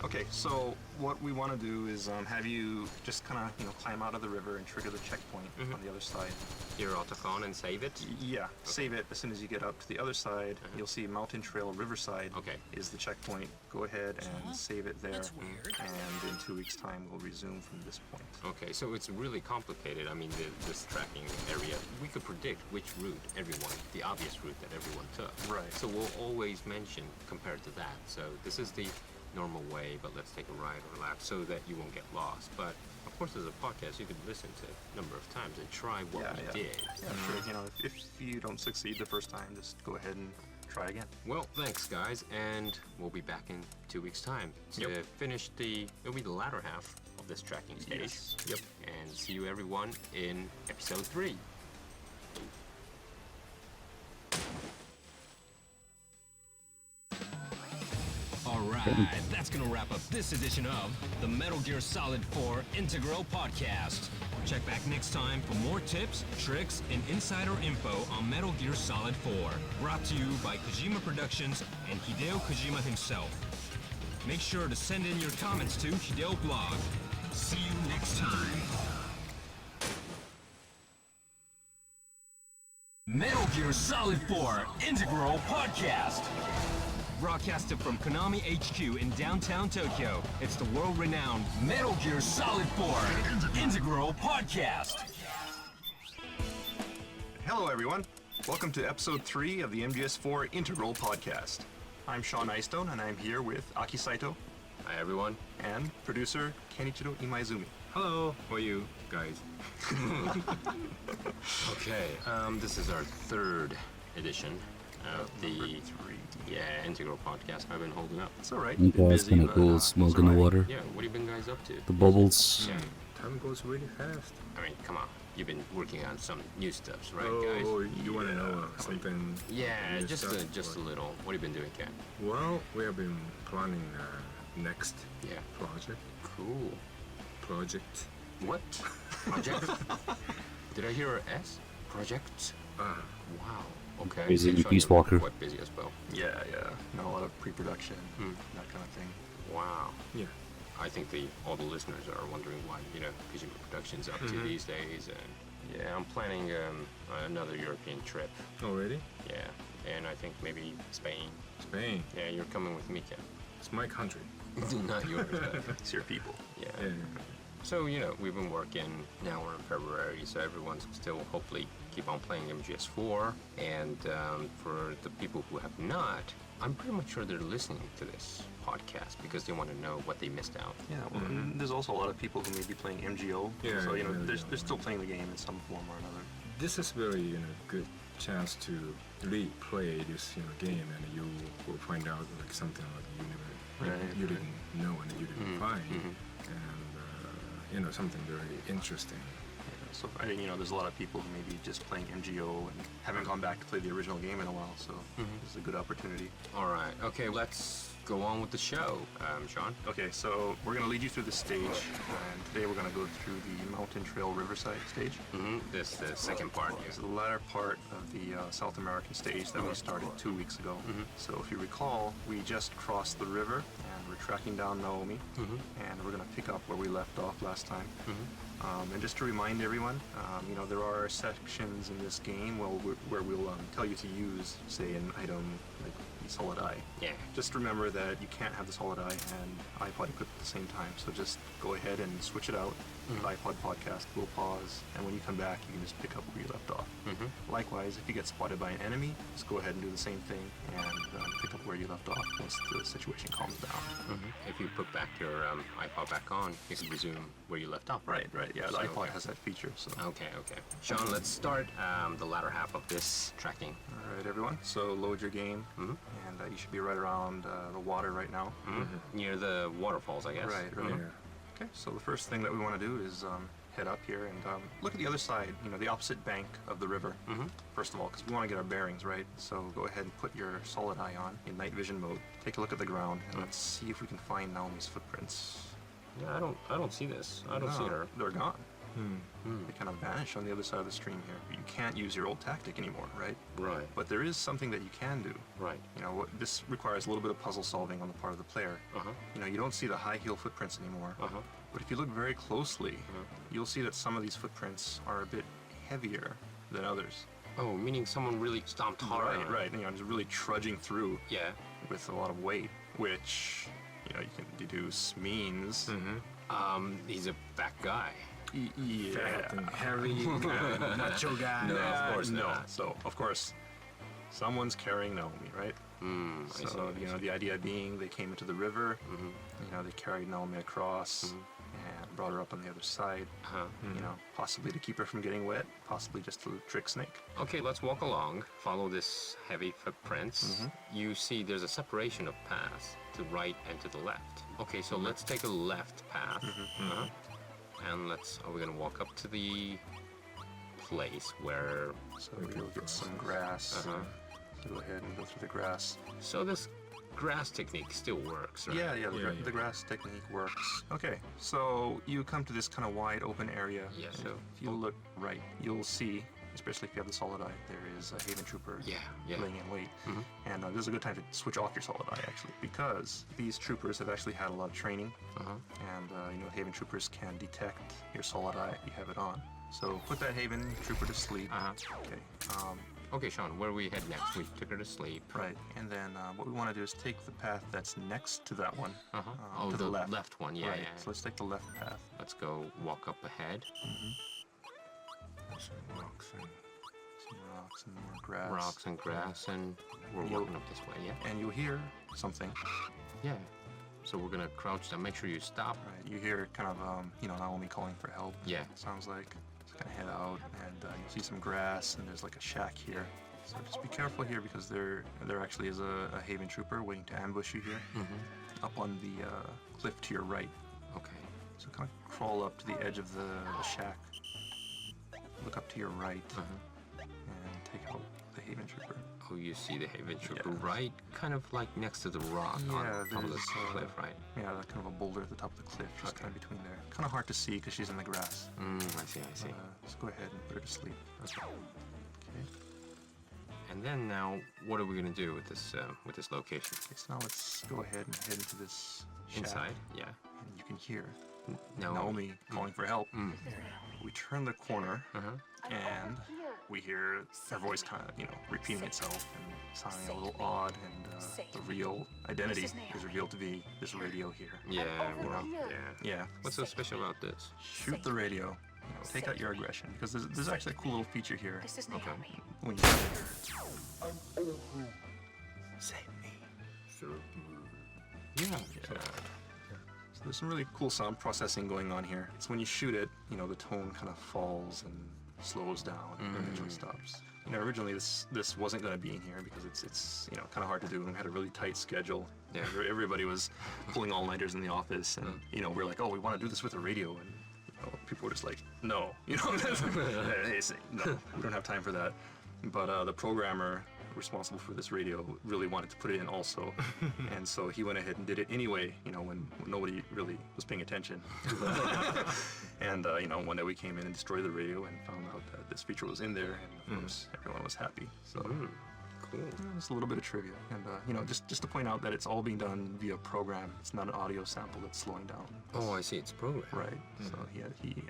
Okay, so what we want to do is have you just kind of climb out of the river and trigger the checkpoint on the other side. Your autophone and save it? Yeah, save it. As soon as you get up to the other side, you'll see Mountain Trail Riverside is the checkpoint. Go ahead and save it there. That's weird. And in 2 weeks' time, we'll resume from this point. Okay, so it's really complicated. I mean, this tracking area, we could predict which route the obvious route that everyone took. Right. So we'll always mention compared to that. So this is the normal way, but let's take a ride or lap so that you won't get lost. But of course, as a podcast, you could listen to a number of times and try what we did. Yeah, sure. If you don't succeed the first time, just go ahead and try again. Well, thanks, guys, and we'll be back in 2 weeks' time to finish it'll be the latter half of this tracking stage. Yes. Yep. And see you, everyone, in episode 3. Alright, that's gonna wrap up this edition of the Metal Gear Solid 4 Integral Podcast. Check back next time for more tips, tricks, and insider info on Metal Gear Solid 4. Brought to you by Kojima Productions and Hideo Kojima himself. Make sure to send in your comments to Hideo Blog. See you next time. Metal Gear Solid 4 Integral Podcast. Broadcasted from Konami HQ in downtown Tokyo, it's the world-renowned Metal Gear Solid 4 Integral Podcast. Hello, everyone. Welcome to episode 3 of the MGS4 Integral Podcast. I'm Sean Eystone, and I'm here with Aki Saito. Hi, everyone. And producer Kenichiro Imaizumi. Hello. How are you, guys? Okay, this is our 3rd edition of the Integral Podcast. I've been holding up. It's all right. You guys gonna go smoke in the water? Yeah, what have you been guys up to? The bubbles. Yeah. Time goes really fast. I mean, come on. You've been working on some new stuffs, right, guys? Oh, you want to know something? Yeah, just a little. What have you been doing, Ken? Well, we have been planning next project. Cool. Project. What? Project? Did I hear an S? Project? Wow. Okay. Busy Peace Walker. What, busy as well? Yeah. Not a lot of pre-production, that kind of thing. Wow. Yeah. I think all the listeners are wondering what Kojima Productions up to these days, and I'm planning another European trip. Oh, really? Yeah, and I think maybe Spain. Spain? Yeah, you're coming with me, Ken. It's my country. Not yours, but it's your people. Yeah. So, we've been working, now we're in February, so everyone's still hopefully keep on playing MGS4. And for the people who have not, I'm pretty much sure they're listening to this podcast because they want to know what they missed out. Yeah, well, and there's also a lot of people who may be playing MGO. Yeah, so, you know, yeah, they're still playing the game in some form or another. This is very good chance to replay this game, and you will find out like something like you didn't know and you didn't find, and something very interesting. So, there's a lot of people who may be just playing MGO and haven't gone back to play the original game in a while, so this is a good opportunity. All right. Okay, let's go on with the show, Sean. Okay, so we're going to lead you through the stage, and today we're going to go through the Mountain Trail Riverside stage. This is the second part. It's the latter part of the South American stage that we started 2 weeks ago. So if you recall, we just crossed the river, and we're tracking down Naomi, and we're going to pick up where we left off last time. And just to remind everyone, there are sections in this game where we'll tell you to use, say, an item like the Solid Eye. Yeah. Just remember that you can't have the Solid Eye and iPod equipped at the same time, so just go ahead and switch it out. iPod podcast will pause, and when you come back, you can just pick up where you left off. Likewise, if you get spotted by an enemy, just go ahead and do the same thing and pick up where you left off once the situation calms down. If you put back your iPod back on, you can resume where you left off. Right. Yeah, the iPod has that feature. So. Okay. Sean, let's start the latter half of this tracking. All right, everyone. So load your game, and you should be right around the water right now. Near the waterfalls, I guess. Right. Okay, so the first thing that we want to do is head up here and look at the other side, the opposite bank of the river, first of all, because we want to get our bearings right. So go ahead and put your Solid Eye on in night vision mode. Take a look at the ground, and let's see if we can find Naomi's footprints. Yeah, I don't see this. I don't see her. They're gone. They kind of vanish on the other side of the stream here. You can't use your old tactic anymore, right? Right. But there is something that you can do. Right. This requires a little bit of puzzle solving on the part of the player. You don't see the high heel footprints anymore. But if you look very closely, you'll see that some of these footprints are a bit heavier than others. Oh, meaning someone really stomped hard. Right. Just really trudging through. Yeah. With a lot of weight, which you can deduce means. He's a fat guy. Yeah. Fat and heavy, macho guy. No, of course not. So, of course, someone's carrying Naomi, right? So, the idea being they came into the river, they carried Naomi across and brought her up on the other side, possibly to keep her from getting wet, possibly just to trick Snake. Okay, let's walk along, follow this heavy footprints. You see there's a separation of paths to the right and to the left. Okay, so let's take a left path. And we're gonna walk up to the place where... So we'll get some grass. So go ahead and go through the grass. So this grass technique still works, right? Yeah, the grass technique works. Okay, so you come to this kind of wide open area. Yeah, so if you look right, you'll see, especially if you have the Solid Eye, there is a Haven Trooper laying in wait. And this is a good time to switch off your Solid Eye, actually, because these troopers have actually had a lot of training. And, Haven Troopers can detect your Solid Eye if you have it on. So put that Haven Trooper to sleep. Okay. Okay, Sean, where we head next? We took her to sleep. Right, and then what we want to do is take the path that's next to that one. To the left. left one, yeah. So let's take the left path. Let's go walk up ahead. Some rocks and more grass. Rocks and grass, and we're walking up this way, yeah? And you'll hear something. Yeah. So we're gonna crouch down, make sure you stop. Right, you hear kind of, Naomi calling for help. Yeah. Sounds like. So kind of head out, and you see some grass, and there's like a shack here. So just be careful here, because there actually is a Haven Trooper waiting to ambush you here. Up on the cliff to your right. Okay. So kind of crawl up to the edge of the shack. Look up to your right, and take out the Haven Trooper. Oh, you see the Haven Trooper right, kind of like next to the rock on top of the cliff, right? Yeah, kind of a boulder at the top of the cliff, just kind of between there. Kind of hard to see because she's in the grass. I see. Just go ahead and put her to sleep. Okay. And then now, what are we gonna do with this location? Okay, so now let's go ahead and head into this shack. Inside, yeah. And you can hear Naomi calling for help. We turn the corner, and we hear her voice kind of, repeating itself and sounding a little odd, and the real identity is revealed to be this radio here. Yeah, Yeah. What's so special about this? Shoot the radio. take out your aggression, because there's actually a cool little feature here. This is Naomi. When you save me. Yeah. So there's some really cool sound processing going on here. It's when you shoot it, the tone kind of falls and slows down and eventually stops. Originally this wasn't going to be in here because it's kind of hard to do, and we had a really tight schedule. Yeah. Everybody was pulling all-nighters in the office, and we're like, oh, we want to do this with a radio, and people were just like, no, they say, no, we don't have time for that. But the programmer responsible for this radio really wanted to put it in also, and so he went ahead and did it anyway, when nobody really was paying attention. And one day we came in and destroyed the radio and found out that this feature was in there, and of course everyone was happy. So cool. Just a little bit of trivia, and just to point out that it's all being done via program. It's not an audio sample that's slowing down. Oh, I see. It's program. Right. So he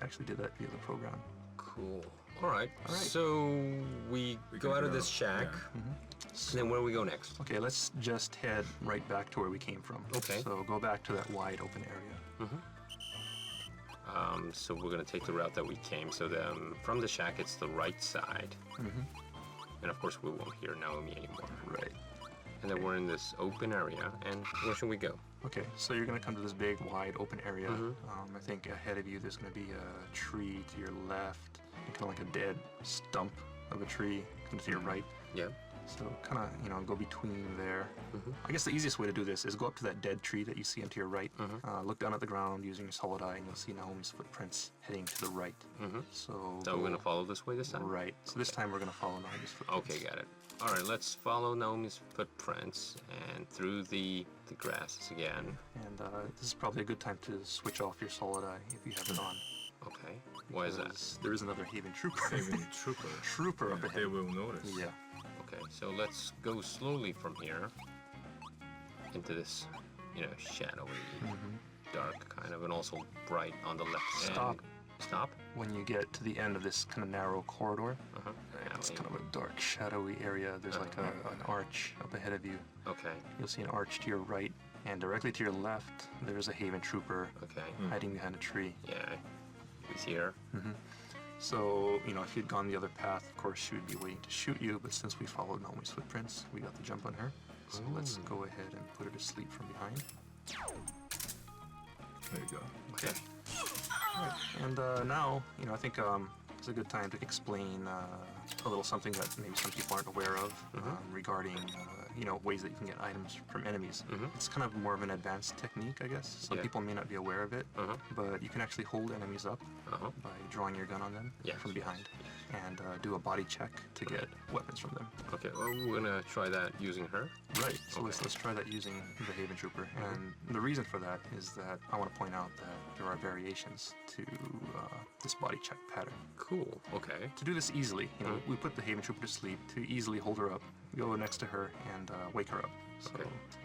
actually did that via the program. Cool. All right. So we go out of this shack. And then where do we go next? Okay, let's just head right back to where we came from. Okay. So go back to that wide open area. So we're gonna take the route that we came. So then from the shack, it's the right side. And of course, we won't hear Naomi anymore. Right. And then we're in this open area. And where should we go? Okay, so you're gonna come to this big, wide open area. I think ahead of you, there's gonna be a tree to your left, kind of like a dead stump of a tree, kind of to your right. Yeah. So kind of, go between there. I guess the easiest way to do this is go up to that dead tree that you see to your right. Look down at the ground using your solid eye, and you'll see Naomi's footprints heading to the right. So we're going to follow this way this time? Right. So this time we're going to follow Naomi's footprints. Okay, got it. All right, let's follow Naomi's footprints and through the grasses again. And this is probably a good time to switch off your solid eye if you have it on. Okay. Why is that? There is another Haven Trooper. Haven Trooper. Trooper up ahead. They will notice. Yeah. Okay, so let's go slowly from here into this, shadowy, dark kind of, and also bright on the left. Stop. Stop? When you get to the end of this kind of narrow corridor, it's kind of a dark, shadowy area. There's like an arch up ahead of you. Okay. You'll see an arch to your right, and directly to your left, there's a Haven Trooper hiding behind a tree. Yeah, he's here. So, if you'd gone the other path, of course, she would be waiting to shoot you, but since we followed Naomi's footprints, we got the jump on her. So let's go ahead and put her to sleep from behind. There you go. Okay. Right. And now, I think it's a good time to explain a little something that maybe some people aren't aware of regarding ways that you can get items from enemies. It's kind of more of an advanced technique, I guess. Some people may not be aware of it, but you can actually hold enemies up by drawing your gun on them from behind and do a body check to get weapons from them. Okay, well, we're gonna try that using her. Right, so let's try that using the Haven Trooper. And the reason for that is that I want to point out that there are variations to this body check pattern. Cool, okay. To do this easily, we put the Haven Trooper to sleep. To easily hold her up, go next to her and wake her up. So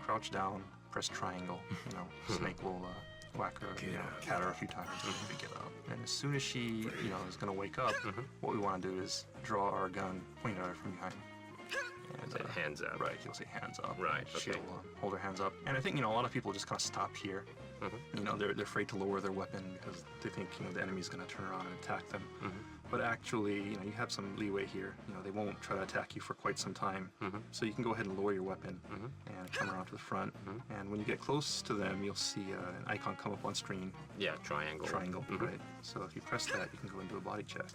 crouch down, press triangle, Snake will whack her, cat her a few times to get up. And as soon as she, is gonna wake up, what we want to do is draw our gun, point at her from behind. And, say hands up. Right, you'll say hands up. Right, She'll hold her hands up. And I think, a lot of people just kind of stop here. They're afraid to lower their weapon because they think, the enemy's going to turn around and attack them. But actually, you have some leeway here. They won't try to attack you for quite some time. So you can go ahead and lower your weapon and come around to the front. And when you get close to them, you'll see an icon come up on screen. Yeah, triangle. Triangle, right. So if you press that, you can go and do a body check.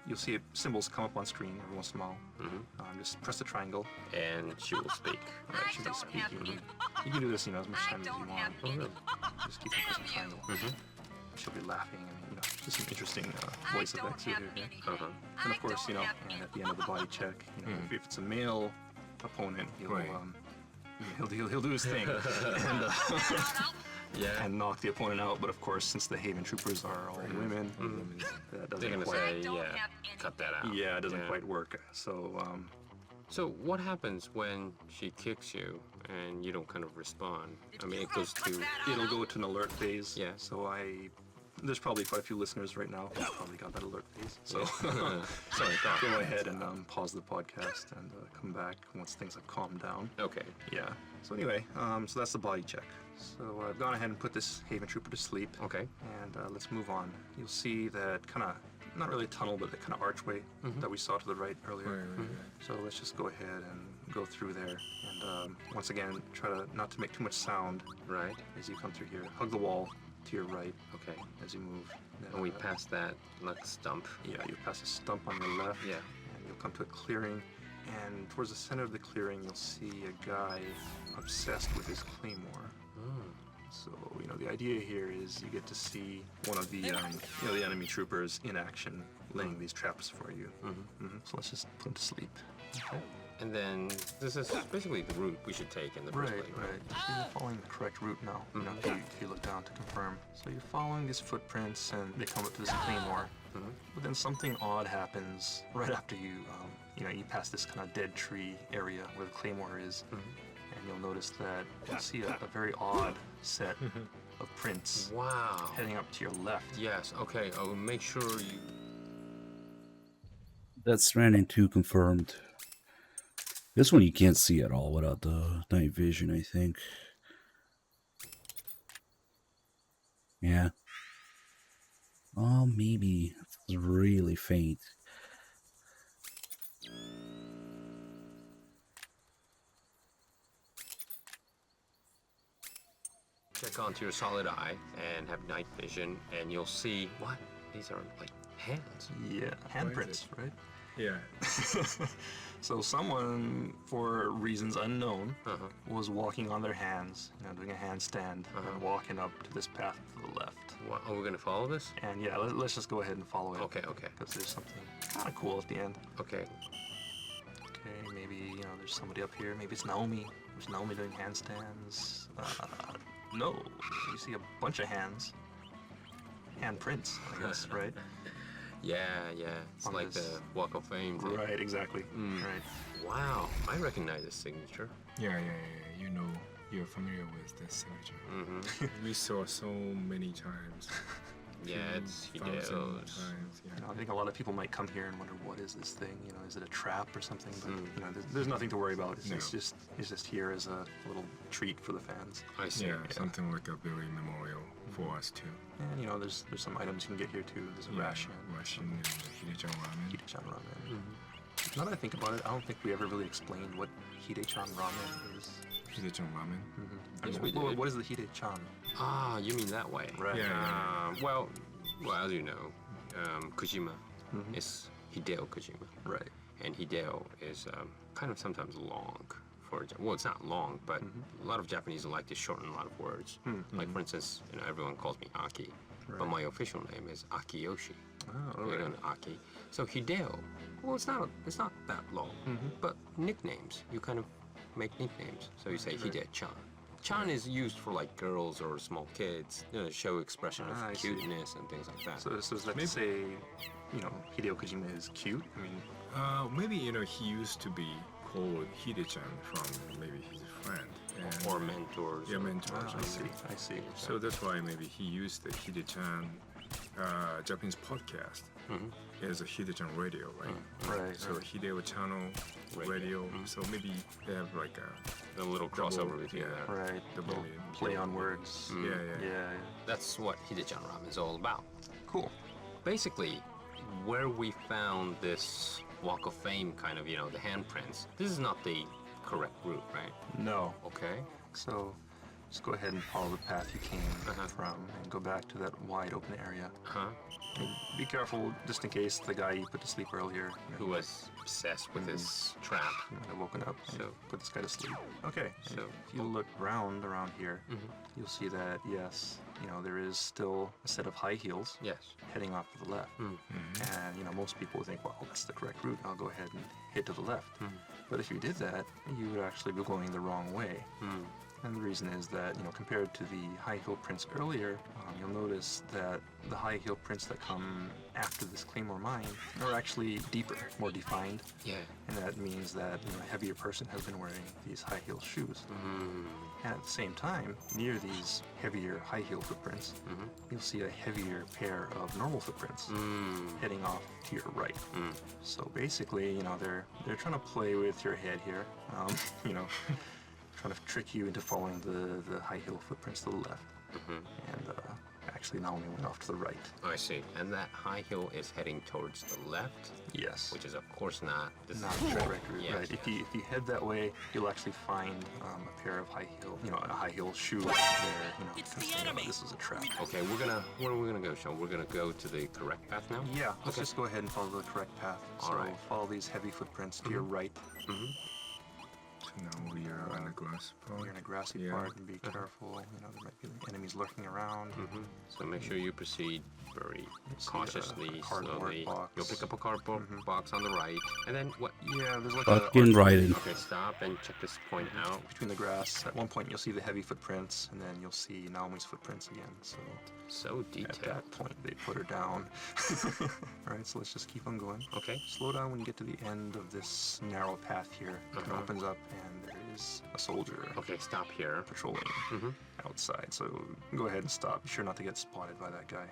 You'll see symbols come up on screen every once in a while. Just press the triangle. And she will speak. Right, she'll be speaking. You can do this, as much time as you want. Just keep pressing triangle. She'll be laughing and, just some interesting voice effects here. And of course, and at the end of the body check, if it's a male opponent, he'll do his thing. And, and knock the opponent out, but of course, since the Haven Troopers are all women, that doesn't quite... cut that out. Yeah, it doesn't quite work. So, So what happens when she kicks you and you don't kind of respond? I mean, it'll go to an alert phase. Yeah. So there's probably quite a few listeners right now who probably got that alert phase. So sorry, go ahead and pause the podcast and come back once things have calmed down. Okay. Yeah. So anyway, so that's the body check. So I've gone ahead and put this Haven Trooper to sleep. Okay. And let's move on. You'll see that kind of, not really a tunnel, but the kind of archway that we saw to the right earlier. So let's just go ahead and go through there. And once again, try not to make too much sound. Right. As you come through here. Hug the wall to your right. Okay. As you move. And we pass that, like, stump. Yeah, you pass a stump on your left. Yeah. And you'll come to a clearing. And towards the center of the clearing, you'll see a guy obsessed with his claymore. So, you know, the idea here is you get to see one of the, you know, the enemy troopers in action, laying these traps for you. So let's just put him to sleep. Okay. And then this is basically the route we should take in the first place, Right. You're following the correct route now. You know, if you look down to confirm. So you're following these footprints, and they come up to this claymore. But then something odd happens right after you, you know, you pass this kind of dead tree area where the claymore is. And you'll notice that you'll see a very odd set of prints. Wow. Heading up to your left. Yes, okay, I will make sure you... That's Stranding 2 confirmed. This one you can't see at all without the night vision, I think. Yeah. Oh, maybe it's really faint. Check onto your solid eye and have night vision, and you'll see what? These are like hands. Yeah, handprints, right? Yeah. So someone, for reasons unknown, was walking on their hands, you know, doing a handstand, and walking up to this path to the left. What, are we gonna follow this? And yeah, let's just go ahead and follow it. Okay. Because there's something kind of cool at the end. Okay. Okay, maybe, you know, there's somebody up here. Maybe it's Naomi. There's Naomi doing handstands. No, you see a bunch of hands. Handprints, I guess, right? Yeah, it's On like this- the Walk of Fame thing. Right, exactly. Right. Wow, I recognize this signature. Yeah. You know, you're familiar with this signature. We saw so many times. Yeah, it's 2,000 Hideo's. times, yeah. You know, I think a lot of people might come here and wonder, what is this thing? You know, is it a trap or something? But you know, there's nothing to worry about. It's just here as a little treat for the fans. I see. Yeah, something like a Billy memorial for us too. And you know, there's some items you can get here too. There's a ration and Hidechan ramen. Hidechan ramen. Now that I think about it, I don't think we ever really explained what Hidechan ramen is. Hidechan ramen. I mean, what is the Hidechan? Ah, you mean that way? Right. Well, as you know, Kojima is Hideo Kojima. Right. And Hideo is kind of sometimes long for, well, it's not long, but a lot of Japanese like to shorten a lot of words. Like, for instance, you know, everyone calls me Aki, but my official name is Akiyoshi. Oh, You right. know, Aki. So Hideo, well, it's not that long, but nicknames, you kind of make nicknames. So you say Hide-chan. Chan is used for like girls or small kids, you know, show expression of I see. cuteness and things like that. So is that to say, you know, Hideo Kojima is cute? I mean, Maybe, you know, he used to be called Hide-chan from maybe his friend. Or mentors. Yeah, mentors. I see. So that's why maybe he used the Hide-chan Japanese podcast as a Hide-chan radio, right? Right. So Hideo channel radio. So maybe they have like a little crossover between that. Right. Double Play on words. Yeah. That's what Hidechan ramen is all about. Cool. Basically, where we found this Walk of Fame kind of, you know, the handprints, this is not the correct route, right? No. Okay. So just go ahead and follow the path you came from and go back to that wide open area. And be careful, just in case the guy you put to sleep earlier, Who was obsessed with his trap. might have woken up and So- put this guy to sleep. Okay, So- so if you look around here, you'll see that, yes, you know, there is still a set of high heels Yes. heading off to the left. And, you know, most people would think, well, that's the correct route, I'll go ahead and head to the left. But if you did that, you would actually be going the wrong way. And the reason is that, you know, compared to the high heel prints earlier, you'll notice that the high heel prints that come after this Claymore mine are actually deeper, more defined. Yeah. And that means that, you know, a heavier person has been wearing these high heel shoes. And at the same time, near these heavier high heel footprints, you'll see a heavier pair of normal footprints heading off to your right. So basically, you know, they're trying to play with your head here. You know, trying to trick you into following the high hill footprints to the left. And actually Naomi went off to the right. I see. And that high hill is heading towards the left? Yes. Which is, of course, not the track record. Yes. Right. If you head that way, you'll actually find a pair of high heel, a high heel shoe there. It's the enemy. This is a trap. Okay, where are we gonna go, Sean? We're gonna go to the correct path now? Yeah. Let's just go ahead and follow the correct path. All right. Follow these heavy footprints to your right. Now we are on a grass part. You're in a grassy part, and be careful. There might be enemies lurking around. So make sure you proceed very cautiously, slowly. Box. You'll pick up a cardboard box on the right, and then what? Yeah, there's like Fucking riding. Okay, stop and check this point out. Between the grass, at one point you'll see the heavy footprints, and then you'll see Naomi's footprints again. So detailed. At that point, they put her down. All right, so let's just keep on going. Okay. Slow down when you get to the end of this narrow path here. It opens up, and there is a soldier. Okay, stop here. Patrolling outside. So go ahead and stop. Be sure not to get spotted by that guy.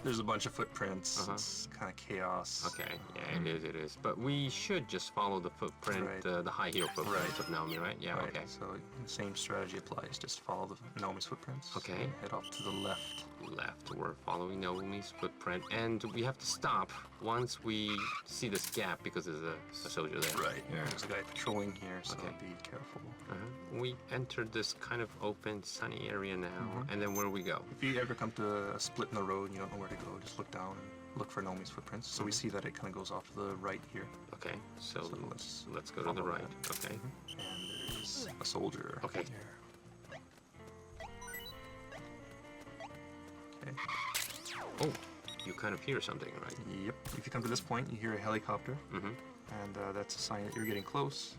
There's a bunch of footprints. It's kind of chaos. Okay, yeah, it is. But we should just follow the footprint, the high heel footprints of Naomi, right? Yeah, okay. So the same strategy applies. Just follow the Naomi's footprints. Okay. And head off to the left. We're following Naomi's footprint, and we have to stop once we see this gap because there's a soldier there. Right. Yeah. There's a guy patrolling here, so be careful. We entered this kind of open, sunny area now, and then where do we go? If you ever come to a split in the road and you don't know where to go, just look down and look for Naomi's footprints. So we see that it kind of goes off to the right here. Okay, so let's go to the right. Okay. And there's a soldier. Okay. Okay. Oh, you kind of hear something, right? Yep. If you come to this point, you hear a helicopter. And that's a sign that you're getting close.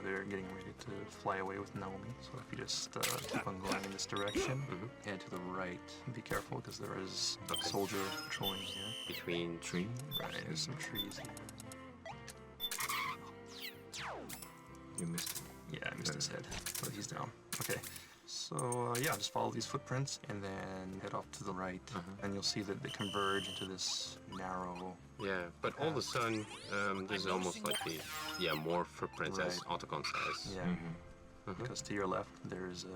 They're getting ready to fly away with Naomi. So if you just keep on going in this direction, head to the right. Be careful because there is a soldier patrolling here. Between trees? Right, there's some trees here. You missed him. Yeah, I missed his head, but he's down. Okay. So just follow these footprints and then head off to the right, and you'll see that they converge into this narrow. Yeah, but all of a sudden, there's almost like more footprints as Autocon says. Yeah. Because to your left there's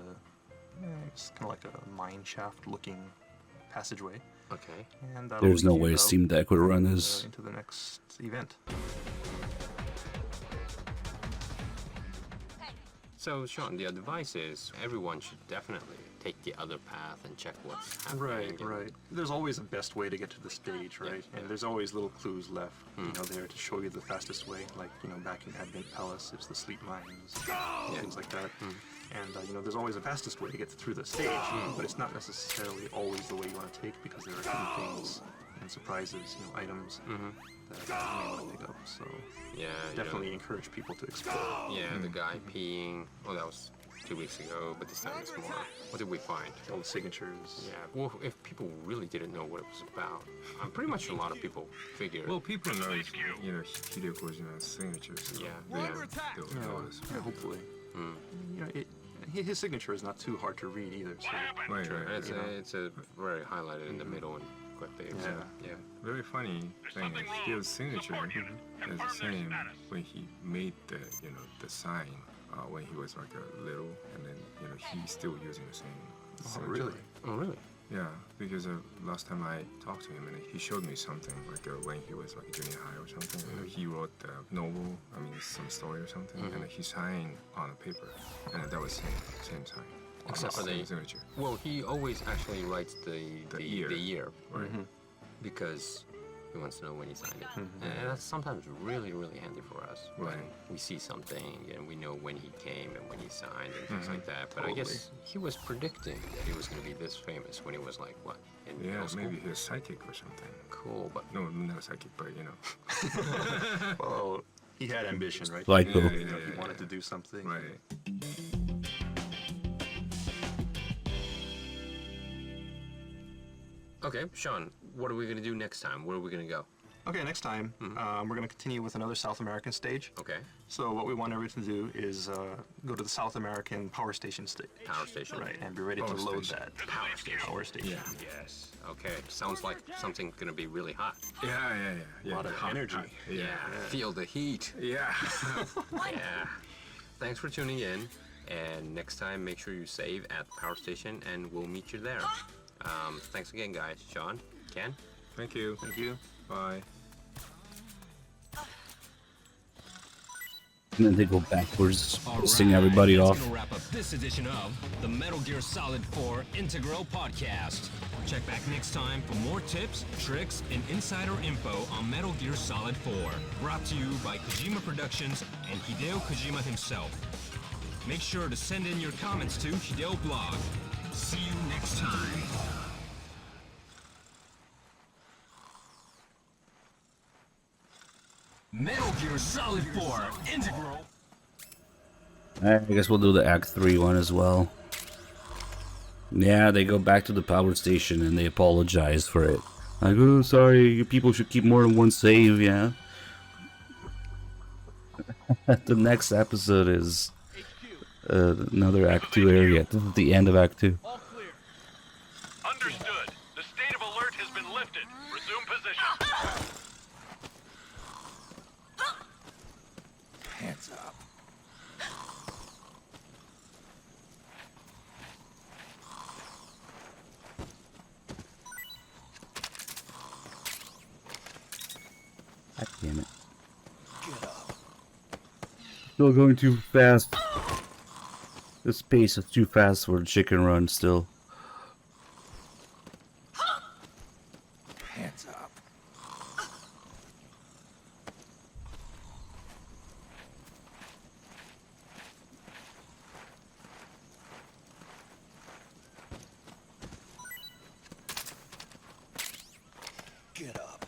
it's kind of like a mine shaft looking passageway. Okay. And there's no way Steam Deck would run this. Into the next event. So, Sean, the advice is everyone should definitely take the other path and check what's happening. Right. There's always a best way to get to the stage, right? And there's always little clues left, there to show you the fastest way. Like, back in Advent Palace, it's the sleep mines, things like that. And, there's always a fastest way to get through the stage, but it's not necessarily always the way you want to take because there are hidden things and surprises, items that you want to pick up. So definitely encourage people to explore. Yeah, the guy peeing. Oh, that was 2 weeks ago, but this time it's more. What did we find? All the signatures. Yeah. Well, if people really didn't know what it was about, I'm pretty much a lot of people figured. Well, people know, Hideyo's signatures. Yeah. They'll know this. Yeah, hopefully. His signature is not too hard to read either. So Right. It's a very highlighted in the middle and quite big. Yeah. Very funny thing is Hideyo's signature is the same when he made the the sign when he was like a little, and then he's still using the same signature. Oh really? Yeah, because last time I talked to him and he showed me something like when he was like junior high or something. He wrote a novel, some story or something, and he signed on a paper, and that was same sign. Except for the signature. Well, he always actually writes the year, right? Because he wants to know when he signed it, and that's sometimes really, really handy for us when we see something and we know when he came and when he signed and things like that. But I guess he was predicting that he was going to be this famous when he was like what? In middle school? Maybe he's psychic or something. Cool, but no, not psychic, but Well, he had ambition, right? Like he wanted to do something. Right. Okay, Sean, what are we going to do next time? Where are we going to go? Okay, next time, we're going to continue with another South American stage. Okay. So what we want everyone to do is go to the South American power station stage. Power station. Right, and be ready to load that. Power station. Power station. Yeah. Yes. Okay. Sounds like something's going to be really hot. Yeah. A lot of energy. Yeah. Feel the heat. Yeah. Yeah. thanks for tuning in. And next time, make sure you save at the power station, and we'll meet you there. Thanks again, guys. Sean, Ken. Thank you. Thank you. Bye. And then they go backwards, pissing everybody That's off. gonna wrap up this edition of the Metal Gear Solid 4 Integral Podcast. Check back next time for more tips, tricks, and insider info on Metal Gear Solid 4. Brought to you by Kojima Productions and Hideo Kojima himself. Make sure to send in your comments to Hideo Blog. See you next time. Metal Gear Solid 4 Integral. I guess we'll do the Act 3 one as well. Yeah, they go back to the power station and they apologize for it. Like, oh, sorry, you people should keep more than one save, yeah? The next episode is another Act 2 area. This is the end of Act 2. Understood. The state of alert has been lifted. Resume position. Hands up. God damn it. Still going too fast. This pace is too fast for a chicken run still. Hands up. Get up.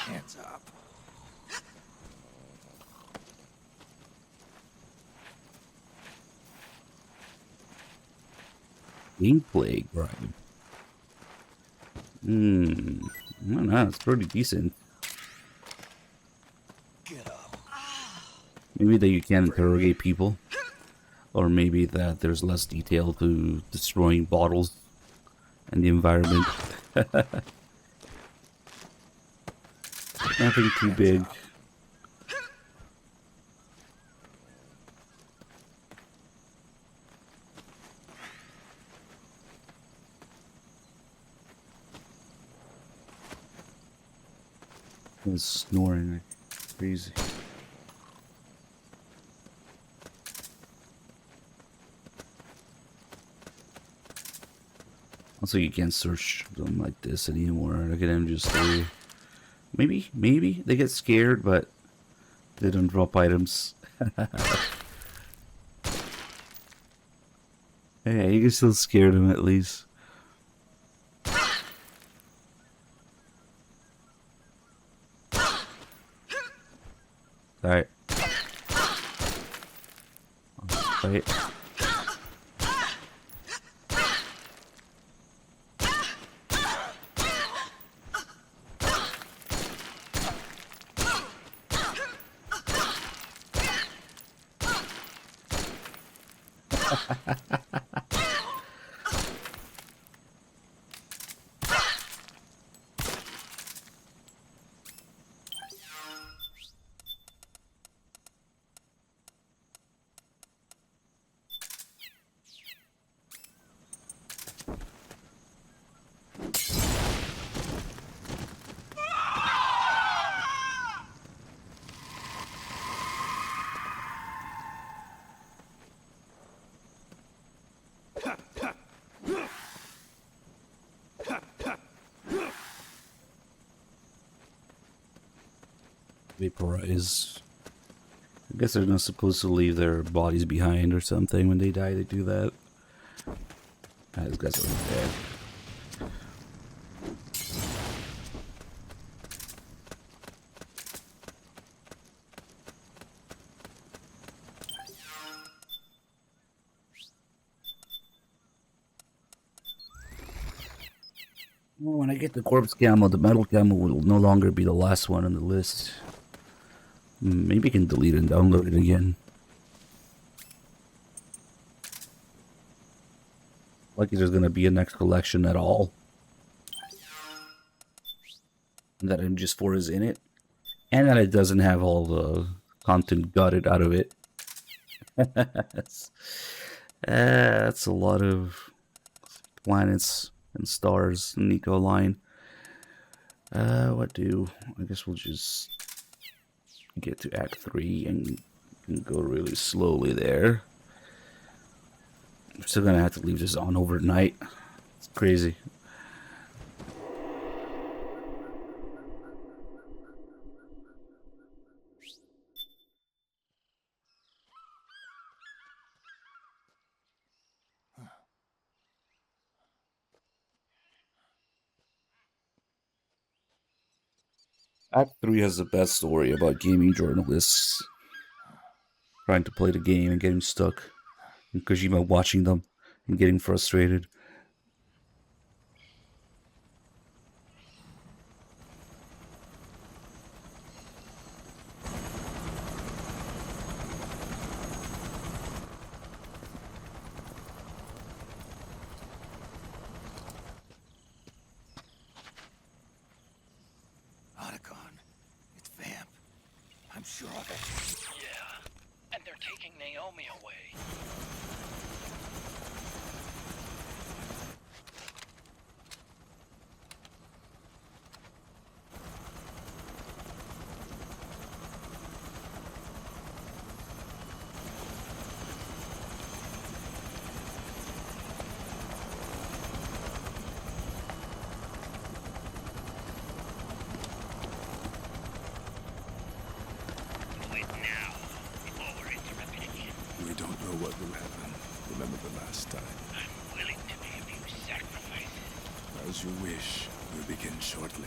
Hands up. Gameplay grind. I don't know, it's pretty decent. Maybe that you can't interrogate people. Or maybe that there's less detail to destroying bottles and the environment. Nothing too big. It's snoring like crazy. Also, you can't search them like this anymore. Look at them just stay. Maybe they get scared, but they don't drop items. Yeah, you can still scare them at least. Alright. Wait. Vaporize. I guess they're not supposed to leave their bodies behind or something. When they die, they do that. Ah, this guy's already dead. Well, when I get the corpse camo, the metal camo will no longer be the last one on the list. Maybe I can delete and download it again. Lucky there's gonna be a next collection at all. that MGS4 is in it, and that it doesn't have all the content gutted out of it. That's a lot of planets and stars in Nico line. I guess we'll just get to Act 3 and go really slowly there. I'm still gonna have to leave this on overnight. It's crazy. Act 3 has the best story about gaming journalists trying to play the game and getting stuck, and Kojima watching them and getting frustrated. I'm sure of it. Yeah, and they're taking Naomi away. We don't know what will happen. Remember the last time. I'm willing to make a few sacrifices. As you wish. We'll begin shortly.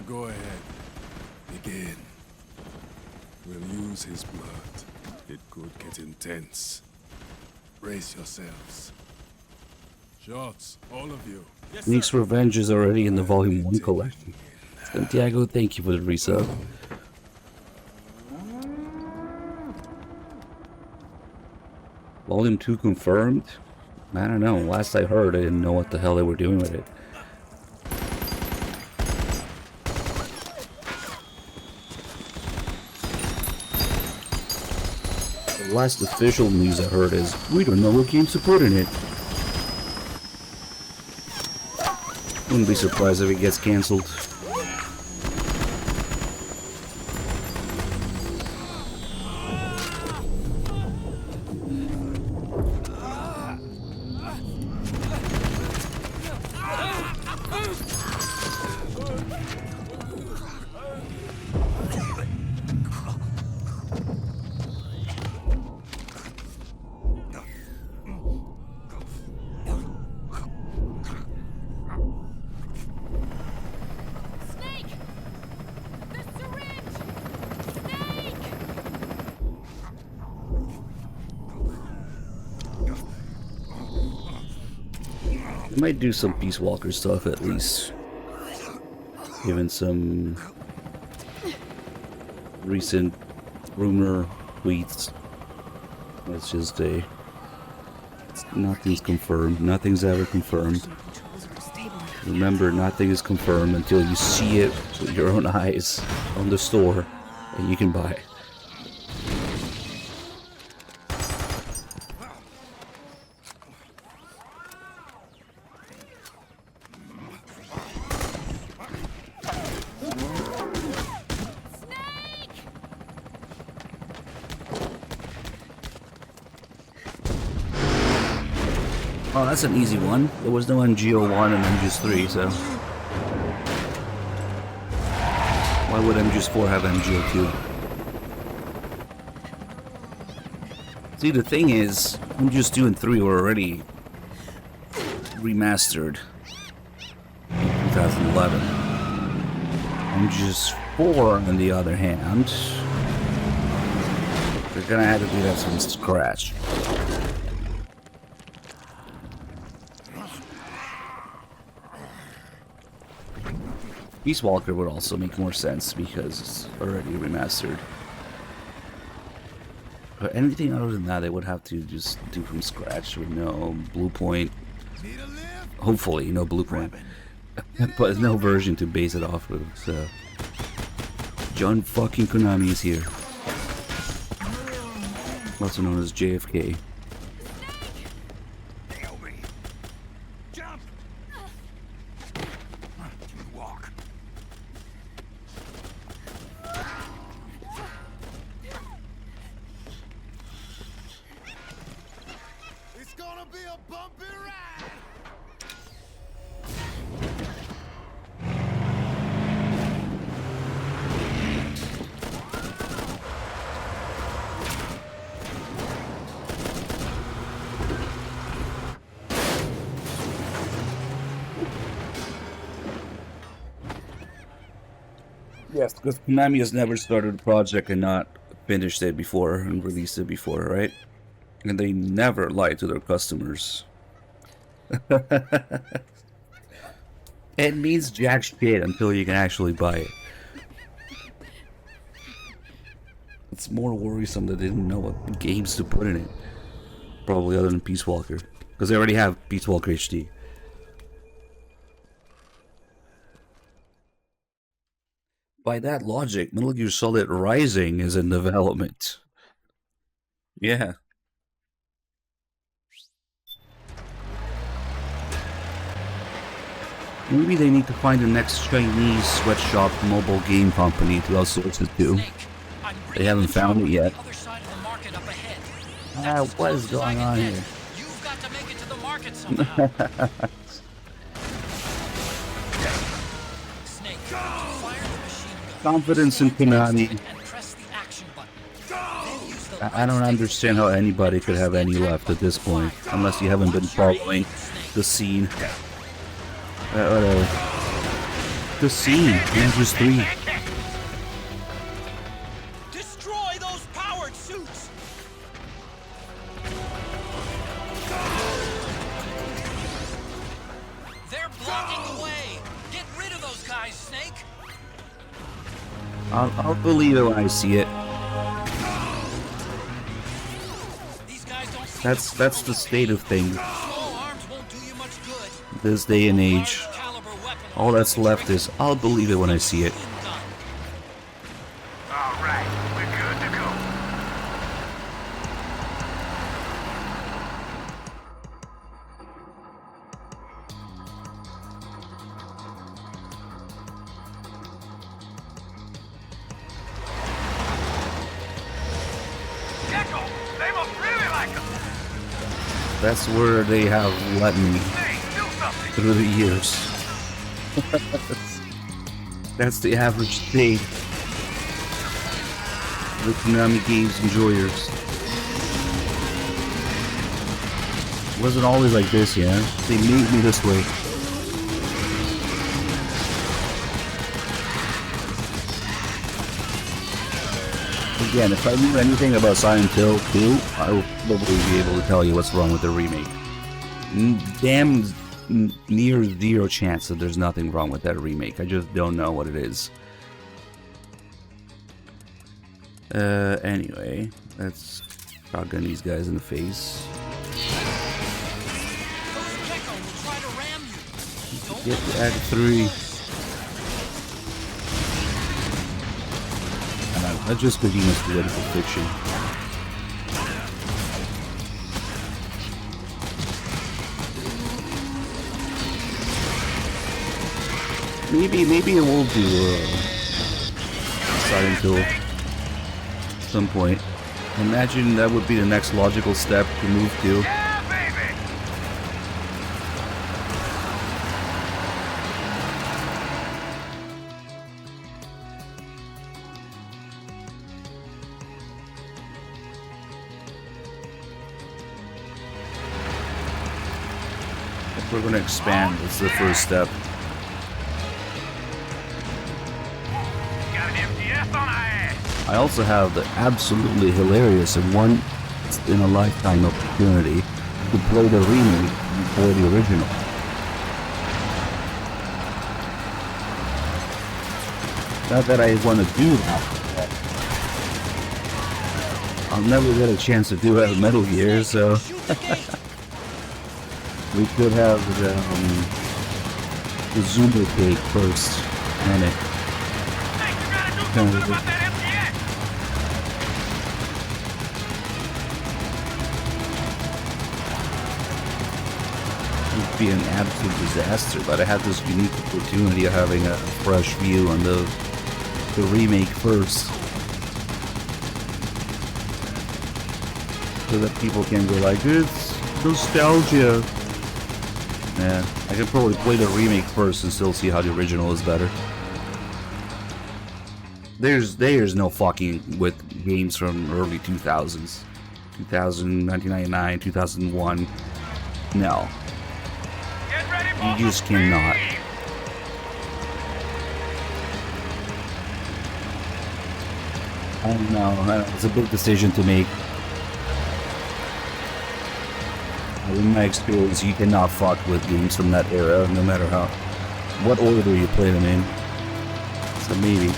Go ahead. Begin. We'll use his blood. It could get intense. Brace yourselves. Shots, all of you. Nick's Revenge is already in the Volume 1 collection. Santiago, thank you for the resub. Volume 2 confirmed? I don't know. Last I heard, I didn't know what the hell they were doing with it. The last official news I heard is, we don't know what games to put in it. Wouldn't be surprised if it gets cancelled. Might do some Peace Walker stuff at least, given some recent rumor tweets. It's just nothing's confirmed. Nothing's ever confirmed. Remember, nothing is confirmed until you see it with your own eyes on the store and you can buy it. Oh, that's an easy one. There was no MGO1 and MGS3, so... Why would MGS4 have MGO2? See, the thing is, MGS2 and 3 were already remastered in 2011. MGS4, on the other hand, they're gonna have to do that from scratch. Peace Walker would also make more sense because it's already remastered. But anything other than that, they would have to just do from scratch with no Blue Point. Hopefully, no Blue Point. But no version to base it off of, so... John fucking Konami is here. Also known as JFK. It's gonna be a bumpy ride. Yes, because Konami has never started a project and not finished it before and released it before, right? And they never lie to their customers. It means jack shit until you can actually buy it. It's more worrisome that they didn't know what games to put in it. Probably other than Peace Walker. Because they already have Peace Walker HD. By that logic, Metal Gear Solid Rising is in development. Yeah. Maybe they need to find the next Chinese sweatshop mobile game company to outsource it to. They haven't found it yet. What is going on here? You've got to make it to the market somehow. Snake, fire the machine gun. Confidence in Konami. And press the action button. Then use the I don't understand how anybody could have any left at this point, unless you haven't been following the scene. Whatever. The scene, MGS 3. Destroy those powered suits. They're blocking the way. Get rid of those guys, Snake. I'll believe it when I see it. That's the state of things. This day and age. All that's left is I'll believe it when I see it. Alright, we're good to go. Gecko, they must really like us. That's where they have let me through the years. That's the average state. The Konami games enjoyers. It wasn't always like this, yeah? They made me this way. Again, if I knew anything about Silent Hill 2, I would probably be able to tell you what's wrong with the remake. Damn near zero chance that there's nothing wrong with that remake. I just don't know what it is. Anyway, let's shotgun these guys in the face. Get to Act 3. That's just because he must be political fiction. Maybe it will do Silent Hill at some point. Imagine that would be the next logical step to move to. We're gonna expand. It's the first step. Got an MGS on our ass. I also have the absolutely hilarious and one in a lifetime opportunity to play the remake before the original. Not that I want to do that. I'll never get a chance to do it with Metal Gear, so we could have the Zoomer cake first, and it. Would be an absolute disaster, but I had this unique opportunity of having a fresh view on the remake first, so that people can go like, it's nostalgia. Yeah, I could probably play the remake first and still see how the original is better. There's no fucking with games from early 2000s, 1999, 2001. No, you just cannot. I don't know. It's a big decision to make. In my experience, you cannot fuck with games from that era, no matter what order you play them in. So maybe.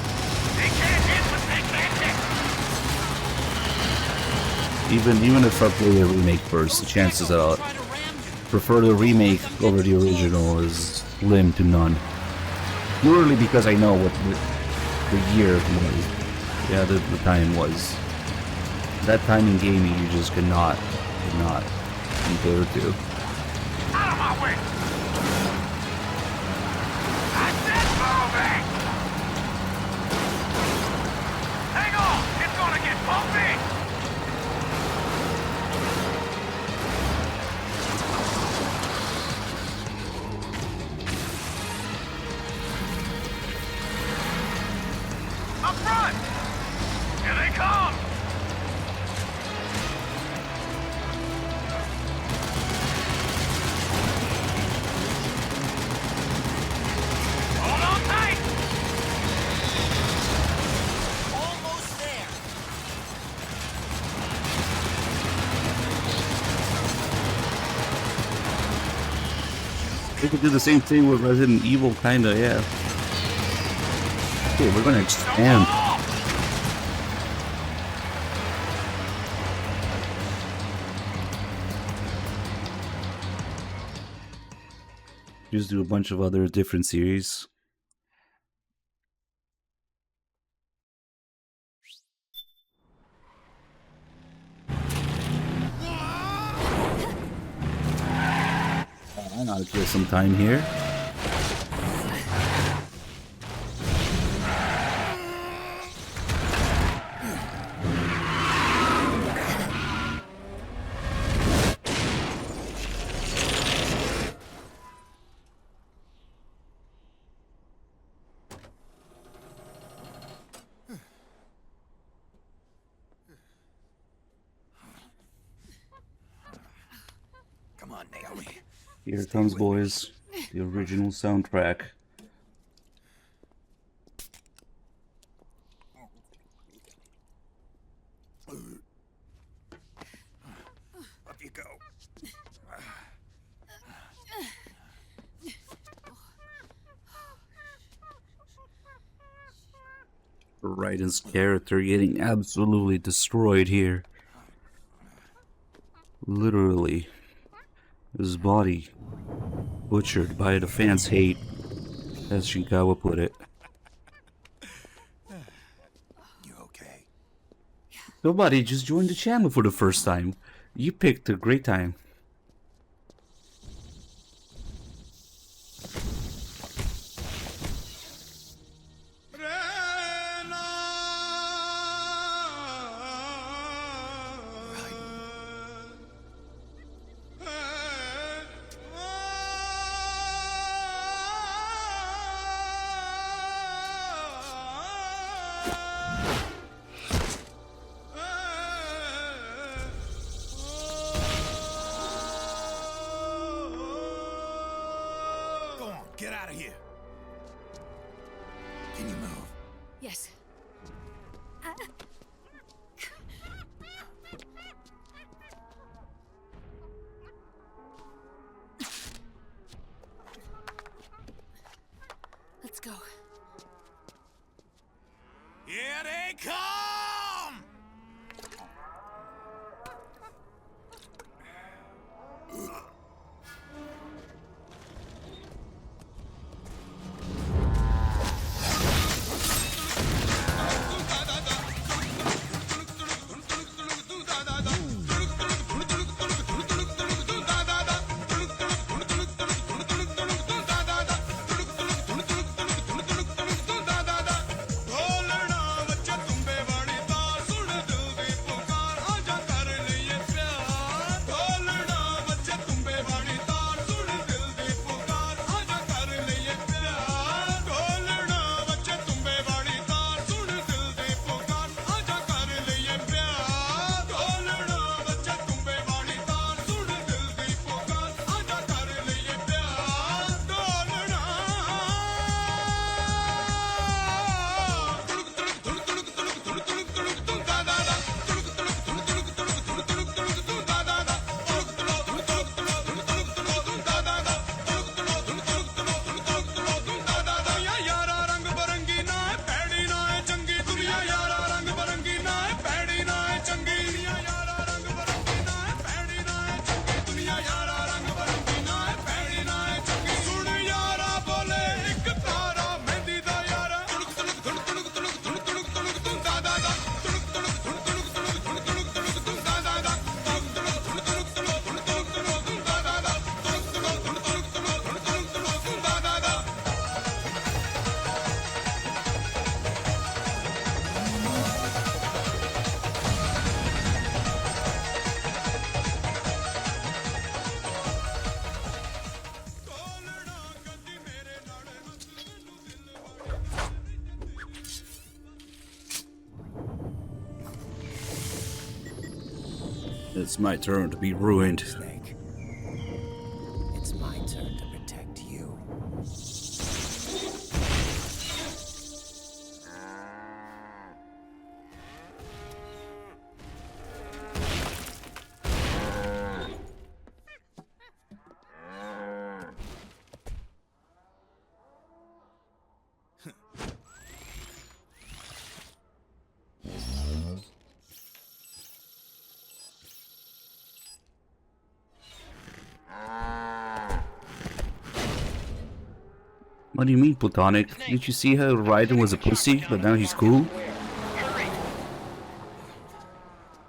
Even if I play the remake first, the chances that I'll prefer the remake over the original is slim to none. Purely because I know what the year was. Yeah, the time was. That time in gaming you just cannot compare to. Out of my way! I said moving! Hang on! It's gonna get bumpy! Up front! Here they come! Hold on tight! Almost there. We could do the same thing with Resident Evil, kinda, yeah. Okay, we're gonna expand. Just do a bunch of other different series. I gotta kill some time here. Come on, Naomi. Here comes, boys, the original soundtrack. Up you go. Raiden's character getting absolutely destroyed here. Literally. His body butchered by the fans' hate, as Shinkawa put it. You okay? Nobody just joined the channel for the first time. You picked a great time. get out of here. Can you move? Yes. Let's go. Here they come! It's my turn to be ruined. Snake. It's my turn to protect you. What do you mean, platonic? Did you see how Raiden was a pussy, but now he's cool?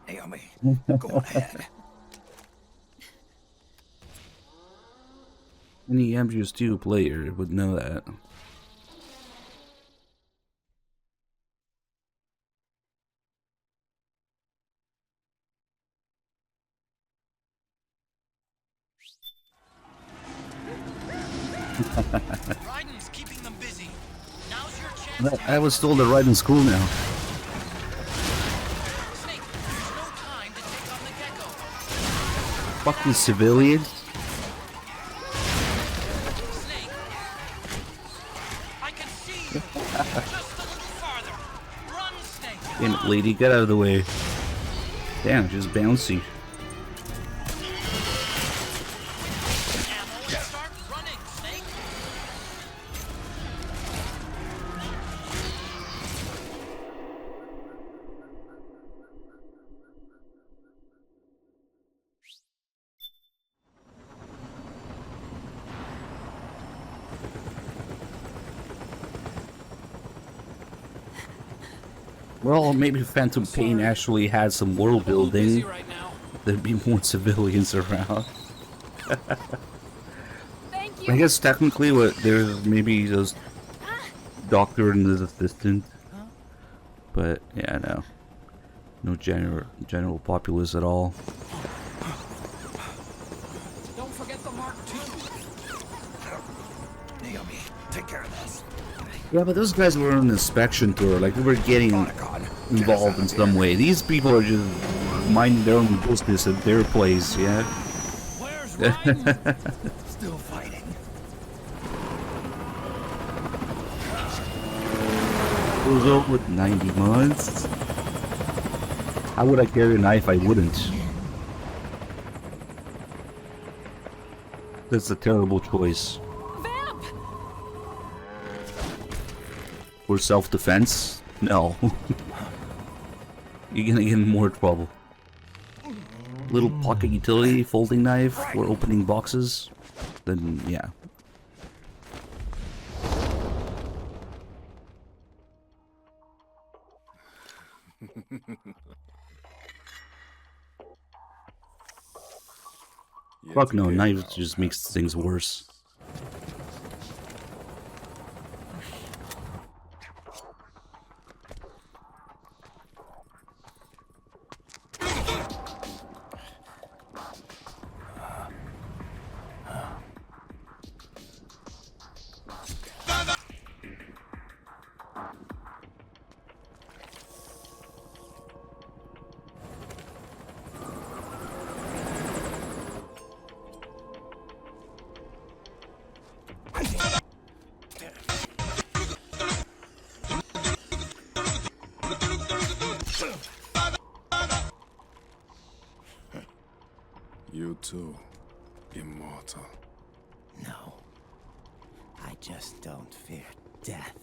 Naomi, go ahead. Any MGS2 player would know that. Raiden's keeping them busy. Now's your chance. I was told that Raiden's cool now. Snake, there's no time to take on the gecko. Fucking civilians. Snake, I can see you. Just a little farther. Run, Snake. Damn it, lady, get out of the way. Damn, just bouncy. Well, maybe Phantom Pain actually had some world building. There'd be more civilians around. I guess technically, what there's maybe just doctor and his assistant, but yeah, no general populace at all. Don't forget the Mark II. Naomi, take care of this. Yeah, but those guys were on an inspection tour, like they were getting involved in some way. These people are just minding their own business at their place, yeah? Still fighting. Goes out with 90 months. How would I carry a knife? I wouldn't. That's a terrible choice. Vamp! For self-defense? No. You're gonna get in more trouble. Little pocket utility folding knife for opening boxes? Then, yeah. Fuck no, knives just makes things worse. You too, immortal. No. I just don't fear death.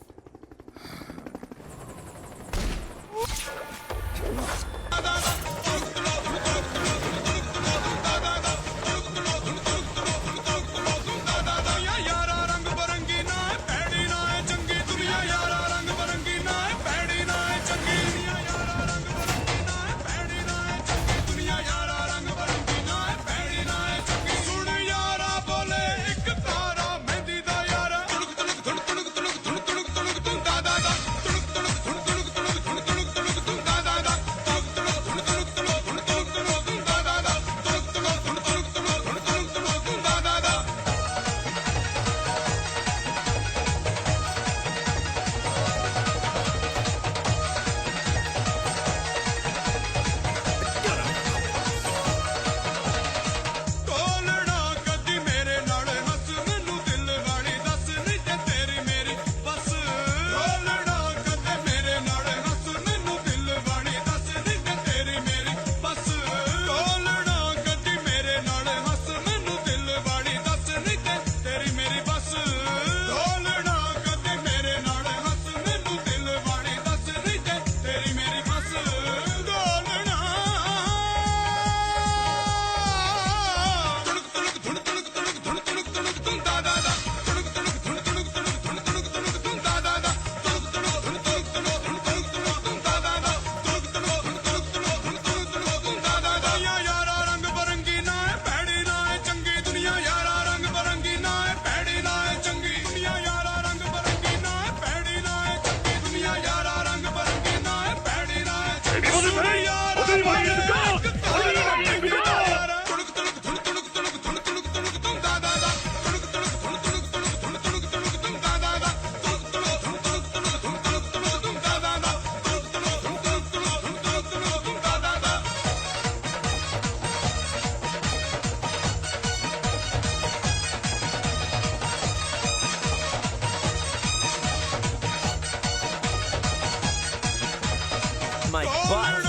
My butt.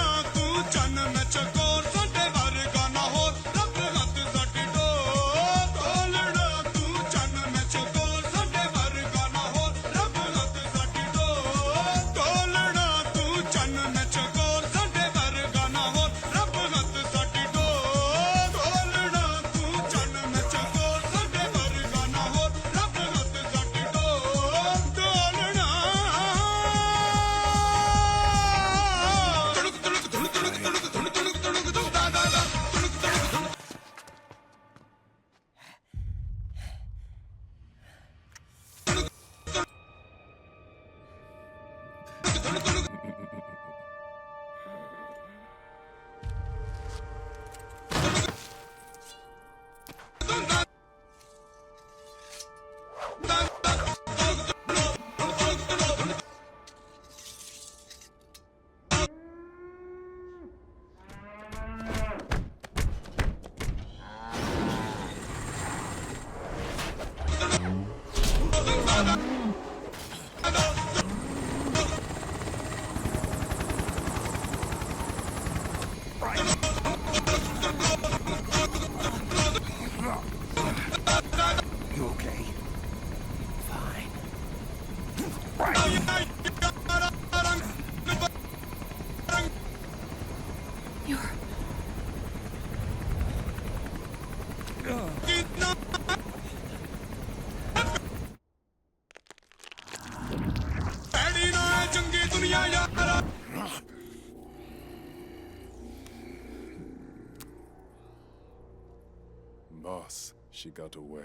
She got away.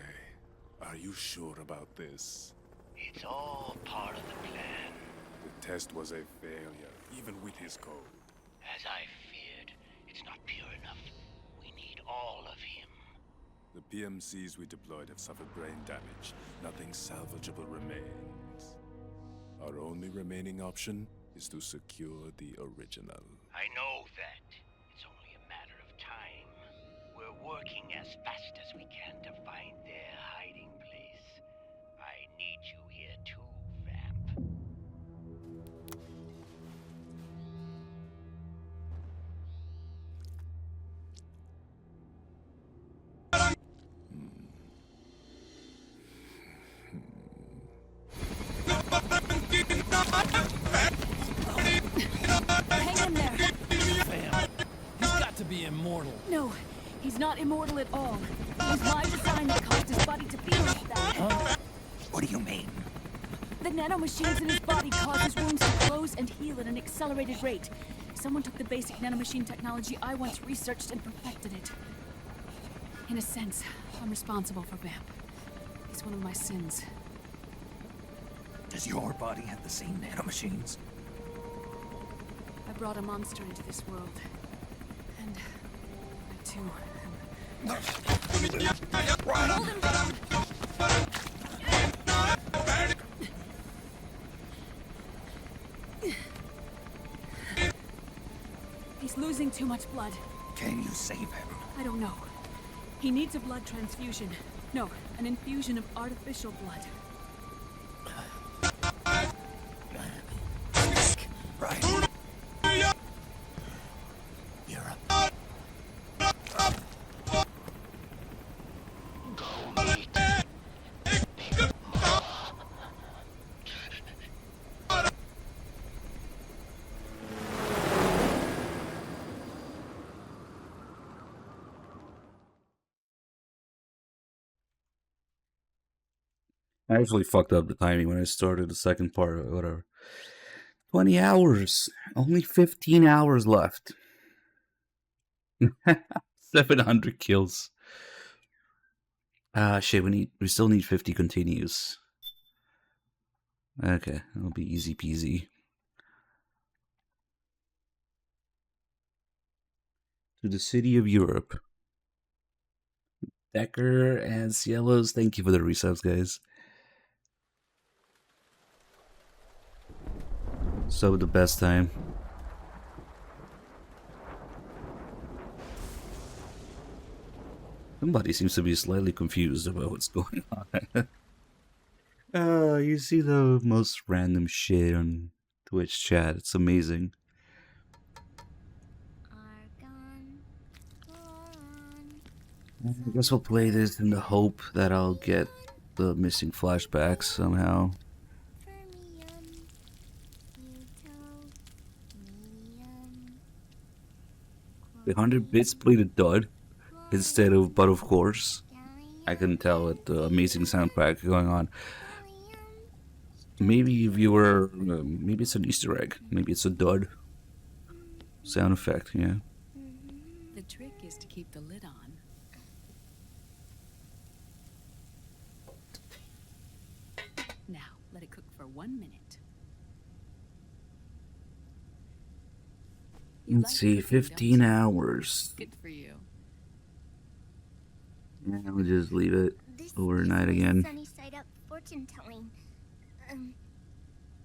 Are you sure about this? It's all part of the plan. The test was a failure, even with his code. As I feared, it's not pure enough. We need all of him. The PMCs we deployed have suffered brain damage. Nothing salvageable remains. Our only remaining option is to secure the original. I know that. It's only a matter of time. We're working as fast as we can to find their hiding place. I need you here too, Vamp. Hang in there. Bam. He's got to be immortal. No, he's not immortal at all. It was my design that caused his body to feel like that. What do you mean? The nanomachines in his body cause his wounds to close and heal at an accelerated rate. Someone took the basic nanomachine technology I once researched and perfected it. In a sense, I'm responsible for Vamp. It's one of my sins. Does your body have the same nanomachines? I brought a monster into this world. And I too am... Hold him down! He's losing too much blood. Can you save him? I don't know. He needs a blood transfusion. No, an infusion of artificial blood. Right. You're up. I actually fucked up the timing when I started the second part or whatever. 20 hours. Only 15 hours left. 700 kills. Ah, shit, we still need 50 continues. Okay, it'll be easy peasy. To the city of Europe. Decker and Cielos, thank you for the resubs, guys. So the best time. Somebody seems to be slightly confused about what's going on. You see the most random shit on Twitch chat. It's amazing. I guess we'll play this in the hope that I'll get the missing flashbacks somehow. The 100 bits played a dud instead of but of course. I can tell with the amazing soundtrack going on. Maybe viewer, maybe it's an Easter egg. Maybe it's a dud sound effect, yeah. The trick is to keep the lid on. Now, let it cook for 1 minute. Let's see, 15 hours. Good for you. Yeah, we'll just leave it overnight again. Sunny side up fortune telling.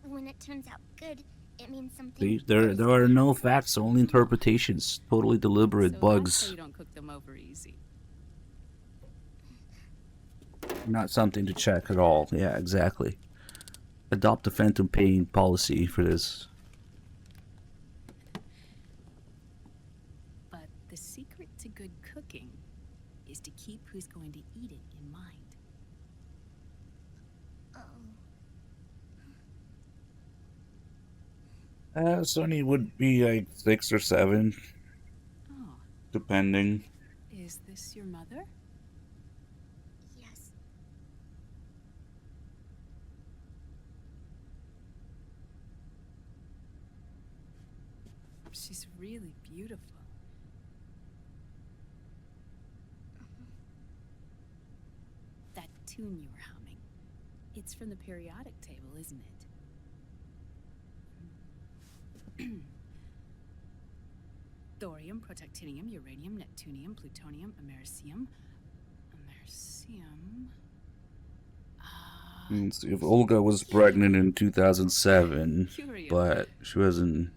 When it turns out good, it means something. There are no facts, only interpretations. Totally deliberate bugs. So you don't cook them over easy. Not something to check at all. Yeah, exactly. Adopt the phantom pain policy for this. But the secret to good cooking is to keep who's going to eat it in mind. Sonny would be like 6 or 7. Oh. Depending. Is this your mother? Yes. She's really beautiful. tune you were humming. It's from the periodic table, isn't it? Thorium, protactinium, uranium, neptunium, plutonium, americium. Let's see if Olga was pregnant in 2007, but she wasn't.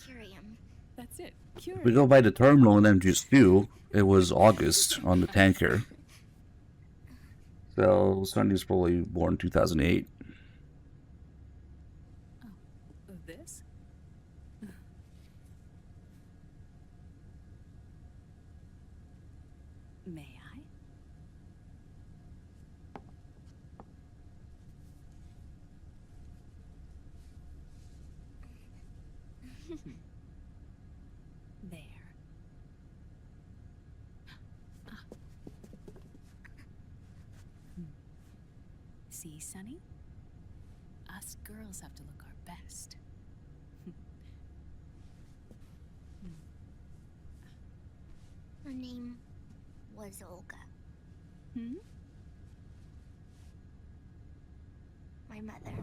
Curium. That's it. If we go by the terminal in MGS2, it was August on the tanker. So Sunny's probably born 2008. This? May I? There. See, Sonny? Us girls have to look our best. Her name was Olga. Hmm? My mother.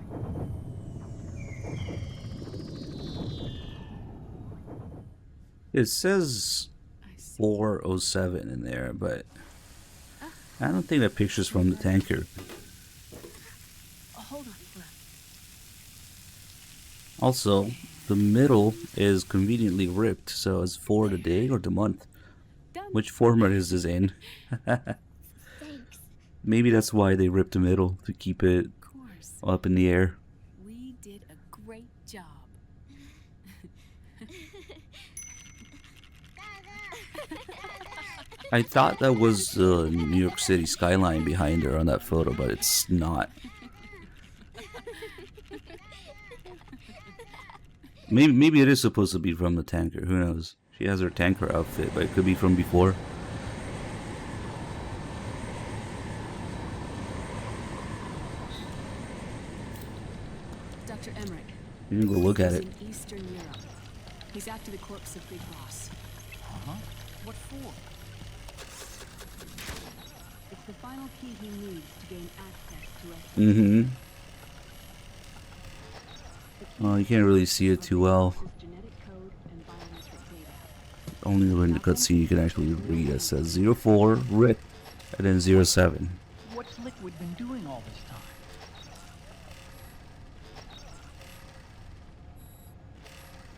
It says 407 in there, but I don't think that picture's from the tanker. Hold on. Also, the middle is conveniently ripped, so it's for the day or the month. Which format is this in? Maybe that's why they ripped the middle, to keep it up in the air. We did a great job. I thought that was the New York City skyline behind her on that photo, but it's not. Maybe it is supposed to be from the tanker. Who knows? She has her tanker outfit, but it could be from before. Dr. Emmerich. You can go look at it. He's in Eastern Europe. He's after the corpse of Big Boss. What for? It's the final key he needs to gain access to us. Mm-hmm. Oh, you can't really see it too well. Only when the cutscene you can actually read. It says 04 Rick and then 07. What's Liquid been doing all this time?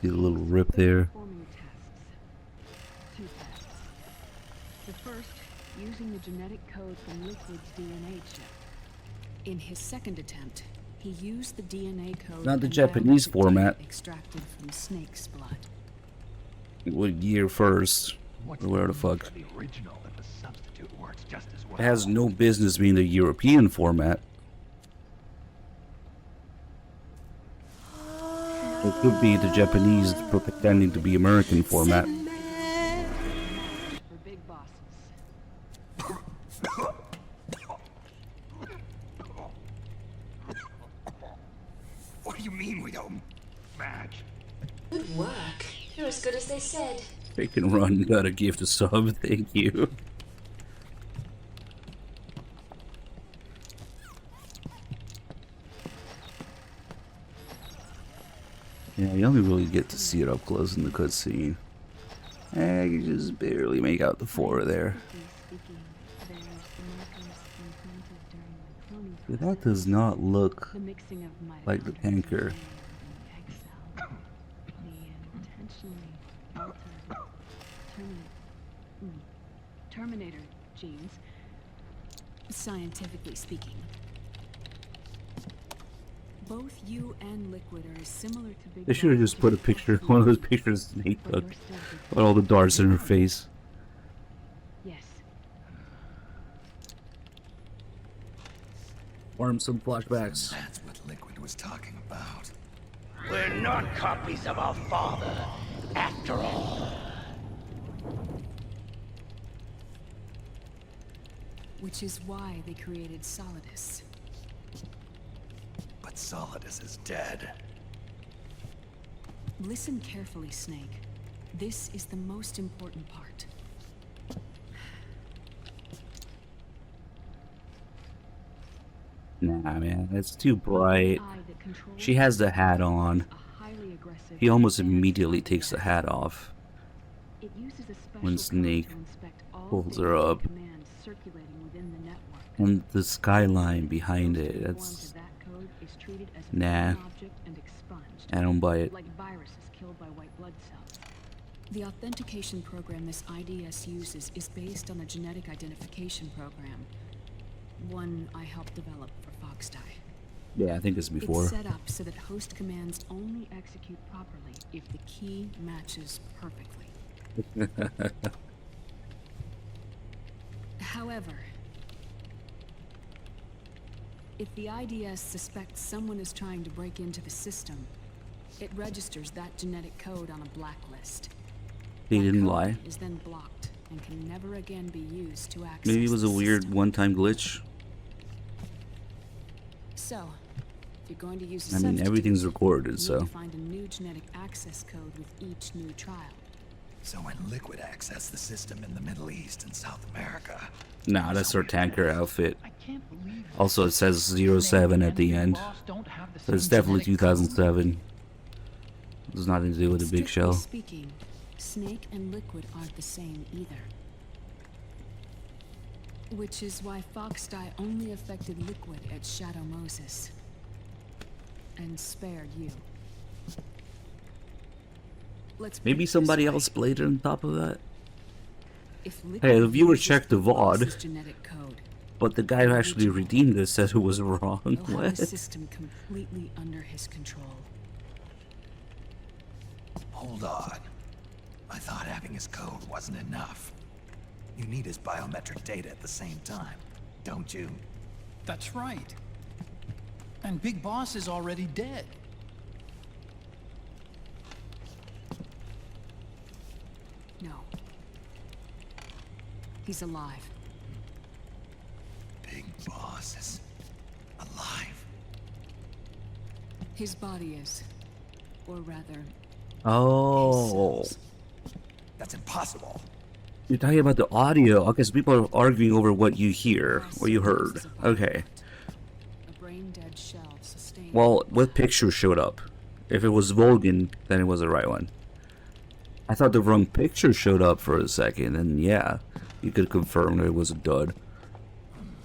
See the little rip there. Performing tests. 2 tests. The first, using the genetic code from Liquid's DNA chip. In his second attempt, he used the DNA code. Not the and Japanese biometric format. data extracted from snake's blood. What year first? Or where the fuck? The original that the substitute works just as well. It has no business being the European format. It could be the Japanese pretending to be American format. For big bosses. What do you mean we don't match? Good work. You're as good as they said. Take and run, gotta give the sub, thank you. Yeah, you only really get to see it up close in the cutscene. You just barely make out the 4 there. Yeah, that does not look like the tanker. Terminator genes, scientifically speaking. Both you and Liquid are similar to Big They should have just put a picture, one of those pictures Nate took, with all the darts in her face. Yes. Farm some flashbacks. That's what Liquid was talking about. We're not copies of our father, after all. Which is why they created Solidus. But Solidus is dead. Listen carefully, Snake. This is the most important part. Nah, man, it's too bright. She has the hat on. He almost immediately takes the hat off when Snake pulls her up. And the skyline behind it, that's... Nah. I don't buy it. The authentication program this IDS uses is based on a genetic identification program. One I helped develop for Foxdie. Yeah, I think this before. It's set up so that host commands only execute properly if the key matches perfectly. However, if the IDS suspects someone is trying to break into the system, it registers that genetic code on a blacklist. He didn't lie. Is then blocked and can never again be used to access. Maybe it was a weird one-time glitch. So, if you're going to use a I mean, substitute, everything's recorded, you so. need to find a new genetic access code with each new trial. So when Liquid accessed the system in the Middle East and South America... Nah, that's her tanker outfit. Also, it says 07 at the end. So it's definitely 2007. There's nothing to do with the big shell. Speaking, Snake and Liquid aren't the same either. Which is why Foxdie only affected Liquid at Shadow Moses. And spared you. Maybe somebody else played it on top of that? If Liquid Hey, the viewer uses checked the Fox's VOD, genetic code, but the guy who actually redeemed it said it was wrong. he'll have What? the system completely under his control. Hold on. I thought having his code wasn't enough. You need his biometric data at the same time, don't you? That's right. And Big Boss is already dead. No. He's alive. Big Boss is alive. His body is. Or rather, Oh. That's impossible. You're talking about the audio. Okay, so people are arguing over what you hear, what you heard. Okay. a brain-dead shell sustained. Well, what picture showed up? If it was Volgan, then it was the right one. I thought the wrong picture showed up for a second, and yeah, you could confirm that it was a dud.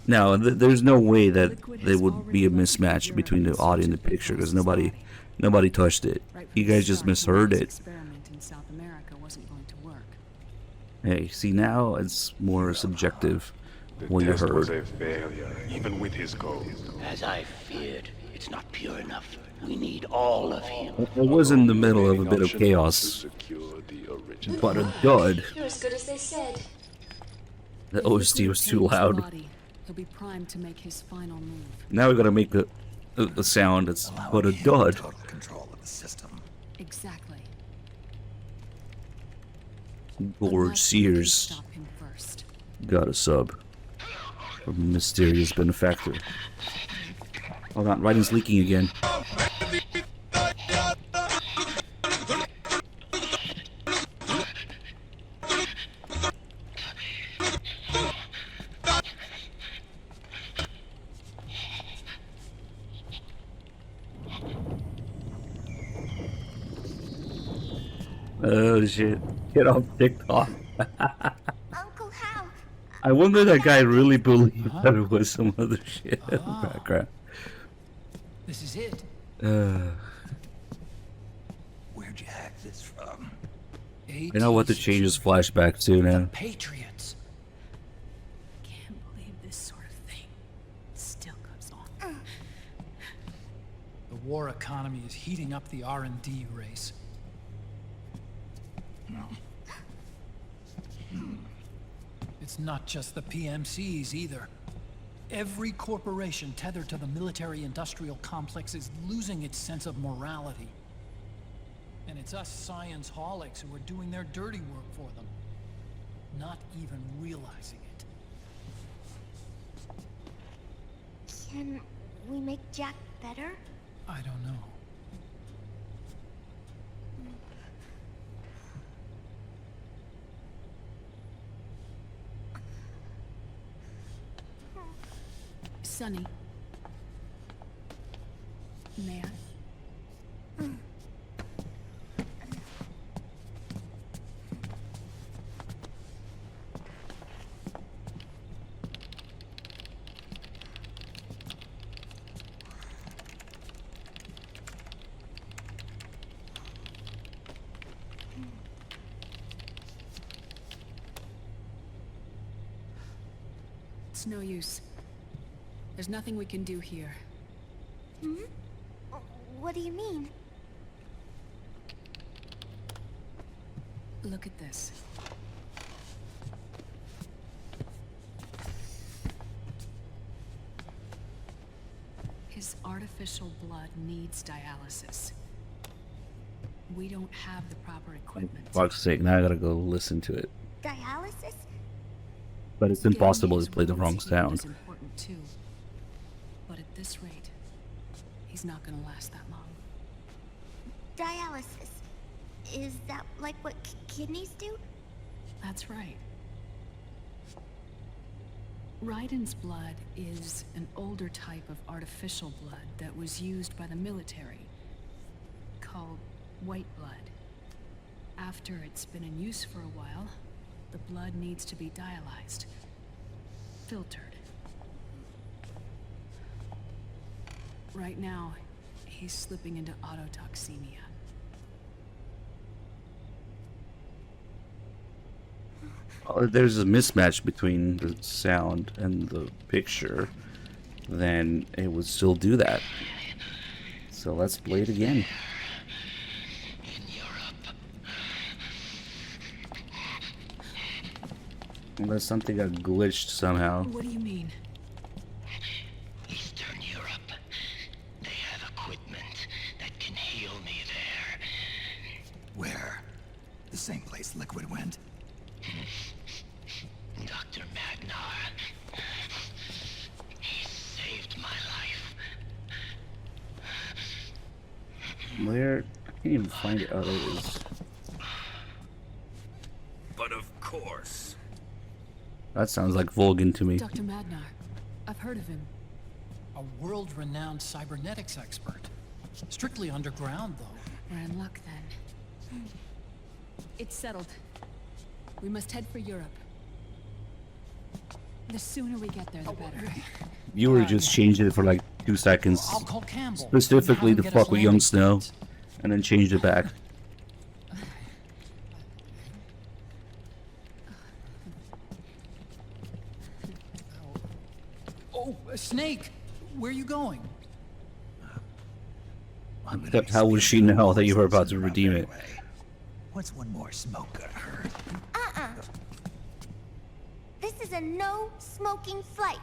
Now, there's no way that there would be a mismatch between the audio and the picture, because nobody touched it. You guys just misheard it. Experiment in South America wasn't going to work. Hey, see, now it's more subjective what you Test was a heard. failure, even with his code. As I feared, it's not pure enough. We need all of him. I was in the middle of a bit of chaos, but a dud. You're as good as they said. The OST was too loud. He'll be primed to make his final move. Now we gotta make the sound. It's but a dud. Control of the system. Exactly. George Sears Stop him first. got a sub from Mysterious Benefactor. Hold on, writing's leaking again. Oh shit. Get off TikTok. Uncle Hal, I wonder that guy really believed that it was some other shit in the background. This is it. Where'd you hack this from? I know what to change his flashback to now. Patriots. Can't believe this sort of thing still goes on. The war economy is heating up the R&D race. It's not just the PMCs either. Every corporation tethered to the military-industrial complex is losing its sense of morality. And it's us science-holics who are doing their dirty work for them, not even realizing it. can we make Jack better? I don't know. Sonny, May I? It's no use. There's nothing we can do here. Hmm? What do you mean? Look at this. His artificial blood needs dialysis. We don't have the proper equipment. Fuck's sake, now I gotta go listen to it. Dialysis? But it's impossible to play the wrong Is sound. important too. But at this rate, he's not gonna last that long. Dialysis. Is that like what kidneys do? That's right. Raiden's blood is an older type of artificial blood that was used by the military, called white blood. After it's been in use for a while, the blood needs to be dialyzed, filtered. Right now, he's slipping into autotoxemia. There's a mismatch between the sound and the picture, then it would still do that. So let's play it again. Unless something got glitched somehow. What do you mean? Eastern Europe. They have equipment that can heal me there. Where? The same place Liquid went? Dr. Magnar. He saved my life. Where? I can't even find it. Oh, there it is. But of course. That sounds like Volgan to me. Dr. Magnar. I've heard of him. A world-renowned cybernetics expert. Strictly underground, though. We're in luck then. It's settled. We must head for Europe. The sooner we get there, the better. You were just changing it for like 2 seconds. I'll call Campbell. Specifically and to have him fuck get with us Young Snow. And then changed it back. Oh, Snake! Where are you going? Except how would she know that you were about to redeem it? What's one more smoke gonna hurt? This is a no smoking flight.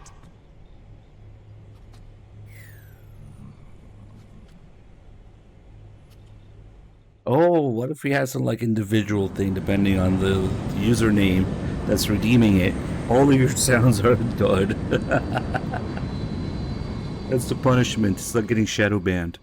Oh, what if we had some like individual thing depending on the username that's redeeming it? All of your sounds are good. That's the punishment. It's like getting shadow banned.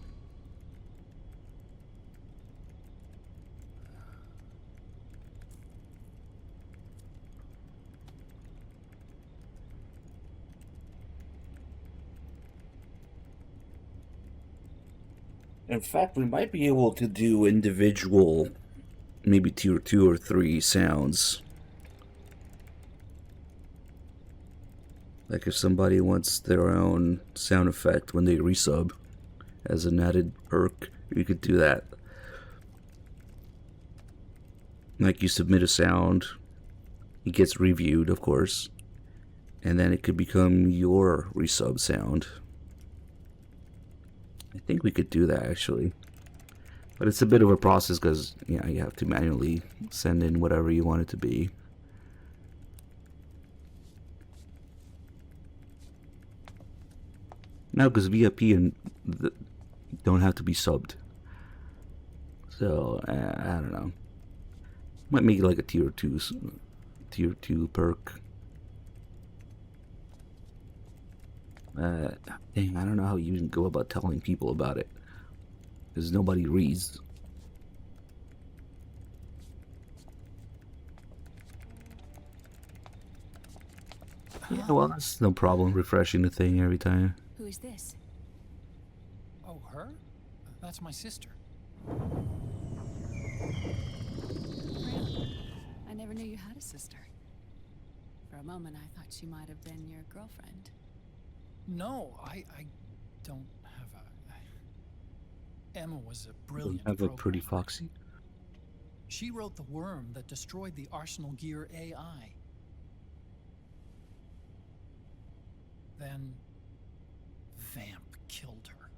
In fact, we might be able to do individual, maybe tier 2 or 3 sounds. Like if somebody wants their own sound effect when they resub as an added perk, you could do that. Like you submit a sound, it gets reviewed, of course, and then it could become your resub sound. I think we could do that actually, but it's a bit of a process because you have to manually send in whatever you want it to be. No, because VIP and don't have to be subbed. So I don't know. Might make it like a tier 2 perk. Dang, I don't know how you even go about telling people about it, because nobody reads. Yeah, well, that's no problem refreshing the thing every time. Who is this? Oh, her? Her? That's my sister. Really? I never knew you had a sister. For a moment, I thought she might have been your girlfriend. No, I don't have a... Emma was a Don't brilliant have a pretty programmer. foxy. She wrote the worm that destroyed the Arsenal Gear AI. Then... Vamp killed her.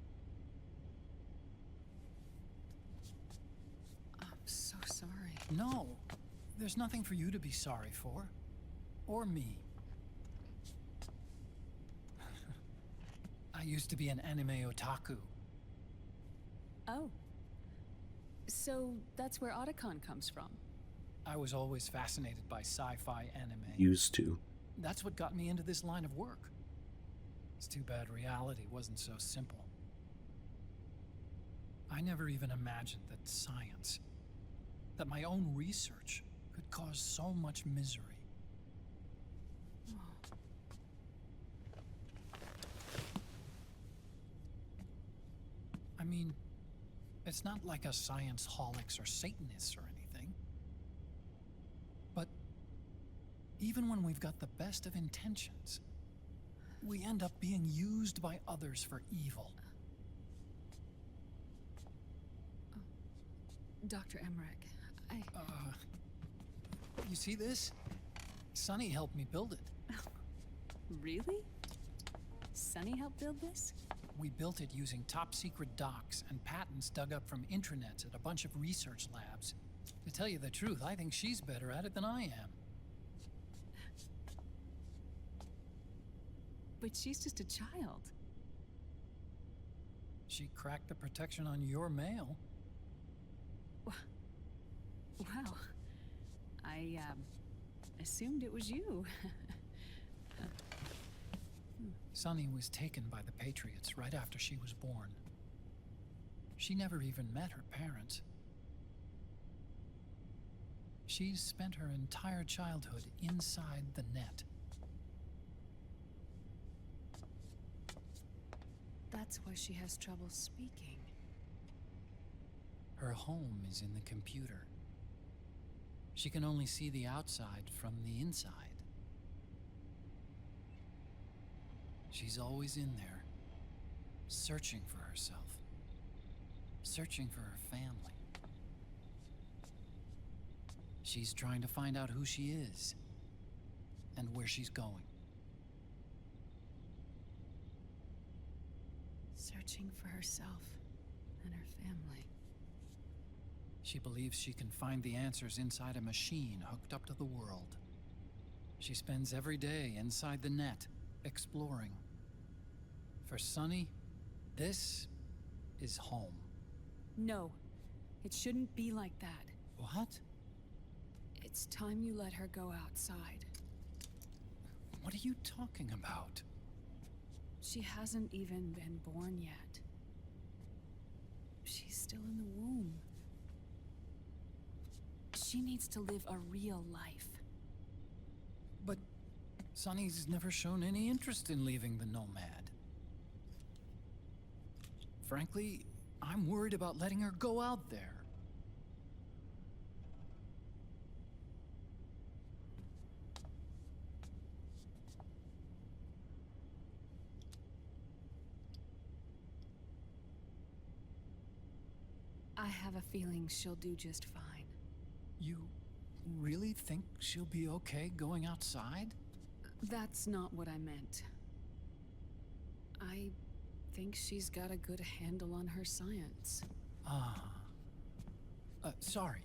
I'm so sorry. No, there's nothing for you to be sorry for. Or me. I used to be an anime otaku. Oh. So that's where Otacon comes from. I was always fascinated by sci-fi anime. Used to. That's what got me into this line of work. It's too bad reality wasn't so simple. I never even imagined that science, that my own research, could cause so much misery. I mean, it's not like us science holics or Satanists or anything. But even when we've got the best of intentions, we end up being used by others for evil. Dr. Emmerich, You see this? Sonny helped me build it. Really? Sonny helped build this? We built it using top-secret docs and patents dug up from intranets at a bunch of research labs. To tell you the truth, I think she's better at it than I am. But she's just a child. She cracked the protection on your mail. Wow. I, assumed it was you. Sunny was taken by the Patriots right after she was born. She never even met her parents. She's spent her entire childhood inside the net. That's why she has trouble speaking. Her home is in the computer. She can only see the outside from the inside. She's always in there, searching for herself, searching for her family. She's trying to find out who she is and where she's going. Searching for herself and her family. She believes she can find the answers inside a machine hooked up to the world. She spends every day inside the net, exploring. For Sunny, this is home. No, it shouldn't be like that. What? It's time you let her go outside. What are you talking about? She hasn't even been born yet. She's still in the womb. She needs to live a real life. But Sunny's never shown any interest in leaving the Nomad. Frankly, I'm worried about letting her go out there. I have a feeling she'll do just fine. You really think she'll be okay going outside? That's not what I meant. I think she's got a good handle on her science. Sorry.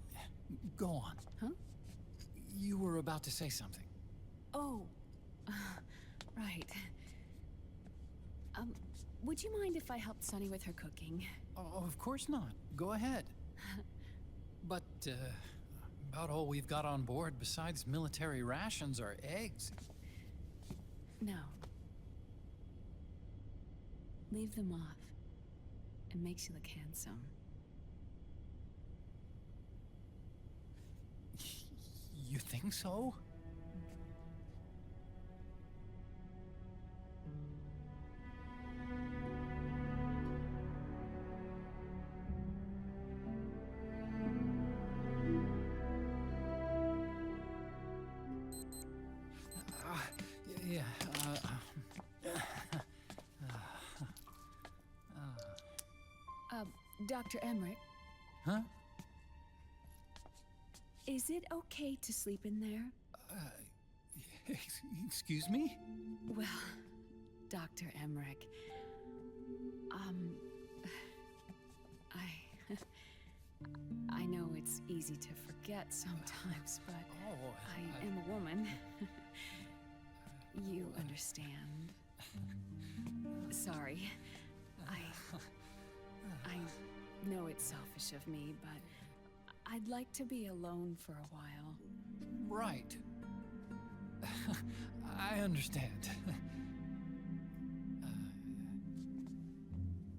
Go on. Huh? You were about to say something. Oh, right. Would you mind if I helped Sunny with her cooking? Oh, of course not. Go ahead. But, about all we've got on board besides military rations are eggs. No. Leave them off. It makes you look handsome. You think so? Dr. Emmerich, Huh? is it okay to sleep in there? Excuse me? Well, Dr. Emmerich, I know it's easy to forget sometimes, but I am a woman. You understand. Sorry. I know it's selfish of me, but I'd like to be alone for a while. Right. I understand.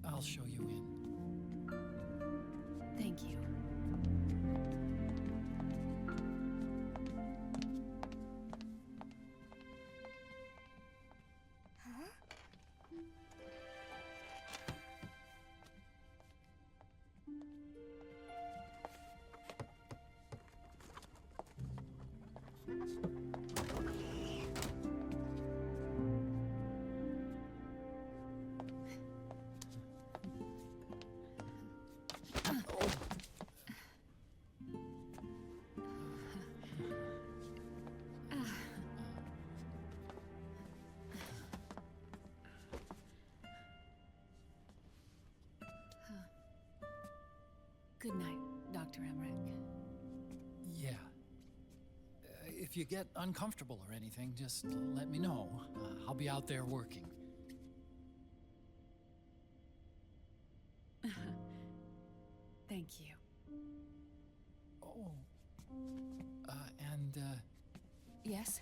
I'll show you in. Thank you. Good night, Dr. Emmerich. Yeah. If you get uncomfortable or anything, just let me know. I'll be out there working. Thank you. Oh. Yes?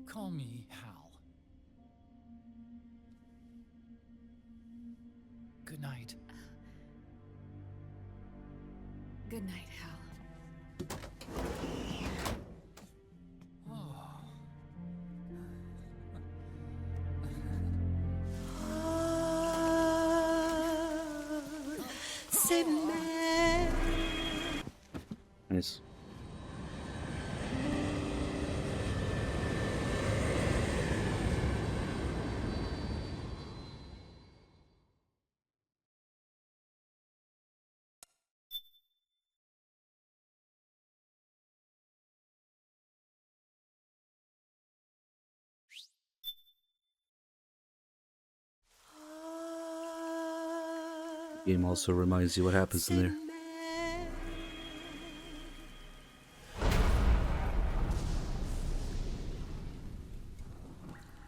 Call me Hal. Good night. Good night, Hal. Save me. Nice. Game also reminds you what happens in there.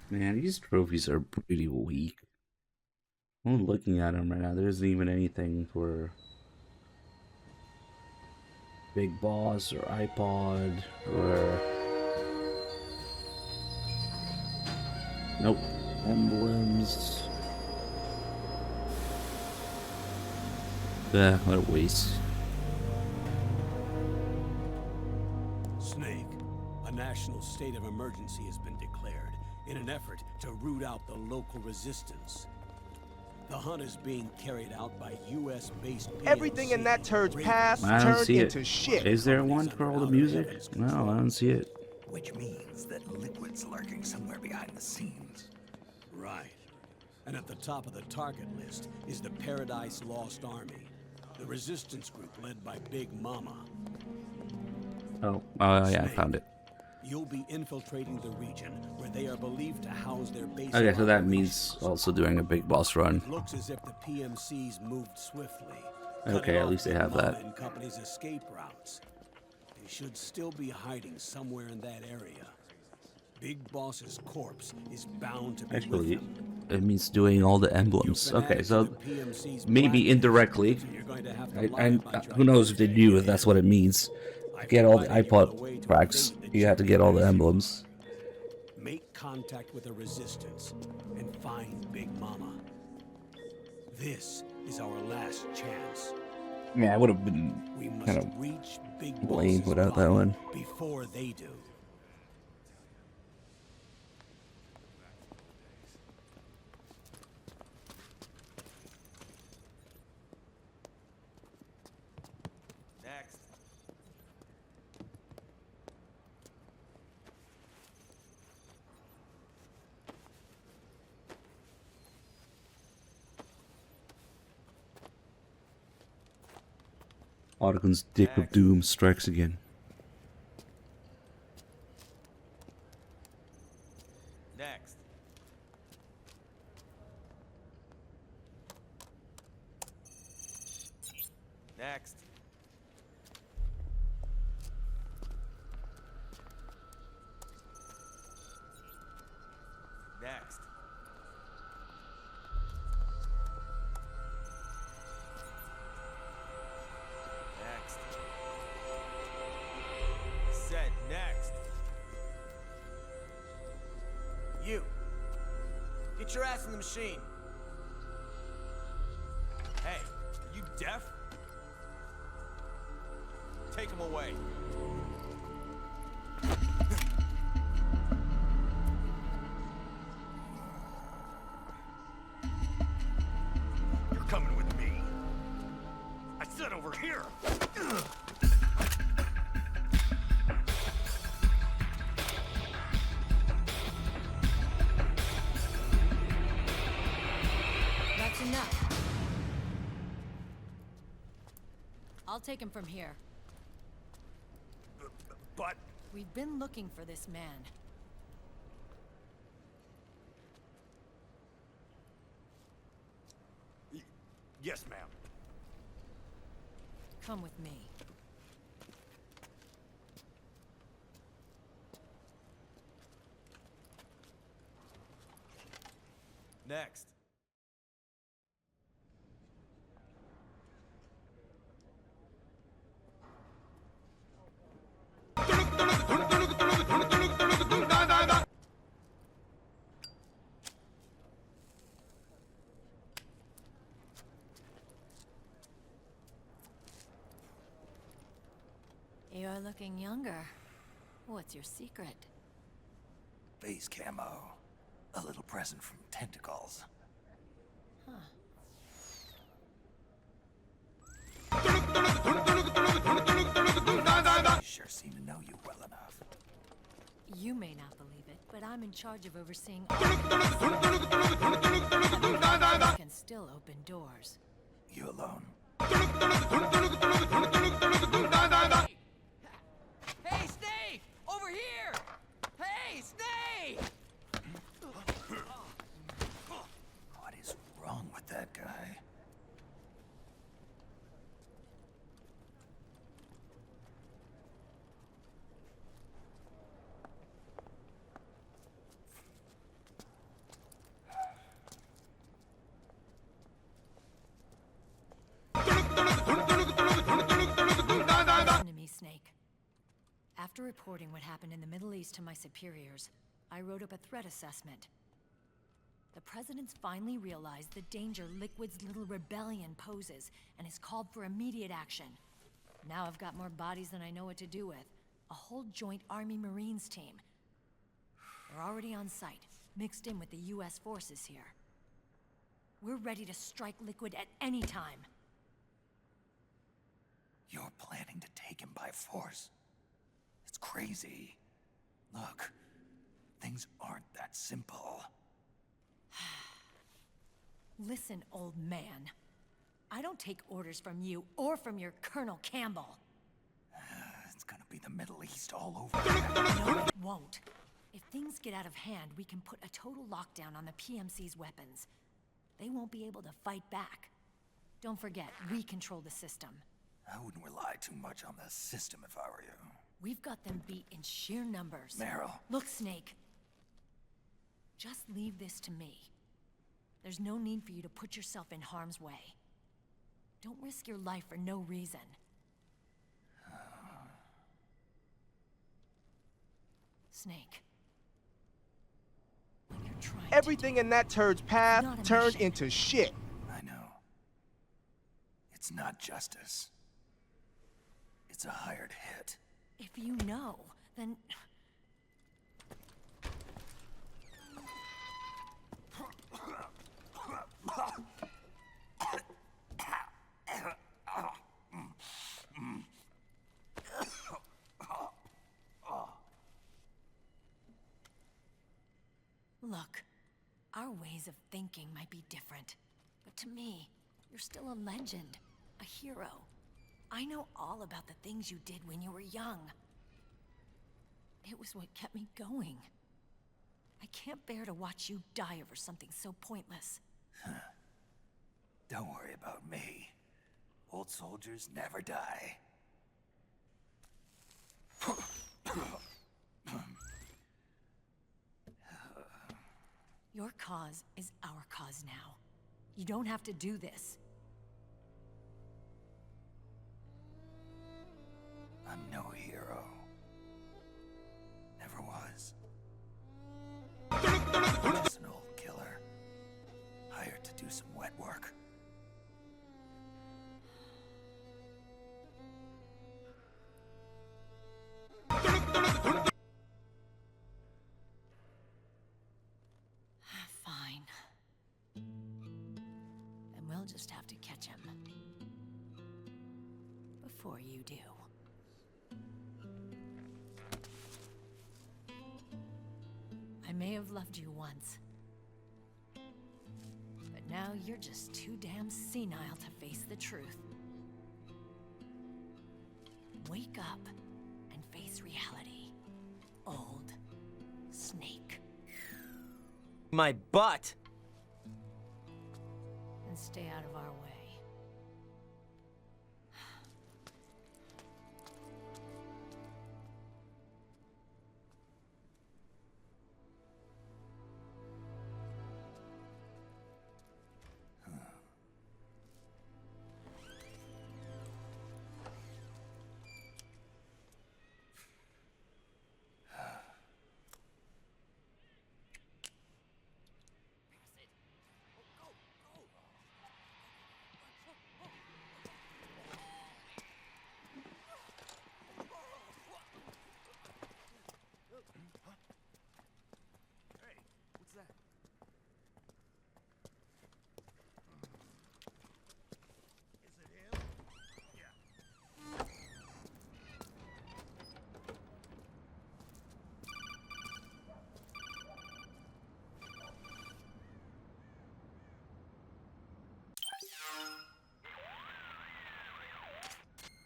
Man, these trophies are pretty weak. I'm looking at them right now. There isn't even anything for Big Boss or iPod or... Nope. Emblems. What a waste. Snake, a national state of emergency has been declared in an effort to root out the local resistance. The hunt is being carried out by US-based PMC. Everything in that turd's past I don't turned see into it. shit. Is there one for all the music? No, I don't see it. Which means that Liquid's lurking somewhere behind the scenes. Right. And at the top of the target list is the Paradise Lost Army, the resistance group led by Big Mama. Oh, yeah, I found it. You'll be infiltrating the region where they are believed to house their base. Okay, so that means also doing a Big Boss run. Looks as if the PMCs moved swiftly. Okay, at least they have that. And company's escape routes. They should still be hiding somewhere in that area. Big Boss's corpse is bound to be Actually, with them. it means doing all the emblems. Okay, so maybe indirectly, and who knows if they do, if that's what it means. To get all the iPod tracks, you have to get all the emblems. Make contact with the resistance and find Big Mama. This is our last chance. Yeah, I would have been kind of lame without that one. Before they do. Next. Ottogon's Dick of Doom strikes again. Next. Next. Next. Next. Said next. You. Get your ass in the machine. Hey, are you deaf? Take him away. You're coming with me. I said over here. That's enough. I'll take him from here. But... We've been looking for this man. Yes, ma'am. Come with me. Next. You're looking younger. What's your secret? Base camo. A little present from Tentacles. Huh. They sure seem to know you well enough. You may not believe it, but I'm in charge of overseeing all can still open doors. You alone? Hey, Snake! Over here! Hey, Snake! What is wrong with that guy? Listen to me, Snake. After reporting what happened in the Middle East to my superiors, I wrote up a threat assessment. The President's finally realized the danger Liquid's little rebellion poses and has called for immediate action. Now I've got more bodies than I know what to do with. A whole joint Army-Marines team. They're already on site, mixed in with the US forces here. We're ready to strike Liquid at any time. You're planning to take him by force? It's crazy. Look, things aren't that simple. Listen, old man. I don't take orders from you or from your Colonel Campbell. It's gonna be the Middle East all over again. No, it won't. If things get out of hand, we can put a total lockdown on the PMC's weapons. They won't be able to fight back. Don't forget, we control the system. I wouldn't rely too much on the system if I were you. We've got them beat in sheer numbers. Meryl. Look, Snake. Just leave this to me. There's no need for you to put yourself in harm's way. Don't risk your life for no reason. Snake. When you're trying Everything in that turd's path turned into shit. I know. It's not justice. It's a hired hit. If you know, then... Look, our ways of thinking might be different, but to me, you're still a legend, a hero. I know all about the things you did when you were young. It was what kept me going. I can't bear to watch you die over something so pointless. Don't worry about me. Old soldiers never die. Your cause is our cause now. You don't have to do this. I'm no hero. Never was. Just an old killer. Hired to do some wet work. Fine. And we'll just have to catch him. Before you do. I may have loved you once. But now you're just too damn senile to face the truth. Wake up and face reality. Old Snake. My butt! And stay out of our way.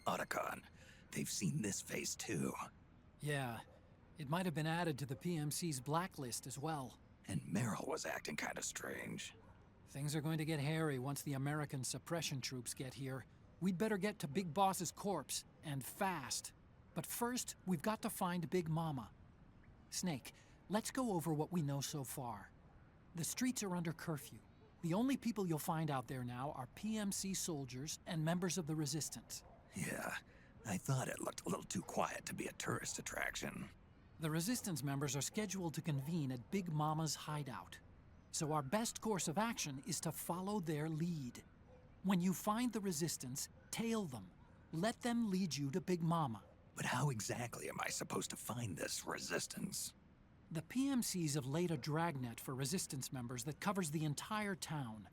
Otacon, they've seen this face too. Yeah, it might have been added to the PMC's blacklist as well. And Meryl was acting kind of strange. Things are going to get hairy once the American suppression troops get here. We'd better get to Big Boss's corpse, and fast. But first, we've got to find Big Mama. Snake, let's go over what we know so far. The streets are under curfew. The only people you'll find out there now are PMC soldiers and members of the Resistance. Yeah, I thought it looked a little too quiet to be a tourist attraction. The Resistance members are scheduled to convene at Big Mama's hideout. So our best course of action is to follow their lead. When you find the Resistance, tail them. Let them lead you to Big Mama. But how exactly am I supposed to find this Resistance? The PMCs have laid a dragnet for Resistance members that covers the entire town.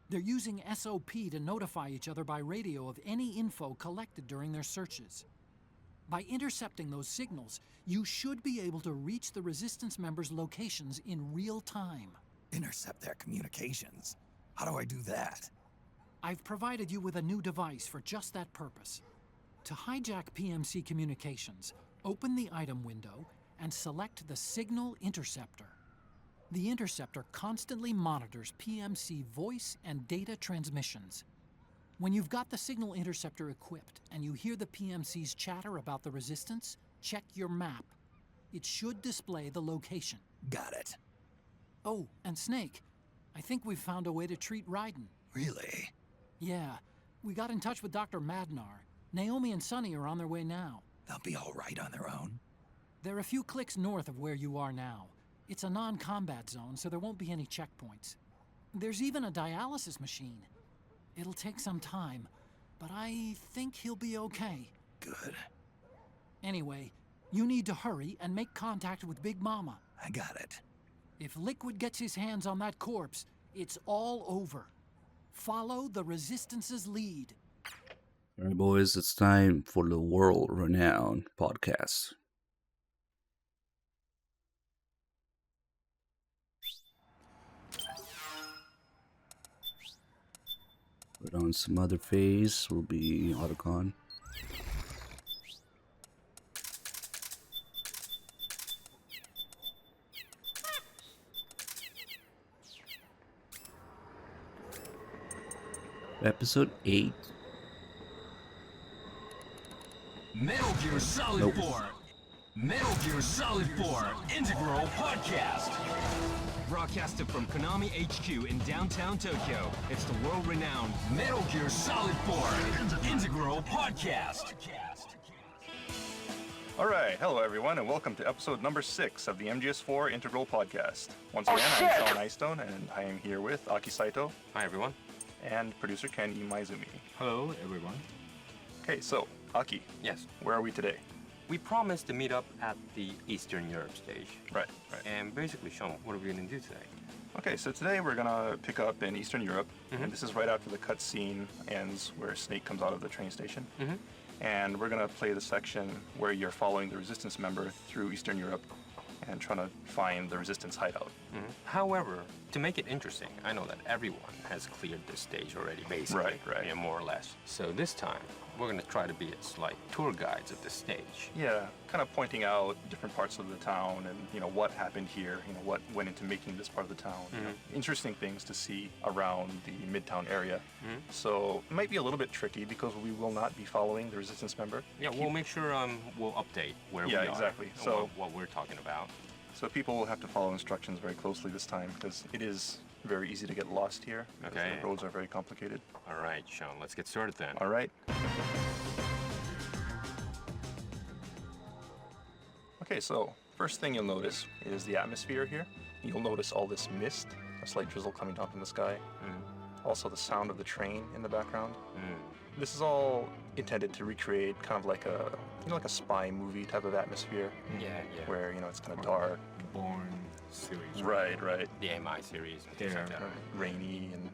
They're using SOP to notify each other by radio of any info collected during their searches. By intercepting those signals, you should be able to reach the Resistance members' locations in real time. Intercept their communications? How do I do that? I've provided you with a new device for just that purpose. To hijack PMC communications, open the item window and select the Signal Interceptor. The interceptor constantly monitors PMC voice and data transmissions. When you've got the Signal Interceptor equipped and you hear the PMC's chatter about the Resistance, check your map. It should display the location. Got it. Oh, and Snake, I think we've found a way to treat Raiden. Really? Yeah, we got in touch with Dr. Madnar. Naomi and Sonny are on their way now. They'll be all right on their own? They're a few clicks north of where you are now. It's a non-combat zone, so there won't be any checkpoints. There's even a dialysis machine. It'll take some time, but I think he'll be okay. Good. Anyway, you need to hurry and make contact with Big Mama. I got it. If Liquid gets his hands on that corpse, it's all over. Follow the Resistance's lead. All right, boys, it's time for the world-renowned podcast. But on some other phase will be Otacon. Episode 8. Metal Gear Solid Nope. 4. Metal Gear Solid 4 Integral Podcast. Broadcasted from Konami HQ in downtown Tokyo, it's the world-renowned Metal Gear Solid 4 Integral Podcast. Alright, hello everyone, and welcome to episode number 6 of the MGS4 Integral Podcast. Once again, I'm Sean Eystone, and I am here with Aki Saito. Hi, everyone. And producer Ken Imaizumi. Hello, everyone. Okay, so, Aki. Yes. Where are we today? We promised to meet up at the Eastern Europe stage. Right. And basically, Sean, what are we going to do today? Okay, so today we're gonna pick up in Eastern Europe, and this is right after the cutscene ends where Snake comes out of the train station. And we're gonna play the section where you're following the Resistance member through Eastern Europe and trying to find the Resistance hideout. However, to make it interesting, I know that everyone has cleared this stage already, basically. Right. Yeah, more or less. So this time, we're going to try to be as like tour guides of this stage. Yeah, kind of pointing out different parts of the town and, you know, what happened here, you know, what went into making this part of the town. You know, interesting things to see around the Midtown area. So it might be a little bit tricky because we will not be following the Resistance member. Yeah, we'll make sure we'll update where we are. Yeah, exactly. And So what we're talking about. So people will have to follow instructions very closely this time because it is very easy to get lost here. Because Okay. the roads are very complicated. All right, Sean, let's get started then. All right. Okay, so first thing you'll notice is the atmosphere here. You'll notice all this mist, a slight drizzle coming down from the sky. Also the sound of the train in the background. This is all intended to recreate kind of like a, you know, like a spy movie type of atmosphere. Yeah. Where, you know, it's kind of dark. Bourne series. Right. The MI series and things like that. Rainy, and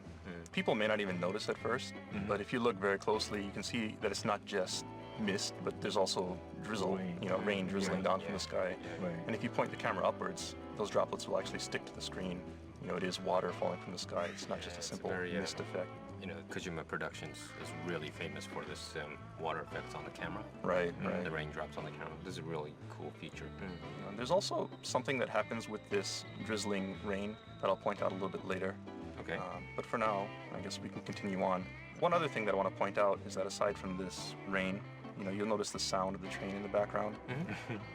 people may not even notice at first, but if you look very closely, you can see that it's not just mist, but there's also drizzle, rain drizzling down from the sky. And if you point the camera upwards, those droplets will actually stick to the screen. You know, it is water falling from the sky. It's not just a simple mist effect. You know, Kojima Productions is really famous for this water effects on the camera. Right. The raindrops on the camera. This is a really cool feature. And there's also something that happens with this drizzling rain that I'll point out a little bit later. Okay. But for now, I guess we can continue on. One other thing that I want to point out is that aside from this rain, you know, you'll notice the sound of the train in the background.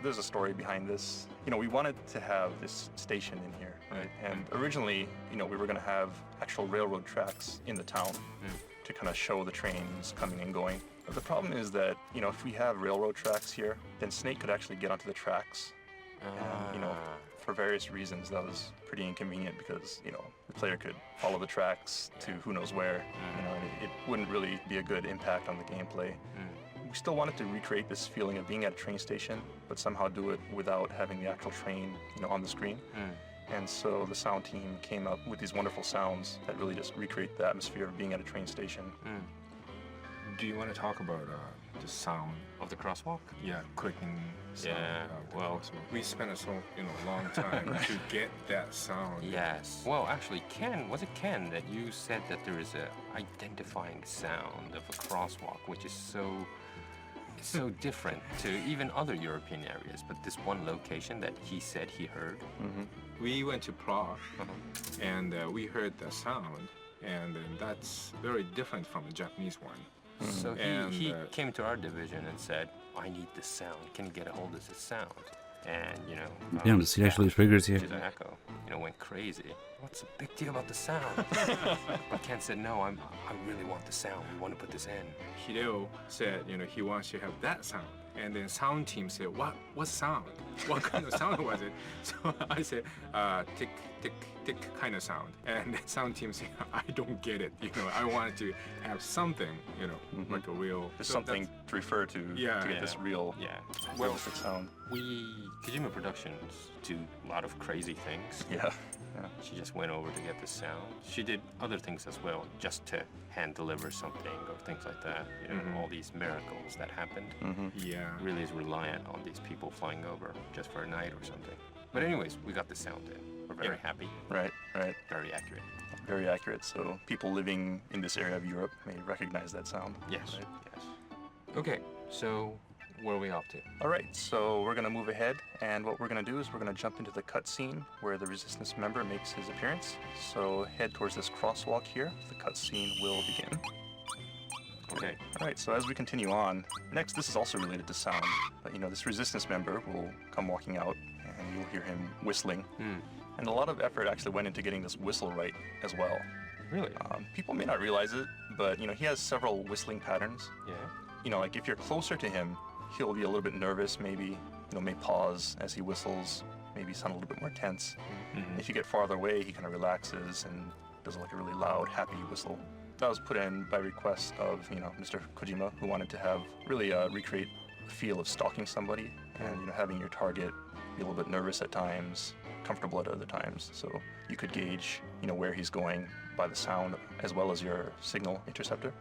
There's a story behind this. You know, we wanted to have this station in here, right? And originally, you know, we were going to have actual railroad tracks in the town to kind of show the trains coming and going. But the problem is that, you know, if we have railroad tracks here, then Snake could actually get onto the tracks. And, you know, for various reasons, that was pretty inconvenient because, you know, the player could follow the tracks to who knows where, you know, and it wouldn't really be a good impact on the gameplay. We still wanted to recreate this feeling of being at a train station, but somehow do it without having the actual train, you know, on the screen. And so the sound team came up with these wonderful sounds that really just recreate the atmosphere of being at a train station. Do you want to talk about the sound of the crosswalk? Yeah, clicking sound. Well, we spent a long time to get that sound. Yes. Well, actually, was it Ken that you said that there is a identifying sound of a crosswalk, which is so different to even other European areas, but this one location that he said he heard? We went to Prague, and we heard the sound, and that's very different from the Japanese one. So he came to our division and said, I need this sound. Can you get a hold of this sound? And, you know... Damn, it actually triggers here. Which is an echo. You know, went crazy. What's the big deal about the sound? But Ken said, no, I really want the sound. We want to put this in. Hideo said, you know, he wants to have that sound. And then sound team said, what sound? What kind of sound was it? So I said, tick, tick, tick kind of sound. And the sound team said, I don't get it. You know, I wanted to have something, you know, like a real... Just something to refer to get this real realistic sound. Kojima Productions do a lot of crazy things. Yeah. She just went over to get the sound. She did other things as well, just to hand deliver something or things like that. You know, all these miracles that happened. Yeah. Really is reliant on these people flying over just for a night or something. But anyways, we got the sound in. We're very happy. Right. Very accurate. Very accurate. So people living in this area of Europe may recognize that sound. Yes. Right? Yes. Okay, So, where are we off to? All right, so we're gonna move ahead, and what we're gonna do is we're gonna jump into the cutscene where the Resistance member makes his appearance. So head towards this crosswalk here. The cutscene will begin. Okay. All right, so as we continue on, next, this is also related to sound, but this Resistance member will come walking out, and you'll hear him whistling. And a lot of effort actually went into getting this whistle right as well. Really? People may not realize it, but he has several whistling patterns. Yeah. Like if you're closer to him, he'll be a little bit nervous, maybe, may pause as he whistles, maybe sound a little bit more tense. If you get farther away, he kind of relaxes and does like a really loud, happy whistle. That was put in by request of, Mr. Kojima, who wanted to have really recreate the feel of stalking somebody and, having your target be a little bit nervous at times, comfortable at other times. So you could gauge, where he's going by the sound as well as your signal interceptor.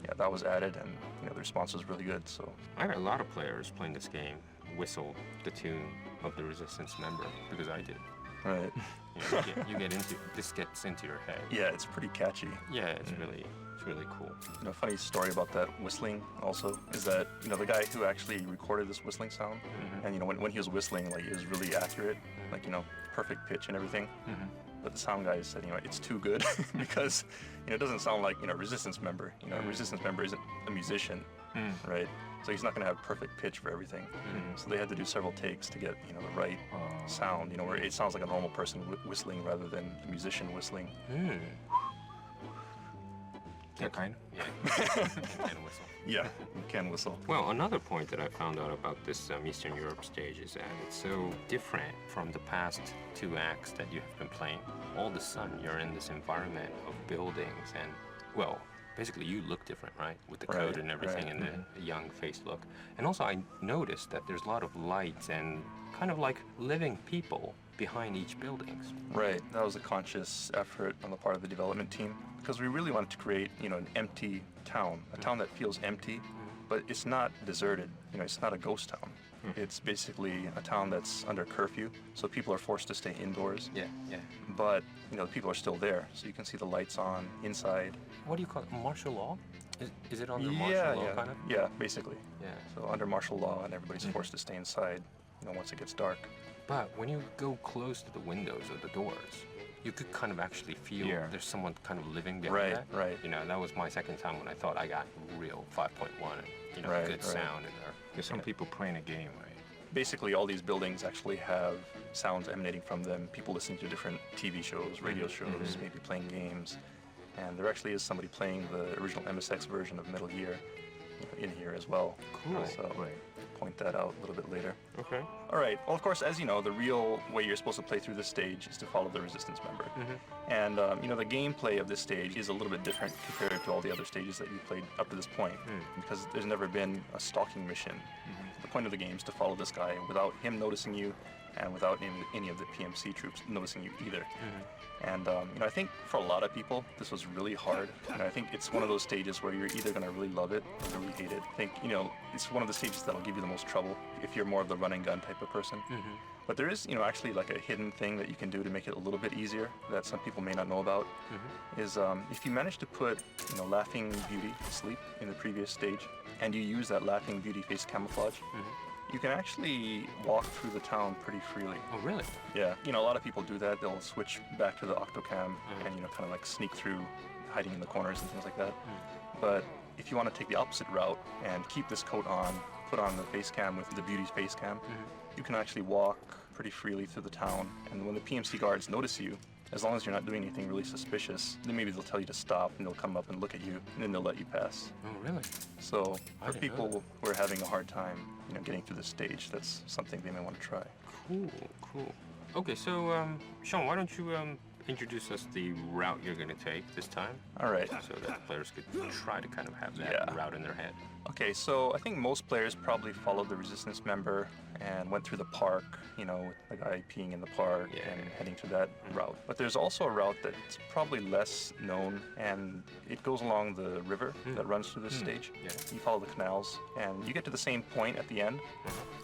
Yeah, that was added, and the response was really good. So I had a lot of players playing this game whistle the tune of the Resistance member because I did. Right. You get into this gets into your head. Yeah, it's pretty catchy. Yeah, it's really cool. A funny story about that whistling also is that the guy who actually recorded this whistling sound, and when he was whistling, like it was really accurate, like perfect pitch and everything. But the sound guy said, it's too good because it doesn't sound like a Resistance member. A Resistance member isn't a musician, right? So he's not going to have perfect pitch for everything. So they had to do several takes to get the right sound, where it sounds like a normal person whistling rather than the musician whistling. That kind? Yeah. You can whistle. Yeah, you can whistle. Well, another point that I found out about this Eastern Europe stage is that it's so different from the past 2 acts that you have been playing. All of a sudden, you're in this environment of buildings and, well, basically you look different, right? With the code and everything and the young face look. And also I noticed that there's a lot of lights and kind of like living people behind each buildings. Right, that was a conscious effort on the part of the development team because we really wanted to create, an empty town, a town that feels empty, but it's not deserted, it's not a ghost town. It's basically a town that's under curfew, so people are forced to stay indoors. Yeah. But, the people are still there, so you can see the lights on inside. What do you call it? Martial law? Is it under martial law, kind of? Yeah, basically. Yeah. So under martial law, and everybody's forced to stay inside, once it gets dark. But when you go close to the windows or the doors, you could kind of actually feel there's someone kind of living behind that. Right. That was my second time when I thought I got real 5.1 and, good sound in there. There's some people playing a game, right? Basically, all these buildings actually have sounds emanating from them, people listening to different TV shows, radio shows, maybe playing games. And there actually is somebody playing the original MSX version of Metal Gear in here as well. Cool. So point that out a little bit later. Okay. All right. Well, of course, as you know, the real way you're supposed to play through this stage is to follow the Resistance member. And, the gameplay of this stage is a little bit different compared to all the other stages that you played up to this point because there's never been a stalking mission. The point of the game is to follow this guy without him noticing you and without any of the PMC troops noticing you either. And, I think for a lot of people, this was really hard. And I think it's one of those stages where you're either going to really love it or really hate it. I think, it's one of the stages that'll give you the most trouble if you're more of the run and gun type of person. But there is, actually like a hidden thing that you can do to make it a little bit easier that some people may not know about is if you manage to put, Laughing Beauty to sleep in the previous stage and you use that Laughing Beauty face camouflage, you can actually walk through the town pretty freely. Oh, really? Yeah. A lot of people do that. They'll switch back to the Octocam and, kind of like sneak through, hiding in the corners and things like that. But if you want to take the opposite route and keep this coat on, put on the face cam with the Beauty's face cam, you can actually walk pretty freely through the town. And when the PMC guards notice you, as long as you're not doing anything really suspicious, then maybe they'll tell you to stop and they'll come up and look at you and then they'll let you pass. Oh, really? So for people who are having a hard time, getting through this stage, that's something they may want to try. Cool. Okay, so Sean, why don't you introduce us the route you're going to take this time? All right. So that the players could try to kind of have that route in their head. Okay, so I think most players probably followed the Resistance member and went through the park, you know, with the guy peeing in the park and heading to that route. But there's also a route that's probably less known, and it goes along the river that runs through this stage. You follow the canals, and you get to the same point at the end,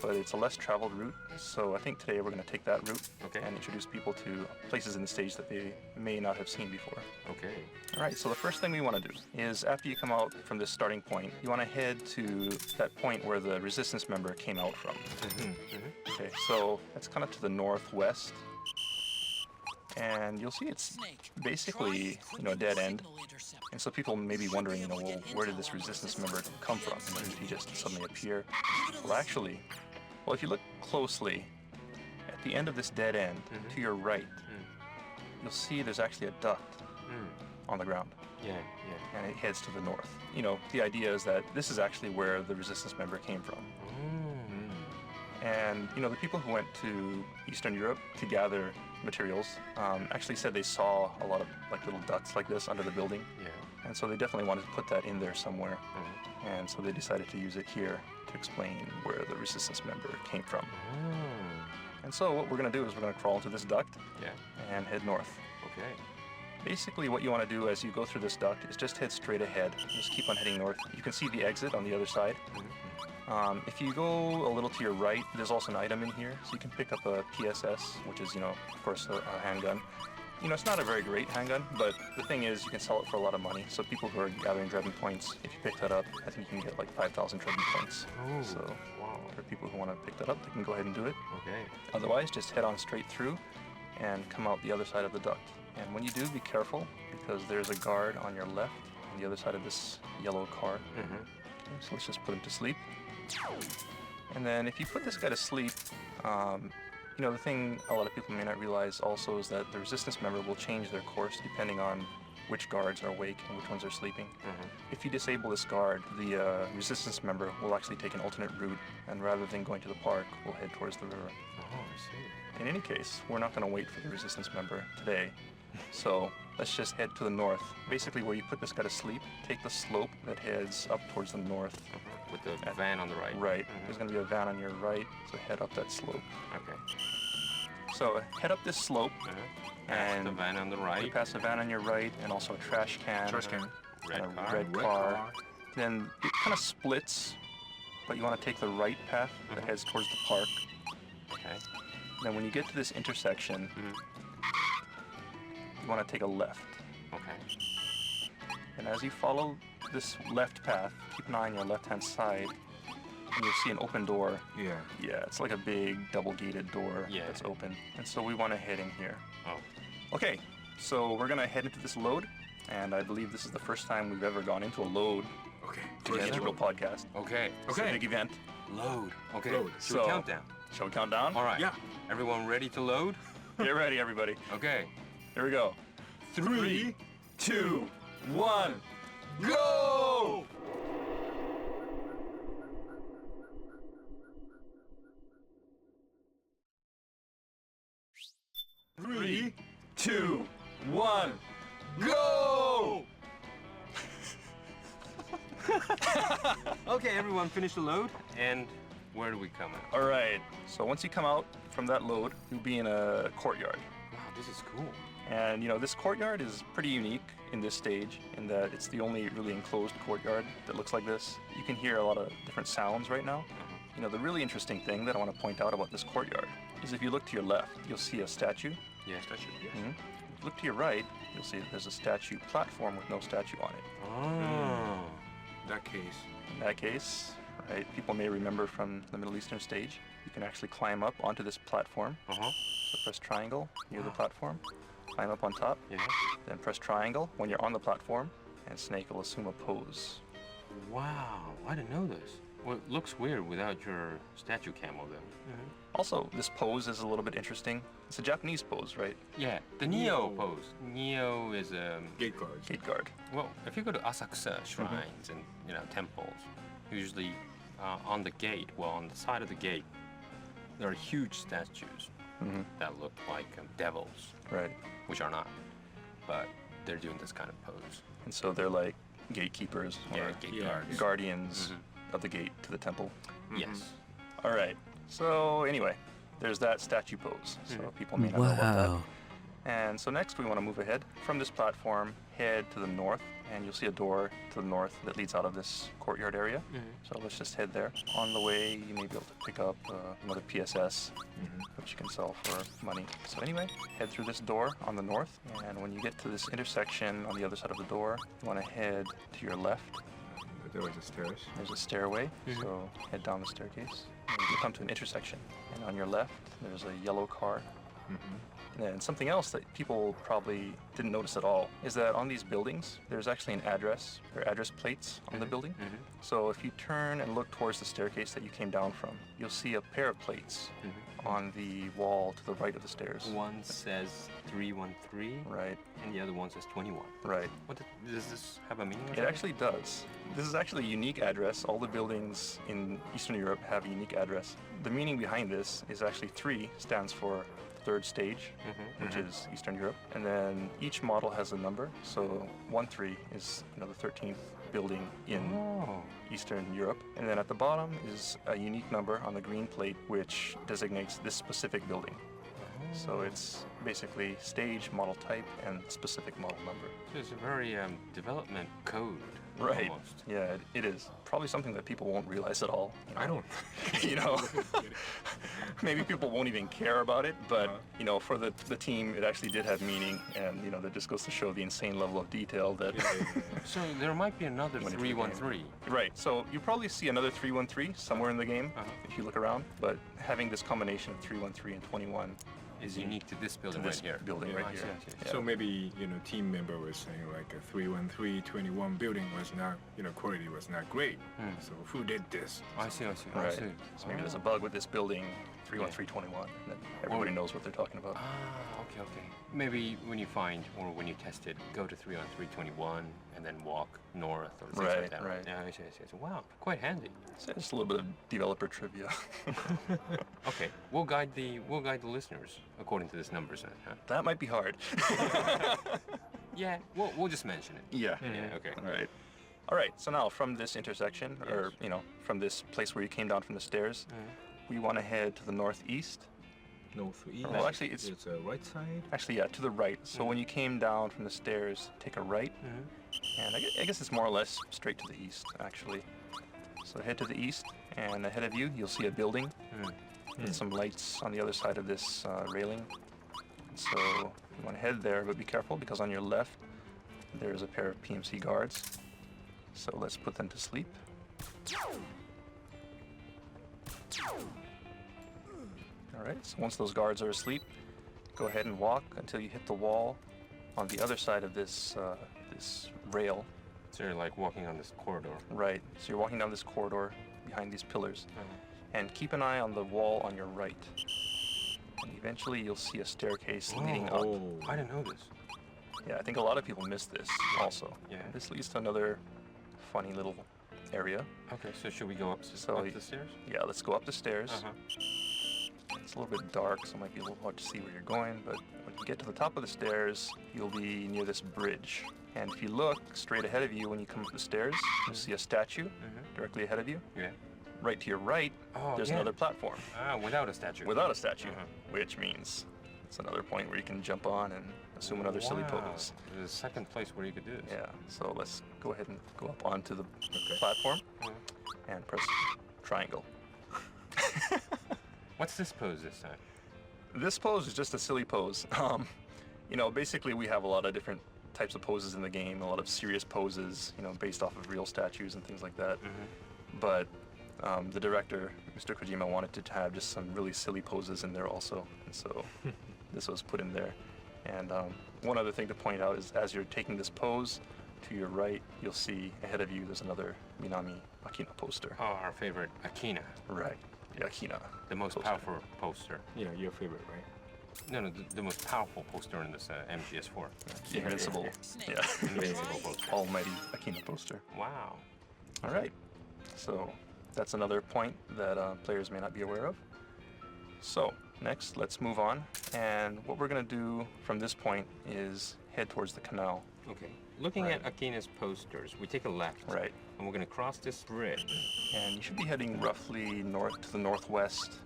but it's a less traveled route. So I think today we're going to take that route and introduce people to places in the stage that they may not have seen before. Okay. All right, so the first thing we want to do is after you come out from this starting point, you want to head to that point where the resistance member came out from. Okay, so that's kind of to the northwest. And you'll see it's basically, you know, a dead end. And so people may be wondering, you know, well, where did this resistance member come from? Did he just suddenly appear? Well, actually, well, if you look closely, at the end of this dead end, to your right, you'll see there's actually a duct on the ground. And it heads to the north. You know, the idea is that this is actually where the resistance member came from. And, you know, the people who went to Eastern Europe to gather materials actually said they saw a lot of like little ducts like this under the building. And so they definitely wanted to put that in there somewhere. And so they decided to use it here to explain where the resistance member came from. And so what we're going to do is we're going to crawl into this duct and head north. Okay. Basically what you want to do as you go through this duct is just head straight ahead. Just keep on heading north. You can see the exit on the other side. If you go a little to your right, there's also an item in here. So you can pick up a PSS, which is, you know, of course, a handgun. You know, it's not a very great handgun, but the thing is you can sell it for a lot of money. So people who are gathering drebin points, if you pick that up, I think you can get like 5,000 drebin points. So for people who want to pick that up, they can go ahead and do it. Okay. Otherwise, just head on straight through and come out the other side of the duct. And when you do, be careful, because there's a guard on your left on the other side of this yellow car. Okay, so let's just put him to sleep. And then if you put this guy to sleep, you know, the thing a lot of people may not realize also is that the resistance member will change their course depending on which guards are awake and which ones are sleeping. If you disable this guard, the resistance member will actually take an alternate route, and rather than going to the park, will head towards the river. I see. In any case, we're not going to wait for the resistance member today. So let's just head to the north. Basically where you put this guy to sleep, take the slope that heads up towards the north. With the van on the right. Right. There's going to be a van on your right, so head up that slope. Okay. So head up this slope. And the van on the right. You pass a van on your right and also a trash can. Red and a car. red car. Then it kind of splits, but you want to take the right path that heads towards the park. Okay. Then when you get to this intersection, you want to take a left. Okay. And as you follow this left path, keep an eye on your left-hand side, and you'll see an open door. Yeah, it's like a big double-gated door that's open. And so we want to head in here. Okay, so we're going to head into this load, and I believe this is the first time we've ever gone into a load to the Integral podcast. Okay. It's a big event. Load. Okay. Load. Shall we count down? Shall we count down? All right. Everyone ready to load? Get ready, everybody. Okay. Here we go. 3, 2, 1, go! Three, 2, 1, go! Okay, everyone finish the load. And where do we come out? All right. So once you come out from that load, you'll be in a courtyard. Wow, this is cool. And you know, this courtyard is pretty unique in this stage in that it's the only really enclosed courtyard that looks like this. You can hear a lot of different sounds right now. You know, the really interesting thing that I want to point out about this courtyard is if you look to your left, you'll see a statue. Yeah, statue, yes. If you look to your right, you'll see that there's a statue platform with no statue on it. Oh. In that case, right, people may remember from the Middle Eastern stage, you can actually climb up onto this platform. So press triangle near the platform, climb up on top, then press triangle when you're on the platform, and Snake will assume a pose. Wow, I didn't know this. Well, it looks weird without your statue camel, though. Also, this pose is a little bit interesting. It's a Japanese pose, right? Yeah, the Neo pose. Neo is a... Gate guard. Gate guard. Well, if you go to Asakusa shrines and, you know, temples, usually on the gate, well, on the side of the gate, there are huge statues that look like devils. Right. Which are not. But they're doing this kind of pose. And so they're like gatekeepers or gate guards. Guardians of the gate to the temple. Yes. All right. So anyway, there's that statue pose. So people may not know about that. And so next we want to move ahead from this platform, head to the north, and you'll see a door to the north that leads out of this courtyard area. So let's just head there. On the way, you may be able to pick up another PSS, which you can sell for money. So anyway, head through this door on the north, and when you get to this intersection on the other side of the door, you want to head to your left. There was a stairs. There's a stairway, so head down the staircase. And you come to an intersection, and on your left, there's a yellow car. And something else that people probably didn't notice at all is that on these buildings, there's actually an address, or address plates on the building. So if you turn and look towards the staircase that you came down from, you'll see a pair of plates on the wall to the right of the stairs. One says 313. Right. And the other one says 21. Right. Does this have a meaning? It actually does. This is actually a unique address. All the buildings in Eastern Europe have a unique address. The meaning behind this is actually 3 stands for third stage, which is Eastern Europe, and then each model has a number. So 13 is the 13th building in Eastern Europe, and then at the bottom is a unique number on the green plate which designates this specific building. So it's basically stage, model type, and specific model number. So it's a very development code. Right. Almost. Yeah, it is. Probably something that people won't realize at all. I don't. Maybe people won't even care about it, but for the team, it actually did have meaning, and that just goes to show the insane level of detail that. So there might be another 313. Right. So you probably see another 313 somewhere in the game if you look around, but having this combination of 313 and 21 is unique to this building right here. Yeah. So maybe team member was saying like a 313, 21 building was not quality was not great. So who did this? I see. Right. So maybe there's a bug with this building 31321, and then everybody knows what they're talking about. Okay. Maybe when you find or when you test it, go to 31321 and then walk north or things like that. Right. Yeah, I see. Wow, quite handy. So just a little bit of developer trivia. Okay, we'll guide the listeners according to this numbers then, huh? That might be hard. Yeah, we'll just mention it. Yeah. Okay. All right. So now from this intersection, or from this place where you came down from the stairs, we want to head to the northeast. Northeast. Well, actually, it's a right side. Actually, yeah, to the right. So when you came down from the stairs, take a right, and I guess it's more or less straight to the east, actually. So head to the east, and ahead of you, you'll see a building with some lights on the other side of this railing. So you want to head there, but be careful because on your left, there's a pair of PMC guards. So let's put them to sleep. All right, so once those guards are asleep, go ahead and walk until you hit the wall on the other side of this this rail. So you're like walking on this corridor. Right, so you're walking down this corridor behind these pillars. And keep an eye on the wall on your right. And eventually you'll see a staircase leading up. I didn't know this. Yeah, I think a lot of people miss this also. Yeah. And this leads to another funny little area. Okay, so should we go up the stairs? Yeah, let's go up the stairs. It's a little bit dark, so it might be a little hard to see where you're going, but when you get to the top of the stairs, you'll be near this bridge. And if you look straight ahead of you when you come up the stairs, you'll see a statue directly ahead of you. Yeah. Right to your right, there's another platform. Without a statue. Without a statue, which means it's another point where you can jump on and assume another silly pose. There's a second place where you could do this. Yeah, so let's go ahead and go up onto the platform and press triangle. What's this pose this time? This pose is just a silly pose. Basically we have a lot of different types of poses in the game, a lot of serious poses, based off of real statues and things like that. But the director, Mr. Kojima, wanted to have just some really silly poses in there also, and so this was put in there. And one other thing to point out is as you're taking this pose, to your right, you'll see ahead of you there's another Minami Akina poster. Oh, our favorite Akina. Right, the Akina. The most powerful poster. Yeah, your favorite, right? No, the most powerful poster in this MGS4. The invincible. Yeah. Invincible poster. Almighty Akina poster. Wow. All right. So that's another point that players may not be aware of. So next, let's move on. And what we're going to do from this point is head towards the canal. Okay. Looking at Akina's posters, we take a left. Right. And we're going to cross this bridge. And you should be heading roughly north to the northwest.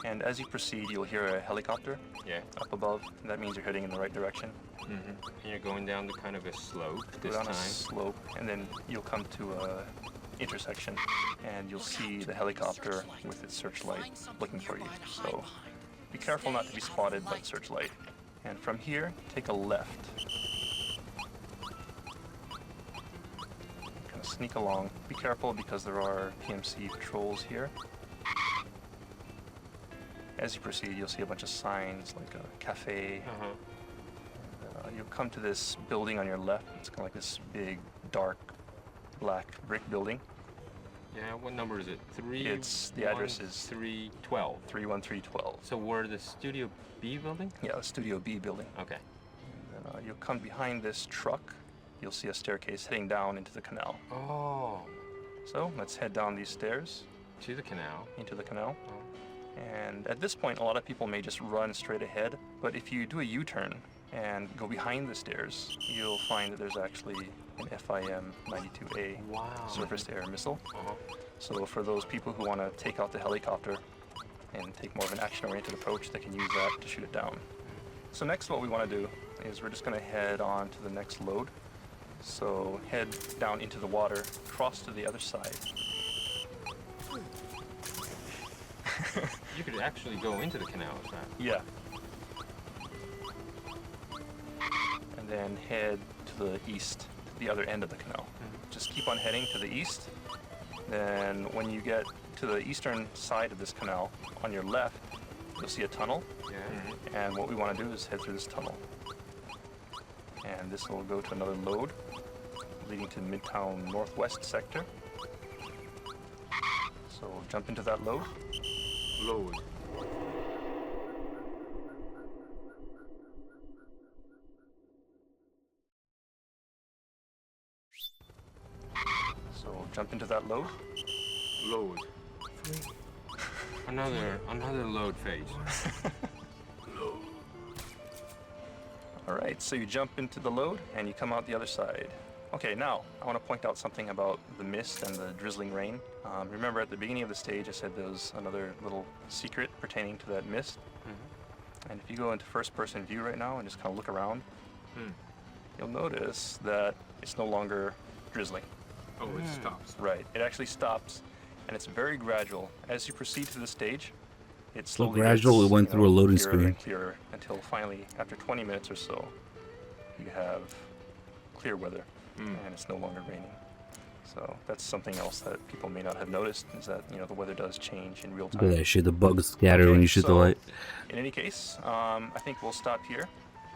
And as you proceed, you'll hear a helicopter up above. And that means you're heading in the right direction. And you're going down the kind of a slope this Go down time. a slope, and then you'll come to a intersection, and you'll see the helicopter with its searchlight looking for you. So be careful not to be spotted by the searchlight. And from here, take a left. Kind of sneak along. Be careful because there are PMC patrols here. As you proceed, you'll see a bunch of signs like a cafe. You'll come to this building on your left. It's kind of like this big, dark, black brick building. Yeah, what number is it? The address is 312. 31312. So we're the Studio B building? Yeah, the Studio B building. Okay. And then you'll come behind this truck. You'll see a staircase heading down into the canal. Oh. So let's head down these stairs. To the canal. Into the canal. And at this point, a lot of people may just run straight ahead. But if you do a U-turn and go behind the stairs, you'll find that there's actually an FIM-92A surface air missile. So for those people who want to take out the helicopter and take more of an action-oriented approach, they can use that to shoot it down. So next what we want to do is we're just going to head on to the next load. So head down into the water, cross to the other side. You could actually go into the canal with that. Yeah. And then head to the east, to the other end of the canal. Just keep on heading to the east. Then when you get to the eastern side of this canal, on your left, you'll see a tunnel. And what we want to do is head through this tunnel. And this will go to another load, leading to Midtown Northwest sector. So we'll jump into that load. Load. So jump into that load. Load. Another load phase. All right, so you jump into the load and you come out the other side. Okay, now I want to point out something about the mist and the drizzling rain. Remember at the beginning of the stage I said there was another little secret pertaining to that mist. And if you go into first-person view right now and just kind of look around, you'll notice that it's no longer drizzling. Oh, it stops. Right, it actually stops, and it's very gradual. As you proceed to the stage, it So slowly gradual, gets, it went through a loading clearer screen. and clearer until finally, after 20 minutes or so, you have clear weather, and it's no longer raining. So that's something else that people may not have noticed, is that the weather does change in real Look time. at that shit, the bugs scatter when you shoot the light. In any case, I think we'll stop here.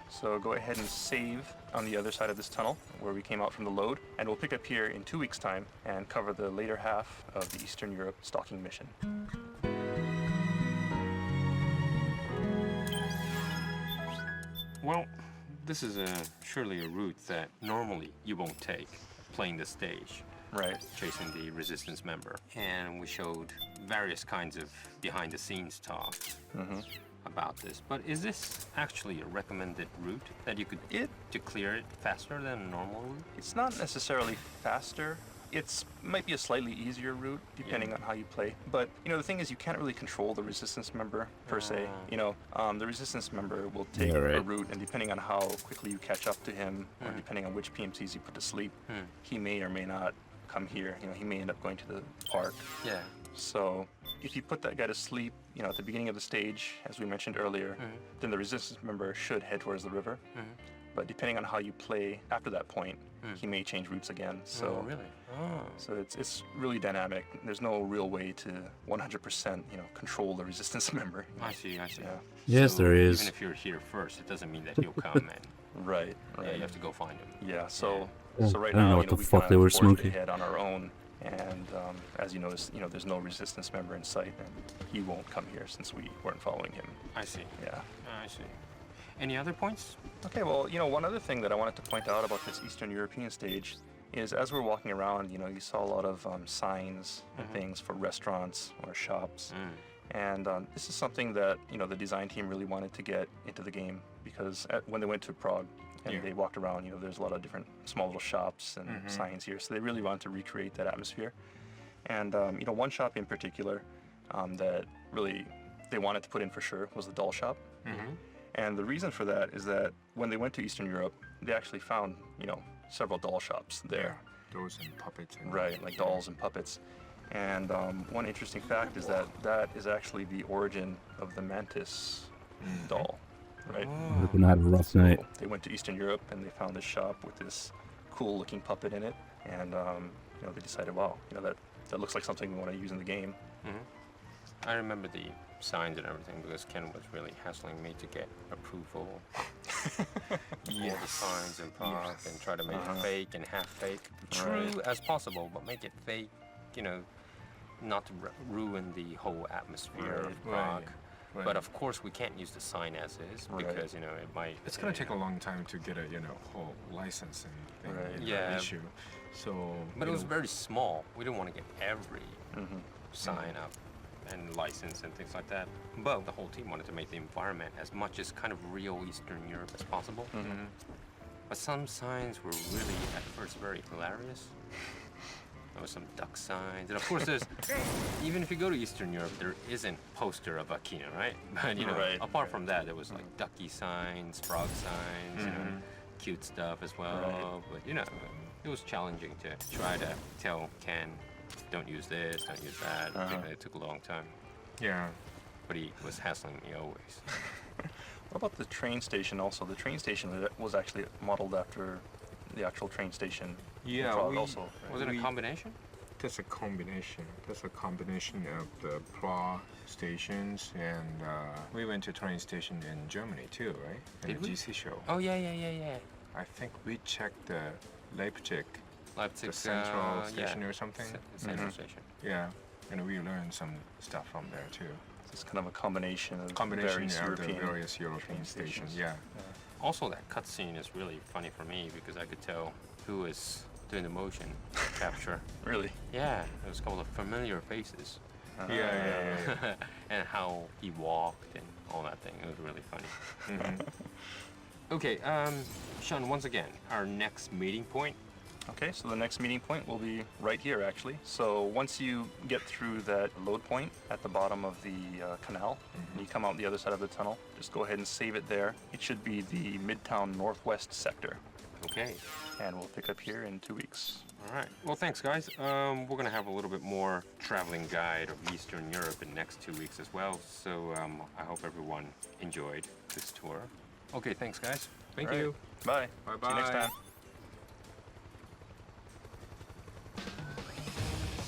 So go ahead and save on the other side of this tunnel where we came out from the load, and we'll pick up here in 2 weeks' time and cover the later half of the Eastern Europe stalking mission. Well, this is surely a route that normally you won't take, playing the stage. Right. Chasing the resistance member. And we showed various kinds of behind-the-scenes talks about this. But is this actually a recommended route that you could to clear it faster than a normal route? It's not necessarily faster. It might be a slightly easier route depending on how you play. But the thing is, you can't really control the resistance member per se. The resistance member will take a route, and depending on how quickly you catch up to him, or depending on which PMCs you put to sleep, he may or may not come here. He may end up going to the park. Yeah. So if you put that guy to sleep, at the beginning of the stage, as we mentioned earlier, then the resistance member should head towards the river. But depending on how you play after that point, he may change routes again. So, oh, really? Oh. So it's really dynamic. There's no real way to 100%, control the resistance member. I see. Yeah. Yes, so there is. Even if you're here first, it doesn't mean that he'll come and Right. Yeah, you have to go find him. Yeah. So right I don't know now, what the we fuck kind they of were forged smoking. ahead on our own. And as you notice, there's no resistance member in sight, and he won't come here since we weren't following him. I see. Yeah. I see. Any other points? Okay, well, one other thing that I wanted to point out about this Eastern European stage is as we're walking around, you saw a lot of signs and things for restaurants or shops. And this is something that, the design team really wanted to get into the game because when they went to Prague, and they walked around. You know, there's a lot of different small little shops and signs here, so they really wanted to recreate that atmosphere. And you know, one shop in particular that really they wanted to put in for sure was the doll shop. And the reason for that is that when they went to Eastern Europe, they actually found, you know, several doll shops there. Dolls and puppets. And right, like dolls and puppets. And one interesting fact is that that is actually the origin of the Mantis doll, right? They're gonna have a rough night. They went to Eastern Europe and they found this shop with this cool-looking puppet in it, and you know, they decided, wow, you know, that looks like something we want to use in the game. I remember the signs and everything because Ken was really hassling me to get approval for all the signs and park and try to make it fake and half fake, true as possible, but make it fake, you know, not to ruin the whole atmosphere of Prague. But of course, we can't use the sign as is because, you know, it might. It's gonna take a long time to get a, you know, whole license and issue. So. But it was very small. We didn't want to get every sign up and license and things like that. But the whole team wanted to make the environment as much as kind of real Eastern Europe as possible. But some signs were really at first very hilarious. There was some duck signs, and of course there's, even if you go to Eastern Europe, there isn't poster of Akina, right? But you know, apart from that, there was like ducky signs, frog signs, you know, cute stuff as well. But you know, it was challenging to try to tell Ken, don't use this, don't use that. It took a long time. Yeah. But he was hassling me always. What about the train station also? The train station was actually modeled after the actual train station. Yeah, also. Was it a combination? That's a combination. That's a combination of the Prague stations, and we went to train station in Germany too, right? Did in we? the GC show. Oh yeah. I think we checked the Leipzig, the Leipzig central station or something. Central station. Yeah, and we learned some stuff from there too. It's kind of a combination of various European stations. Yeah. Also, that cutscene is really funny for me because I could tell who is doing the motion capture. Really? Yeah, it was a couple of familiar faces. Yeah. And how he walked and all that thing. It was really funny. Okay, Sean, once again, our next meeting point. Okay, so the next meeting point will be right here, actually. So once you get through that load point at the bottom of the canal, and you come out the other side of the tunnel, just go ahead and save it there. It should be the Midtown Northwest sector. Okay. And we'll pick up here in 2 weeks. All right. Well, thanks, guys. We're going to have a little bit more traveling guide of Eastern Europe in the next 2 weeks as well. So I hope everyone enjoyed this tour. Okay, thanks, guys. Thank you. Bye. Bye-bye. See you next time.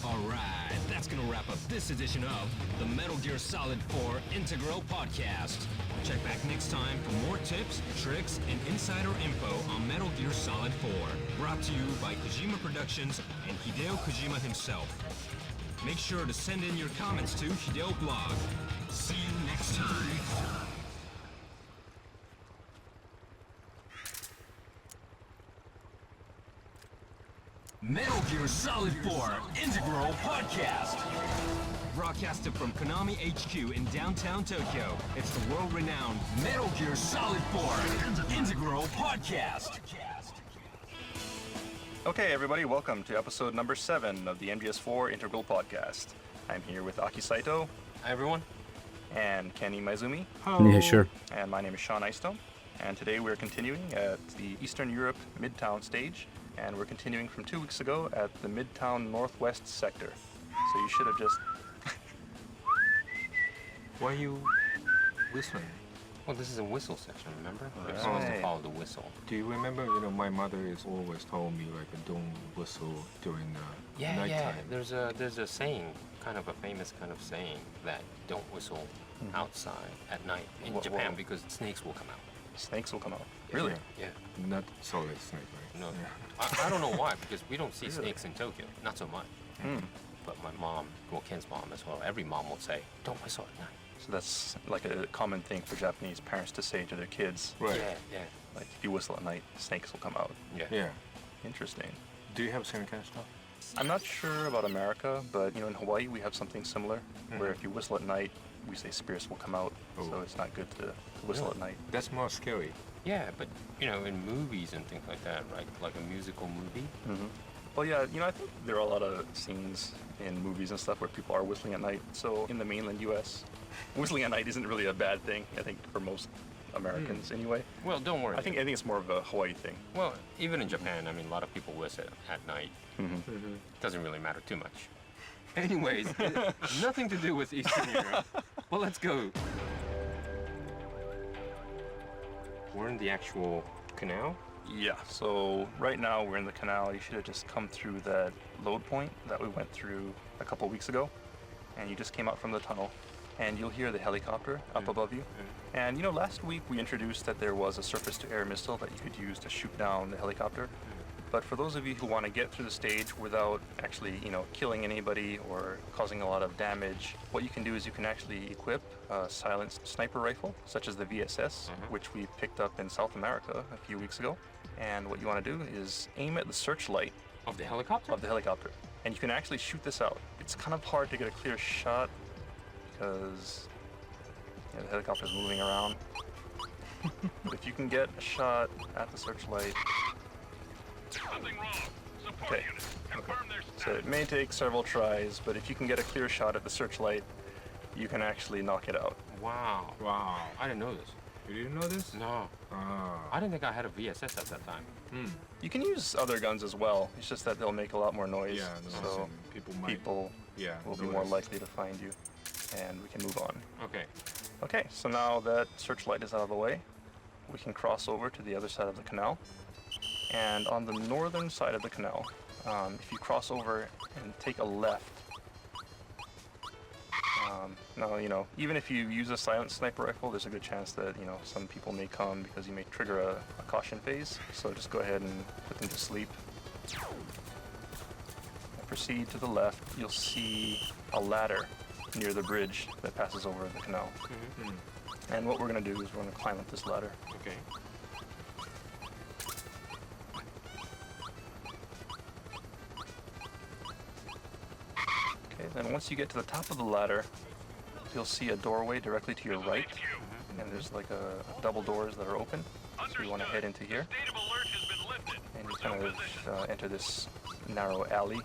Alright, that's gonna wrap up this edition of the Metal Gear Solid 4 Integral Podcast. Check back next time for more tips, tricks, and insider info on Metal Gear Solid 4. Brought to you by Kojima Productions and Hideo Kojima himself. Make sure to send in your comments to Hideo Blog. See you next time. Metal Gear Solid 4 Integral Podcast. Broadcasted from Konami HQ in downtown Tokyo, it's the world-renowned Metal Gear Solid 4 Integral Podcast. Okay, everybody, welcome to episode number 7 of the MGS4 Integral Podcast. I'm here with Aki Saito. Hi, everyone. And Kenny Maizumi. Hello. Yeah, sure. And my name is Sean Eystone. And today we're continuing at the Eastern Europe Midtown stage. And we're continuing from 2 weeks ago at the Midtown Northwest sector. So you should have just... Why are you whistling? Well, this is a whistle section, remember? We're supposed to follow the whistle. Do you remember, you know, my mother has always told me, like, don't whistle during the nighttime. Yeah, there's a saying, kind of a famous kind of saying, that don't whistle outside at night in Japan because snakes will come out. Snakes will come out? Really? Yeah. Not solid snake, right? No. I don't know why, because we don't see snakes in Tokyo. Not so much. But my mom, well, Ken's mom as well, every mom will say, don't whistle at night. So that's like a common thing for Japanese parents to say to their kids. Right. Yeah. Like, if you whistle at night, snakes will come out. Yeah. Interesting. Do you have the same kind of stuff? I'm not sure about America, but, you know, in Hawaii we have something similar, where if you whistle at night, we say spirits will come out. So it's not good to whistle at night. That's more scary. Yeah, but you know, in movies and things like that, right? Like a musical movie. Well, yeah, I think there are a lot of scenes in movies and stuff where people are whistling at night. So in the mainland U.S., whistling at night isn't really a bad thing, I think, for most Americans anyway. Well, don't worry. I think it's more of a Hawaii thing. Well, even in Japan, I mean, a lot of people whistle at night. Doesn't really matter too much. Anyways, nothing to do with Eastern Europe. Well, let's go. We're in the actual canal? Yeah, so right now we're in the canal. You should have just come through that load point that we went through a couple weeks ago. And you just came out from the tunnel. And you'll hear the helicopter up above you. And last week we introduced that there was a surface-to-air missile that you could use to shoot down the helicopter. But for those of you who want to get through the stage without actually, killing anybody or causing a lot of damage, what you can do is you can actually equip a silenced sniper rifle, such as the VSS, which we picked up in South America a few weeks ago. And what you want to do is aim at the searchlight of the helicopter. And you can actually shoot this out. It's kind of hard to get a clear shot because the helicopter's moving around. But if you can get a shot at the searchlight. Something wrong. Support units. Confirm their status. So it may take several tries, but if you can get a clear shot at the searchlight, you can actually knock it out. Wow. Wow. I didn't know this. You didn't know this? No. I didn't think I had a VSS at that time. You can use other guns as well. It's just that they'll make a lot more noise. Yeah, so people will be more likely to find you. And we can move on. Okay. Okay, so now that searchlight is out of the way, we can cross over to the other side of the canal. And on the northern side of the canal, if you cross over and take a left, now, even if you use a silent sniper rifle, there's a good chance that, some people may come because you may trigger a caution phase. So just go ahead and put them to sleep. And proceed to the left, you'll see a ladder near the bridge that passes over the canal. And what we're going to do is we're going to climb up this ladder. Okay. Okay, then once you get to the top of the ladder, you'll see a doorway directly to your right. And there's like a double doors that are open. So you want to head into here. And you kind of enter this narrow alley.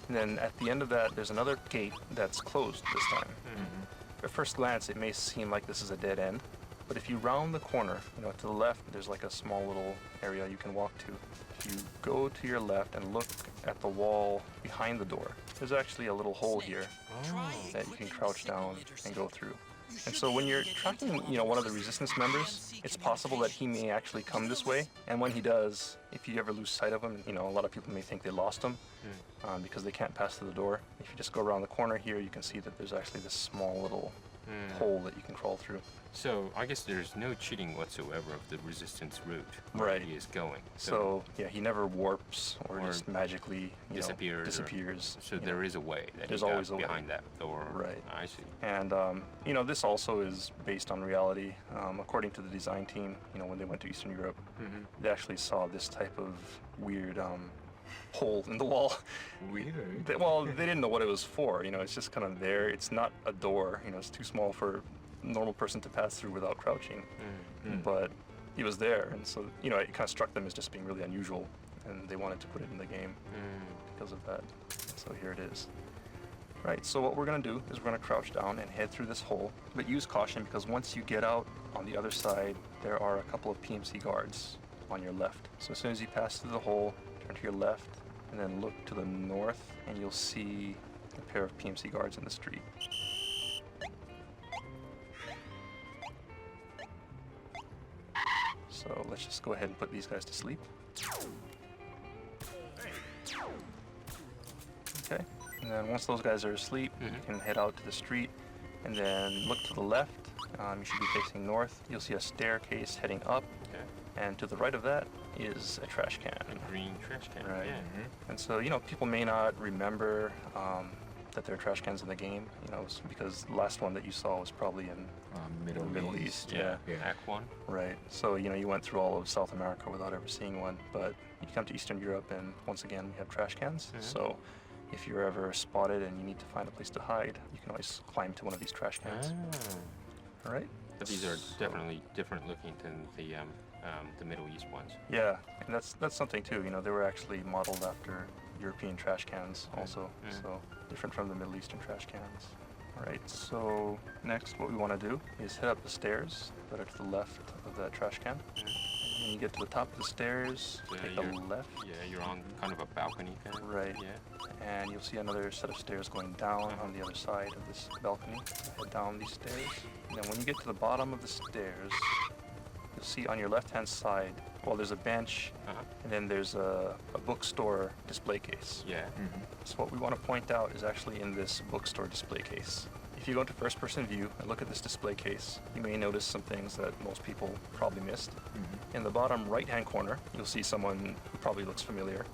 And then at the end of that, there's another gate that's closed this time. At first glance, it may seem like this is a dead end, but if you round the corner, to the left, there's like a small little area you can walk to. If you go to your left and look at the wall behind the door, there's actually a little hole here that you can crouch down and go through. And so when you're tracking, one of the resistance members, it's possible that he may actually come this way. And when he does, if you ever lose sight of him, a lot of people may think they lost him because they can't pass through the door. If you just go around the corner here, you can see that there's actually this small little hole that you can crawl through. So I guess there's no cheating whatsoever of the resistance route where he is going. So yeah, he never warps or just magically disappears. So there is a way that there's he got always a behind way. that door. Right. I see. And this also is based on reality. According to the design team, when they went to Eastern Europe, they actually saw this type of weird hole in the wall. Weird? They didn't know what it was for. It's just kind of there. It's not a door. It's too small for a normal person to pass through without crouching. But it was there, and so it kind of struck them as just being really unusual, and they wanted to put it in the game because of that. So here it is. Right, so what we're going to do is we're going to crouch down and head through this hole, but use caution because once you get out on the other side, there are a couple of PMC guards on your left. So as soon as you pass through the hole, turn to your left, and then look to the north, and you'll see a pair of PMC guards in the street. So let's just go ahead and put these guys to sleep. Okay, and then once those guys are asleep, you can head out to the street and then look to the left. You should be facing north. You'll see a staircase heading up. And to the right of that is a trash can. A green trash can. Right. Yeah. And so, people may not remember that there are trash cans in the game, because the last one that you saw was probably in Middle East. Yeah. Act 1. Right. So, you went through all of South America without ever seeing one, but you come to Eastern Europe and once again, we have trash cans. So if you're ever spotted and you need to find a place to hide, you can always climb to one of these trash cans. All right. But these are definitely different looking than the Middle East ones. Yeah, and that's something too. You know, they were actually modeled after European trash cans also, so different from the Middle Eastern trash cans. All right, so next what we want to do is head up the stairs that are to the left of that trash can. When you get to the top of the stairs, take a left. Yeah, you're on kind of a balcony kind of. Right. Yeah. And you'll see another set of stairs going down on the other side of this balcony. Head down these stairs. And then when you get to the bottom of the stairs, you'll see on your left-hand side, well, there's a bench, and then there's a bookstore display case. Yeah. So what we want to point out is actually in this bookstore display case. If you go into first-person view and look at this display case, you may notice some things that most people probably missed. In the bottom right-hand corner, you'll see someone who probably looks familiar.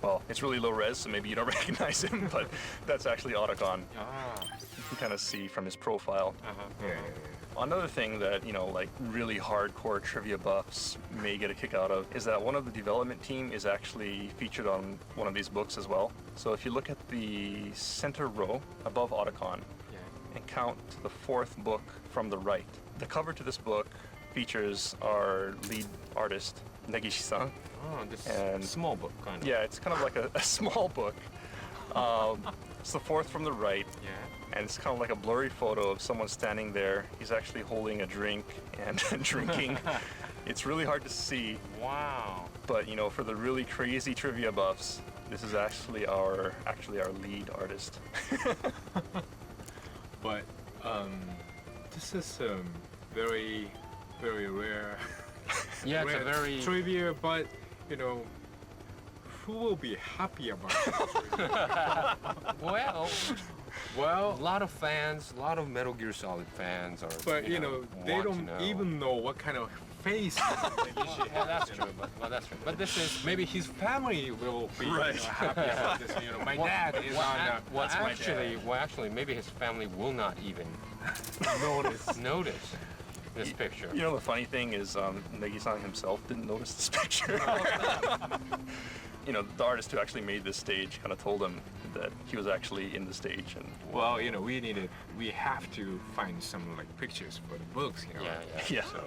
Well, it's really low res, so maybe you don't recognize him, but that's actually Otacon. You can kind of see from his profile. Another thing that, you know, like really hardcore trivia buffs may get a kick out of is that one of the development team is actually featured on one of these books as well. So if you look at the center row above Otacon and count to the fourth book from the right, the cover to this book features our lead artist, Negishi-san. Oh, this small book kind of. Yeah, it's kind of like a small book. It's the fourth from the right. Yeah. And it's kind of like a blurry photo of someone standing there. He's actually holding a drink and drinking. It's really hard to see. Wow. But you know, for the really crazy trivia buffs, this is actually our lead artist. But this is very, very rare. Yeah, it's rare a very trivia, but you know, who will be happy about it? Well, a lot of fans, a lot of Metal Gear Solid fans are. But you know, they don't even know what kind of face. Yeah, that's true. But that's true. But this is maybe his family will be happy about this. You know, my dad is on. Actually, maybe his family will not even notice this picture. You know, the funny thing is, Negi-san himself didn't notice this picture. You know, the artist who actually made this stage kind of told him that he was actually in the stage. And well, you know, we have to find some like pictures for the books. You know. Yeah. So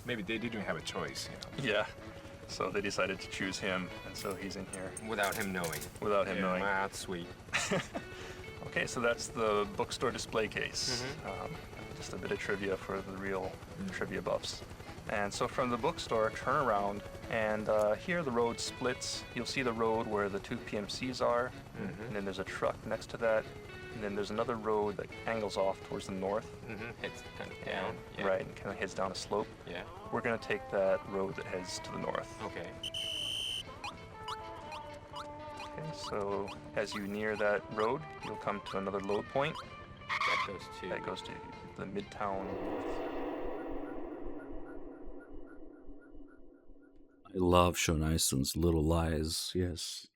maybe they didn't have a choice. You know. Yeah. So they decided to choose him, and so he's in here. Without him knowing. Without him knowing. Wow, that's sweet. Okay, so that's the bookstore display case. Just a bit of trivia for the real trivia buffs. And so from the bookstore, turn around, and here the road splits. You'll see the road where the two PMCs are, and then there's a truck next to that, and then there's another road that angles off towards the north. It's kind of down. Right, and kind of heads down a slope. Yeah. We're going to take that road that heads to the north. Okay. Okay, so as you near that road, you'll come to another load point. That goes to the Midtown North. I love Shonaisen's Little Lies, yes.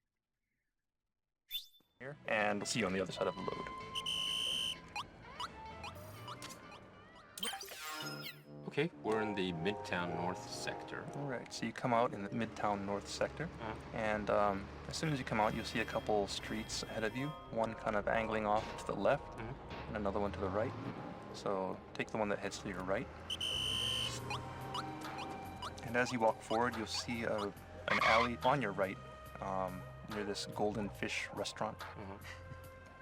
And we'll see you on the other side of the load. Okay, we're in the Midtown North sector. All right, so you come out in the Midtown North sector, and as soon as you come out, you'll see a couple streets ahead of you, one kind of angling off to the left, and another one to the right. So take the one that heads to your right. And as you walk forward, you'll see an alley on your right, near this Golden Fish restaurant.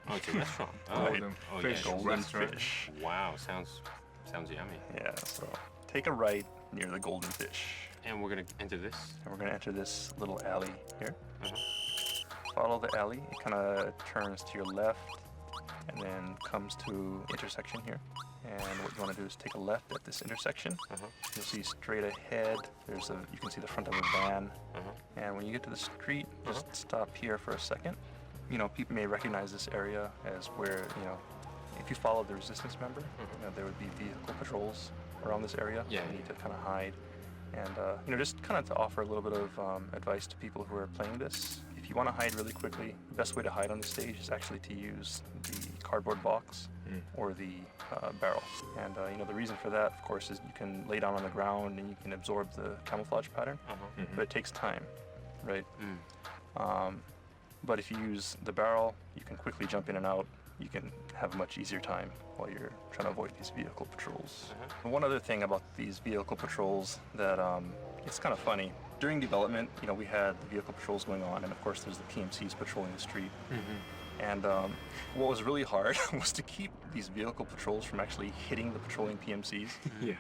Oh, it's a restaurant. Golden Fish. Wow, sounds yummy. Yeah, so take a right near the Golden Fish. And we're gonna enter this? And we're gonna enter this little alley here. Follow the alley. It kind of turns to your left and then comes to intersection here. And what you want to do is take a left at this intersection. You'll see straight ahead, you can see the front of a van. And when you get to the street, just stop here for a second. You know, people may recognize this area as where, you know, if you follow the resistance member, you know, there would be vehicle patrols around this area. Yeah. You need to kind of hide. And, you know, just kind of to offer a little bit of advice to people who are playing this. If you want to hide really quickly, the best way to hide on the stage is actually to use the cardboard box or the barrel. And, you know, the reason for that, of course, is you can lay down on the ground and you can absorb the camouflage pattern, but it takes time, right? But if you use the barrel, you can quickly jump in and out, you can have a much easier time while you're trying to avoid these vehicle patrols. One other thing about these vehicle patrols that it's kind of funny. During development, we had the vehicle patrols going on, and of course there's the PMCs patrolling the street. And what was really hard was to keep these vehicle patrols from actually hitting the patrolling PMCs. Yeah.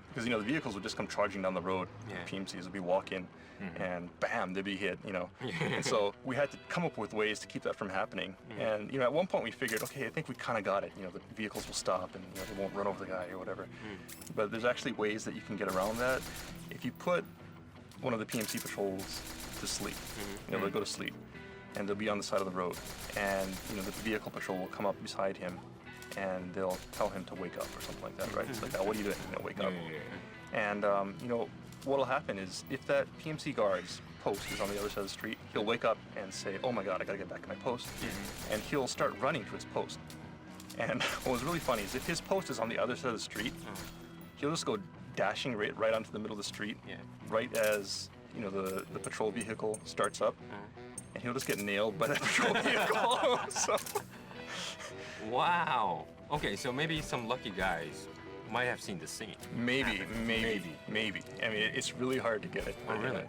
Because the vehicles would just come charging down the road. PMCs would be walking, and bam, they'd be hit. And so we had to come up with ways to keep that from happening. And at one point we figured, okay, I think we kind of got it. The vehicles will stop, and they won't run over the guy or whatever. But there's actually ways that you can get around that. If you put one of the PMC patrols to sleep, they'll go to sleep, and they'll be on the side of the road, and the vehicle patrol will come up beside him, and they'll tell him to wake up or something like that, right? It's like, oh, what are you doing? Wake up. And what'll happen is if that PMC guard's post is on the other side of the street, he'll wake up and say, oh my God, I gotta get back to my post, and he'll start running to his post. And what was really funny is if his post is on the other side of the street, he'll just go dashing right onto the middle of the street, right as the patrol vehicle starts up, and he'll just get nailed by that patrol vehicle. So. Wow. Okay, so maybe some lucky guys might have seen the scene. Maybe. I mean, it's really hard to get it. Oh, really?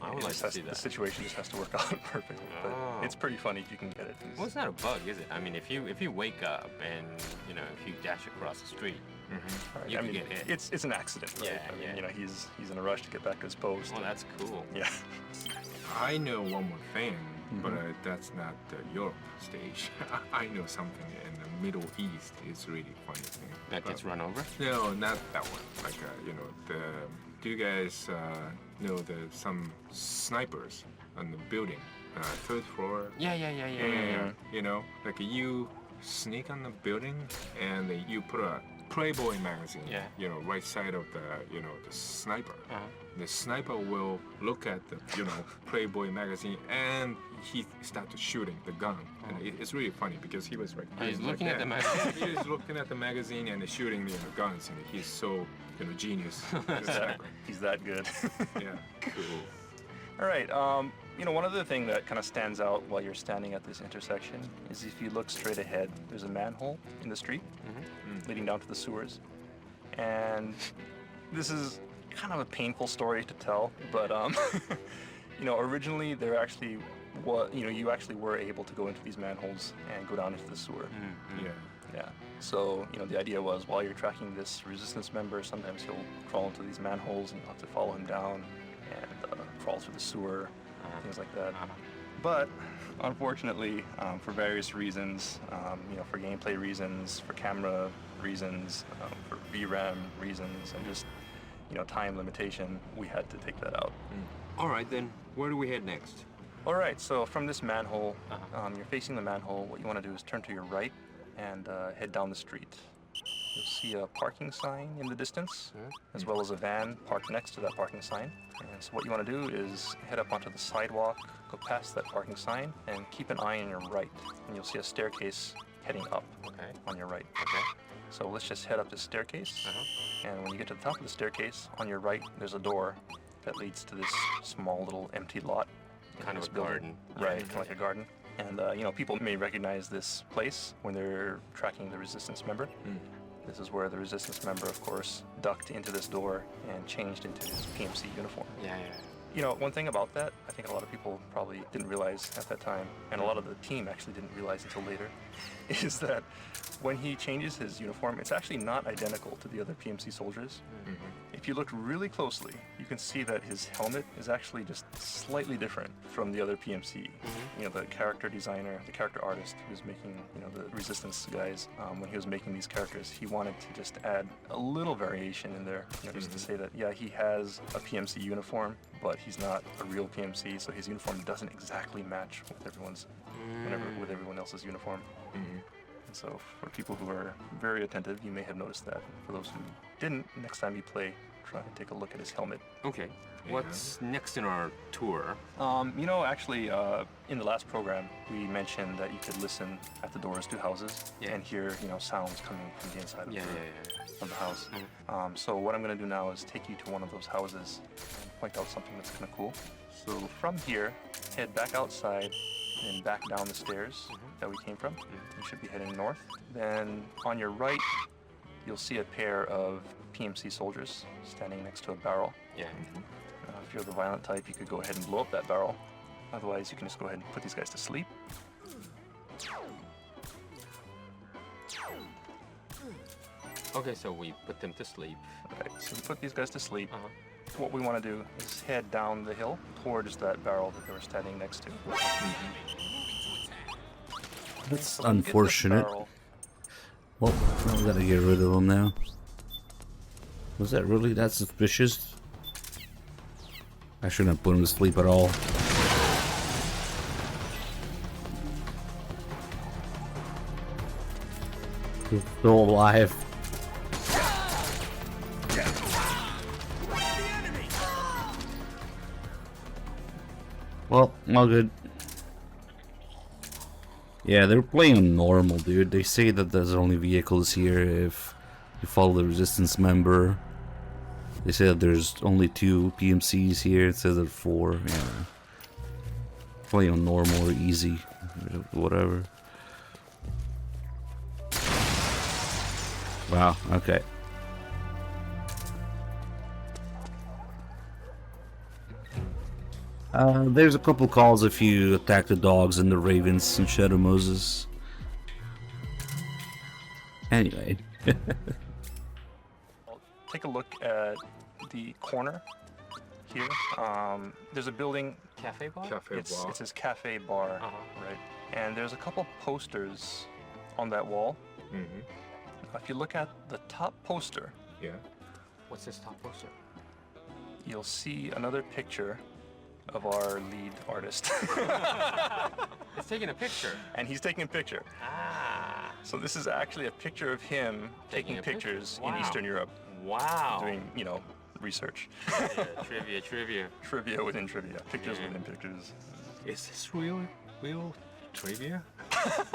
I would like to see that. The situation just has to work out perfectly, but it's pretty funny if you can get it. Well, it's not a bug, is it? I mean, if you wake up and if you dash across the street, you can get hit. It's an accident, right? He's in a rush to get back to his post. Oh, that's cool. Yeah. I know one more thing, but that's not the Europe stage. I know something in the Middle East. It's really funny thing. That gets run over? No, not that one. Like do you guys know some snipers on the building, 3rd floor? Yeah. Like you sneak on the building and you put a Playboy magazine, right side of the sniper. The sniper will look at the Playboy magazine and he started shooting the gun. And it's really funny because he was he's looking at the magazine. He's looking at the magazine and shooting the guns, and he's so genius. He's that good. Yeah. Cool. All right. One other thing that kind of stands out while you're standing at this intersection is if you look straight ahead, there's a manhole in the street leading down to the sewers. And this is kind of a painful story to tell, but originally there actually was, you actually were able to go into these manholes and go down into the sewer. Yeah. So, the idea was while you're tracking this resistance member, sometimes he'll crawl into these manholes and you'll have to follow him down and crawl through the sewer, things like that. But unfortunately, for various reasons, for gameplay reasons, for camera reasons, for VRAM reasons, and just time limitation, we had to take that out. All right, then where do we head next? All right, so from this manhole, you're facing the manhole. What you want to do is turn to your right and head down the street. You'll see a parking sign in the distance, as well as a van parked next to that parking sign. And so what you want to do is head up onto the sidewalk, go past that parking sign, and keep an eye on your right. And you'll see a staircase heading up on your right. So let's just head up this staircase. And when you get to the top of the staircase, on your right, there's a door that leads to this small little empty lot. Kind of a garden. Right, kind of like a garden. And, people may recognize this place when they're tracking the resistance member. This is where the resistance member, of course, ducked into this door and changed into his PMC uniform. One thing about that, I think a lot of people probably didn't realize at that time, and a lot of the team actually didn't realize until later, is that when he changes his uniform, it's actually not identical to the other PMC soldiers. If you look really closely, you can see that his helmet is actually just slightly different from the other PMC. The character designer, the character artist who was making, the resistance guys, when he was making these characters, he wanted to just add a little variation in there, just to say that, yeah, he has a PMC uniform, but he's not a real PMC, so his uniform doesn't exactly match with with everyone else's uniform. And so for people who are very attentive, you may have noticed that. For those who didn't, next time you play, try and take a look at his helmet. Okay. What's next in our tour? Actually, in the last program, we mentioned that you could listen at the doors to houses and hear, sounds coming from the inside of the house. So what I'm going to do now is take you to one of those houses and point out something that's kind of cool. So from here, head back outside and back down the stairs that we came from. You should be heading north. Then on your right, you'll see a pair of PMC soldiers standing next to a barrel. Yeah. If you're the violent type, you could go ahead and blow up that barrel. Otherwise, you can just go ahead and put these guys to sleep. Okay, so we put them to sleep. Right, so we put these guys to sleep. What we want to do is head down the hill towards that barrel that they were standing next to. That's unfortunate. Well, we gotta get rid of them now. Was that really that suspicious? I shouldn't have put him to sleep at all. He's still alive. Well, all good. Yeah, they're playing normal, dude. They say that there's only vehicles here if you follow the resistance member. They say that there's only 2 PMCs here instead of 4. Yeah. Play on normal or easy, whatever. Wow, okay. There's a couple calls if you attack the dogs and the ravens and Shadow Moses. Anyway. Take a look at the corner here. There's a building. Cafe bar? It says cafe bar, right? And there's a couple posters on that wall. If you look at the top poster. Yeah. What's this top poster? You'll see another picture of our lead artist. It's taking a picture. And he's taking a picture. Ah. So this is actually a picture of him taking pictures in Eastern Europe. Wow. Doing, you know, research. Trivia. Trivia within trivia. Pictures within pictures. Is this real trivia?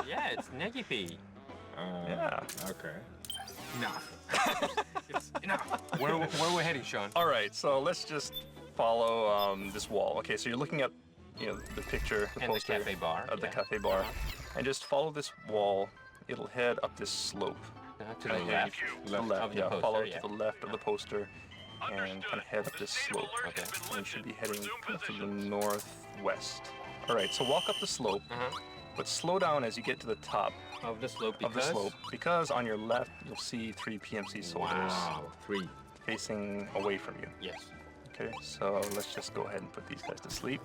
Yeah, it's Negipi. Yeah. Okay. Enough. It's enough. Where we're heading, Sean? All right, so let's just follow this wall. Okay, so you're looking at, you know, the picture, the poster the cafe bar. of the cafe bar, and just follow this wall. It'll head up this slope. To the left. To the left. Of the Yeah, poster, follow yeah. to the left of the poster, and kind of head up this slope. Okay. And you should be heading to the northwest. All right, so walk up the slope, but slow down as you get to the top of the slope. Because on your left you'll see 3 PMC soldiers. Wow, 3 facing away from you. Yes. Okay, so let's just go ahead and put these guys to sleep.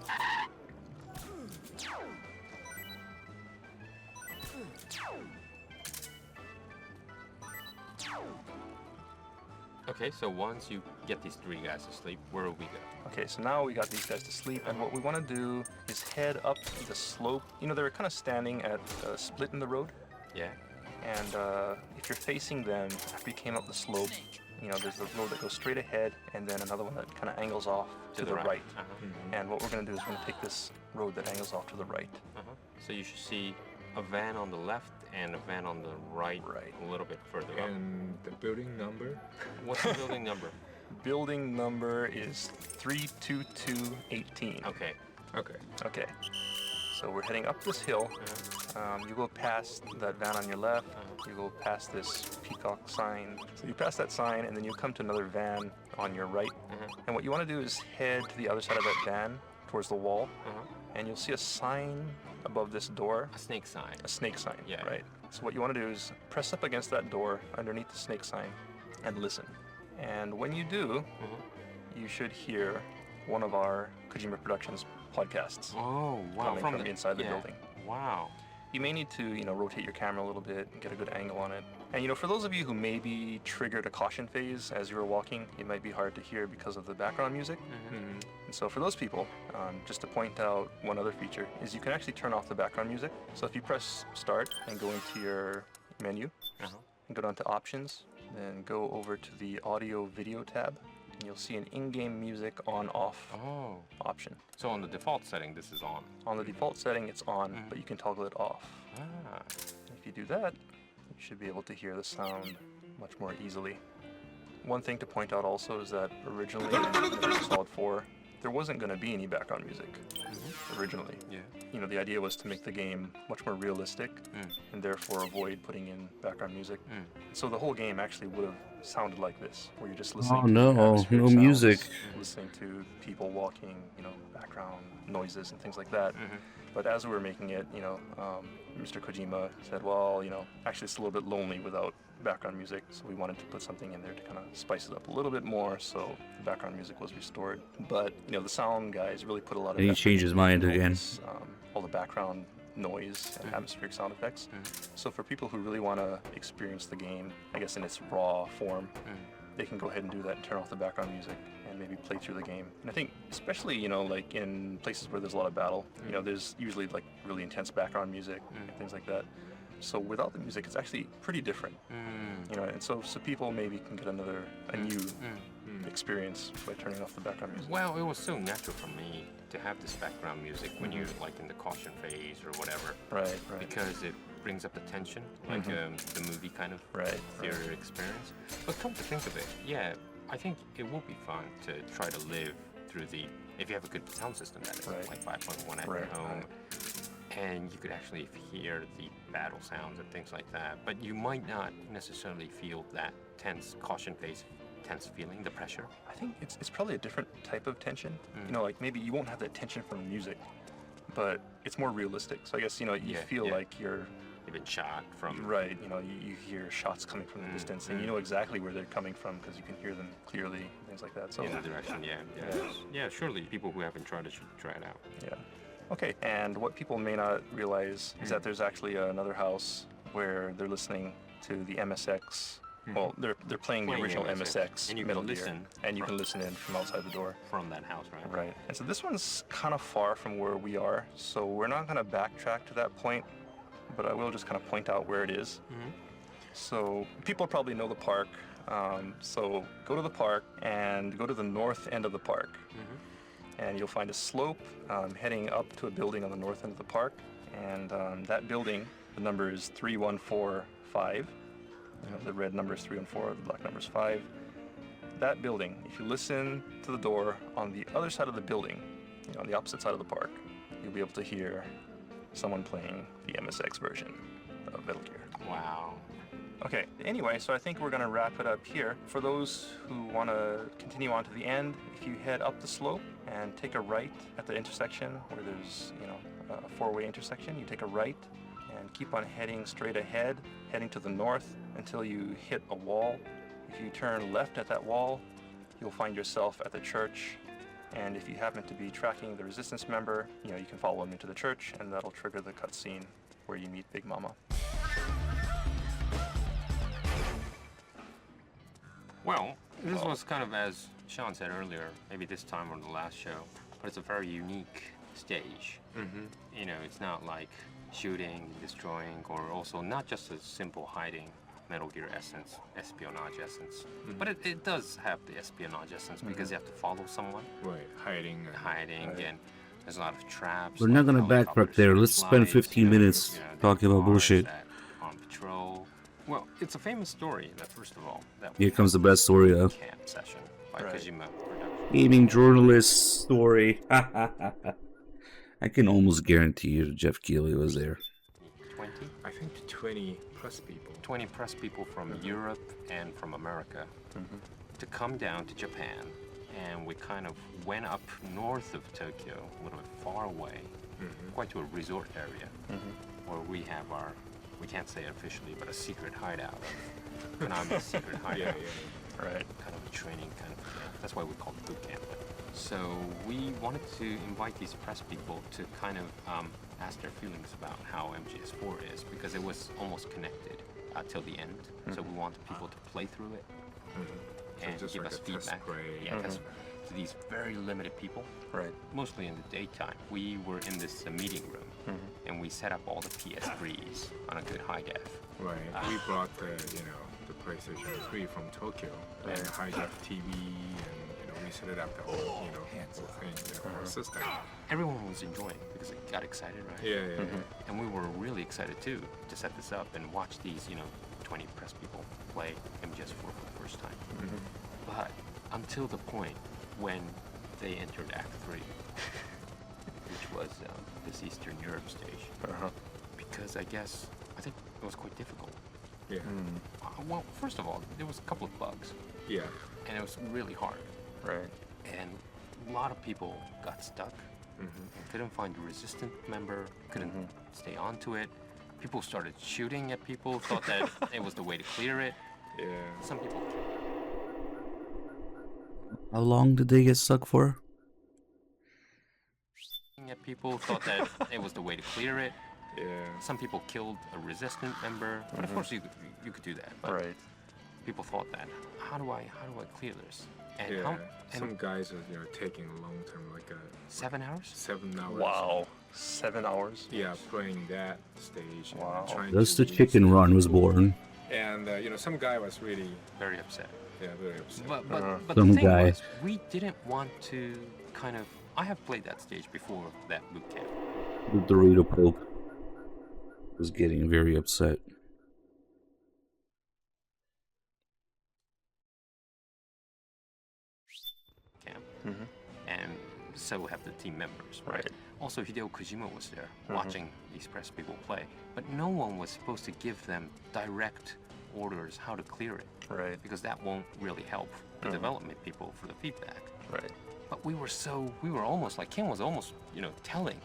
Okay, so once you get these 3 guys to sleep, where will we go? Okay, so now we got these guys to sleep, and what we want to do is head up the slope. You know, they're kind of standing at a split in the road. Yeah. And if you're facing them, after you came up the slope, you know, there's a road that goes straight ahead, and then another one that kind of angles off to the right. And what we're going to do is we're going to take this road that angles off to the right. So you should see a van on the left and a van on the right, a little bit further up. And the building number? What's the building number? Building number is 32218. Okay. Okay. So we're heading up this hill. You go past that van on your left. You go past this peacock sign. So you pass that sign, and then you come to another van on your right. And what you want to do is head to the other side of that van towards the wall. And you'll see a sign above this door. A snake sign. A snake sign, Yeah. right. So what you want to do is press up against that door underneath the snake sign and listen. And when you do, you should hear one of our Kojima Productions podcasts. Oh, wow. Coming from inside the building. Wow. You may need to, you know, rotate your camera a little bit and get a good angle on it. And, you know, for those of you who maybe triggered a caution phase as you were walking, it might be hard to hear because of the background music. And so for those people, just to point out one other feature, is you can actually turn off the background music. So if you press start and go into your menu, and go down to options, then go over to the audio video tab, and you'll see an in-game music on-off option. So on the default setting, this is on. On the default setting, it's on, but you can toggle it off. If you do that, you should be able to hear the sound much more easily. One thing to point out also is that originally in Metal Gear Solid 4, there wasn't going to be any background music originally. Yeah. You know, the idea was to make the game much more realistic and therefore avoid putting in background music. So the whole game actually would have sounded like this, where you're just listening Oh to no, atmospheric no sounds, music. listening to people walking, you know, background noises and things like that. But as we were making it, you know, Mr. Kojima said, well, you know, actually it's a little bit lonely without background music, so we wanted to put something in there to kind of spice it up a little bit more, so the background music was restored. But, you know, the sound guys really put a lot of And he effort changed his mind into all again. this, all the background noise and atmospheric sound effects. So for people who really want to experience the game, I guess in its raw form, they can go ahead and do that and turn off the background music and maybe play through the game. And I think especially, you know, like in places where there's a lot of battle, you know, there's usually like really intense background music and things like that. So without the music, it's actually pretty different. You know, and so people maybe can get a new experience by turning off the background music. Well, it was so natural for me to have this background music when you're like in the caution phase or whatever. Right. Because it brings up the tension, like the movie kind of theater experience. But come to think of it, yeah, I think it will be fun to try to live through if you have a good sound system, that is, like 5.1 at your home. And you could actually hear the battle sounds and things like that. But you might not necessarily feel that tense, caution phase, tense feeling, the pressure. I think it's probably a different type of tension. You know, like maybe you won't have that tension from music, but it's more realistic. So I guess, you know, you feel like you're... You've been shot from... Right, you know, you hear shots coming from the distance, and you know exactly where they're coming from because you can hear them clearly, things like that. So in the direction, yeah, surely people who haven't tried it should try it out. Yeah. Okay, and what people may not realize is that there's actually another house where they're listening to the MSX. Well, they're playing the original MSX and you Metal can Gear, listen and you can listen in from outside the door. From that house, right? Right. And so this one's kind of far from where we are, so we're not going to backtrack to that point, but I will just kind of point out where it is. So people probably know the park, so go to the park and go to the north end of the park. And you'll find a slope heading up to a building on the north end of the park. And that building, the number is 3145. You know, the red number is 3 and 4, the black number is 5. That building, if you listen to the door on the other side of the building, you know, on the opposite side of the park, you'll be able to hear someone playing the MSX version of Metal Gear. Wow. Okay, anyway, so I think we're going to wrap it up here. For those who want to continue on to the end, if you head up the slope and take a right at the intersection where there's, you know, a four-way intersection, you take a right and keep on heading straight ahead, heading to the north until you hit a wall. If you turn left at that wall, you'll find yourself at the church. And if you happen to be tracking the Resistance member, you know, you can follow him into the church, and that'll trigger the cutscene where you meet Big Mama. Well, this was kind of, as Sean said earlier, maybe this time on the last show, but it's a very unique stage. You know, it's not like shooting, destroying, or also not just a simple hiding Metal Gear essence, espionage essence. But it does have the espionage essence because you have to follow someone. Right, hiding. And there's a lot of traps. We're not gonna backtrack there. Let's spend 15 minutes talking about bullshit. On patrol. Well, it's a famous story, that first of all. That Here comes the best story of camp session by Kojima Productions. gaming journalist story. I can almost guarantee you Jeff Keighley was there. 20? I think 20 press people. 20 press people from Europe and from America to come down to Japan. And we kind of went up north of Tokyo, a little bit far away, quite to a resort area, where we have our, we can't say it officially, but a secret hideout. Konami's secret hideout. Right. Kind of a training kind of, that's why we call it boot camp. So we wanted to invite these press people to kind of ask their feelings about how MGS4 is, because it was almost connected till the end. So we wanted people to play through it and just give like us a test feedback. play. Test to these very limited people. Right. Mostly in the daytime. We were in this meeting room and we set up all the PS3s on a good high def. Right. We brought the, you know, the PlayStation 3 from Tokyo, and high def TV, and we set it up the whole, you know, thing, the whole system. Everyone was enjoying because it got excited, right? Yeah. And we were really excited too to set this up and watch these, you know, 20 press people play MGS4 for the first time. But until the point when they entered Act 3, which was this Eastern Europe stage. Because I think it was quite difficult. Yeah. Well, first of all, there was a couple of bugs. Yeah. And it was really hard. Right. And a lot of people got stuck and couldn't find a resistant member, couldn't stay onto it. People started shooting at people, thought that it was the way to clear it. Yeah. Some people... How long did they get stuck for? At people, thought that it was the way to clear it. Yeah. Some people killed a resistant member, but of course you could do that. But right. People thought that how do I clear this? And yeah. and Some guys are taking a long time, like 7 hours. 7 hours. Wow. 7 hours. Yeah, playing that stage. Wow. And trying Thus to the chicken run was born. And some guy was really very upset. Yeah, very upset. But Some the thing guy. was, we didn't want to kind of. I have played that stage before that boot camp. The Dorito Pope was getting very upset. Camp. And so have the team members, right? Also, Hideo Kojima was there watching these press people play, but no one was supposed to give them direct orders how to clear it, right? Because that won't really help the development people for the feedback, right? But we were almost like Kim was almost, telling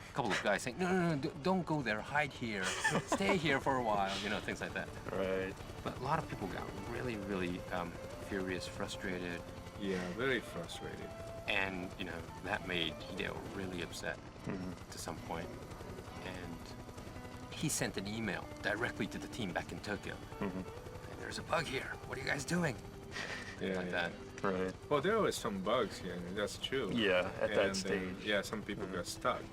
a couple of guys saying, no, don't go there, hide here, stay here for a while, things like that. Right. But a lot of people got really, really furious, frustrated. Yeah, very frustrated. And, that made Hideo really upset to some point. And he sent an email directly to the team back in Tokyo. And there's a bug here. What are you guys doing? Yeah, like that. Right. Well, there was some bugs here, that's true. Yeah, at that stage. Yeah, some people got stuck,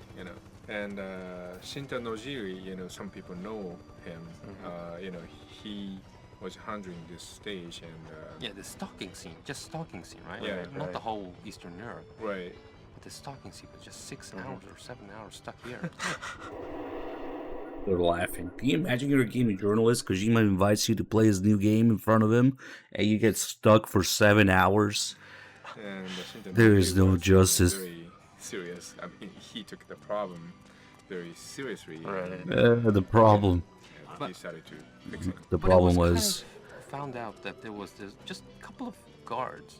And Shinta Nojiri, some people know him. He was handling this stage and... yeah, the stalking scene, just stalking scene, right? Yeah, Not the whole Eastern Europe. Right. But the stalking scene was just 6 hours or 7 hours stuck here. They're laughing. Can you imagine you're a gaming journalist? Kojima invites you to play his new game in front of him, and you get stuck for 7 hours? And there is no justice. Very serious. I mean, he took the problem very seriously. Right. The problem. And he decided to fix it. The problem was... found out that there was just a couple of guards,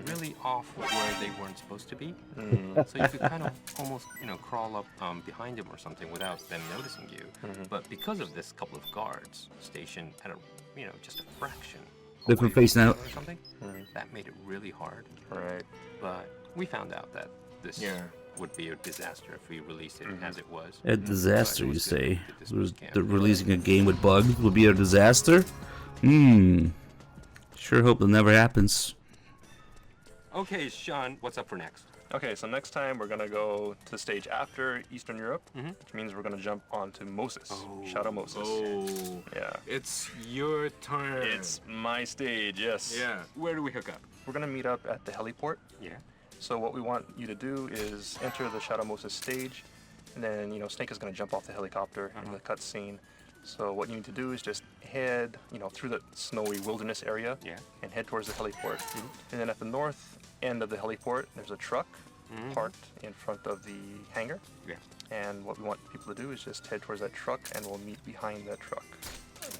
really off where they weren't supposed to be. So you could kind of almost, crawl up behind them or something without them noticing you. But because of this couple of guards stationed at a, just a fraction. Different face now. Or something, that made it really hard. Right. But we found out that this would be a disaster if we released it as it was. A disaster, you say? Releasing a game with bugs would be a disaster? Sure hope that never happens. Okay, Sean, what's up for next? Okay, so next time we're gonna go to the stage after Eastern Europe, which means we're gonna jump onto Moses, Shadow Moses. Oh, yeah. It's your turn. It's my stage, yes. Yeah. Where do we hook up? We're gonna meet up at the heliport. Yeah. So what we want you to do is enter the Shadow Moses stage, and then Snake is gonna jump off the helicopter in the cutscene. So what you need to do is just head, through the snowy wilderness area, and head towards the heliport. And then at the north end of the heliport, there's a truck parked in front of the hangar. Yeah. And what we want people to do is just head towards that truck, and we'll meet behind that truck.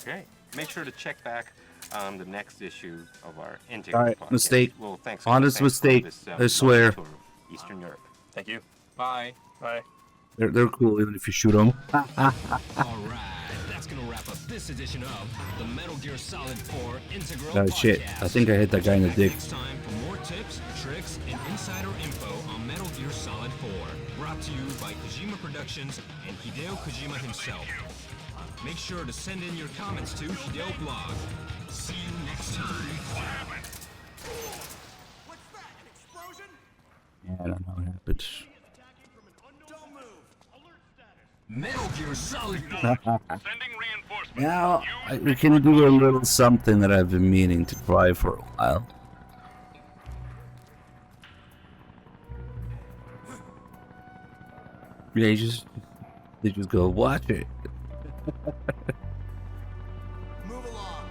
Okay. Make sure to check back the next issue of our Integral Alright, podcast. mistake. Well, thanks. Honest mistake. For this, I swear. tour of Eastern Europe. Thank you. Bye. Bye. They're cool even if you shoot them. Alright, that's gonna wrap up this edition of the Metal Gear Solid 4 Integral Oh shit, Podcast. I think I hit that guy in the dick. Next time for more tips, tricks, and insider info on Metal Gear Solid 4. Brought to you by Kojima Productions and Hideo Kojima himself. Make sure to send in your comments to Hideo Blog. See you next time. Yeah, I don't know what happened. Metal Gear Solid 4. Now, we can do a little something that I've been meaning to try for a while. Yeah, they just go watch it. Move along.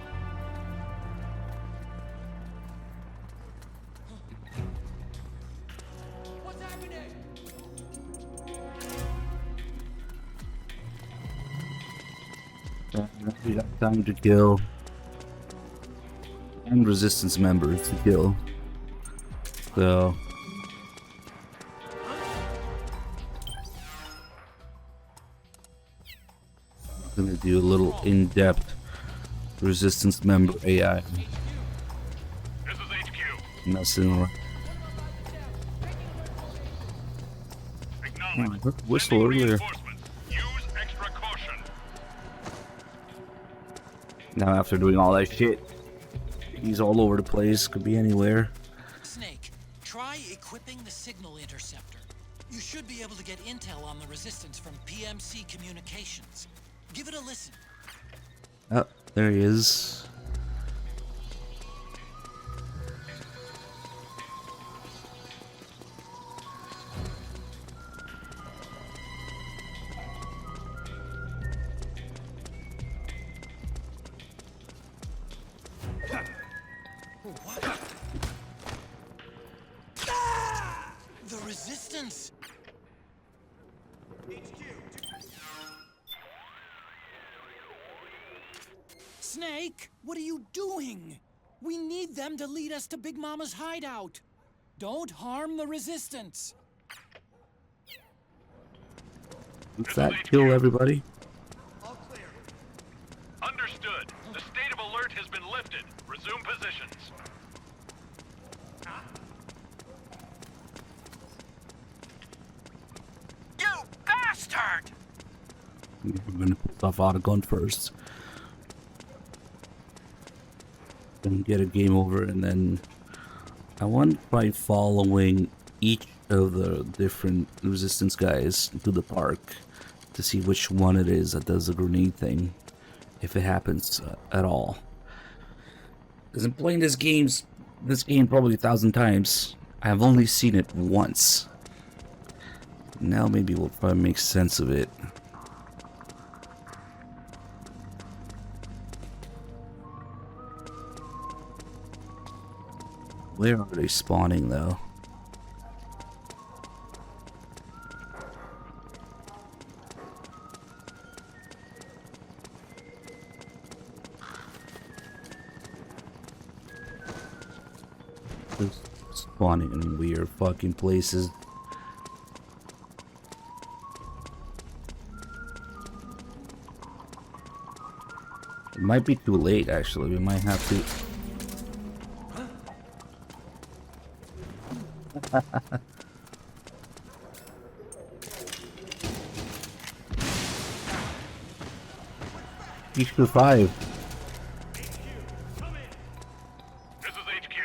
We got time to kill. And resistance members to kill. So I'm gonna do a little in-depth resistance member AI. This is HQ. Messing around. I heard a whistle earlier. Use extra caution. Now after doing all that shit, he's all over the place. Could be anywhere. Snake, try equipping the signal interceptor. You should be able to get intel on the resistance from PMC communications. Give it a listen. Oh, there he is. What? The resistance! Snake, what are you doing? We need them to lead us to Big Mama's hideout. Don't harm the resistance. Does that kill everybody? Understood. The state of alert has been lifted. Resume positions. You bastard! We're gonna put stuff out of gun first. Then get a game over, and then I want by following each of the different resistance guys to the park to see which one it is that does the grenade thing, if it happens at all. Because I'm playing this game probably 1,000 times. I have only seen it once. Now maybe we'll try to make sense of it. Where are they spawning though? They're spawning in weird fucking places. It might be too late actually, we might have to... HQ 5. This is HQ.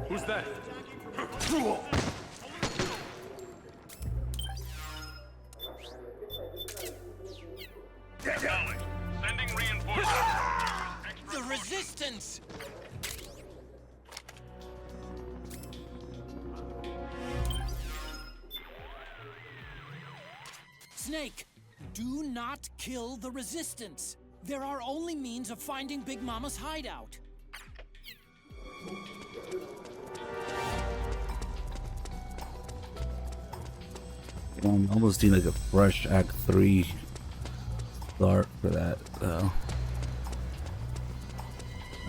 Who's that? Acknowledged. Sending reinforcements. The resistance! Snake, do not kill the resistance. There are only means of finding Big Mama's hideout. I'm almost doing like a fresh Act 3 start for that, though.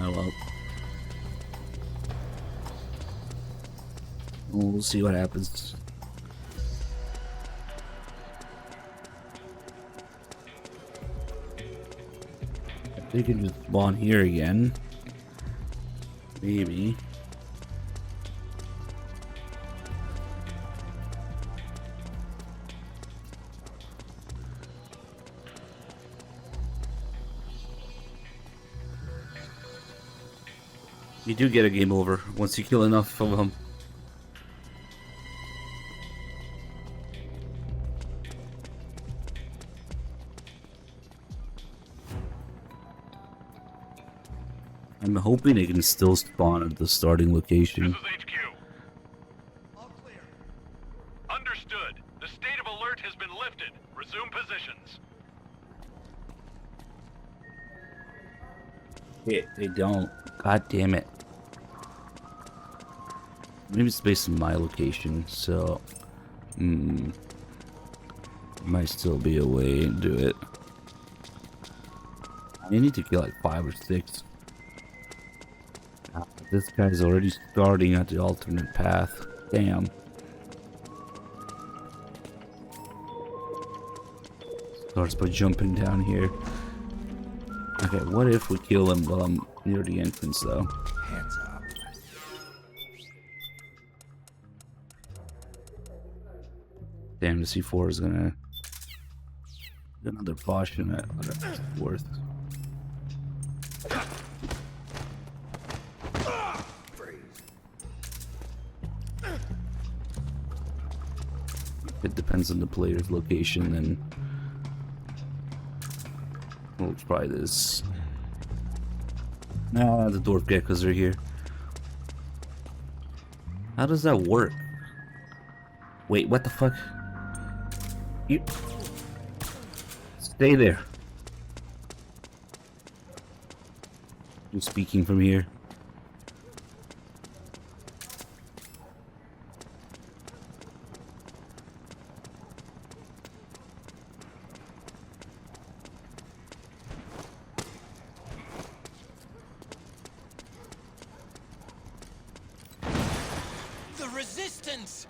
Oh well. We'll see what happens. They can just spawn here again. Maybe. You do get a game over once you kill enough of them. I'm hoping they can still spawn at the starting location. This is HQ. All clear. Understood. The state of alert has been lifted. Resume positions. Shit, they don't. God damn it. Maybe it's based on my location, so... Might still be a way to do it. You need to kill like 5 or 6. This guy's already starting at the alternate path. Damn. Starts by jumping down here. Okay, what if we kill him while I'm near the entrance though? Hands up. Damn, the C4 is gonna get another caution at worth. It depends on the player's location, and we'll try this. Nah, the dwarf geckos are here. How does that work? Wait, what the fuck? You stay there. I'm speaking from here. The resistance!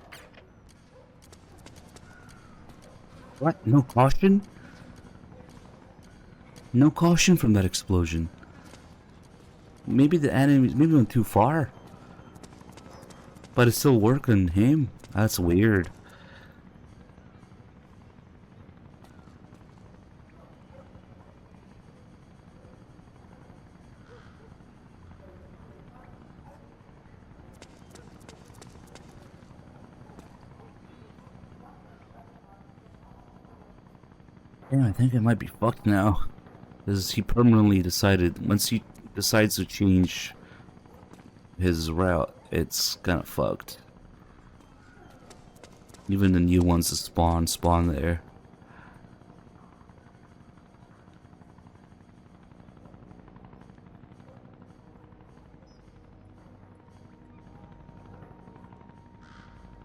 What? No caution? No caution from that explosion. Maybe the enemy maybe went too far. But it's still working him. That's weird. Yeah, I think I might be fucked now. Because he permanently decided, once he decides to change his route, it's kind of fucked. Even the new ones that spawn there.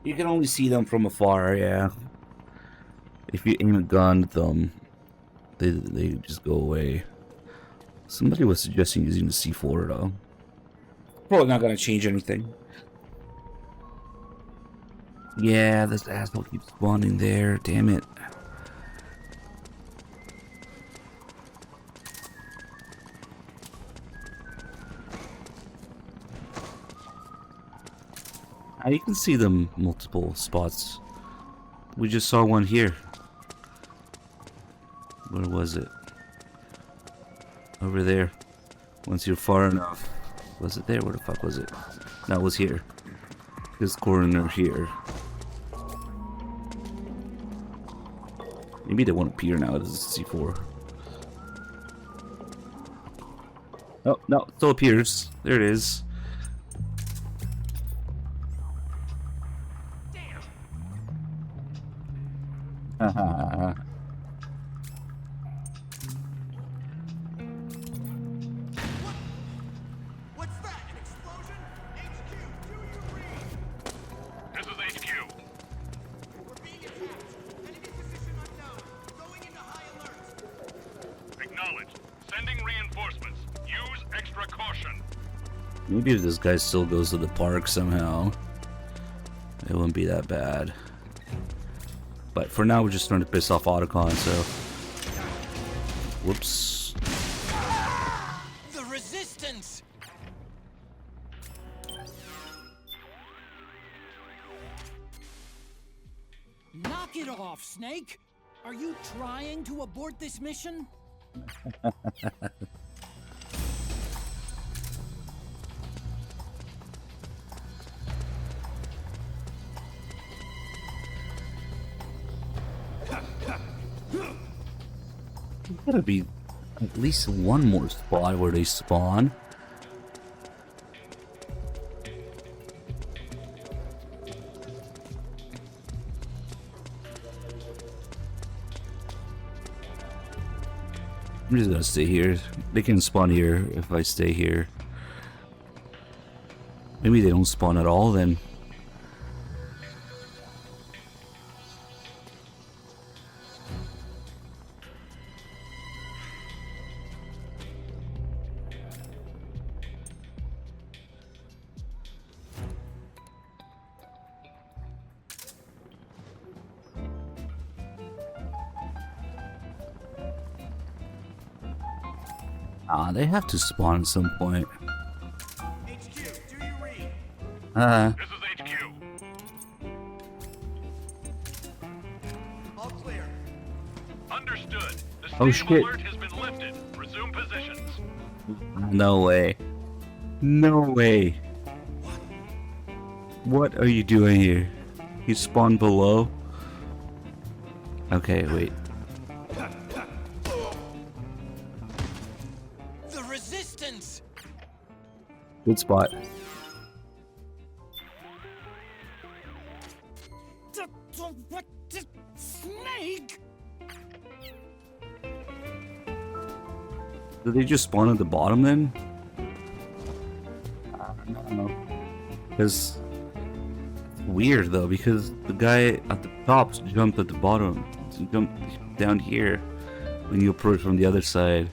You can only see them from afar, yeah. If you aim a gun at them, they just go away. Somebody was suggesting using the C4 though. Probably not gonna change anything. Yeah, this asshole keeps spawning there. Damn it. You can see them multiple spots. We just saw one here. Where was it? Over there. Once you're far enough. Was it there? Where the fuck was it? No, it was here. This corner here. Maybe they won't appear now. This is C4. Oh, no. It still appears. There it is. Haha. What's that? An explosion? HQ, do you read? This is HQ. We're being attacked. Enemy position unknown. Going into high alert. Acknowledged. Sending reinforcements. Use extra caution. Maybe if this guy still goes to the park somehow, it wouldn't be that bad. But for now, we're just trying to piss off Otacon, so... Whoops. The resistance! Knock it off, Snake! Are you trying to abort this mission? There's gotta be at least one more spot where they spawn. I'm just gonna stay here. They can spawn here if I stay here. Maybe they don't spawn at all then. Ah, they have to spawn at some point. HQ, do you read? This is HQ. All clear. Understood. The state Oh, of shit. alert has been lifted. Resume positions. No way. No way. What are you doing here? You spawned below? Okay, wait. The resistance! Good spot. Snake! Did they just spawn at the bottom then? I don't know. Because it's weird though, because the guy at the top jumped at the bottom. He jumped down here when you approach from the other side.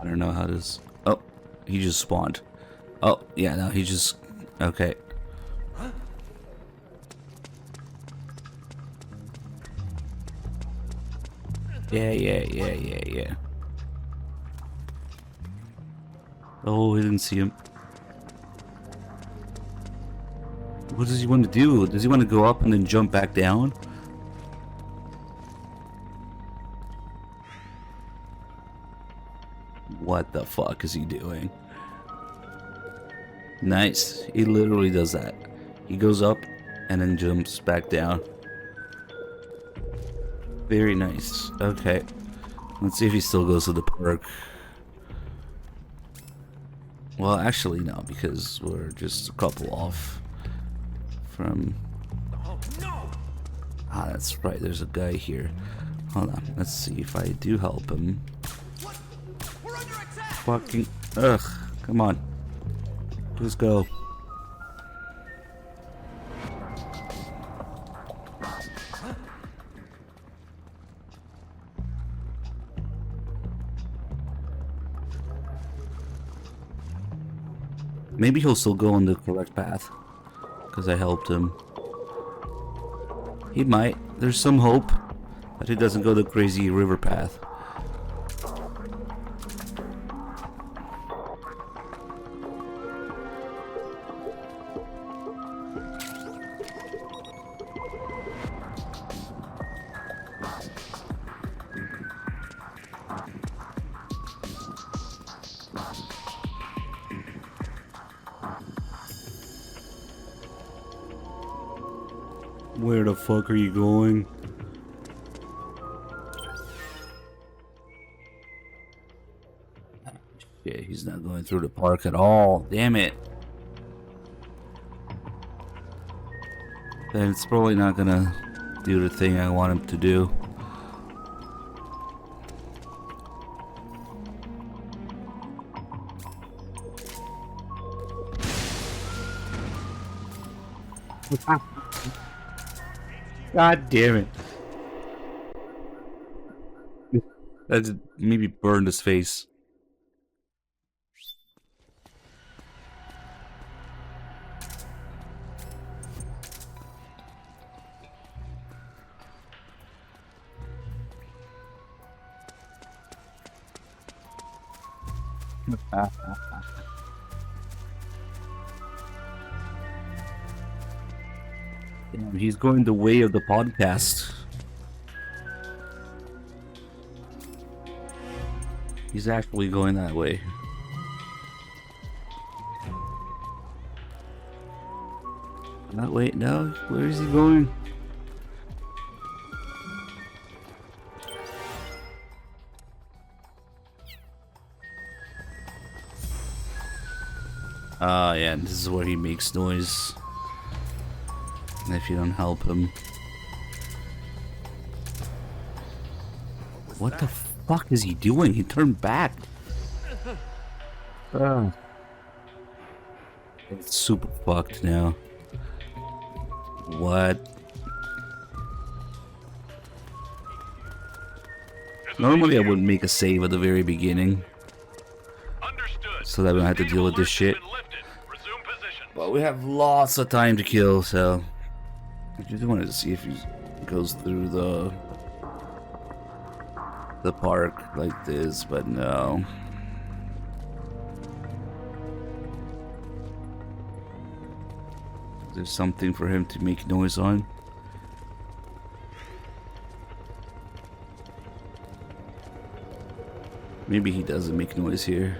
I don't know how this. Oh, he just spawned. Oh, yeah, no, he just. Okay. Yeah. Oh, he didn't see him. What does he want to do? Does he want to go up and then jump back down? What the fuck is he doing? Nice. He literally does that. He goes up and then jumps back down. Very nice. Okay. Let's see if he still goes to the park. Well, actually, no, because we're just a couple off from... Ah, that's right. There's a guy here. Hold on. Let's see if I do help him. Fucking... Ugh. Come on. Let's go. Maybe he'll still go on the correct path, because I helped him. He might. There's some hope that he doesn't go the crazy river path. Where the fuck are you going? Yeah, he's not going through the park at all. Damn it. Then it's probably not gonna do the thing I want him to do. God damn it. That just maybe burned his face. Damn, he's going the way of the podcast. He's actually going that way. Not wait, no. Where is he going? Ah, yeah, this is where he makes noise. If you don't help him. What the fuck is he doing? He turned back. It's super fucked now. What? Normally I would make a save at the very beginning. So that we don't have to deal with this shit. But we have lots of time to kill, so I just wanted to see if he goes through the park like this, but no. There's something for him to make noise on. Maybe he doesn't make noise here.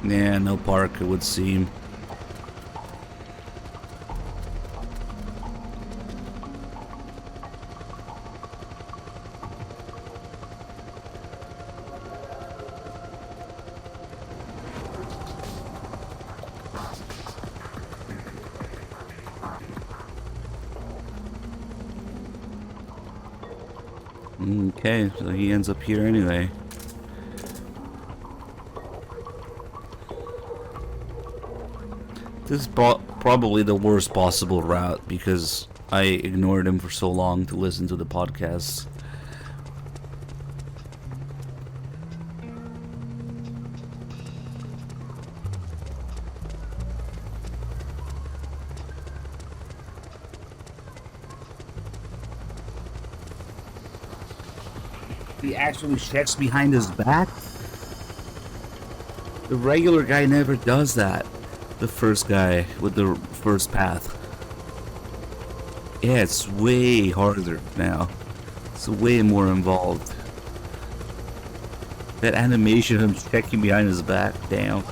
Yeah, no park, it would seem. Okay, so he ends up here anyway. This is probably the worst possible route because I ignored him for so long to listen to the podcast. He actually checks behind his back? The regular guy never does that. The first guy with the first path. Yeah, it's way harder now. It's way more involved. That animation of him checking behind his back, damn.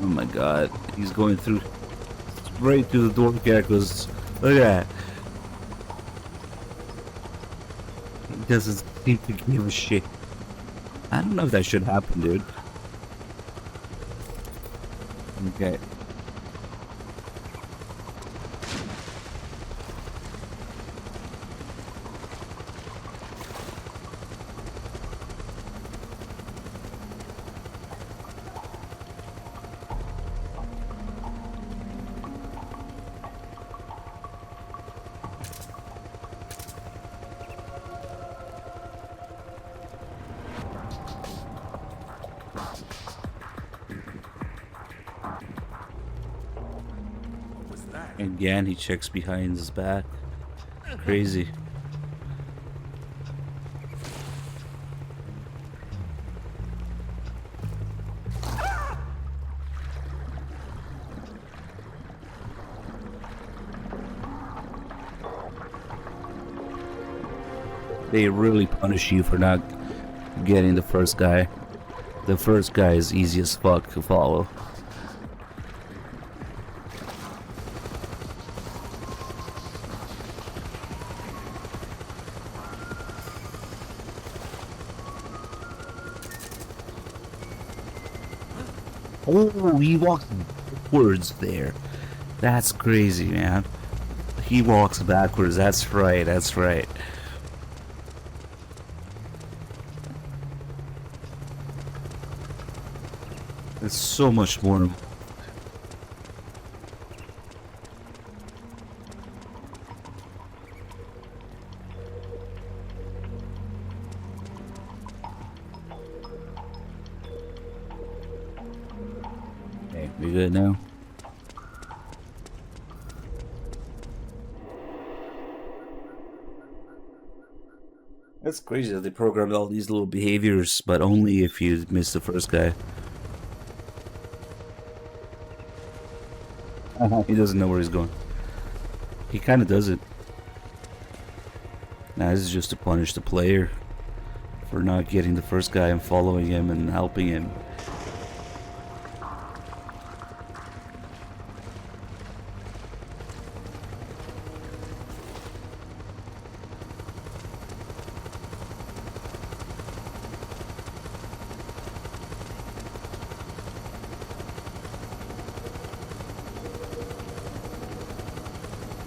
Oh my god, he's going through right through the door geckos. Look at that. He doesn't seem to give a shit. I don't know if that should happen, dude. Okay. Again, he checks behind his back. Crazy. They really punish you for not getting the first guy. The first guy is easy as fuck to follow. Oh, he walks backwards there. That's crazy, man. He walks backwards. That's right. That's right. It's so much more. Okay, we good now? That's crazy that they programmed all these little behaviors, but only if you miss the first guy. He doesn't know where he's going. He kind of does it. Now this is just to punish the player for not getting the first guy and following him and helping him.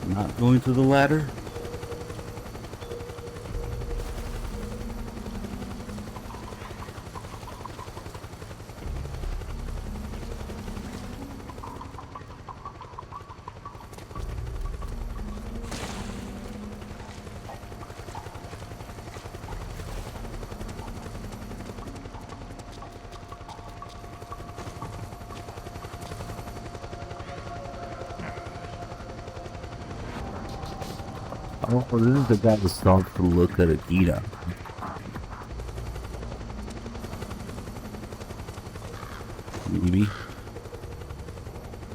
Not going to the ladder? Oh, this is the guy that stopped to look at Akita. Maybe.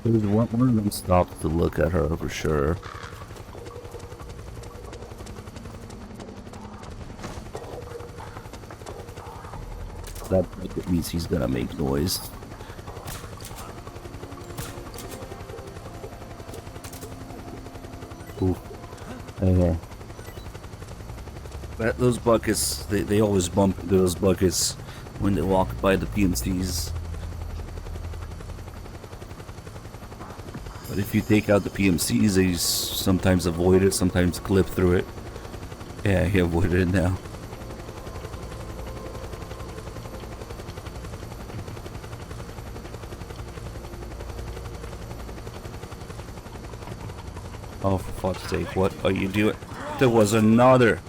There's one of them stopped to look at her for sure. That means he's gonna make noise. Ooh. Okay. Those buckets, they always bump into those buckets when they walk by the PMCs. But if you take out the PMCs, they sometimes avoid it, sometimes clip through it. Yeah, he avoided it now. Oh, for fuck's sake, what are you doing? There was another!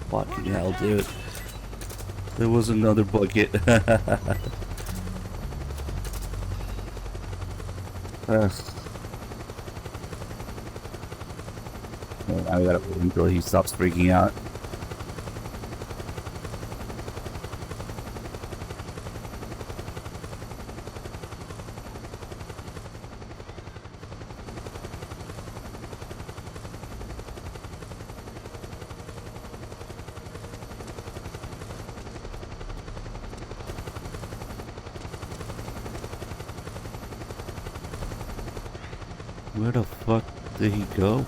Fucking hell, dude. There was another bucket. Man, I gotta wait until he stops freaking out. Where the fuck did he go?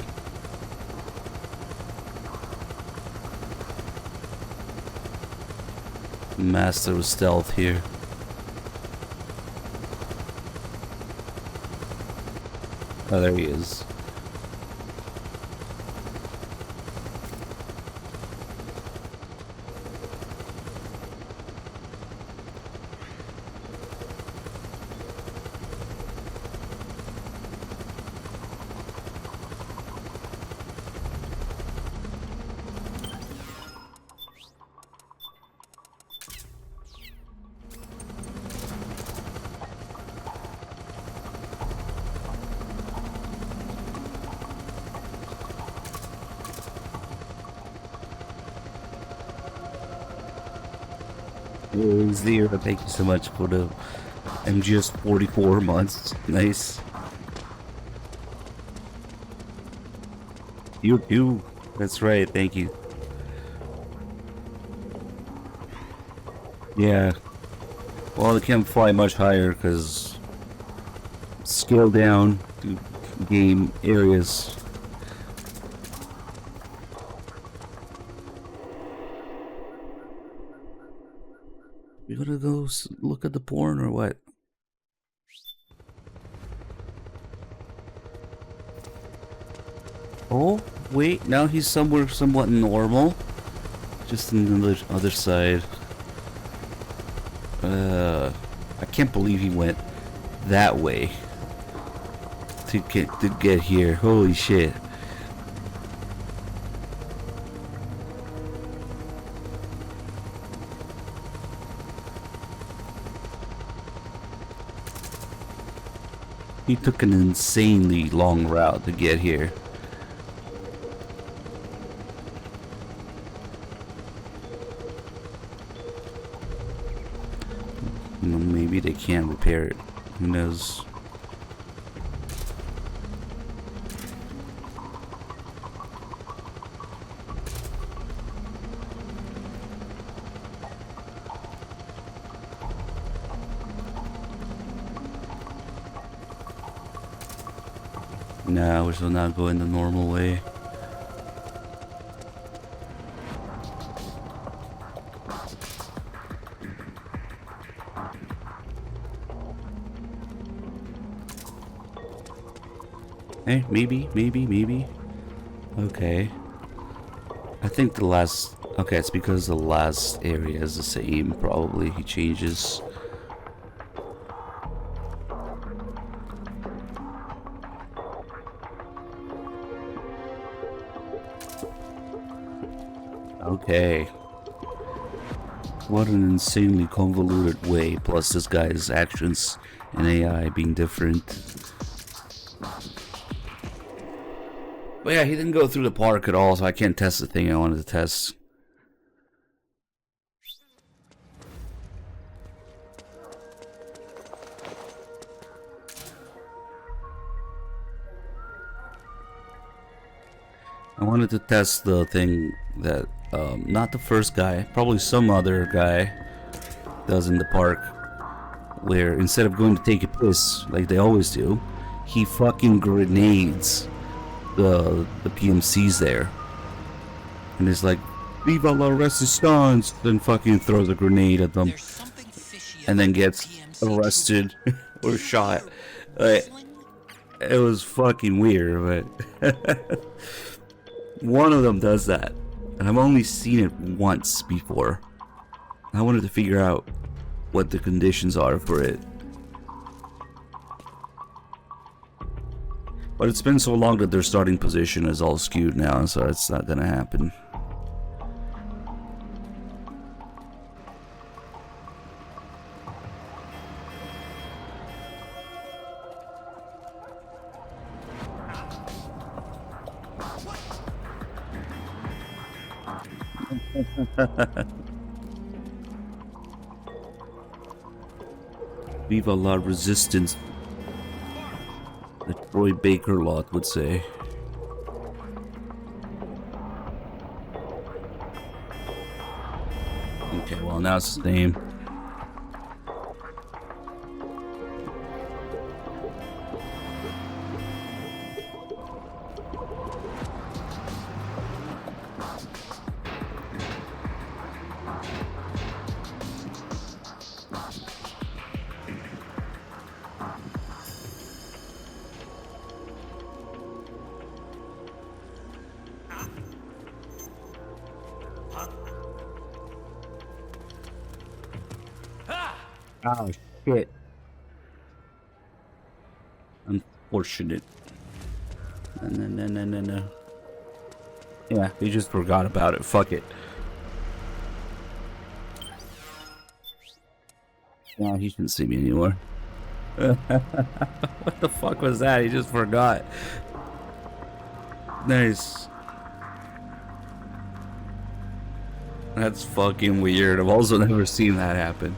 Master of stealth here. Oh, there he is. Zero, thank you so much for the MGS months. Nice. You too. That's right, thank you. Yeah. Well, they can't fly much higher because scale down to game areas. We gotta go look at the porn or what? Oh, wait, now he's somewhere somewhat normal. Just on the other side. I can't believe he went that way to get here. Holy shit. He took an insanely long route to get here. Maybe they can't repair it. Who knows? No, we're still not going the normal way. Eh, maybe. Okay. I think the last... Okay, it's because the last area is the same, probably. He changes. Okay. What an insanely convoluted way, plus this guy's actions and AI being different. But yeah, he didn't go through the park at all, so I can't test the thing I wanted to test. I wanted to test the thing that, not the first guy, probably some other guy does in the park, where instead of going to take a piss, like they always do, he fucking grenades the PMCs there. And it's like, Viva la Resistance! Then fucking throws a grenade at them. And then gets arrested or shot. Like, it was fucking weird, but... One of them does that, and I've only seen it once before. I wanted to figure out what the conditions are for it. But it's been so long that their starting position is all skewed now, so it's not gonna happen. Viva la Resistance, the Troy Baker lot would say. Okay, well now it's the same. Oh shit. Unfortunate. No. Yeah, we just forgot about it. Fuck it. Yeah, he shouldn't see me anymore. What the fuck was that? He just forgot. Nice. That's fucking weird. I've also never seen that happen.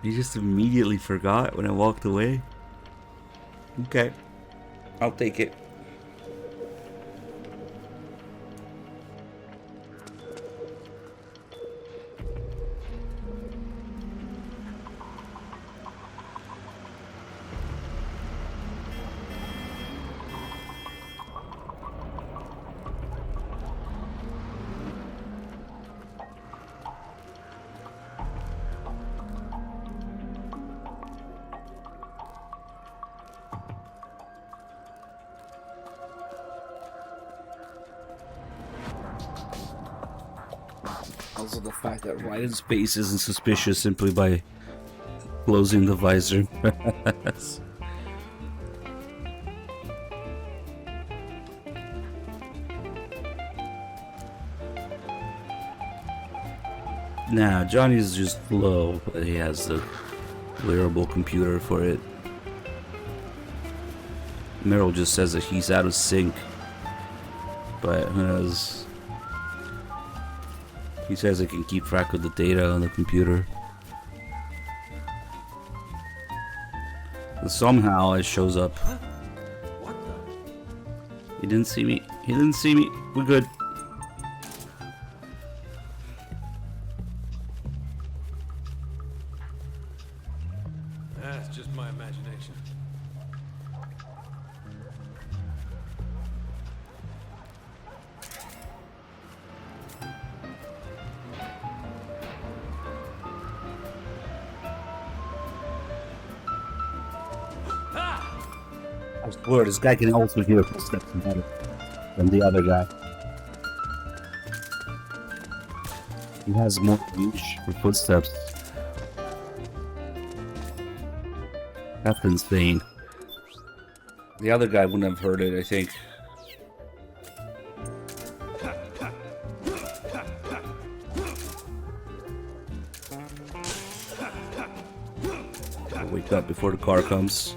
He just immediately forgot when I walked away. Okay. I'll take it. Also the fact that Ryan's face isn't suspicious simply by closing the visor. Nah, Johnny's just low, but he has the wearable computer for it. Meryl just says that he's out of sync, but who knows? He says it can keep track of the data on the computer. And somehow it shows up. What the? He didn't see me. He didn't see me. We're good. That's just my imagination. I swear, this guy can also hear footsteps better than the other guy. He has more reach for footsteps. That's insane. The other guy wouldn't have heard it, I think. I'll wake up before the car comes.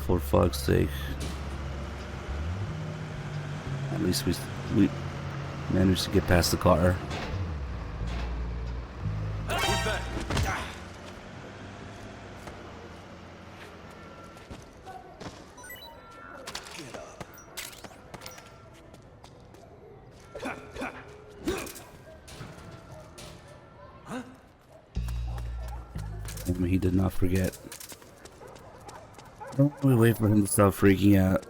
for fuck's sake. At least we managed to get past the car. He did not forget. Don't we wait for him to stop freaking out?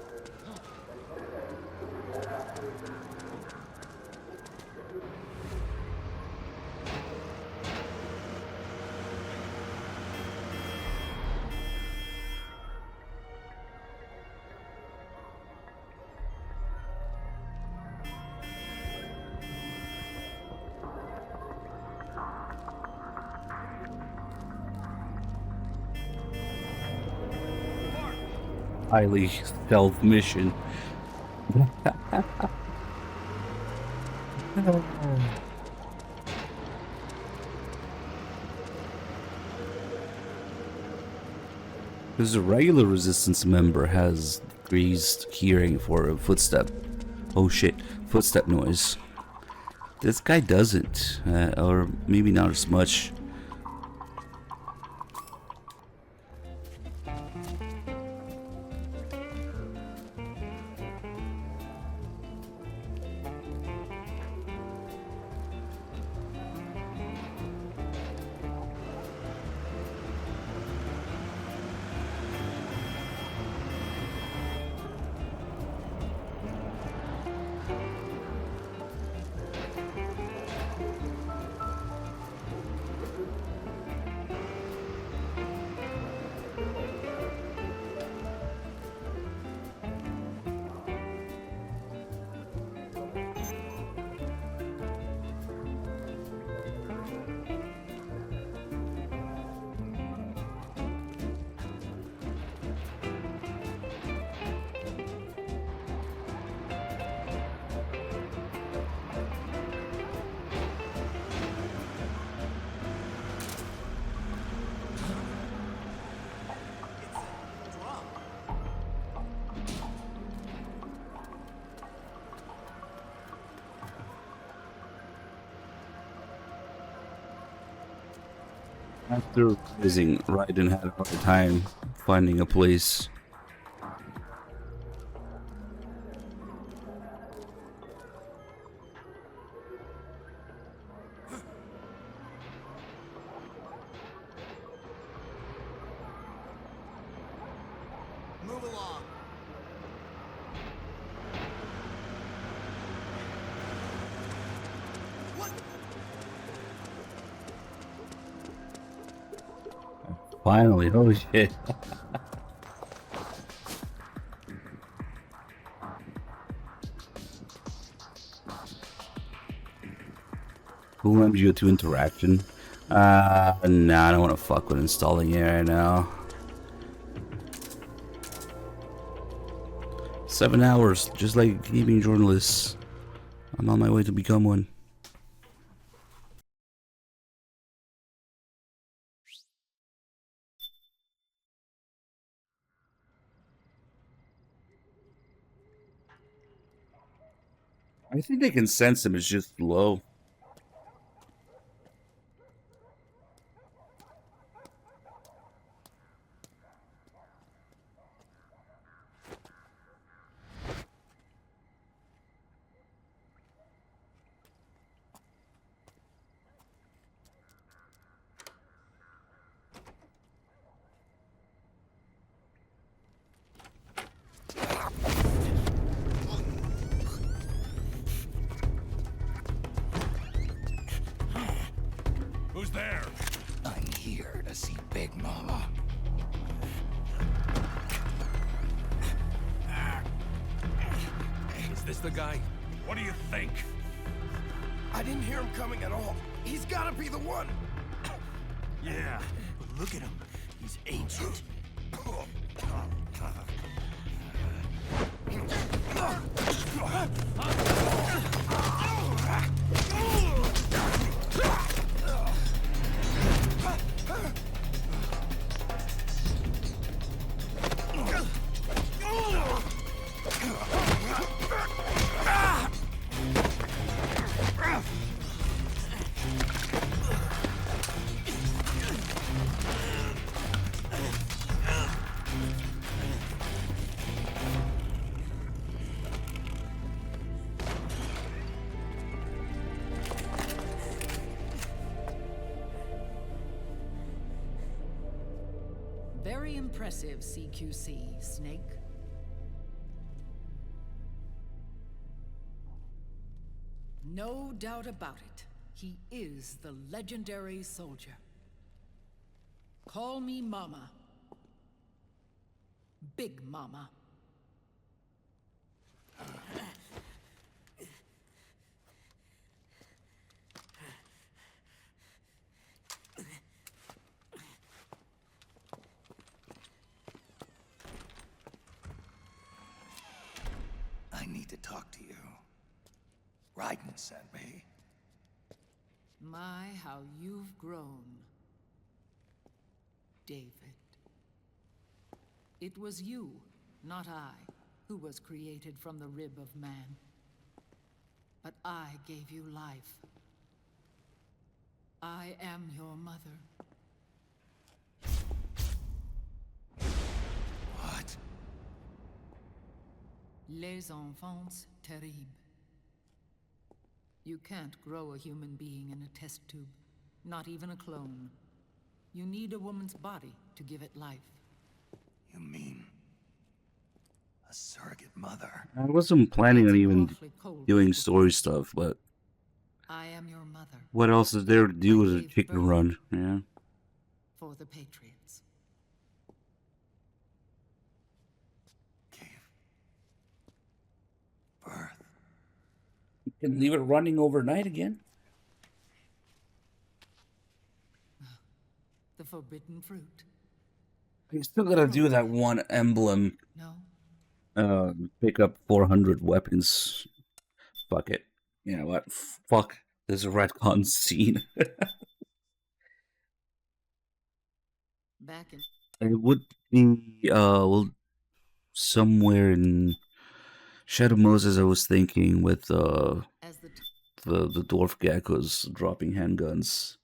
Highly stealth mission. Because a regular resistance member has decreased hearing for a footstep. Oh shit, footstep noise. This guy doesn't, or maybe not as much. After realizing Raiden had a hard time finding a place. Move along. Finally, holy shit. Cool MGO2 interaction. Nah, I don't want to fuck with installing it right now. 7 hours, just like gaming journalists. I'm on my way to become one. I think they can sense him, it's just low. Who's there? I'm here to see Big Mama. Is this the guy? What do you think? I didn't hear him coming at all. He's gotta be the one. Yeah, but look at him. He's ancient. Very impressive, CQC, Snake. No doubt about it. He is the legendary soldier. Call me Mama. Big Mama. I need to talk to you. Raiden sent me. My, how you've grown, David. It was you, not I, who was created from the rib of man. But I gave you life. I am your mother. What? Les enfants terribles. You can't grow a human being in a test tube, not even a clone. You need a woman's body to give it life. You mean a surrogate mother? I wasn't planning on even doing story stuff, but I am your mother. what else is there to do with a chicken run? Yeah. For the Patriots. You can leave it running overnight again. The forbidden fruit. You still gotta do that one emblem. No. Pick up 400 weapons. Fuck it. You know what? Fuck this retcon scene. Back in. It would be well, somewhere in Shadow Moses. I was thinking with the dwarf geckos dropping handguns.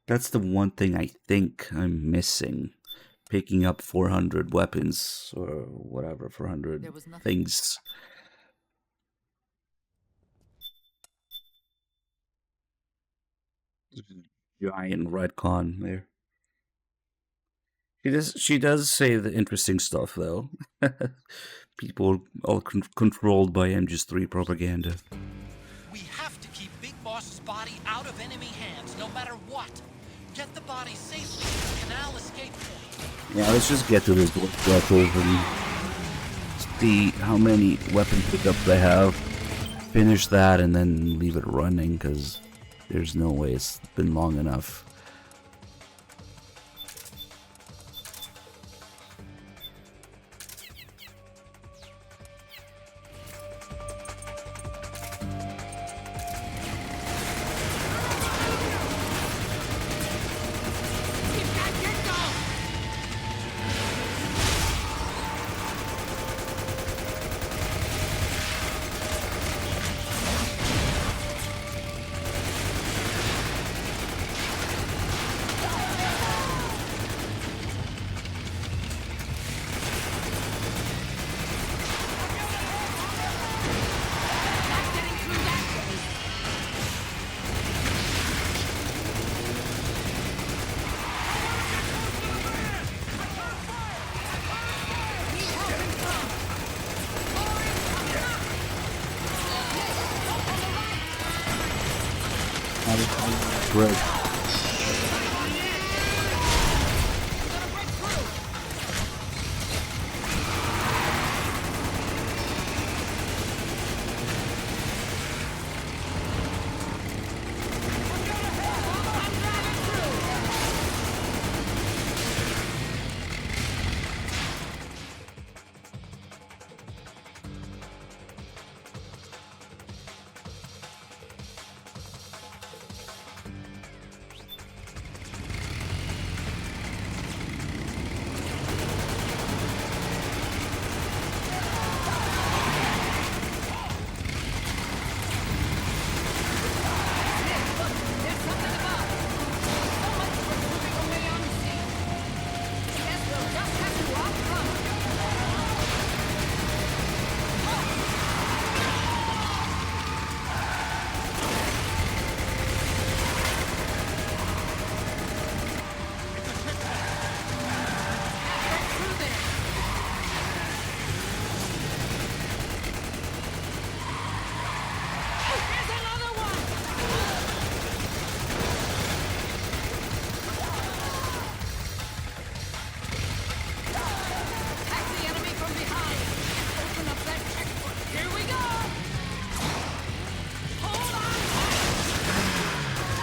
That's the one thing I think I'm missing. Picking up 400 weapons or whatever, 400 things. Giant retcon there. She does say the interesting stuff though. People all controlled by MGS3 propaganda. We have to keep Big Boss's body out of enemy hands, no matter what. Get the body safely to the canal escape point. Yeah, let's just get to this geckos and see how many weapon pickups they have. Finish that and then leave it running, because there's no way it's been long enough. Great.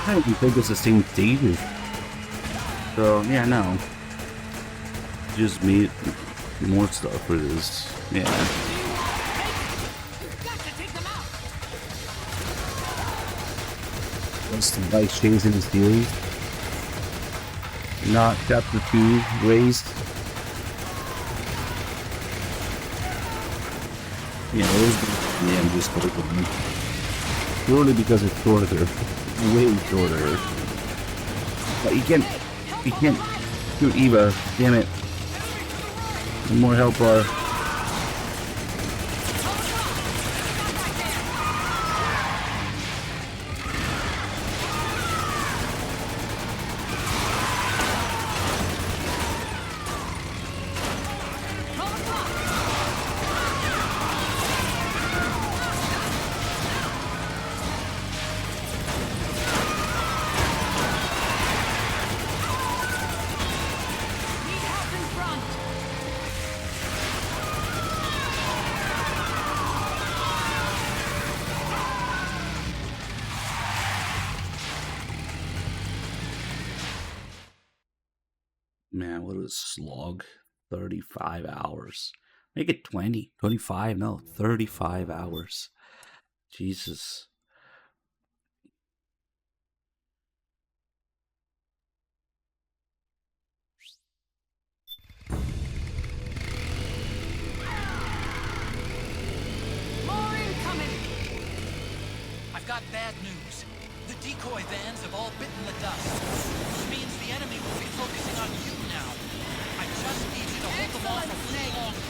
I don't even think it's the same stages. So yeah, no. Just made more stuff for this. Yeah. What's the vice chasing his theory? Not chapter 2 raised. Yeah, it was the MGS4 purely because it's shorter. Way shorter. But you can't shoot Eva, damn it. Need more help bar. Man, what a slog. 35 hours. Make it 20. 25, no, 35 hours. Jesus. More incoming! I've got bad news. The decoy vans have all bitten the dust, which means the enemy will be focusing on you now. I just need you to hold them off a little longer.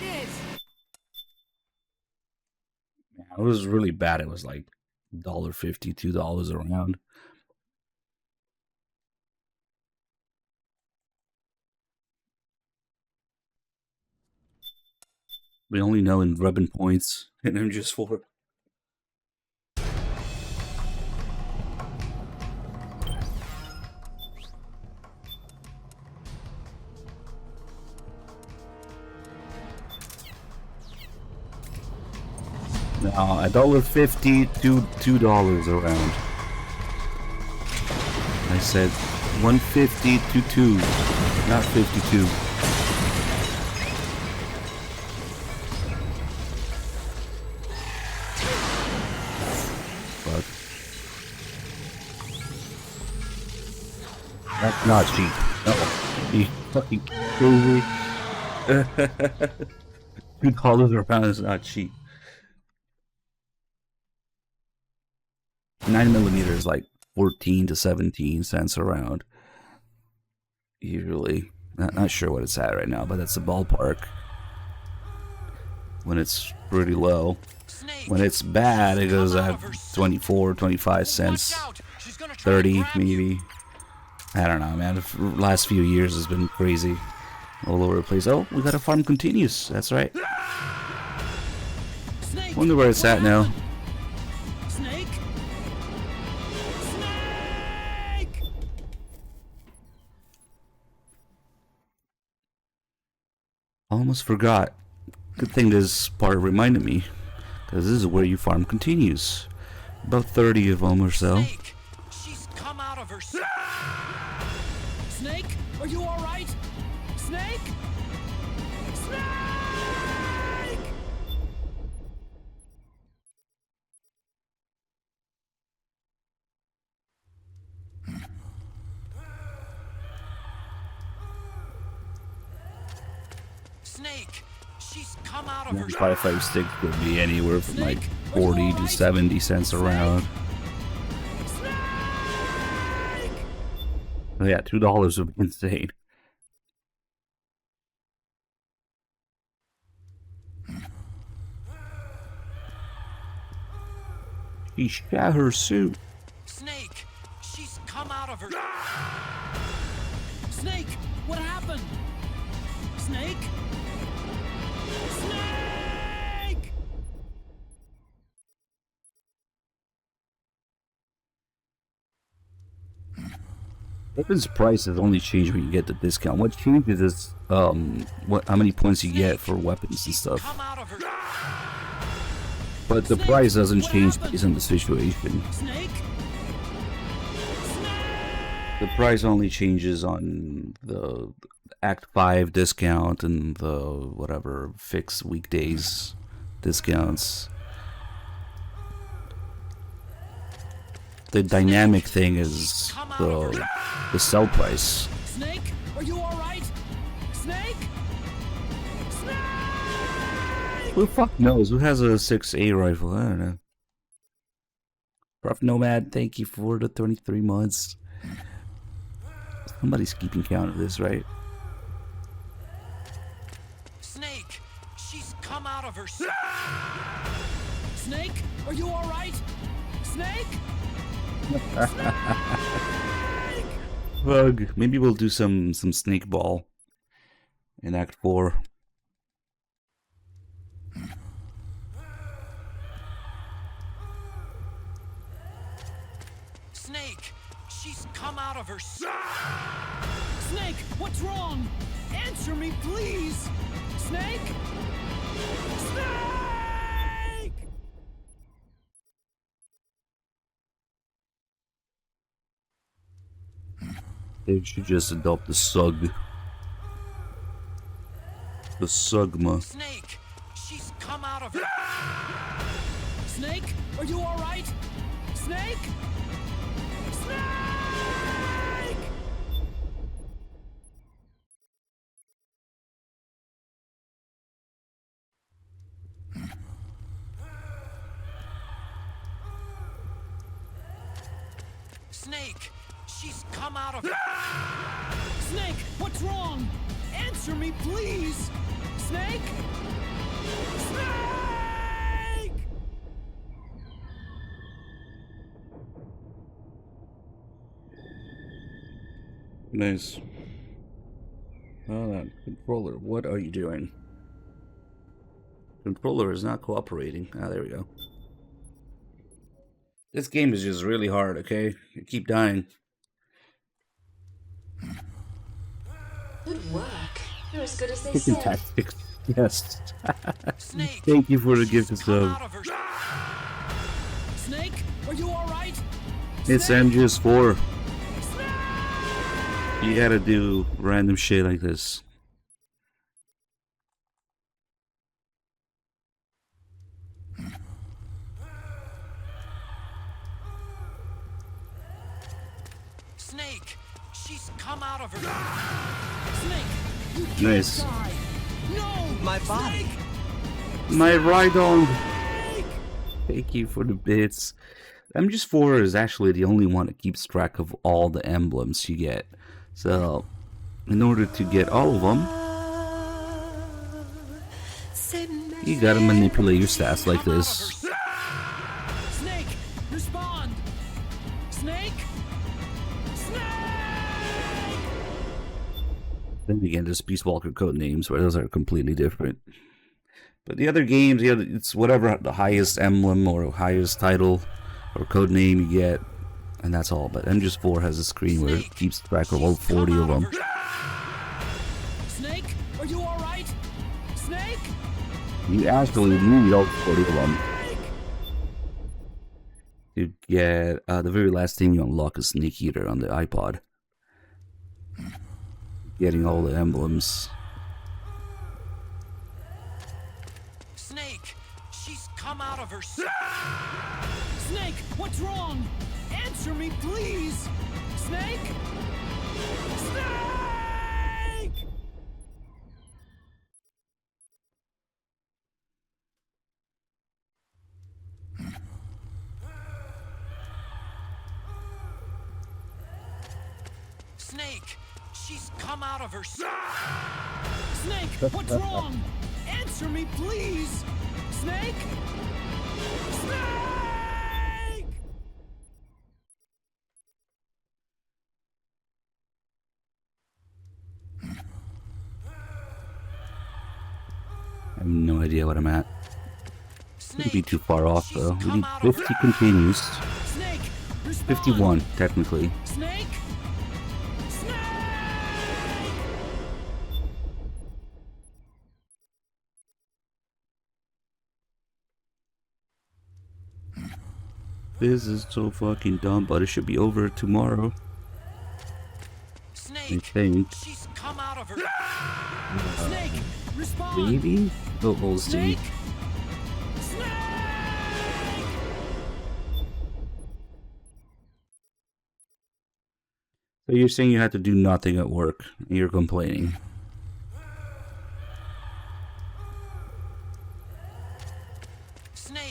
it is. Yeah, it was really bad. It was like $1.50, $2 around. We only know in rubbing points in MGS4. Now $1.50 to $2 around. I said 150 to 2, not 52. But that's not cheap. No, you fucking crazy. $2 around is not cheap. 9mm is like 14 to 17 cents around. Usually, not sure what it's at right now, but that's the ballpark. When it's pretty low. When it's bad, it goes at 24, 25 cents, 30 maybe. I don't know, man. The last few years has been crazy, all over the place. Oh, we got a farm continues. That's right. Wonder where it's at now. Snake? Snake! Almost forgot. Good thing this part reminded me, because this is where you farm continues. About 30 of them or so. Snake! She's come out of her... Snake? Are you alright? Snake? Snake! Snake! She's come out of her... 5.5 stick could be anywhere from like 40 to 70 cents around. Oh yeah, $2 would be insane. She shot her suit. Snake! She's come out of her... Snake! What happened? Snake? Snake! Weapons prices only change when you get the discount. What changes is how many points you get for weapons and stuff. But the price doesn't change based on the situation. The price only changes on the Act 5 discount and the whatever fixed weekdays discounts. The dynamic thing is the sell price. Snake? Are you alright? Snake? Who the fuck knows? Who has a 6A rifle? I don't know. Rough Nomad, thank you for the 23 months. Somebody's keeping count of this, right? Snake! She's come out of her... Snake? Are you alright? Snake? Bug. Maybe we'll do some snake ball in Act 4. Snake! She's come out of her... Snake! What's wrong? Answer me, please! Snake? Snake! They should just adopt the SUG. The SUGMA. Snake! She's come out of her... Snake? Are you alright? Snake? Snake! Snake! She's come out of... Snake! What's wrong? Answer me, please! Snake? Nice. Hold on. Controller, what are you doing? Controller is not cooperating. Ah, there we go. This game is just really hard, okay? You keep dying. Good work. You're as good as they Chicken say. tactics. Yes. Thank you for the gift of sub. Snake, are you all right? It's MGS4. You gotta do random shit like this. Snake, she's come out of her. Snake, you can't Nice. die. No, my body. My Rhydon. Thank you for the bits. MGS4 is actually the only one that keeps track of all the emblems you get. So, in order to get all of them, you gotta manipulate your stats like this. Snake, respond. Snake. Then again, there's Peace Walker code names, where those are completely different. But the other games, it's whatever the highest emblem or highest title or code name you get, and that's all. But MGS4 has a screen where it keeps track of all 40 of them. Snake, are you all right? Snake. You actually need all 40 of them. You get the very last thing you unlock is Snake Eater on the iPod. Getting all the emblems. Snake, she's come out of her. Snake, what's wrong? Answer me, please. Snake. Snake. Snake, she's come out of her. Snake, what's wrong? Answer me, please. Snake. Snake. I have no idea what I'm at. Shouldn't be too far off though. We need 50 continues. 51 technically. Snake. This is so fucking dumb, but it should be over tomorrow. I think. She's come out of her. Snake, respond. Maybe? Oh, we'll see. So you're saying you had to do nothing at work, and you're complaining.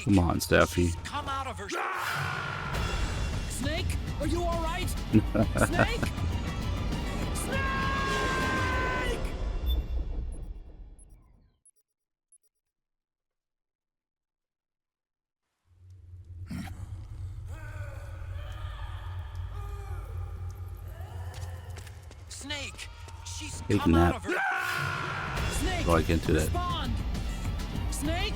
Come on, Steffi. Come out of her. Snake, are you all right? Snake. Snake. Snake, she's Take a come out nap. of her. Snake, Oh, I can't do that. respond. Snake.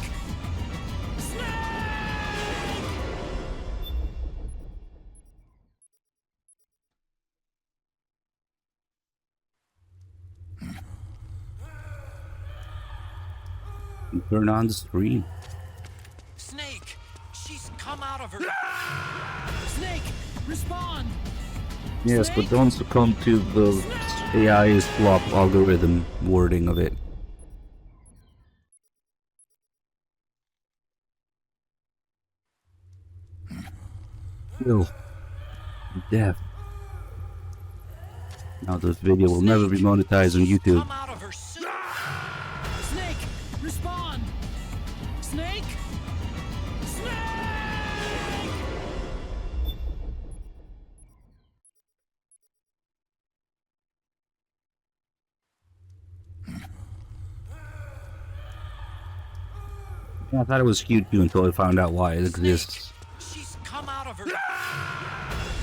Turn on the stream. Snake, she's come out of her. Snake, respond. Yes, but don't succumb to the AI's flop algorithm wording of it. Kill. Death. Now this video will never be monetized on YouTube. Snake, respond. Snake. Snake. Yeah, I thought it was cute too until I found out why it exists. She's come out of her.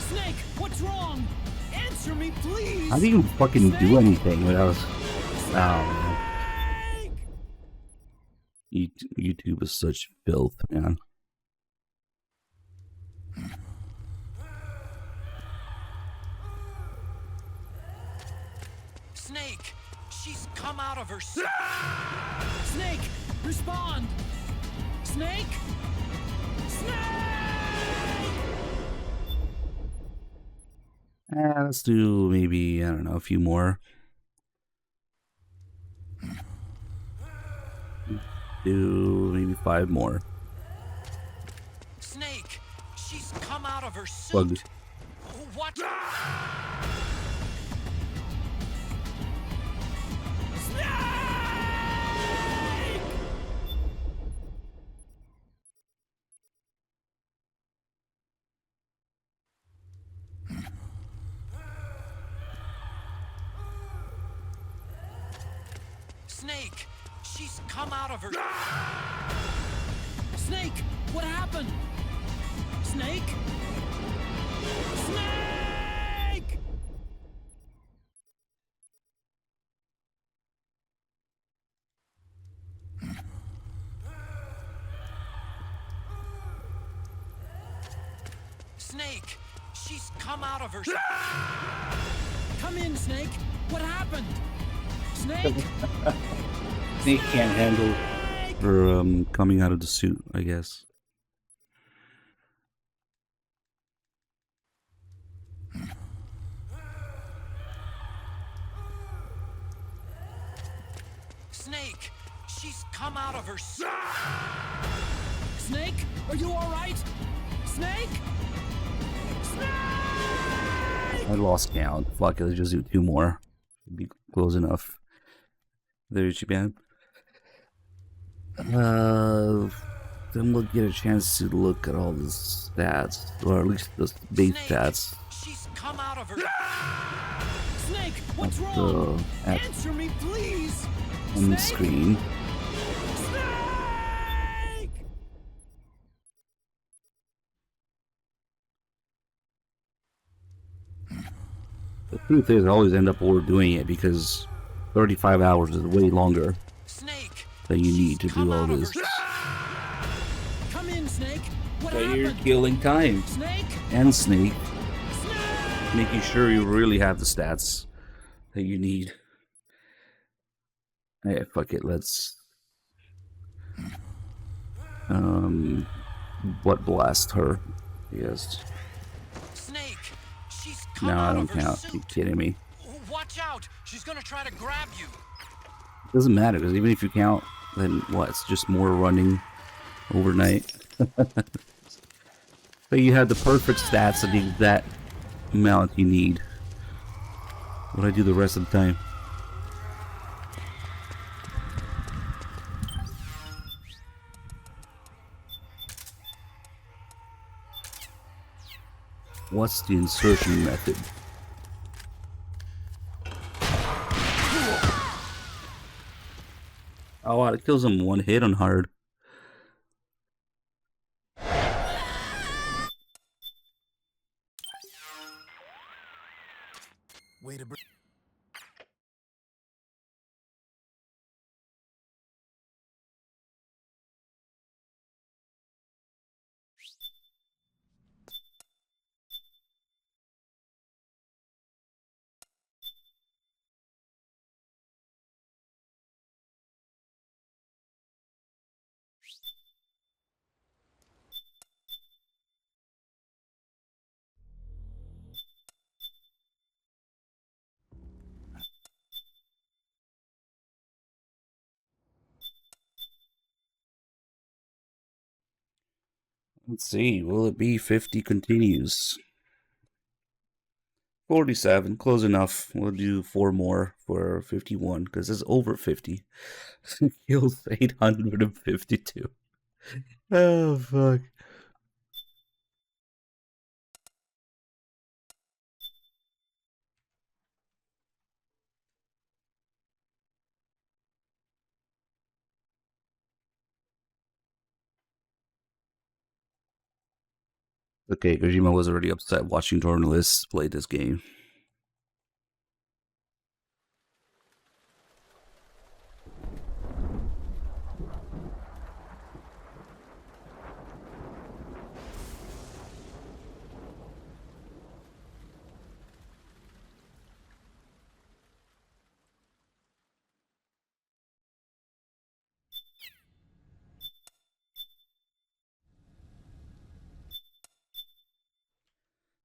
Snake, what's wrong? Answer me. me, please! How do you fucking do anything without... Oh, man. YouTube is such filth, man. Snake! She's come out of her... Snake! Respond! Snake! Snake! Let's do maybe, I don't know, a few more. Do maybe 5 more. Snake! She's come out of her suit! Bug. What? Snake! She's come out of her... Snake! What happened? Snake? Snake! Snake! She's come out of her... Come in, Snake! What happened? Snake? Snake can't handle her coming out of the suit, I guess. Snake! She's come out of her... Snake? Are you alright? Snake? Snake! I lost count. Fuck it, let's just do 2 more. It'd be close enough. There's your band. Then we'll get a chance to look at all the stats, or at least the base stats. She's come out of her... Snake, what's wrong? Answer me, please! On the screen. The truth is, I always end up overdoing it because 35 hours is way longer than you need to do all this. Come in, Snake. What So you're happened? killing time Snake? and Snake, making sure you really have the stats that you need. Yeah, fuck it. Let's what blast her? Yes. Snake, she's come No, I out don't of her count. suit. You kidding me? Watch out! She's gonna try to grab you. Doesn't matter because even if you count, then what? It's just more running overnight. But you have the perfect stats and the exact amount you need. What do I do the rest of the time? What's the insertion method? Oh wow, it kills him 1 hit on hard. Way to bring... Let's see, will it be 50 continues? 47, close enough. We'll do 4 more for 51 because it's over 50. Kills 852. Oh, fuck. Okay, Kojima was already upset watching journalists play this game.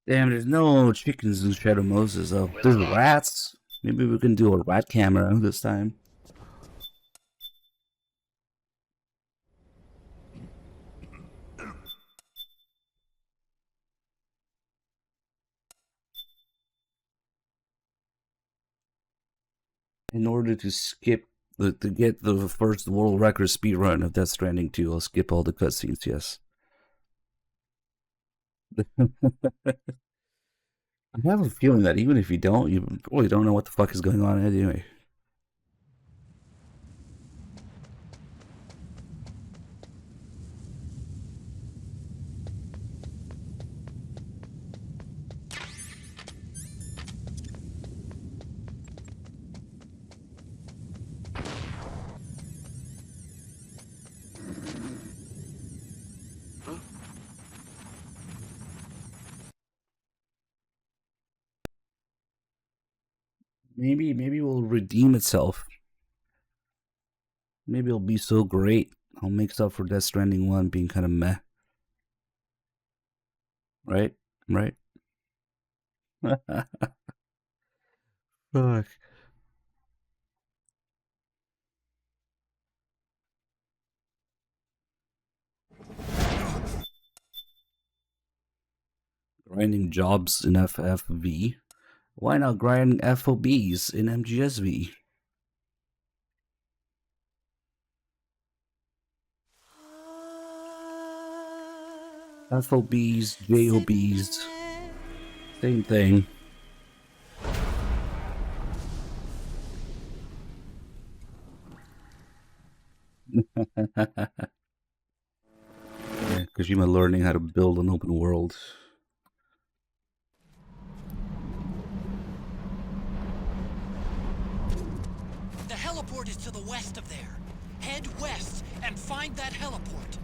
Damn, there's no chickens in Shadow Moses though. There's rats. Maybe we can do a rat camera this time. In order to skip to get the first world record speed run of Death Stranding 2, I'll skip all the cutscenes, yes. I have a feeling that even if you don't, you probably don't know what the fuck is going on anyway. Maybe it will redeem itself. Maybe it'll be so great. I'll make up for Death Stranding 1 being kind of meh. Right? Right? Fuck. Grinding jobs in FFV. Why not grind FOBs in MGSV? FOBs, JOBs, same thing. Yeah, Kojima learning how to build an open world. The heliport is to the west of there. Head west and find that heliport.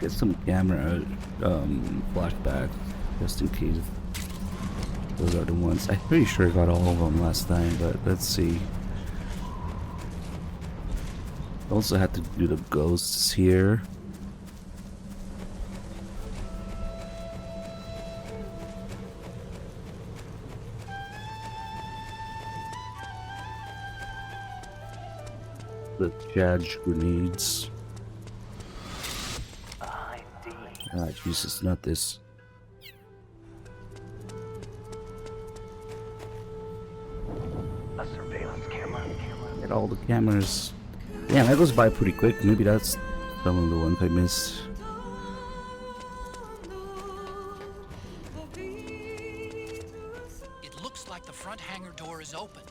Get some camera flashbacks just in case. Those are the ones. I'm pretty sure I got all of them last time, but let's see. Also had to do the ghosts here. The charge grenades. Ah, Jesus, not this. A surveillance camera. Get all the cameras. Yeah, that goes by pretty quick. Maybe that's some of the ones I missed. It looks like the front hangar door is open.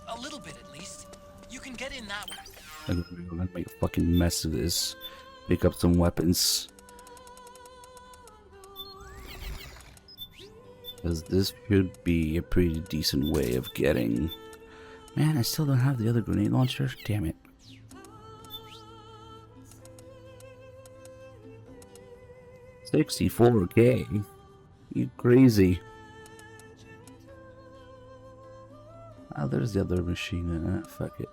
A little bit at least. You can get in that way. I'm gonna make a fucking mess of this. Pick up some weapons. Because this should be a pretty decent way of getting... Man, I still don't have the other grenade launcher. Damn it. $64K. You crazy. Oh, there's the other machine. Fuck it.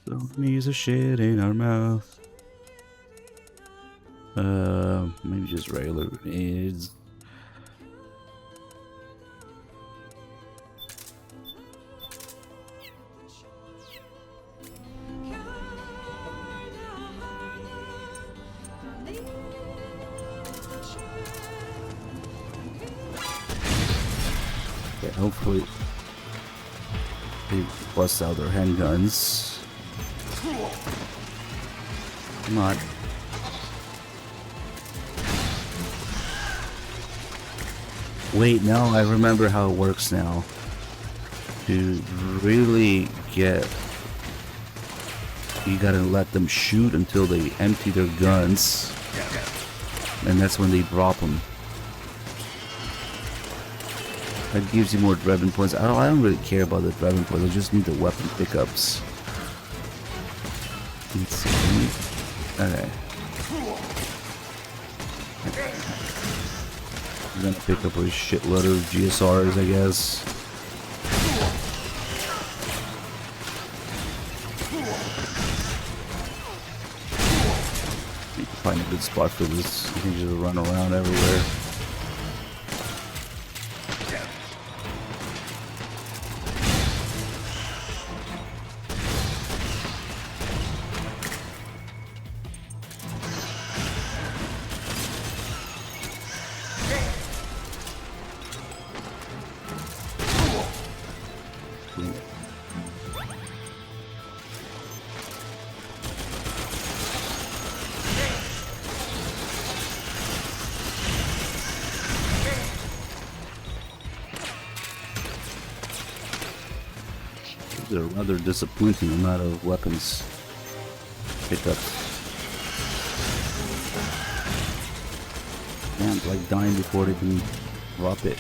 Don't use a shit in our mouth. Maybe just regular grenades. Okay, hopefully they bust out their handguns. Come on. Wait, no, I remember how it works now. To really get... You gotta let them shoot until they empty their guns. And that's when they drop them. That gives you more Draven points. I don't really care about the Draven points, I just need the weapon pickups. Let's see. Okay. I'm gonna pick up a shitload of GSRs, I guess. good spot for this. You can just run around everywhere. These are rather disappointing amount of weapons pickups. And like dying before they can drop it.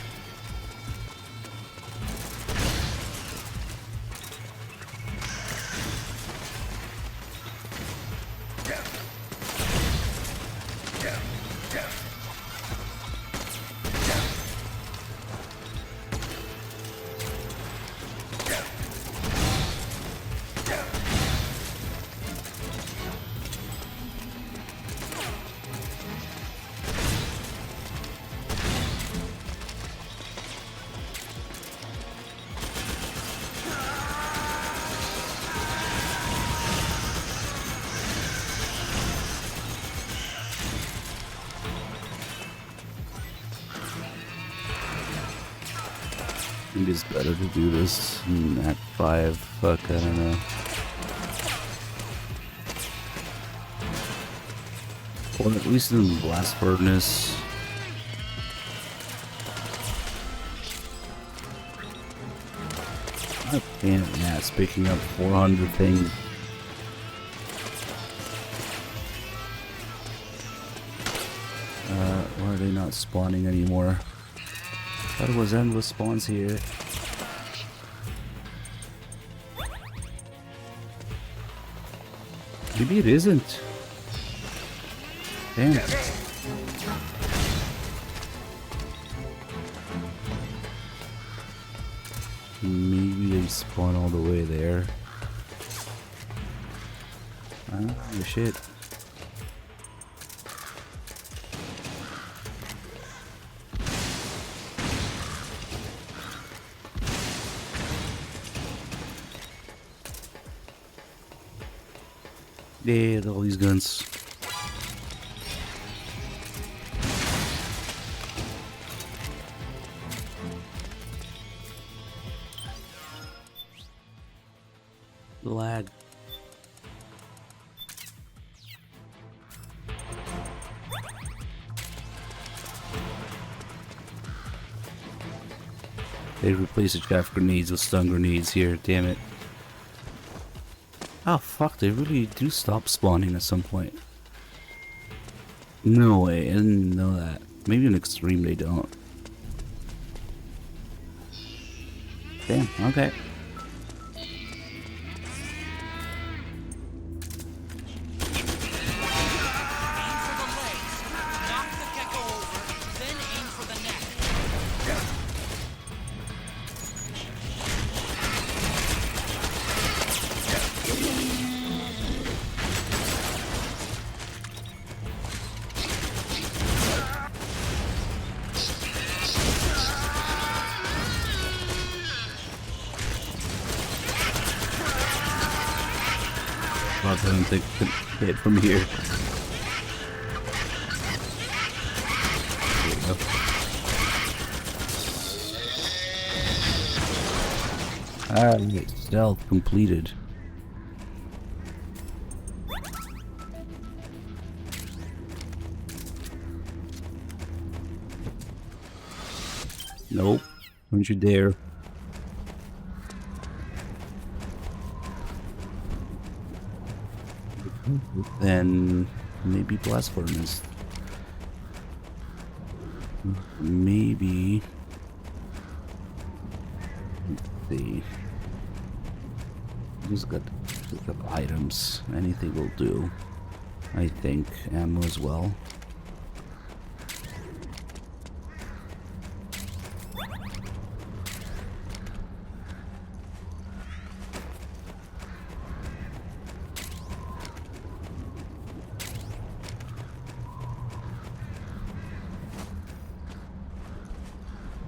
I think it's better to do this in Act 5. Fuck, I don't know. Or at least in the Blast Furnace. Oh, damn, yeah, it's picking up 400 things. Why are they not spawning anymore? I thought it was endless spawns here. Maybe it isn't. Damn. Maybe they spawn all the way there. Oh shit. Yeah, all these guns. Lag. They replace the chaff grenades with stun grenades here, damn it. Oh fuck, they really do stop spawning at some point. No way, I didn't know that. Maybe in Extreme they don't. Damn, okay. I don't think I can hit from here. There we go. Alright, stealth completed. Nope, don't you dare. Then maybe Blast Furnace. Maybe. Let's see. Just got to pick up items. Anything will do. I think ammo as well.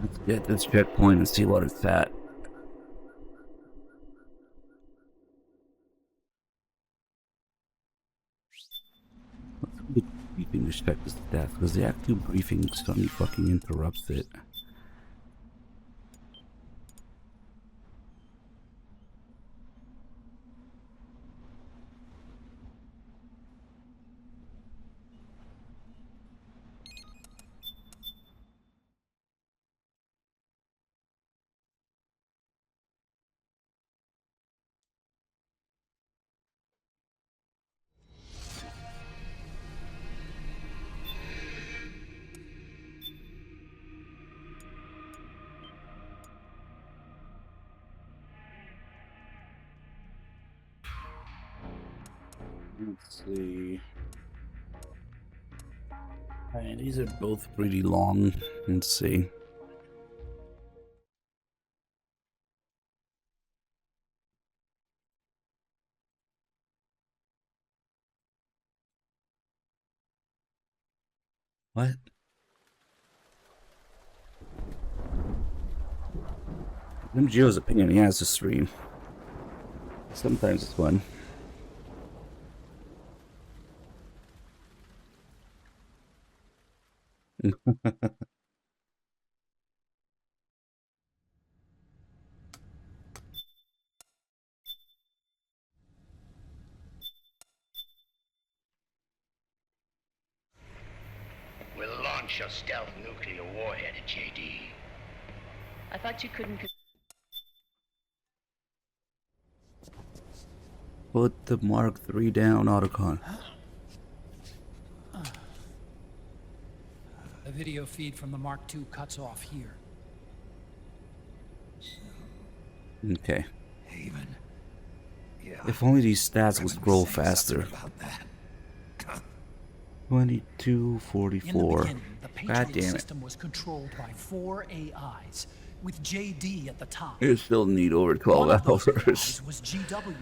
Let's get this checkpoint and see what it's at. Let's get briefing to check the stats, because the active briefing suddenly fucking interrupts it. Let's see. Alright, these are both pretty long. Let's see. What? MGO's opinion, he has to stream. Sometimes it's fun. We'll launch a stealth nuclear warhead at JD. I thought you couldn't. Put the Mark III down, Otacon. The video feed from the Mark II cuts off here. Okay. Haven. Yeah. If only these stats would scroll faster. 2244. God damn it. System was controlled by 4 AIs, with JD at the top. You still need over 12 hours. Was GW.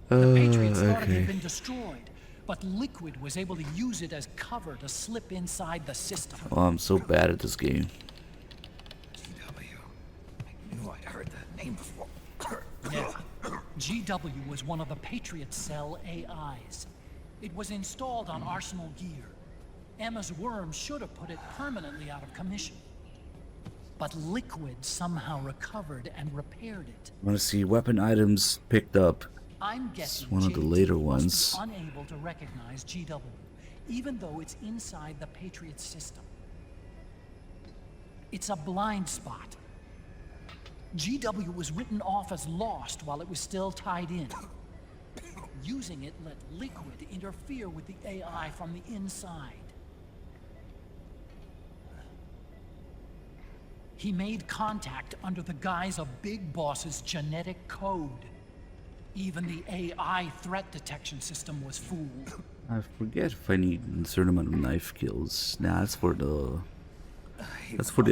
The Patriots thought it Okay. had been destroyed, but Liquid was able to use it as cover to slip inside the system. Oh, I'm so bad at this game. I knew I'd heard that name before. Yeah. GW was one of the Patriot Cell AIs. It was installed on Arsenal gear. Emma's worm should have put it permanently out of commission. But Liquid somehow recovered and repaired it. I want to see weapon items picked up. I'm It's guessing one of the JD later must ones. be unable to recognize GW, even though it's inside the Patriot system. It's a blind spot. GW was written off as lost while it was still tied in. Using it let Liquid interfere with the AI from the inside. He made contact under the guise of Big Boss's genetic code. Even the AI threat detection system was fooled. I forget if I need a certain amount of knife kills. Nah, that's for the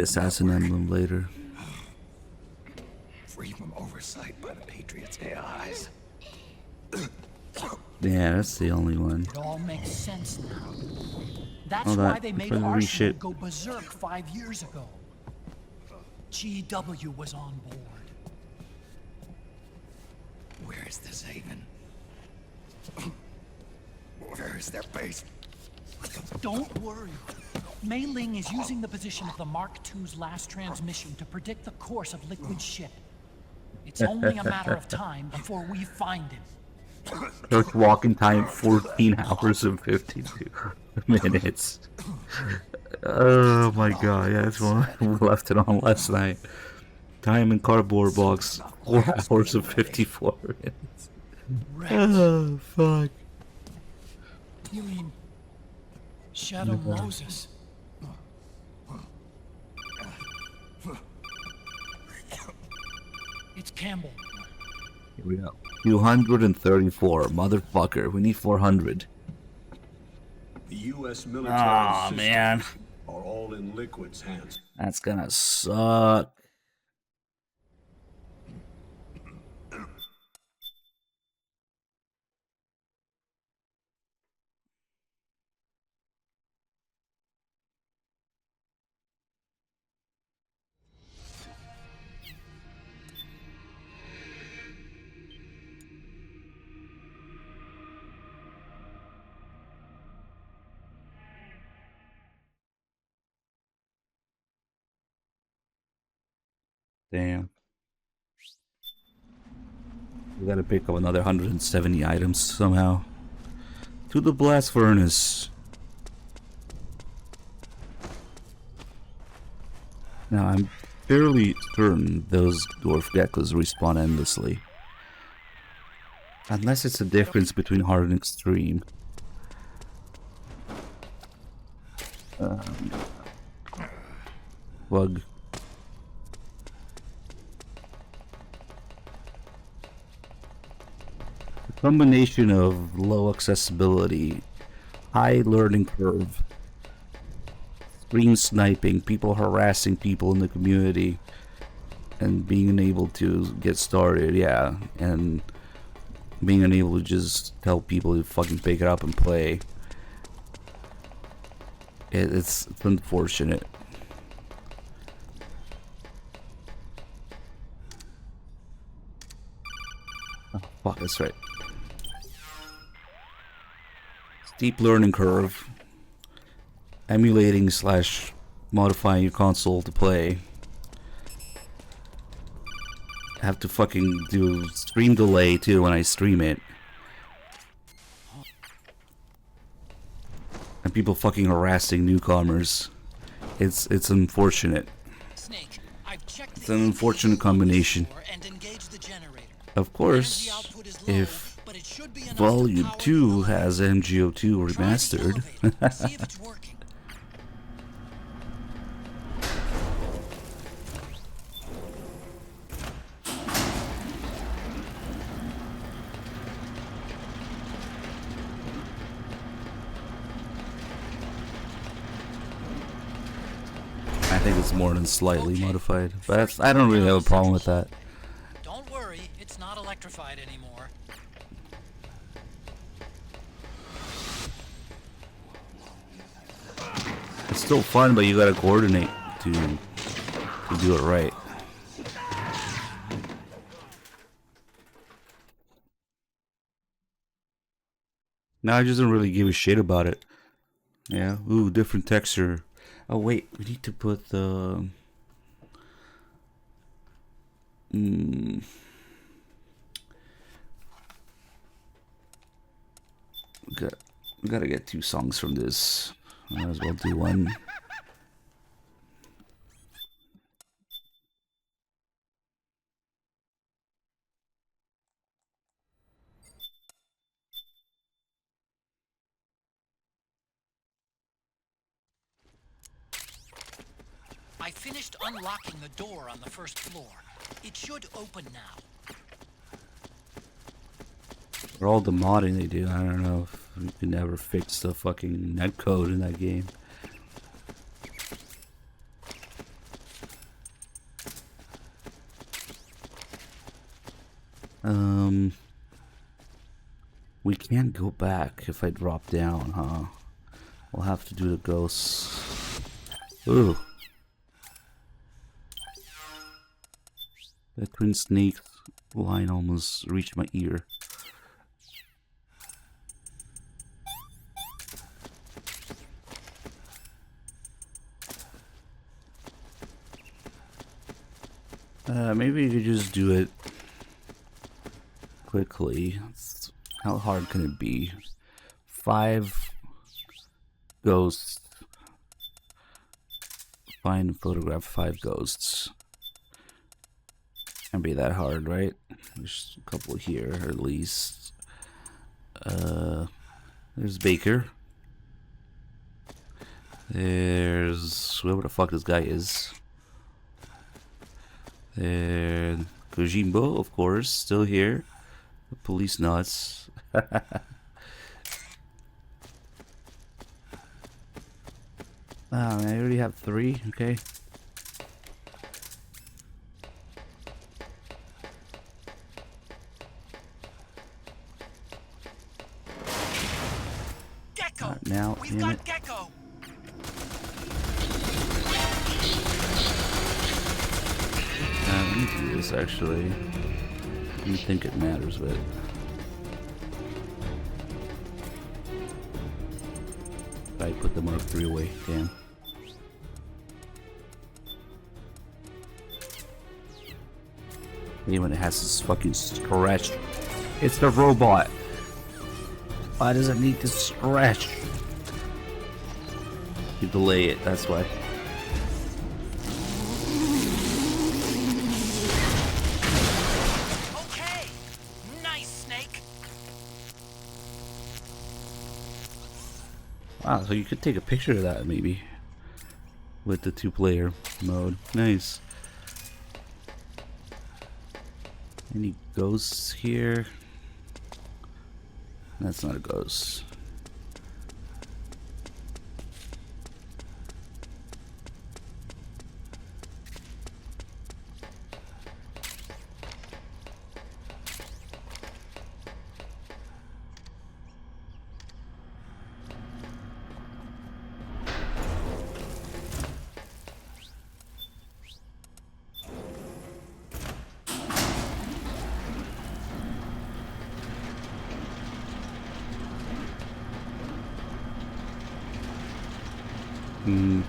assassin emblem later. Free from oversight by the Patriots' AIs. Yeah, that's the only one. It all makes sense now. That's Hold why on, they I'm made trying to read Arsenal shit. go berserk 5 years ago. GW was on board. Where is this Haven? Where is their base? Don't worry. Mei Ling is using the position of the Mark II's last transmission to predict the course of Liquid's ship. It's only a matter of time before we find him. First walking time 14 hours and 52 minutes. Oh my god, yeah, that's one we left it on last night. Time in cardboard box 4 hours and 54 minutes. Oh fuck. You mean Shadow Moses? It's Campbell. Here we go. 234, motherfucker. We need 400. The U.S. military Aw, systems man. are all in Liquid's hands. That's gonna suck. Damn. We gotta pick up another 170 items somehow. To the blast furnace. Now I'm fairly certain those dwarf geckos respawn endlessly. Unless it's a difference between hard and extreme. Bug. A combination of low accessibility, high learning curve, screen sniping, people harassing people in the community, and being unable to get started, yeah, and being unable to just tell people to fucking pick it up and play. It's unfortunate. Oh, fuck, that's right. Steep learning curve. Emulating / modifying your console to play. I have to fucking do stream delay too when I stream it. And people fucking harassing newcomers. It's unfortunate. Snake, I've checked It's an unfortunate combination. and engaged the generator. Of course, if Volume 2 has MGO2 remastered. See if it's working. I think it's more than slightly modified, but I don't really have a problem with that. Don't worry, it's not electrified anymore. It's still fun, but you gotta coordinate to do it right. Now I just don't really give a shit about it. Yeah, ooh, different texture. Oh wait, we need to put the... We gotta get 2 songs from this. Might as well do one. I finished unlocking the door on the first floor. It should open now. For all the modding they do, I don't know if you can ever fix the fucking netcode in that game. We can't go back if I drop down, huh? We'll have to do the ghosts. Ooh. That twin snake line almost reached my ear. Maybe you could just do it quickly. How hard can it be? 5 ghosts. Find and photograph 5 ghosts. Can't be that hard, right? There's a couple here, at least. There's Baker. There's whoever the fuck this guy is. And Kojimbo, of course, still here. The police nuts. I already have 3, okay. Gecko! Now, We've got Gecko! Let me do this actually. I don't think it matters, but I put the Mark III away. Damn. Even when it has this fucking scratch. It's the robot. Why does it need to scratch? You delay it, that's why. Okay, nice, Snake. Wow, so you could take a picture of that maybe with the 2-player mode. Nice. Any ghosts here? That's not a ghost.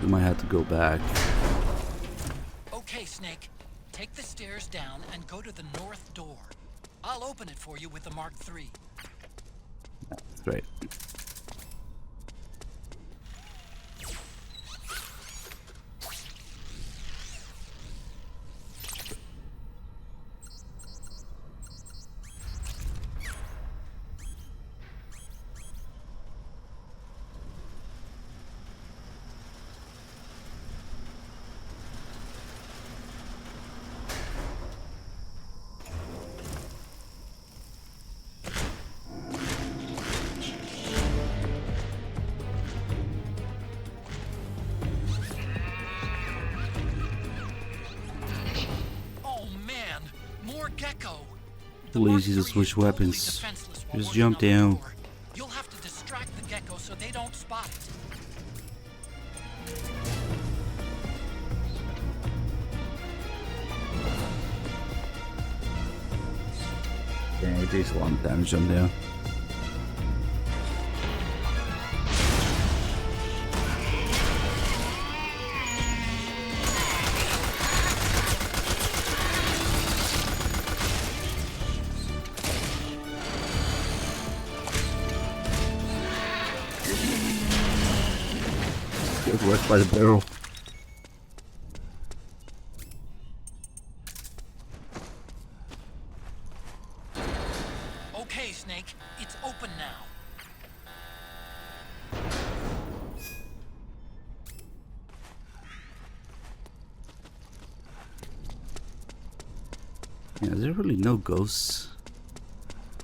We might have to go back. Okay, Snake. Take the stairs down and go to the north door. I'll open it for you with the Mark III. That's right. Lazy to switch weapons. Just jump down. You'll have to distract the gecko so they don't spot it. Yeah, it takes a long time to jump down. Good work by the barrel. Okay, Snake, it's open now. Yeah, is there really no ghosts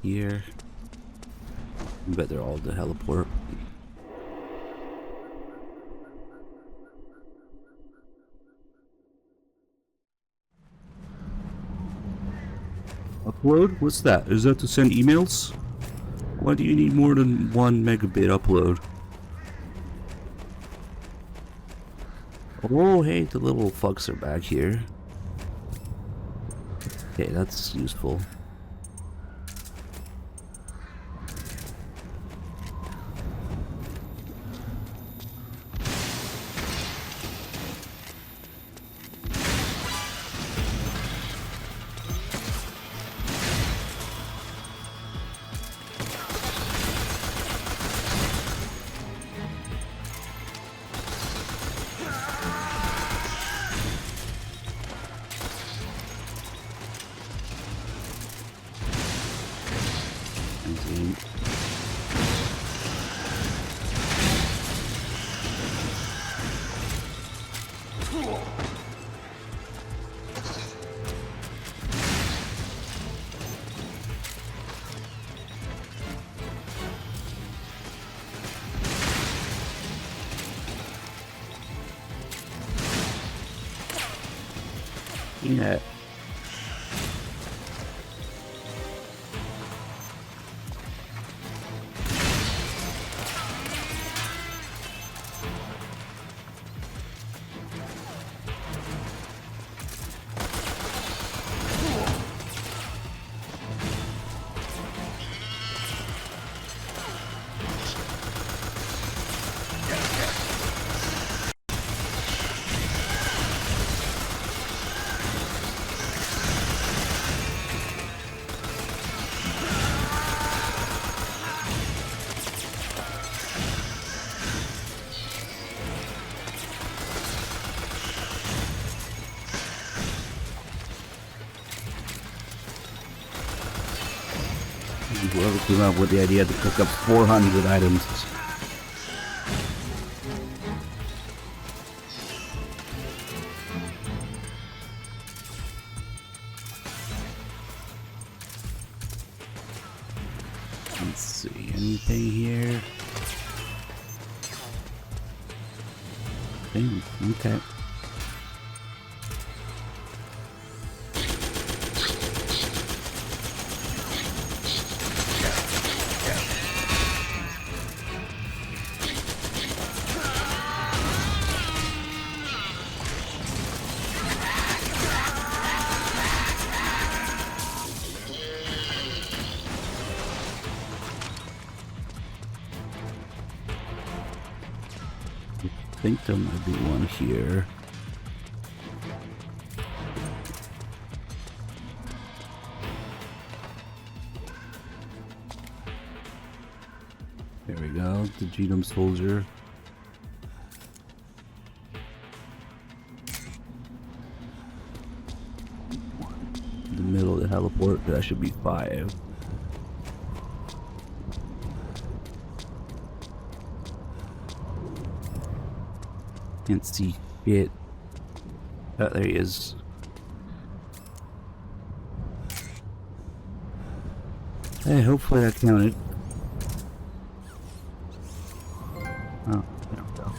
here? I bet they're all at the heliport. Upload? What's that? Is that to send emails? Why do you need more than 1 megabit upload? Oh, hey, the little fucks are back here. Okay, that's useful. Yeah. whoever came up with the idea to cook up 400 items. Let's see, anything here? Okay. I think there might be one here. There we go, the genome soldier. In the middle of the heliport, that should be 5. Can't see it. Oh, there he is. Hey, hopefully that counted. Oh, there we go.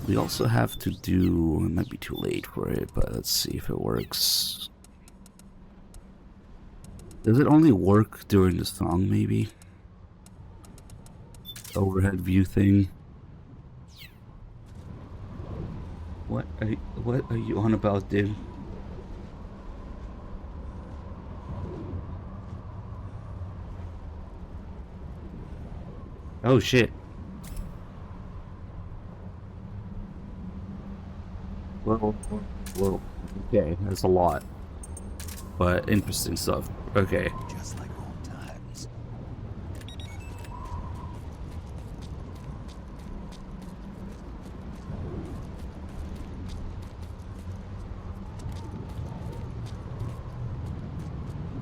We also have to do... It might be too late for it, but let's see if it works. Does it only work during the song, maybe? Overhead view thing. What are you on about, dude? Oh shit. Well, okay, that's a lot. But interesting stuff. Okay. Just like old times.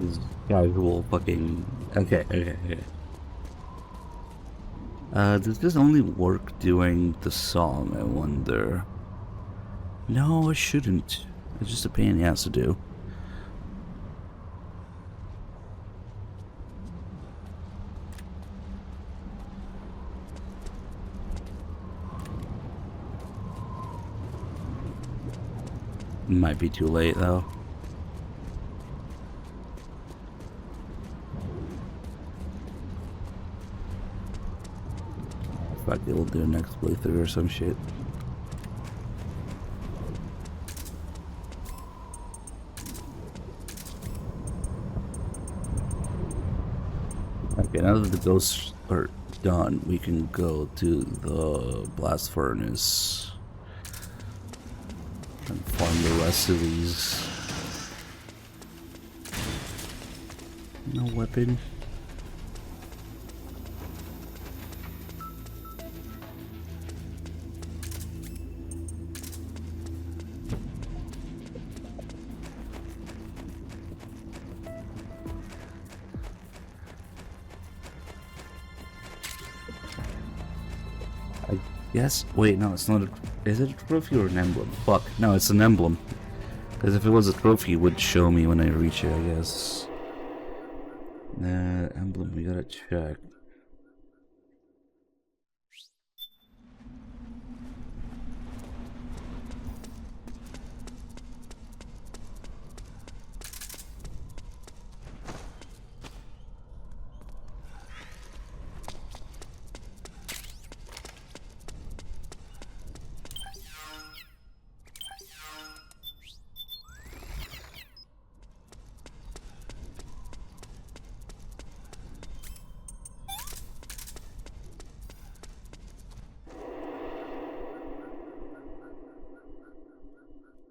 This casual fucking... Okay. Does this only work during the song, I wonder? No, it shouldn't. It's just a pain in the ass to do. Might be too late, though. Fuck it, we'll do a next playthrough or some shit. Okay, now that the ghosts are done, we can go to the blast furnace and farm the rest of these. No weapon. Yes. Wait, no, it's not a... Is it a trophy or an emblem? Fuck. No, it's an emblem. Because if it was a trophy, it would show me when I reach it, I guess. Emblem, we gotta check.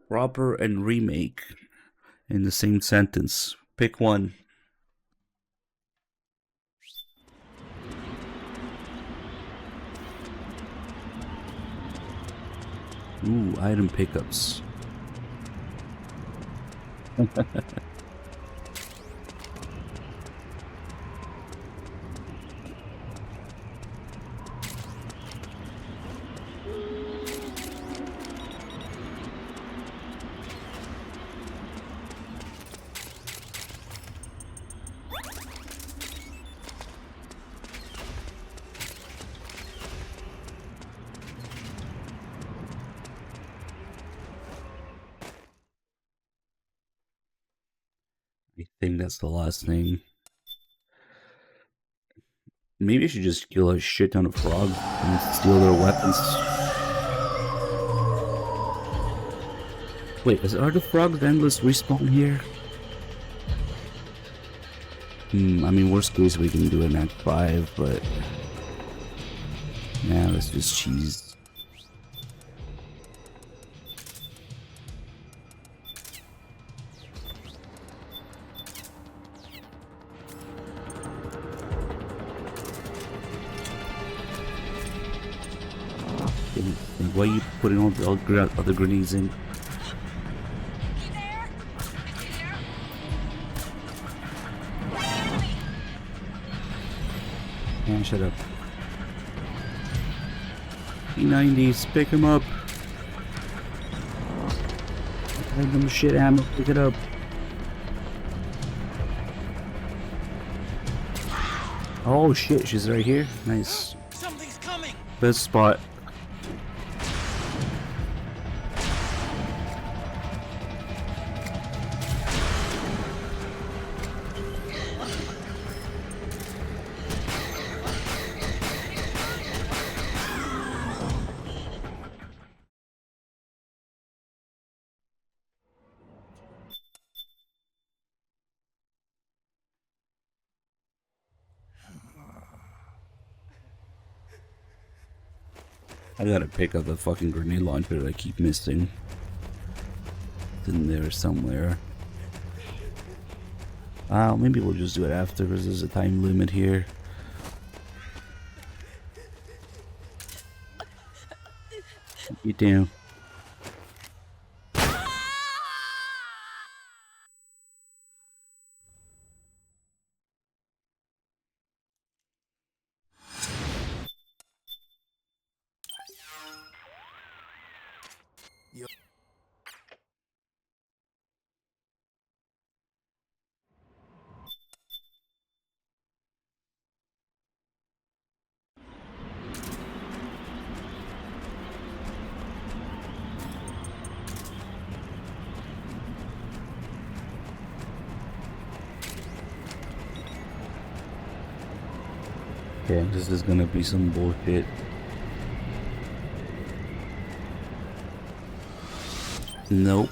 Proper and remake in the same sentence. Pick one. Ooh, item pickups. I think that's the last thing. Maybe I should just kill a shit ton of frogs and steal their weapons. Wait, are the frogs endless respawn here? I mean, worst case we can do an Act 5, but... Nah, let's just cheese. Why are you putting all the other grenades in? Man, shut up. P90s, pick him up. Random shit ammo, pick it up. Oh shit, she's right here. Nice. Something's coming. Best spot. I gotta pick up the fucking grenade launcher that I keep missing. It's in there somewhere. Maybe we'll just do it after because there's a time limit here. Get down. Okay, this is gonna be some bullshit. Nope.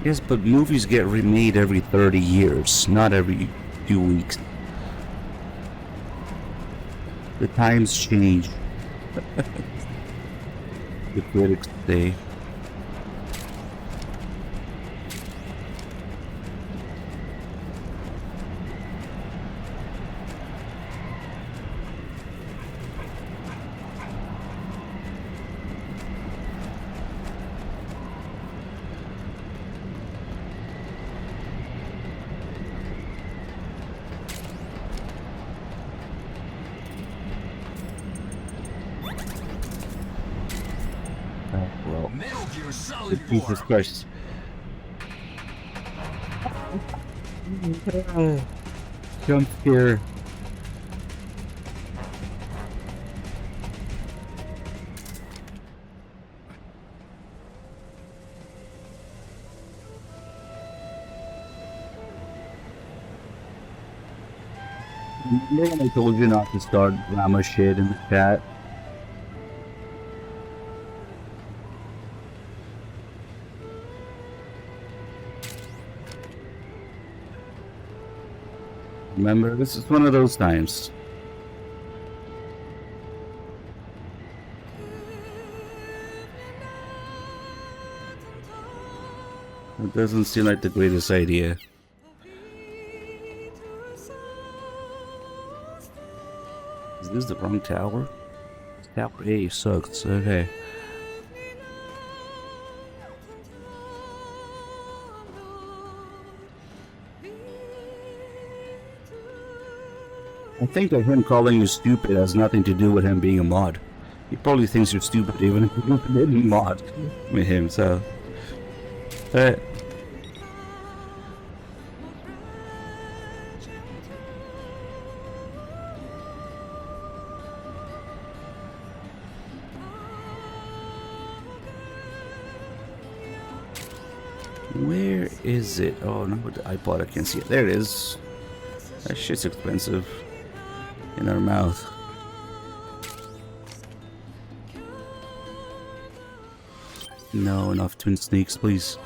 Yes, but movies get remade every 30 years, not every few weeks. The times change. The critics say. Jesus Christ. Jump scare. Remember when I told you not to start drama shit in the chat? Remember, this is one of those times. It doesn't seem like the greatest idea. Is this the wrong tower? Tower A sucks, okay. I think that him calling you stupid has nothing to do with him being a mod. He probably thinks you're stupid even if you didn't mod with him, so... Alright. Where is it? Oh, no, with the iPod, I can't see it. There it is. That shit's expensive. In our mouth. No, enough twin snakes, please.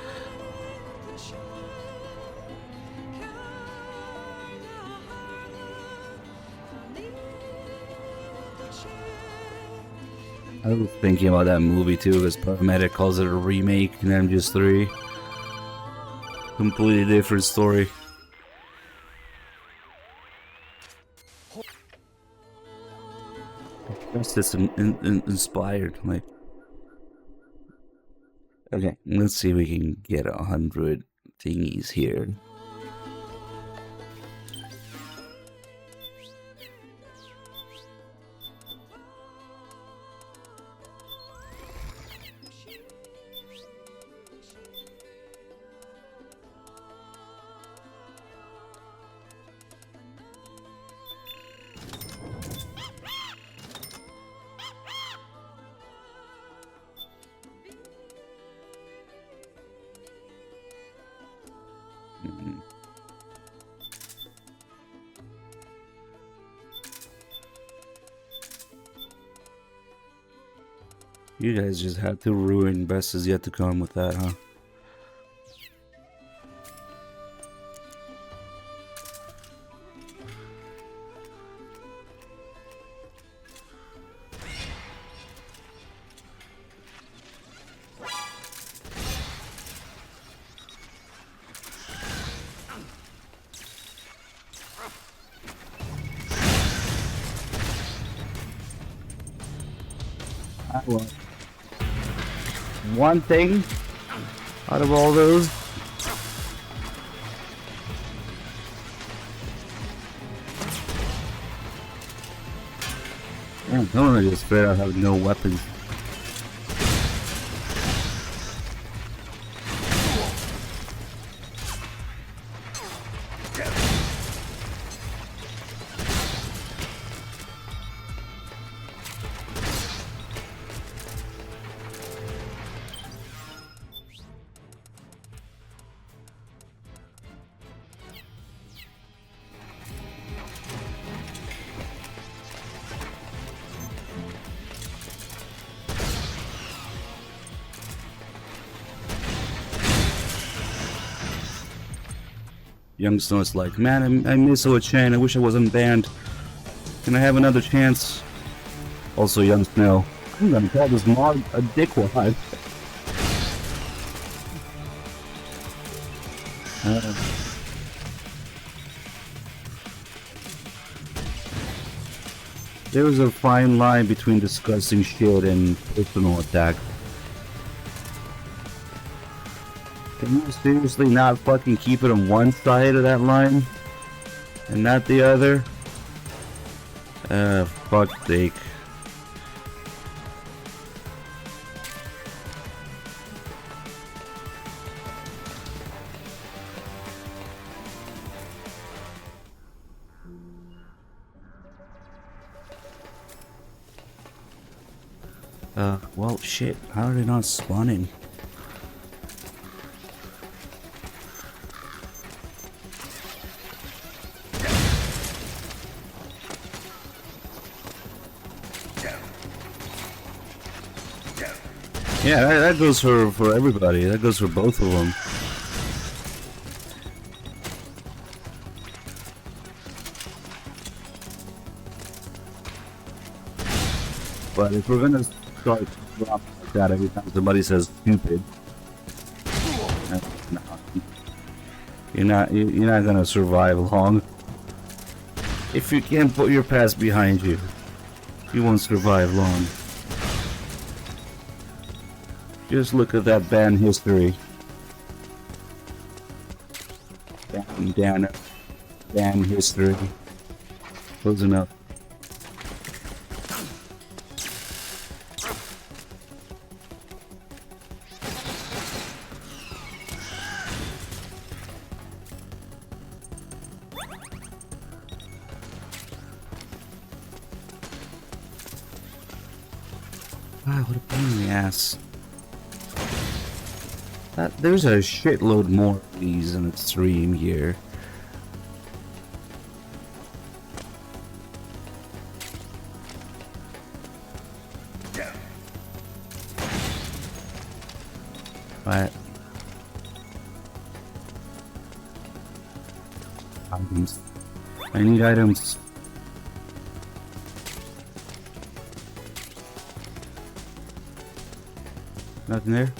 I was thinking about that movie too, because Paramedic calls it a remake in MGS3. Completely different story. I guess it's inspired, like. Okay, let's see if we can get 100 thingies here. You guys just had to ruin Best Is Yet to Come with that, huh? Well, one thing out of all those. Man, no one just straight out have no weapons. Young Snow's like, man, I miss OHN. I wish I wasn't banned. Can I have another chance? Also, Young Snow, I'm gonna call this mod a dickwad. There's a fine line between discussing shit and personal attack. Can you seriously not fucking keep it on one side of that line and not the other? Fuck's sake. Well, shit. How are they not spawning? Yeah, that goes for everybody. That goes for both of them. But if we're gonna start dropping like that every time somebody says stupid, no, you're not gonna survive long. If you can't put your past behind you, you won't survive long. Just look at that ban history. Ban history. Close enough. Wow, what a pain in the ass. There's a shitload more of these in Extreme here. Right. Items. I need items. Nothing there?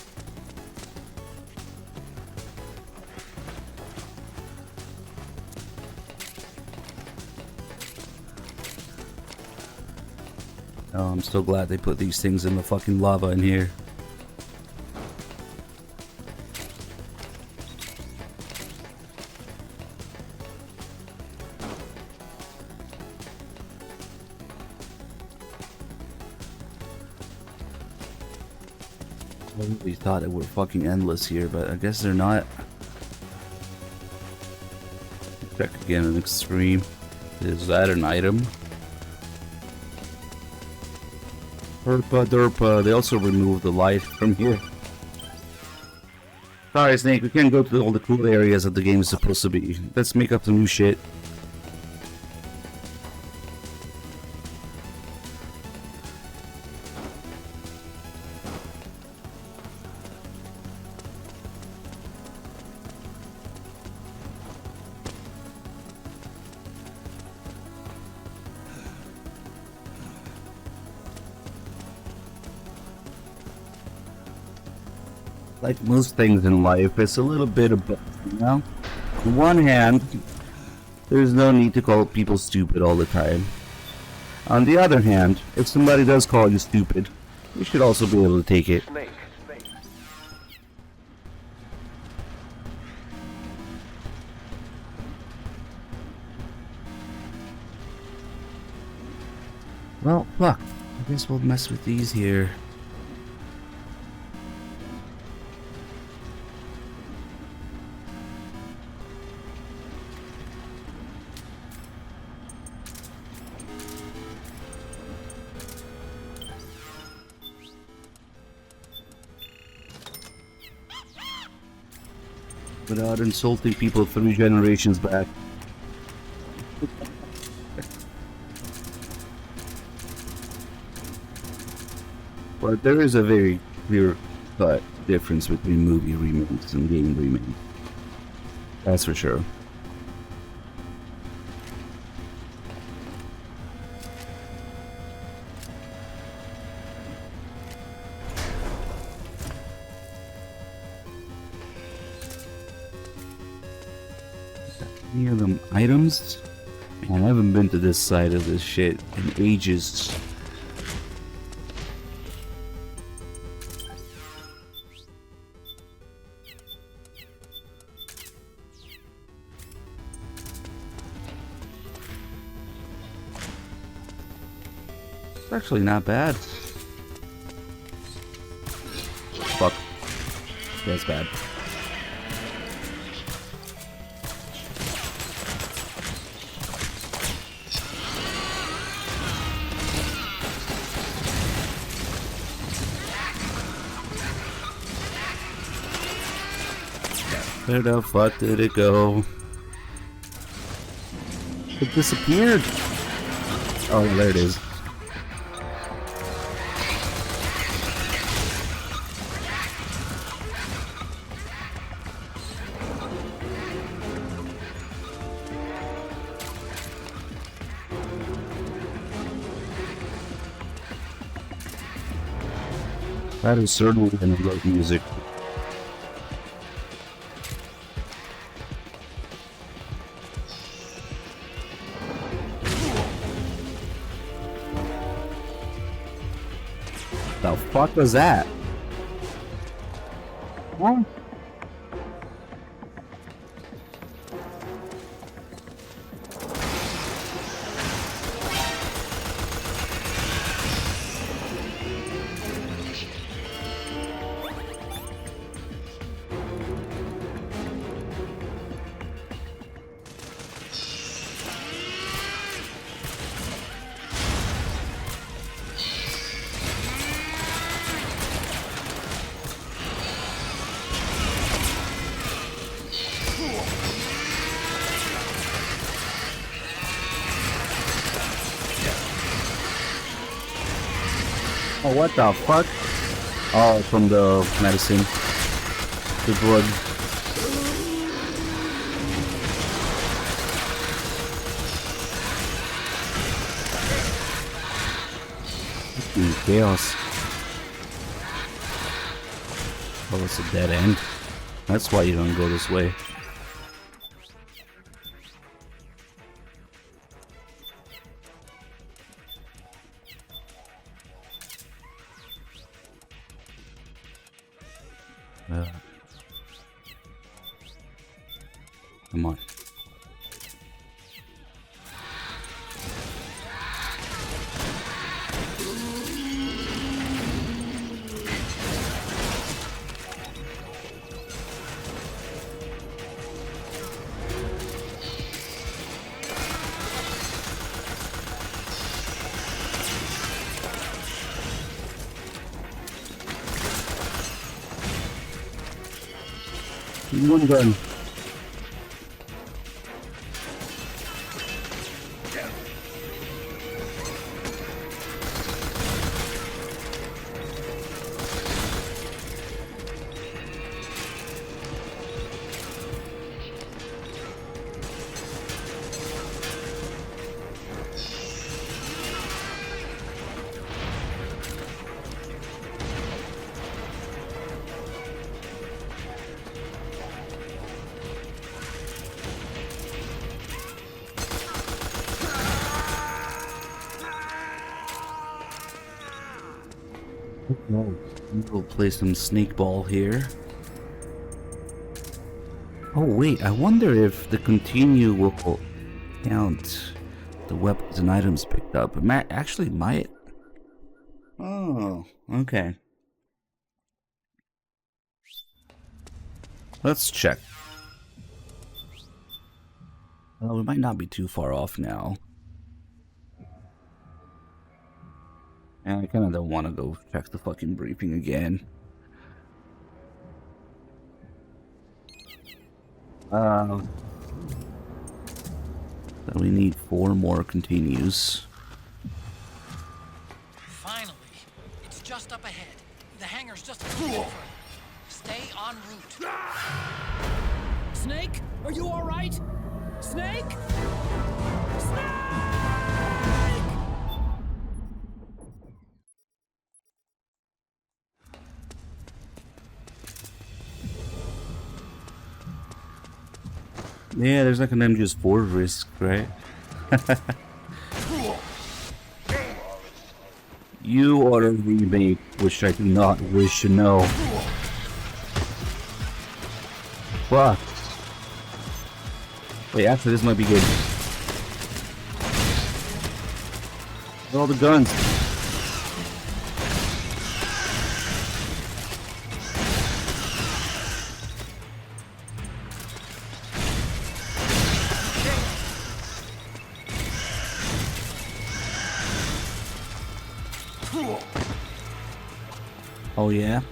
Oh, I'm so glad they put these things in the fucking lava in here. I really thought it were fucking endless here, but I guess they're not. Check again in Extreme. Is that an item? Derpa, derpa. They also removed the light from here. Sorry, Snake, we can't go to all the cool areas that the game is supposed to be. Let's make up some new shit. Like most things in life, it's a little bit of both, you know? On one hand, there's no need to call people stupid all the time. On the other hand, if somebody does call you stupid, you should also be able to take it. Well, fuck. I guess we'll mess with these here. Without insulting people 3 generations back. But there is a very clear-cut difference between movie remakes and game remakes. That's for sure. Any of them items? Man, I haven't been to this side of this shit in ages. It's actually not bad. Fuck. That's bad. Where the fuck did it go? It disappeared! Oh, there it is. That is certainly an great music. The fuck was that? What? Oh, what the fuck? Oh, from the medicine. The drug. Chaos. Oh, it's a dead end. That's why you don't go this way. Come on. One gun. We'll play some snake ball here. Oh wait, I wonder if the continue will count the weapons and items picked up. It actually might. Oh, okay. Let's check. Well, we might not be too far off now. And I kind of don't want to go check the fucking briefing again. So we need 4 more continues. Finally, it's just up ahead. The hangar's just a little further. Stay en route. Snake, are you all right? Snake? Snake! Yeah, there's like an MGS4 risk, right? You are a remake, which I do not wish to know. Fuck. Wait, actually, this might be good. All the guns. Oh yeah?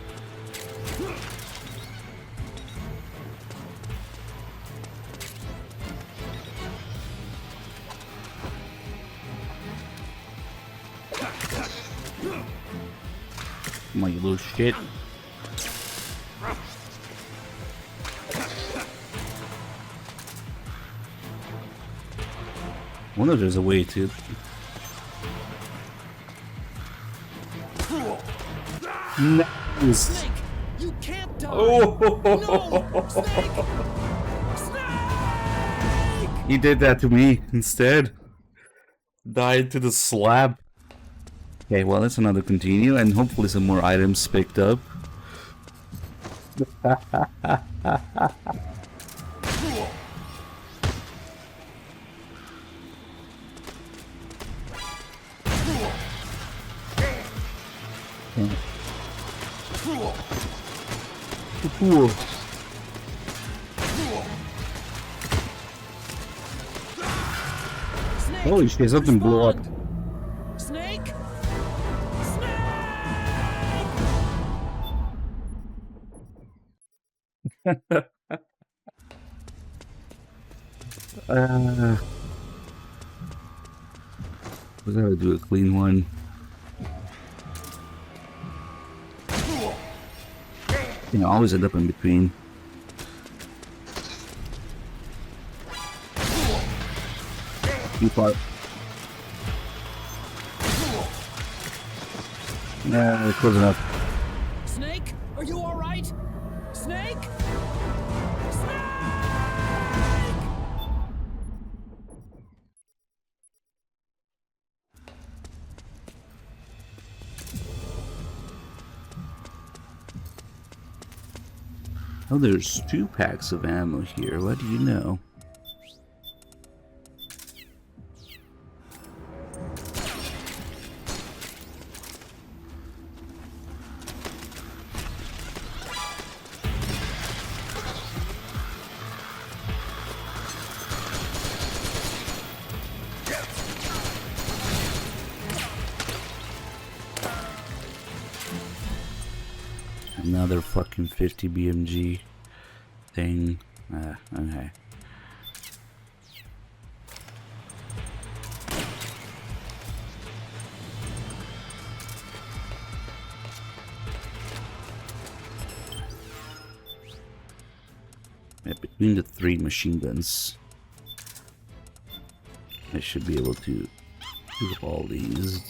Come on, you little shit. I wonder if there's a way to... Nice. Snake, you can't die. Oh, no, Snake! Snake! He did that to me instead. Died to the slab. Okay, well, that's another continue, and hopefully some more items picked up. Cool. Holy shit, something blew up. Snake? We gotta do a clean one. You know, always end up in between. Too far. Yeah, close enough. Snake, are you all right? Snake? Oh, there's 2 packs of ammo here. What do you know? Another fucking 50 BMG thing. Okay. Yeah, between the 3 machine guns, I should be able to do all these.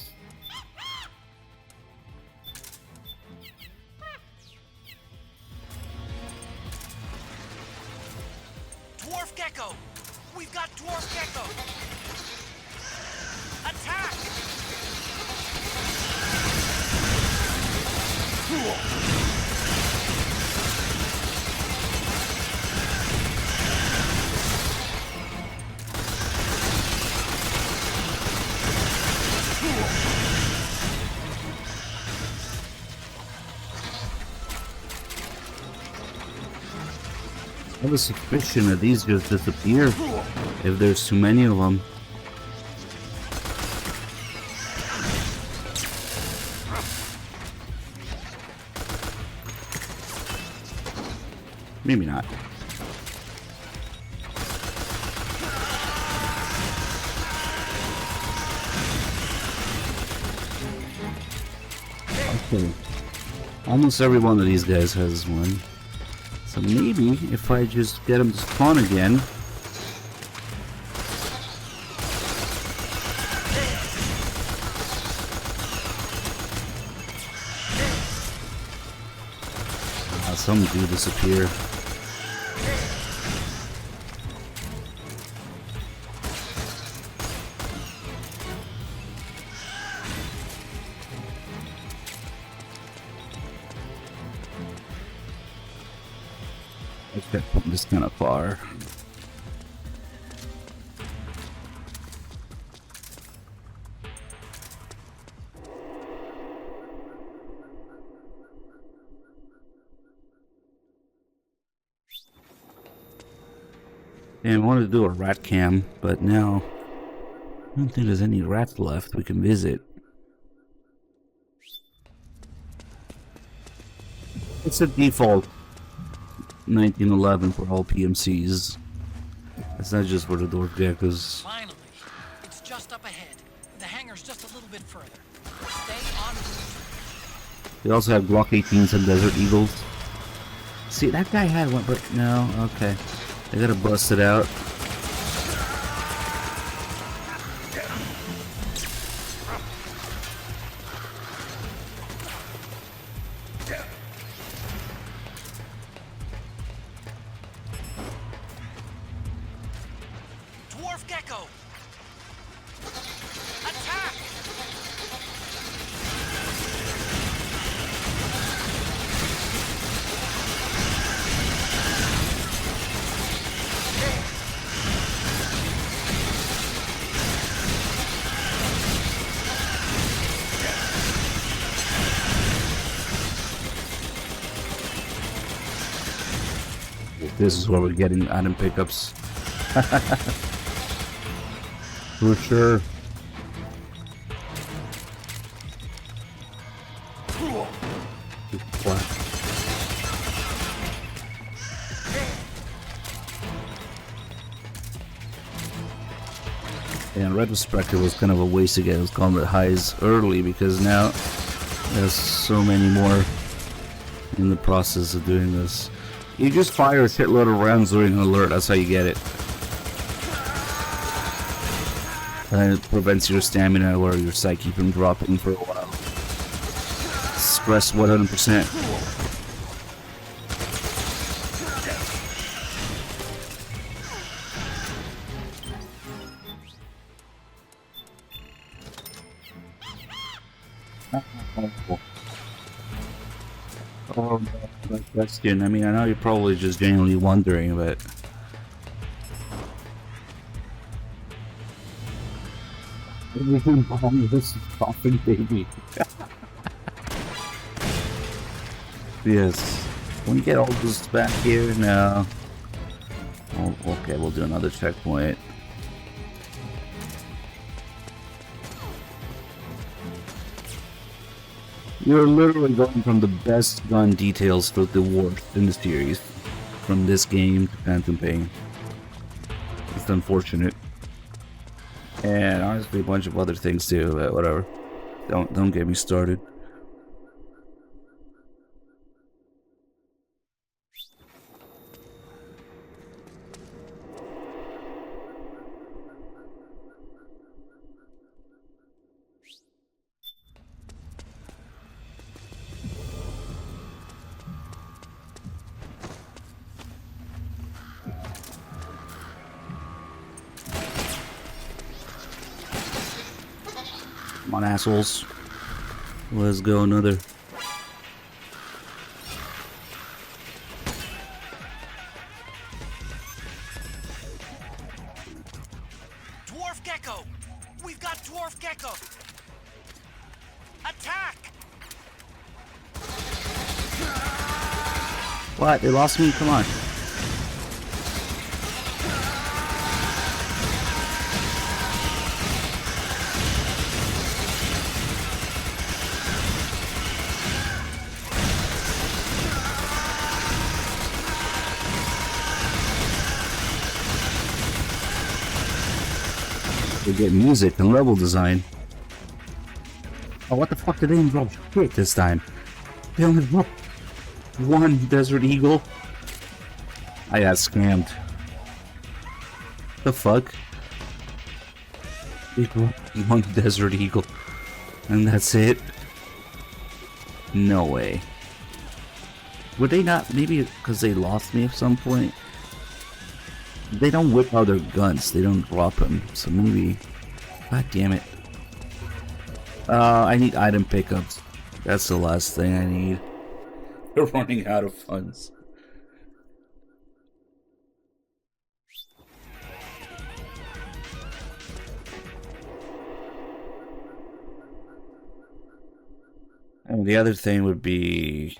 Dwarf Gecko! We've got Dwarf Gecko! Attack! I have a suspicion that these just disappear if there's too many of them. Maybe not. Okay. Almost every one of these guys has one. So maybe if I just get them to spawn again. Some do disappear. Okay, I'm just kind of far. And I wanted to do a rat cam, but now I don't think there's any rats left we can visit. It's a default 1911 for all PMCs. It's not just for the dwarf geckos. Finally, it's just up ahead. The hangar's just a little bit further. Stay on route. They also have Glock 18s and Desert Eagles. See, that guy had one, but no, okay. I gotta bust it out. Dwarf Gecko! Attack! This is where we're getting item pickups. For sure. Yeah, in retrospect, it was kind of a waste to get those combat highs early because now there's so many more in the process of doing this. You just fire a shitload of rounds during an alert, that's how you get it. And it prevents your stamina or your psyche from dropping for a while. Stress 100%. Oh, no, question. I mean, I know you're probably just genuinely wondering, but everything wrong with this fucking baby. Yes. Can we get all this back here? No. Oh, okay, we'll do another checkpoint. You're literally going from the best gun details to the worst in the series. From this game to Phantom Pain. It's unfortunate. And honestly a bunch of other things too, but whatever. Don't get me started. Come on, assholes. Let's go another. Dwarf Gecko! We've got Dwarf Gecko! Attack! What? They lost me? Come on. They get music and level design. Oh, what the fuck did they even drop shit this time? They only dropped one Desert Eagle. I got scammed. The fuck? They dropped one Desert Eagle. And that's it? No way. Would they not? Maybe because they lost me at some point? They don't whip out their guns, they don't drop them, so maybe... God damn it. I need item pickups. That's the last thing I need. We're running out of funds. And the other thing would be...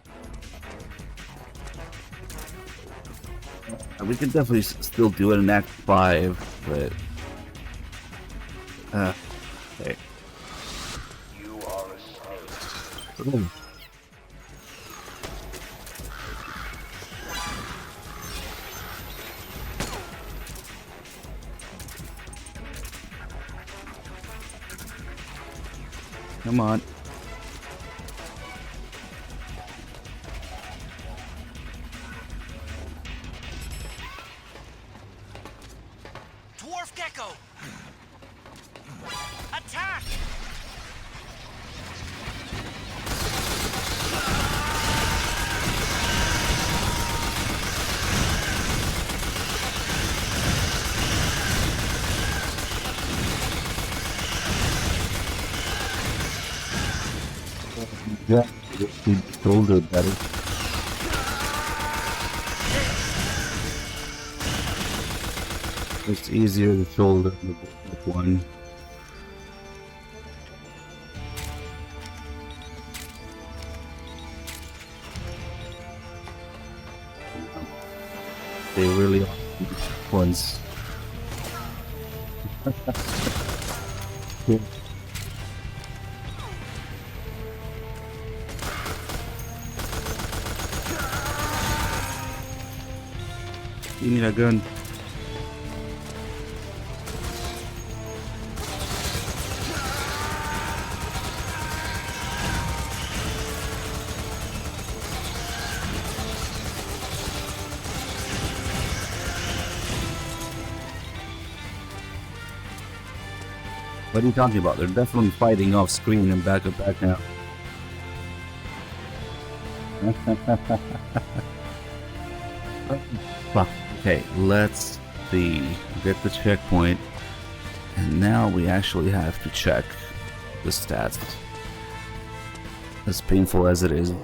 we can definitely still do it in Act 5, but... okay. You are a snake. Ooh. Come on. Dwarf Gecko! Attack! Yeah, he shoulder better. It's easier to shoulder the one. They really are ones. Yeah. Give me that gun. What are you talking about? They're definitely fighting off screen and back now. Okay, let's see. Get the checkpoint. And now we actually have to check the stats. As painful as it is.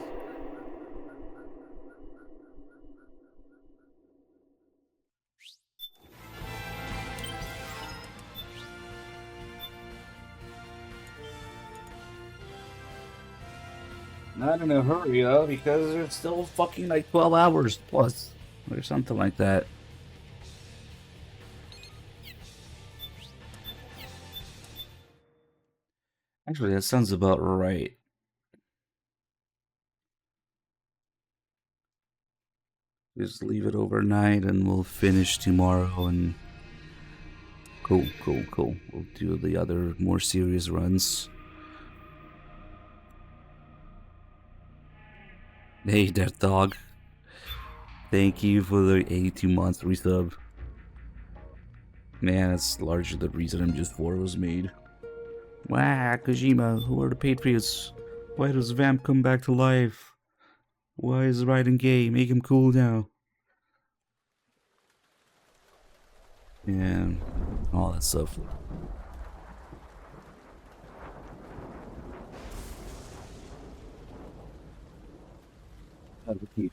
Not in a hurry though, because there's still fucking like 12 hours plus, or something like that. Actually, that sounds about right. Just leave it overnight and we'll finish tomorrow and... Cool. We'll do the other more serious runs. Hey, Death Dog. Thank you for the 82 months resub. Man, that's largely the reason MGS4 was made. Wah, Kojima, who are the Patriots? Why does Vamp come back to life? Why is Raiden gay? Make him cool now. And all that stuff. Advocate.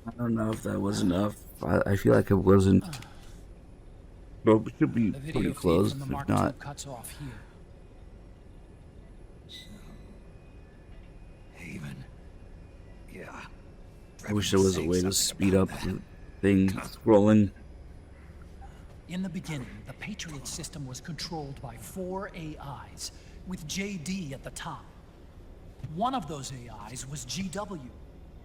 I don't know if that was enough. I feel like it wasn't. But we should be pretty close, if not. Cuts off here. Haven. Yeah. I wish there was a way to speed up the thing scrolling. In the beginning, the Patriot system was controlled by 4 AIs, with JD at the top. One of those AIs was GW.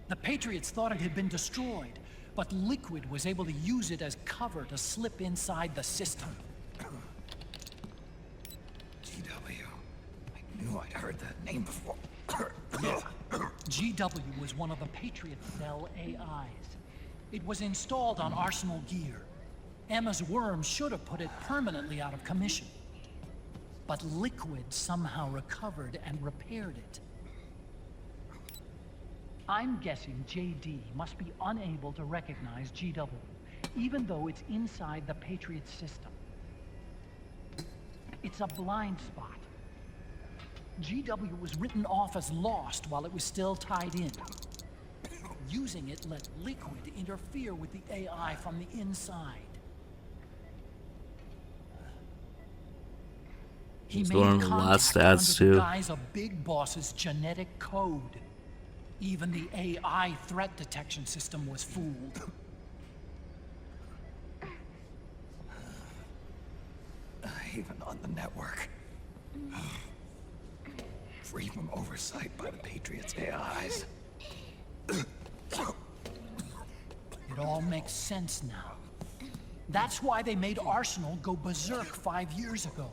The Patriots thought it had been destroyed, but Liquid was able to use it as cover to slip inside the system. GW. I knew I'd heard that name before. Yeah. GW was one of the Patriot Cell AIs. It was installed on Arsenal gear. Emma's worm should have put it permanently out of commission. But Liquid somehow recovered and repaired it. I'm guessing JD must be unable to recognize GW, even though it's inside the Patriot system. It's a blind spot. GW was written off as lost while it was still tied in. Using it let Liquid interfere with the AI from the inside. He made contact under the guise of Big Boss's genetic code. Even the AI threat detection system was fooled. Even on the network. Free from oversight by the Patriots' AIs. It all makes sense now. That's why they made Arsenal go berserk 5 years ago.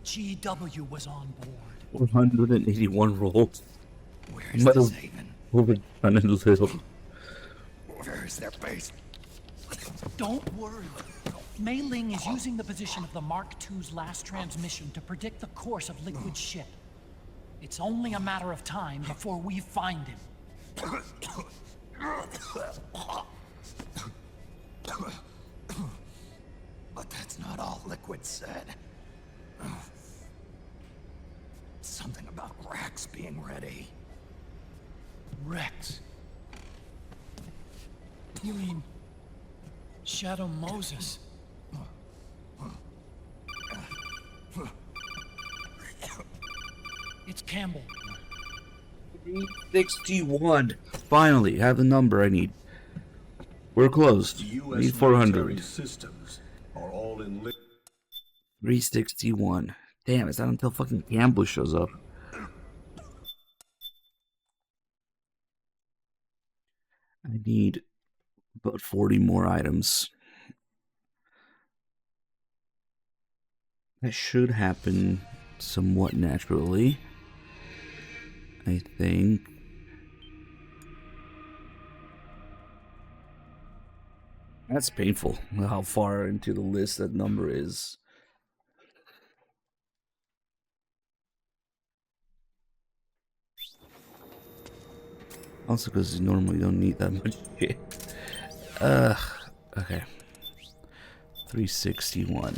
GW was on board. 181 rolls. Where's this Haven? Where is their base? Don't worry. Mei Ling is using the position of the Mark II's last transmission to predict the course of Liquid's ship. It's only a matter of time before we find him. But that's not all Liquid said. Something about Rex being ready. Rex? You mean Shadow Moses? It's Campbell. 361. Finally, have the number I need. We're closed. I need 400. Systems are all in 361. Damn, it's not until fucking Campbell shows up. I need about 40 more items. That should happen somewhat naturally, I think. That's painful, how far into the list that number is. Also, because you normally don't need that much shit. Okay. 361.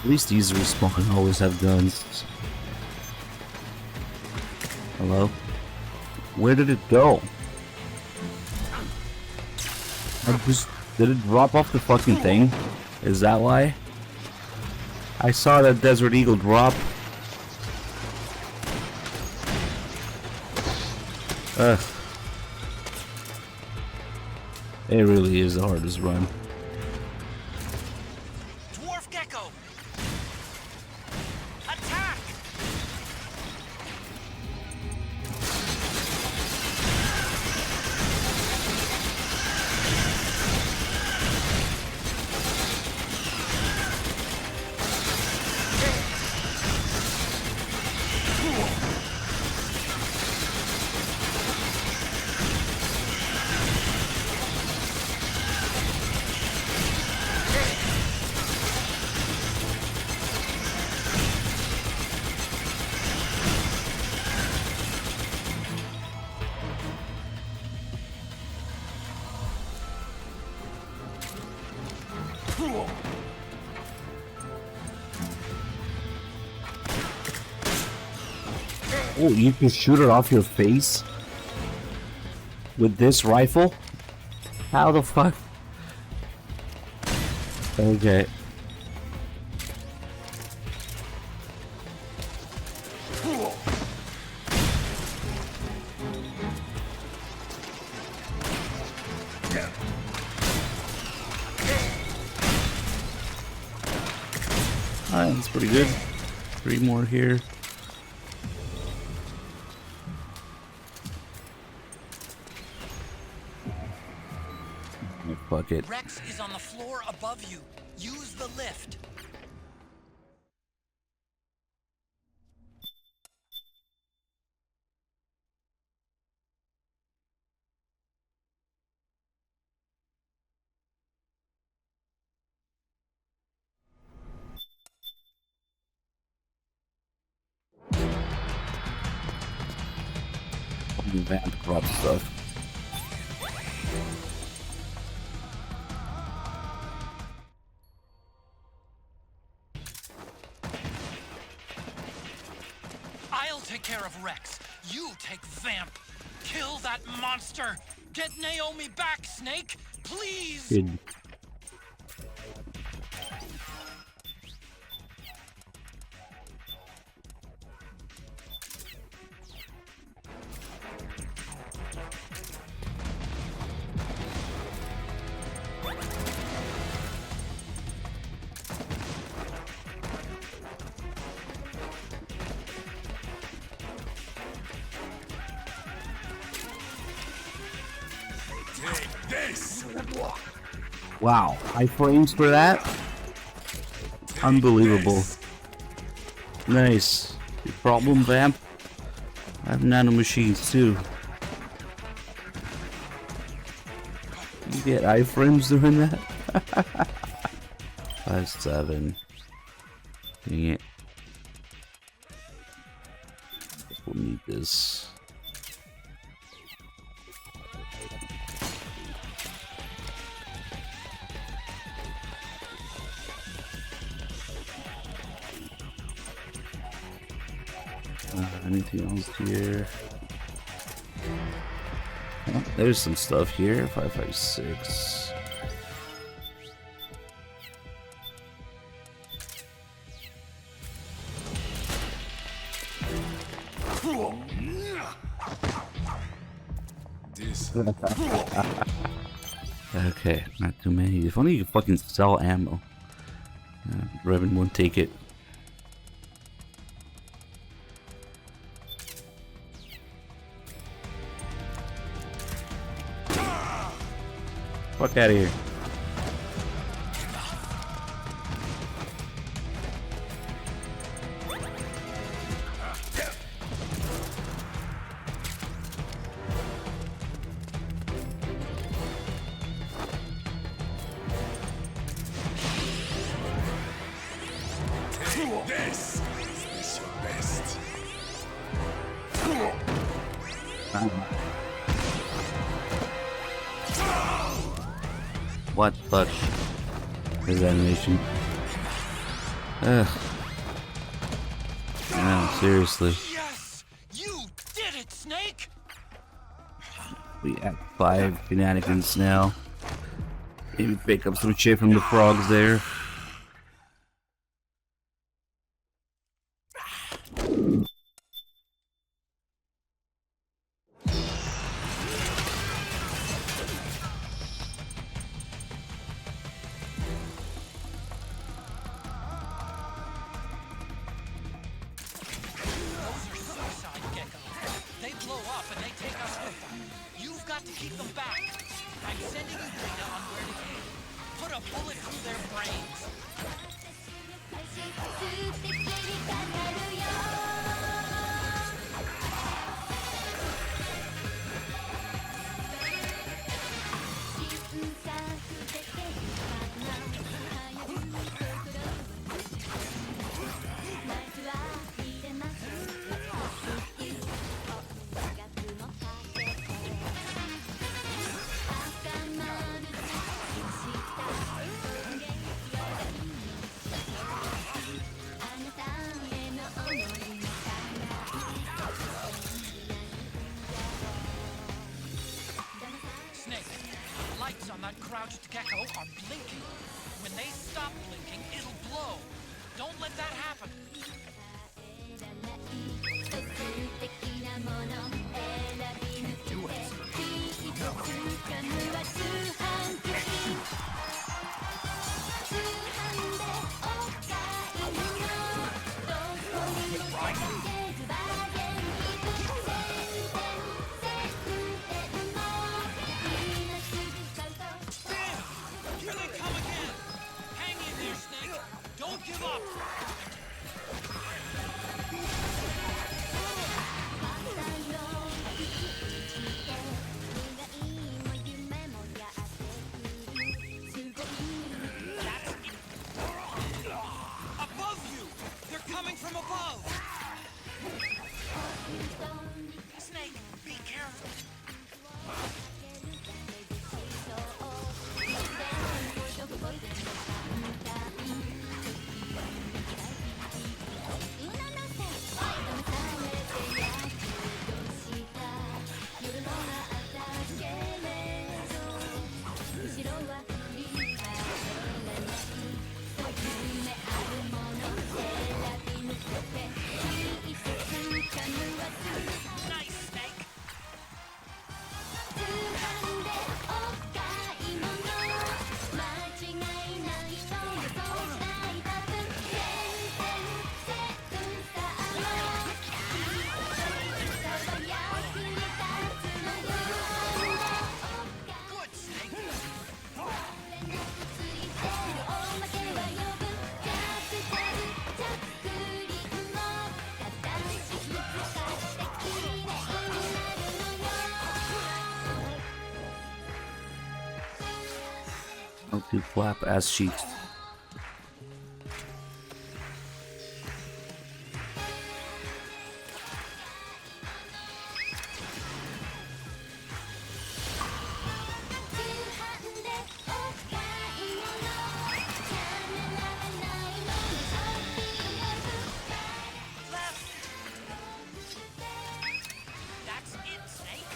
At least these respawn always have guns. Hello? Where did it go? Did it drop off the fucking thing? Is that why? I saw that Desert Eagle drop. Ugh. It really is the hardest run. Oh, you can shoot it off your face? With this rifle? How the fuck? Okay. Alright, that's pretty good. 3 more here. Fuck it. Rex is on the floor above you. Use the lift. Vamp drop stuff. I'll take care of Rex. You take Vamp. Kill that monster. Get Naomi back, Snake. Please. Good. Wow, high frames for that? Unbelievable. Nice. Your problem, Vamp? I have nano machines too. You get iframes doing that? 5-7. Dang it. We'll need this. Anything else here? Oh, there's some stuff here. 556. Okay, not too many. If only you could fucking sell ammo. Revan won't take it. Fuck out of here. This is your best. What fuck? His animation. Ugh. No, seriously. Yes! You did it, Snake! We at 5 shenanigans now. Maybe pick up some shit from the frogs there. Crouched gecko are blinking. When they stop blinking, it'll blow. Don't let that happen. Here they come again! Hang in there, Snake! Don't give up! Above you! They're coming from above! Snake, be careful! Nice, Snake! Good, Snake! Don't do flap ass cheeks. That's it, Snake!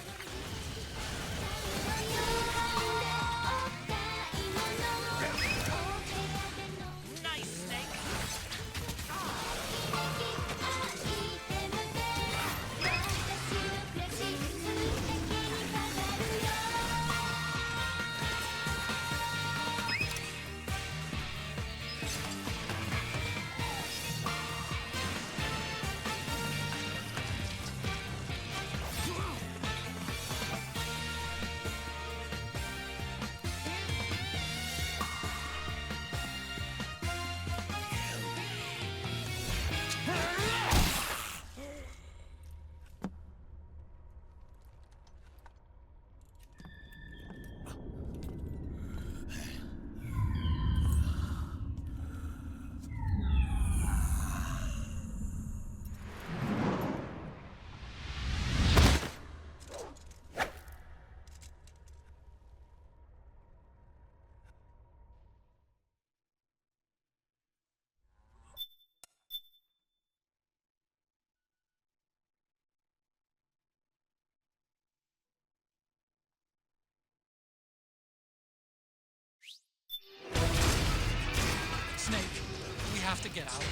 have to get out of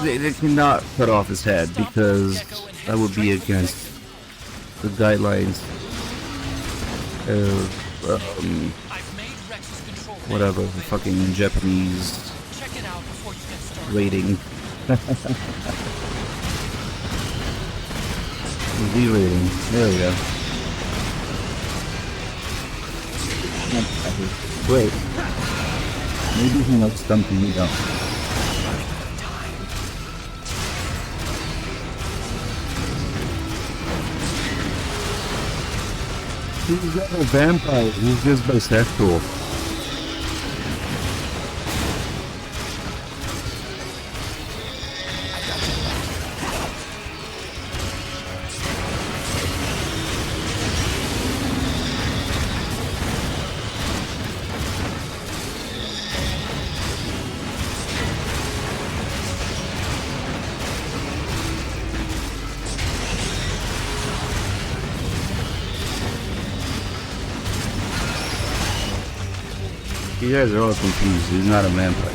here. They cannot cut off his head because that would be against the guidelines of whatever the fucking Japanese Check it out before you get started. rating. Z rating. There we go. Wait. Maybe he knows something we don't. He's not a vampire, he's just bisexual. You guys are all confused. He's not a vampire.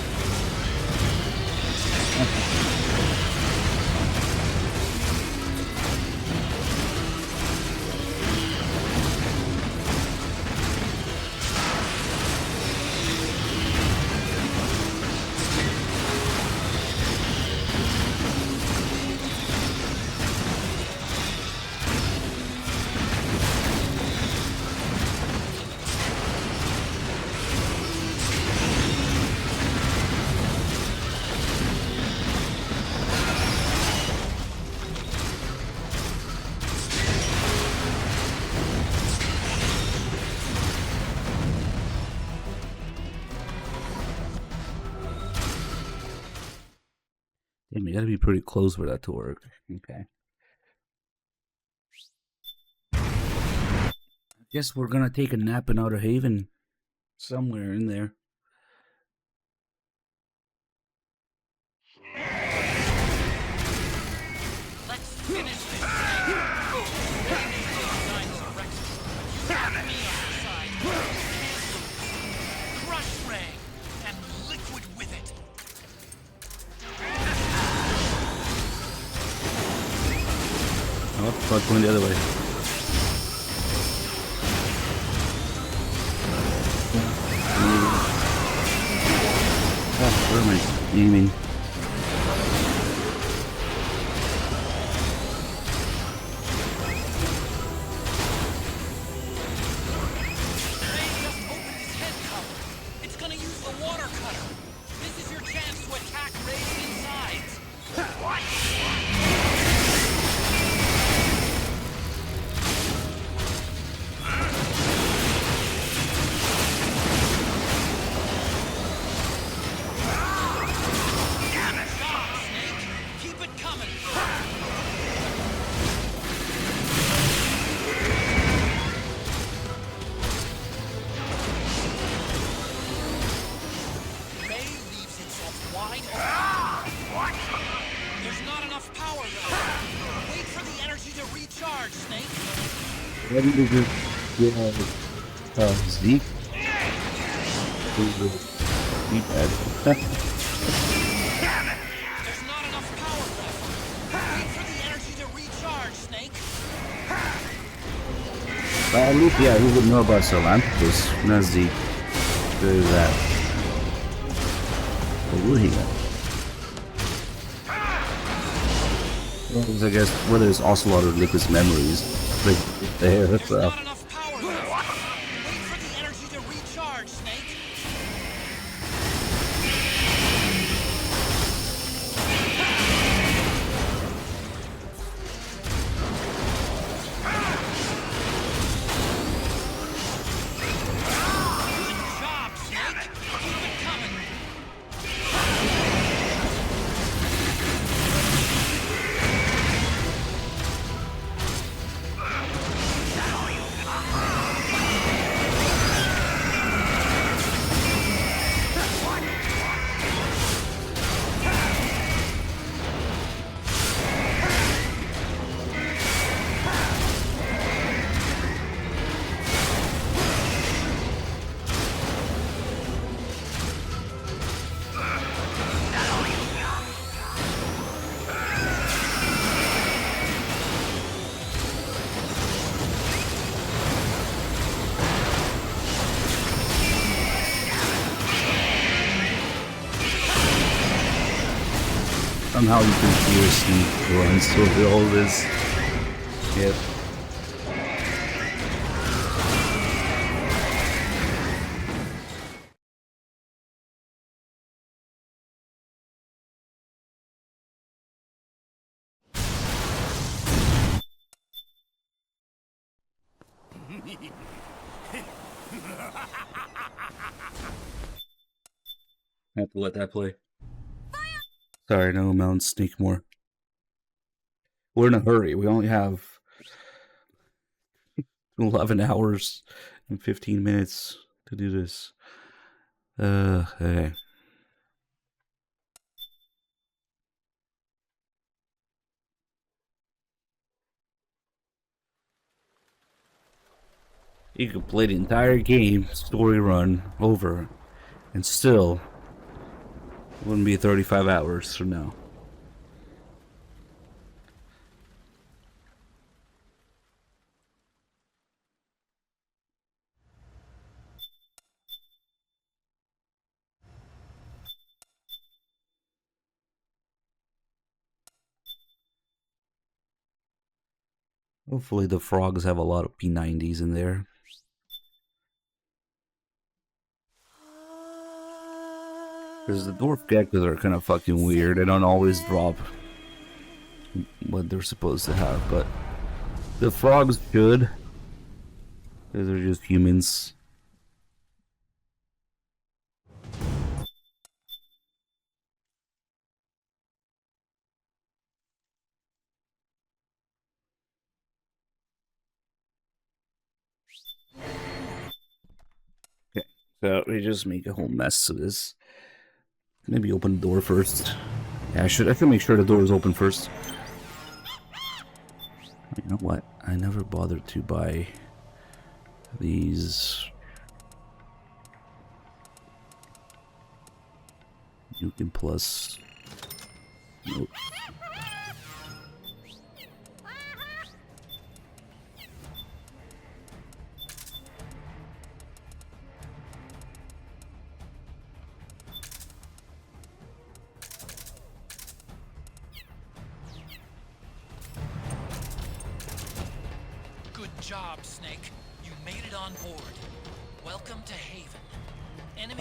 Damn, you gotta be pretty close for that to work. Okay. I guess we're gonna take a nap in Outer Haven. Somewhere in there. Let's finish this. Crush Ray and liquid with it. Oh, fuck, going the other way. Oh, where am I aiming? It's gonna use the water cutter. This is your chance to attack Ray's insides. What? Why did they just get Zeke? Who's the D-pad? Damn it! There's not enough power left. Wait for the energy to recharge, Snake. Well, at least, yeah, he would know about Solanthropus, not Zeke. There's that. Or would he know? Well, I guess whether it's Ocelot or Liquid's memories, like there, so. Somehow you can hear Sneak runs through all this. Yep. I have to let that play. Sorry, no Mountain Sneak more. We're in a hurry. We only have 11 hours and 15 minutes to do this. Okay. You could play the entire game, story run, over, and still it wouldn't be 35 hours from now. Hopefully the frogs have a lot of P90s in there. Because the dwarf geckos are kind of fucking weird. They don't always drop what they're supposed to have, but the frogs should. Because they're just humans. Okay, so we just make a whole mess of this. Maybe open the door first. Yeah, I should make sure the door is open first. You know what? I never bothered to buy these Nukem Plus. Nope. Good job, Snake. You made it on board. Welcome to Haven.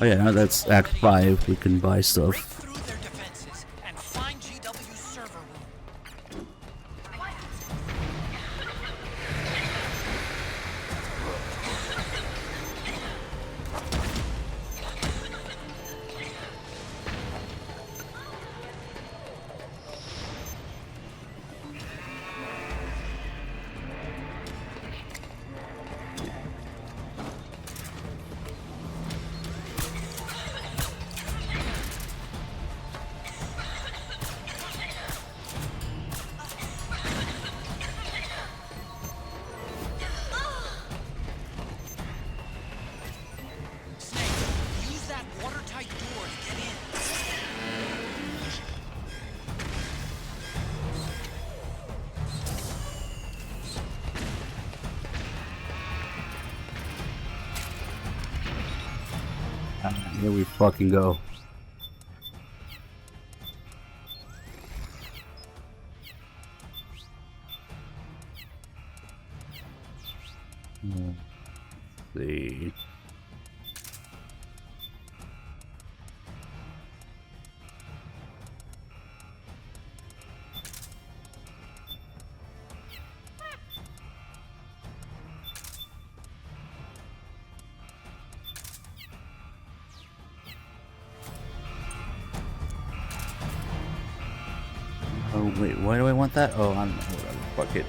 Oh yeah, that's Act 5. We can buy stuff. Through their defenses and find GW's server room. Use that watertight door to get in. Here we fucking go. Let's see. Oh wait, why do I want that? Oh, I don't know, whatever, fuck it.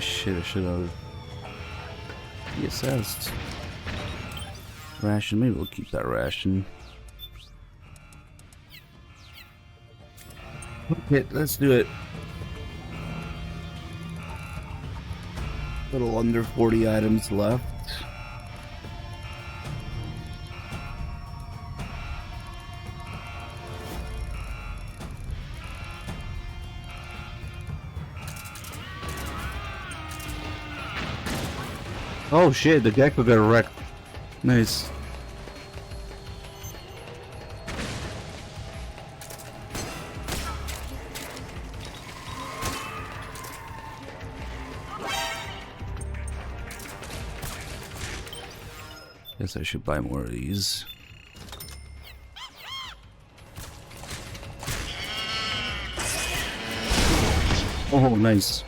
Shit, I should have assessed. Ration, maybe we'll keep that ration. Okay, let's do it. A little under 40 items left. Oh shit, the gecko got wrecked. Nice. guess I should buy more of these. Oh, nice.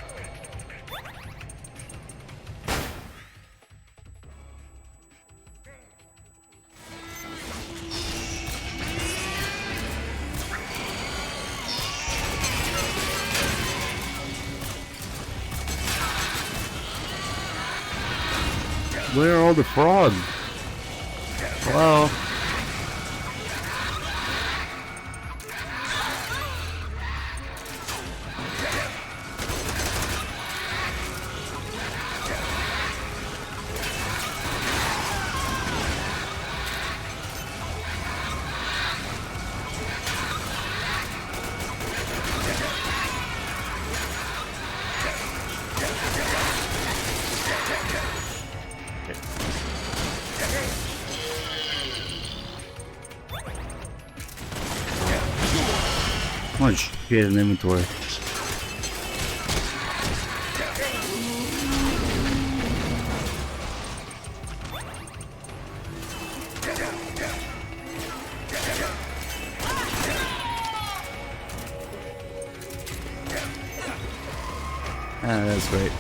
Where are all the frogs? Hello? Much shit in inventory. Ah, that's right.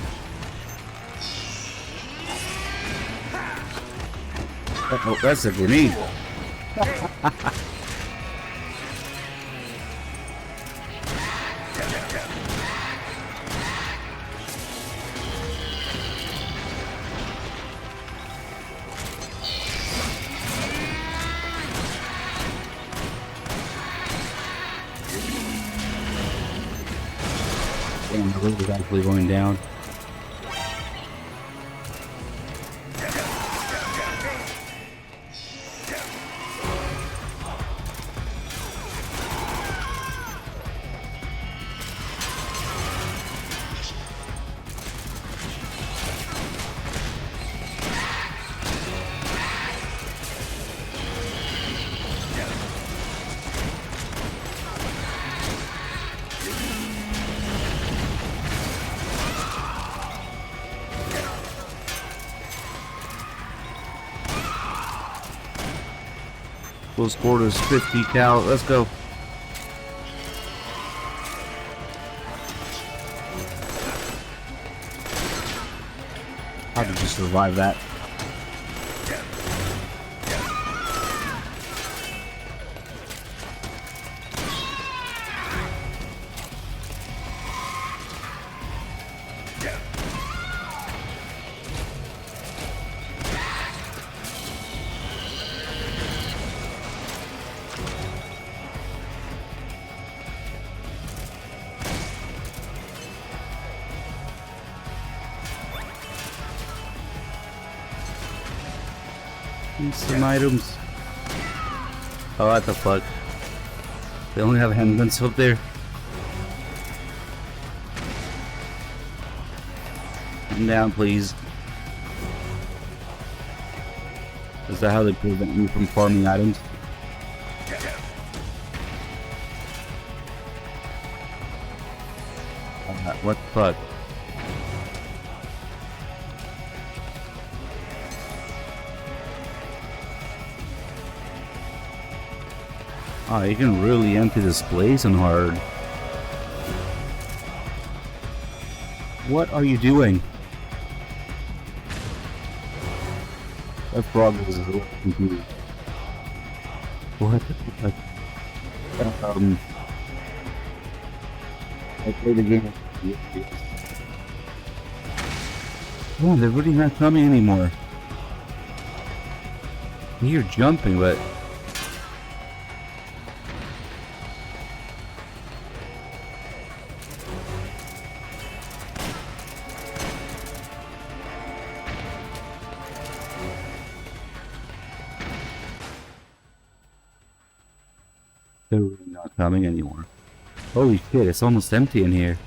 Oh, that's a grenade. Damn, the road is actually going down. Close quarters, 50 cal. Let's go. How did you survive that? Some items. Oh, what the fuck? They only have handguns up there. Come down, please. Is that how they prevent you from farming items? What the fuck? Oh, you can really empty this place on hard. What are you doing? That frog is a little confused. What? I played the game. Oh, they're really not coming anymore. You're jumping, but they're really not coming anymore. Holy shit, it's almost empty in here.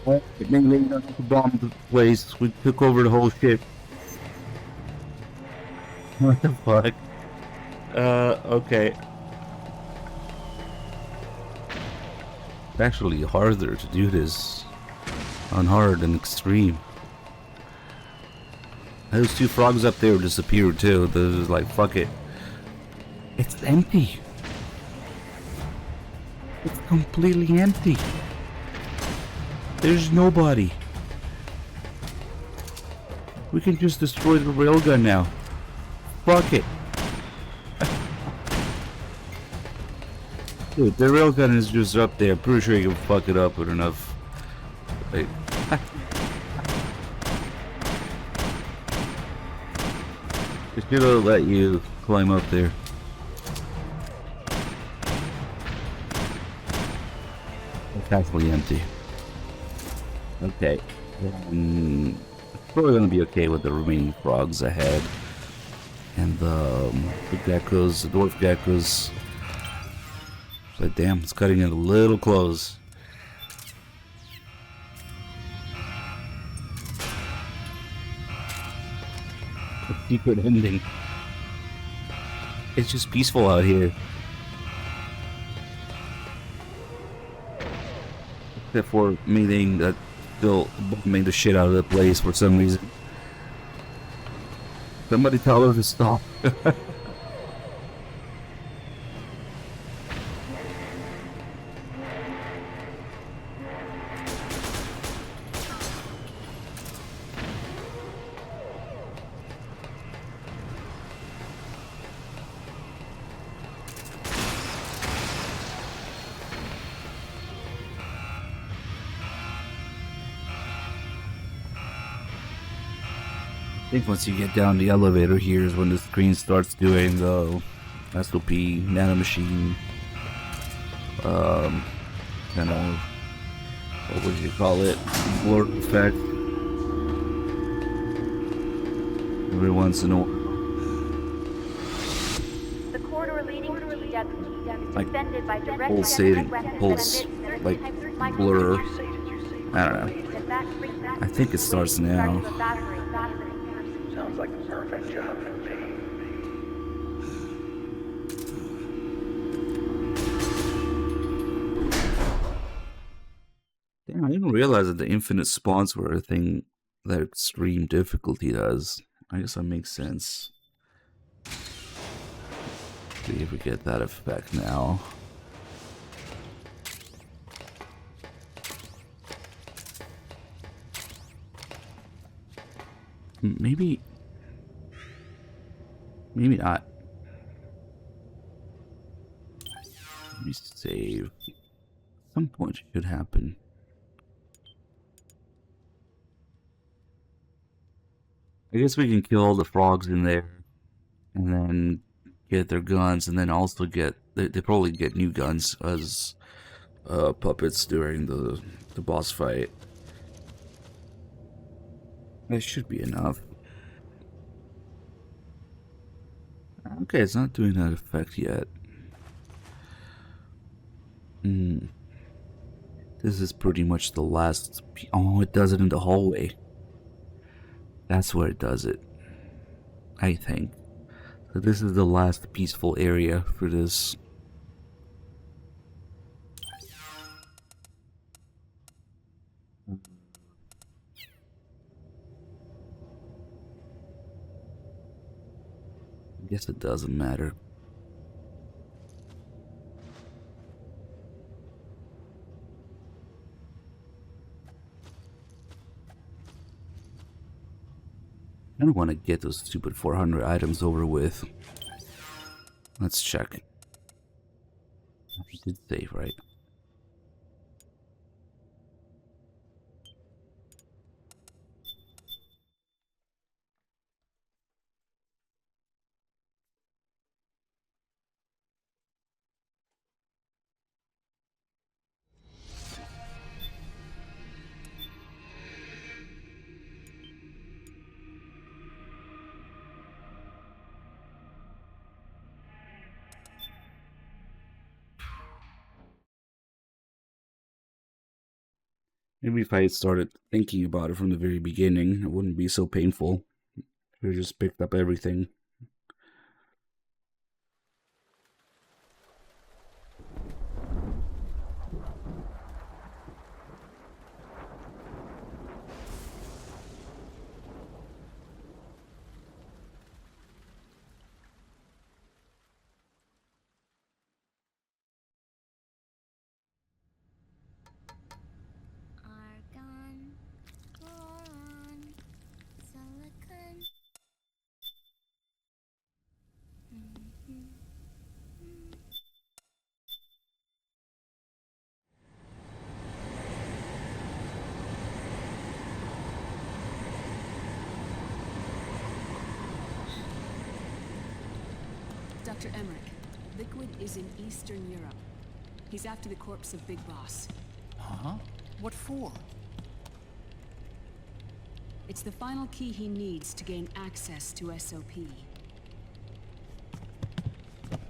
Oh, it may lay down to bomb the place. We took over the whole ship. What the fuck? Okay. It's actually harder to do this on hard and extreme. Those two frogs up there disappeared too. Those like, fuck it. It's empty. It's completely empty. There's nobody. We can just destroy the railgun now. Fuck it. Dude, the railgun is just up there. I'm pretty sure you can fuck it up with enough. Like, it should have let you climb up there. It's actually empty. Okay. Probably gonna be okay with the remaining frogs ahead. And the geckos, the dwarf geckos. But damn, it's cutting it a little close. The secret ending. It's just peaceful out here. Except for meeting that still bombing the shit out of the place for some reason. Somebody tell her to stop. I think once you get down the elevator here is when the screen starts doing the SOP, nanomachine, kind of, what would you call it, blur effect. Every once in a while. The corridor leading to GW is Like, defended by direct pulsating, weapons pulse, that like, emit blur. I don't know. I think it starts now. Sounds like the perfect job for me. Damn, I didn't realize that the infinite spawns were a thing that extreme difficulty does. I guess that makes sense. See if we get that effect now. Maybe not. Let me save. At some point it should happen. I guess we can kill all the frogs in there and then get their guns, and then also get they probably get new guns as puppets during the boss fight. That should be enough. Okay, it's not doing that effect yet. This is pretty much the last. Oh, it does it in the hallway. That's where it does it, I think. So this is the last peaceful area for this. I guess it doesn't matter. I don't want to get those stupid 400 items over with. Let's check. I did save, right? Maybe if I had started thinking about it from the very beginning, it wouldn't be so painful. I just picked up everything. Dr. Emmerich, Liquid is in Eastern Europe. He's after the corpse of Big Boss. Huh? What for? It's the final key he needs to gain access to SOP.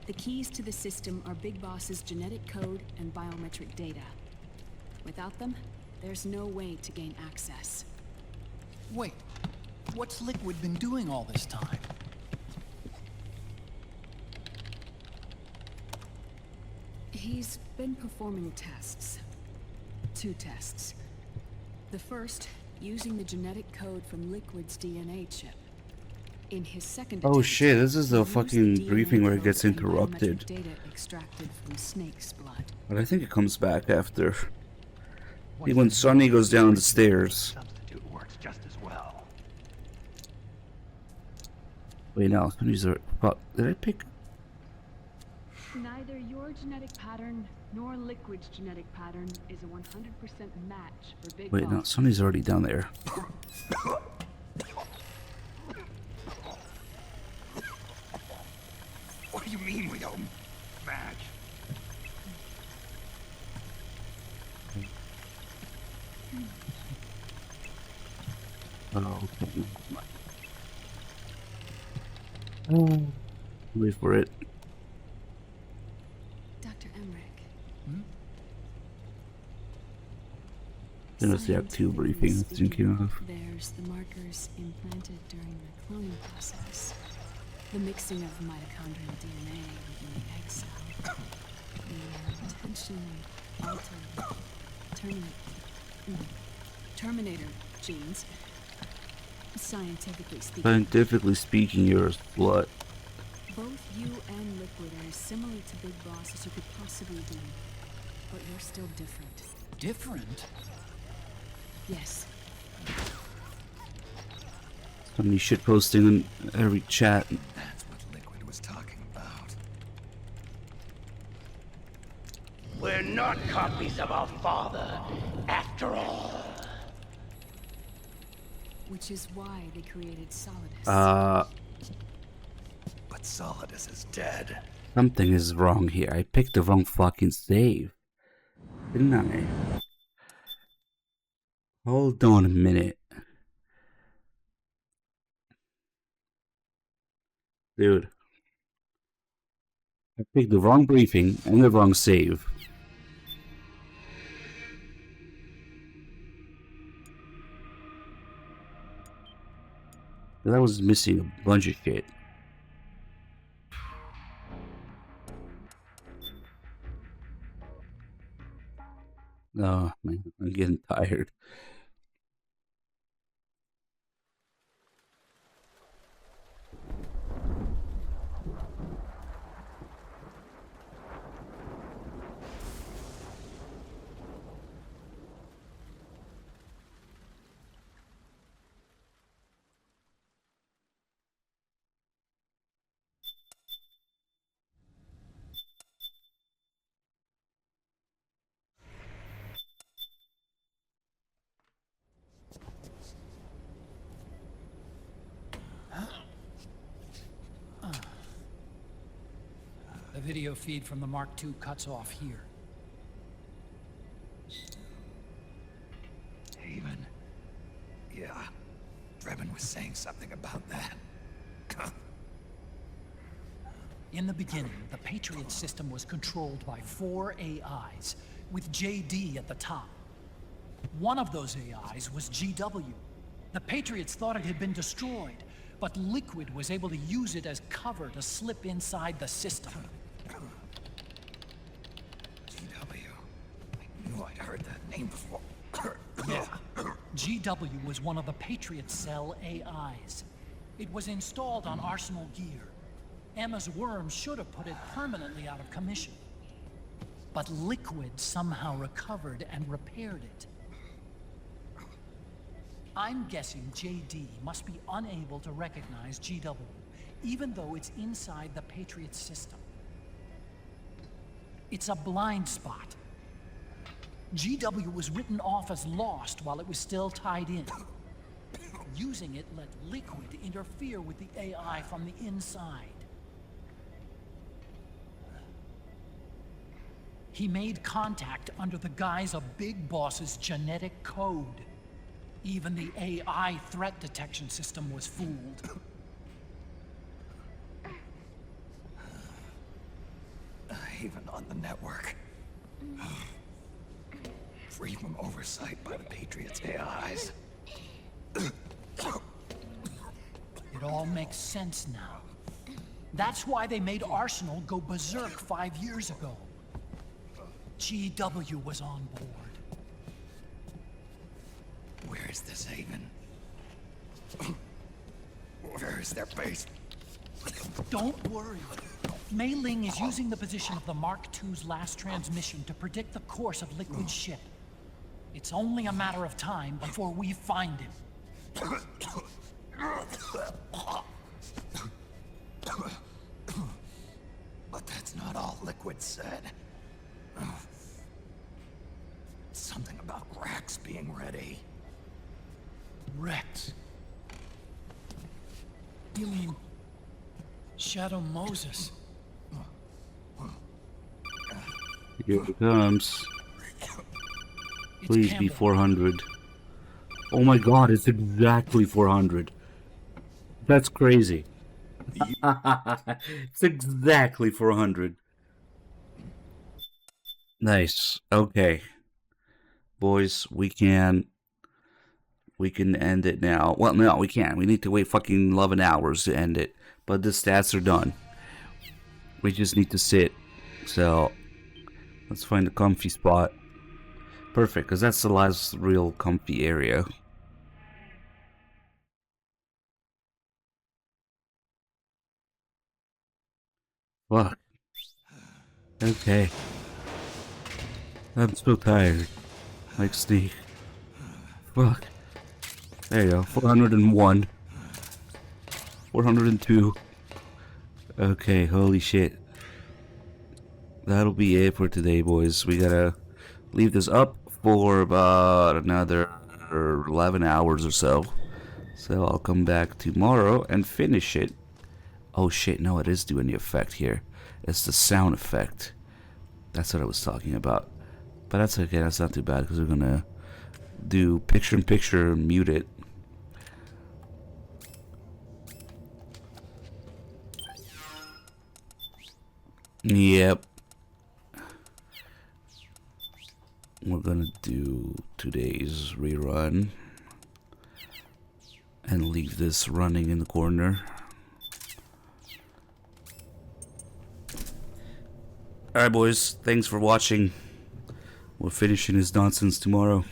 The keys to the system are Big Boss's genetic code and biometric data. Without them, there's no way to gain access. Wait, what's Liquid been doing all this time? He's been performing tests. 2 tests. The first, using the genetic code from Liquid's DNA chip. In his second Oh attempt, shit, this is the he used fucking DNA briefing where it codes gets and interrupted. biometric data extracted from Snake's blood. But I think it comes back after. I think when Sonny goes down the stairs. Substitute works just as well. Wait, no, Sonny's are. Fuck, did I pick? Neither your genetic pattern nor Liquid's genetic pattern is a 100% match for Big Wait, no, Boss. Sonny's already down there. What do you mean we don't match? Oh, okay. Oh, wait for it. Dr. Emmerich. Then it's the Act 2 briefing I was thinking of. There's the markers implanted during the cloning process. The mixing of mitochondrial DNA within the egg cell. The intentionally altered Terminator genes. Scientifically speaking, you're a slut. Both you and Liquid are as similar to Big Boss as you could possibly be. But you're still different. Different? Yes. So many shit posting in every chat. That's what Liquid was talking about. We're not copies of our father, after all. Which is why they created Solidus. But Solidus is dead. Something is wrong here. I picked the wrong fucking save. Didn't I? Hold on a minute. Dude. I picked the wrong briefing and the wrong save. I was missing a bunch of shit. Oh man, I'm getting tired. The video feed from the Mark II cuts off here. Haven. Yeah. Drebin was saying something about that. In the beginning, the Patriot system was controlled by 4 AIs, with JD at the top. One of those AIs was GW. The Patriots thought it had been destroyed, but Liquid was able to use it as cover to slip inside the system. GW. I knew I'd heard that name before. Yeah. GW was one of the Patriot Cell AIs. It was installed on Arsenal gear. Emma's worm should have put it permanently out of commission. But Liquid somehow recovered and repaired it. I'm guessing JD must be unable to recognize GW, even though it's inside the Patriot system. It's a blind spot. GW was written off as lost while it was still tied in. Using it let Liquid interfere with the AI from the inside. He made contact under the guise of Big Boss's genetic code. Even the AI threat detection system was fooled. Even on the network. Free from oversight by the Patriots' AIs. It all makes sense now. That's why they made Arsenal go berserk 5 years ago. GW was on board. Where is this haven? Where is their base? Don't worry. Mei Ling is using the position of the Mark II's last transmission to predict the course of Liquid's ship. It's only a matter of time before we find him. But that's not all Liquid said. Something about Rex being ready. Rex? You mean Shadow Moses? Here it comes. Please be 400. Oh my god, it's exactly 400. That's crazy. It's exactly 400. Nice. Okay. Boys, we can end it now. Well, no, we can't. We need to wait fucking 11 hours to end it. But the stats are done. We just need to sit. So, let's find a comfy spot. Perfect, because that's the last real comfy area. Fuck. Okay. I'm so tired. Like Steve. Fuck. There you go. 401. 402. Okay, holy shit. That'll be it for today, boys. We gotta leave this up for about another 11 hours or so. So I'll come back tomorrow and finish it. Oh shit, no, it is doing the effect here. It's the sound effect. That's what I was talking about. But that's okay, that's not too bad because we're gonna do picture-in-picture and mute it. Yep. We're gonna do today's rerun and leave this running in the corner. Alright boys, thanks for watching. We're finishing this nonsense tomorrow.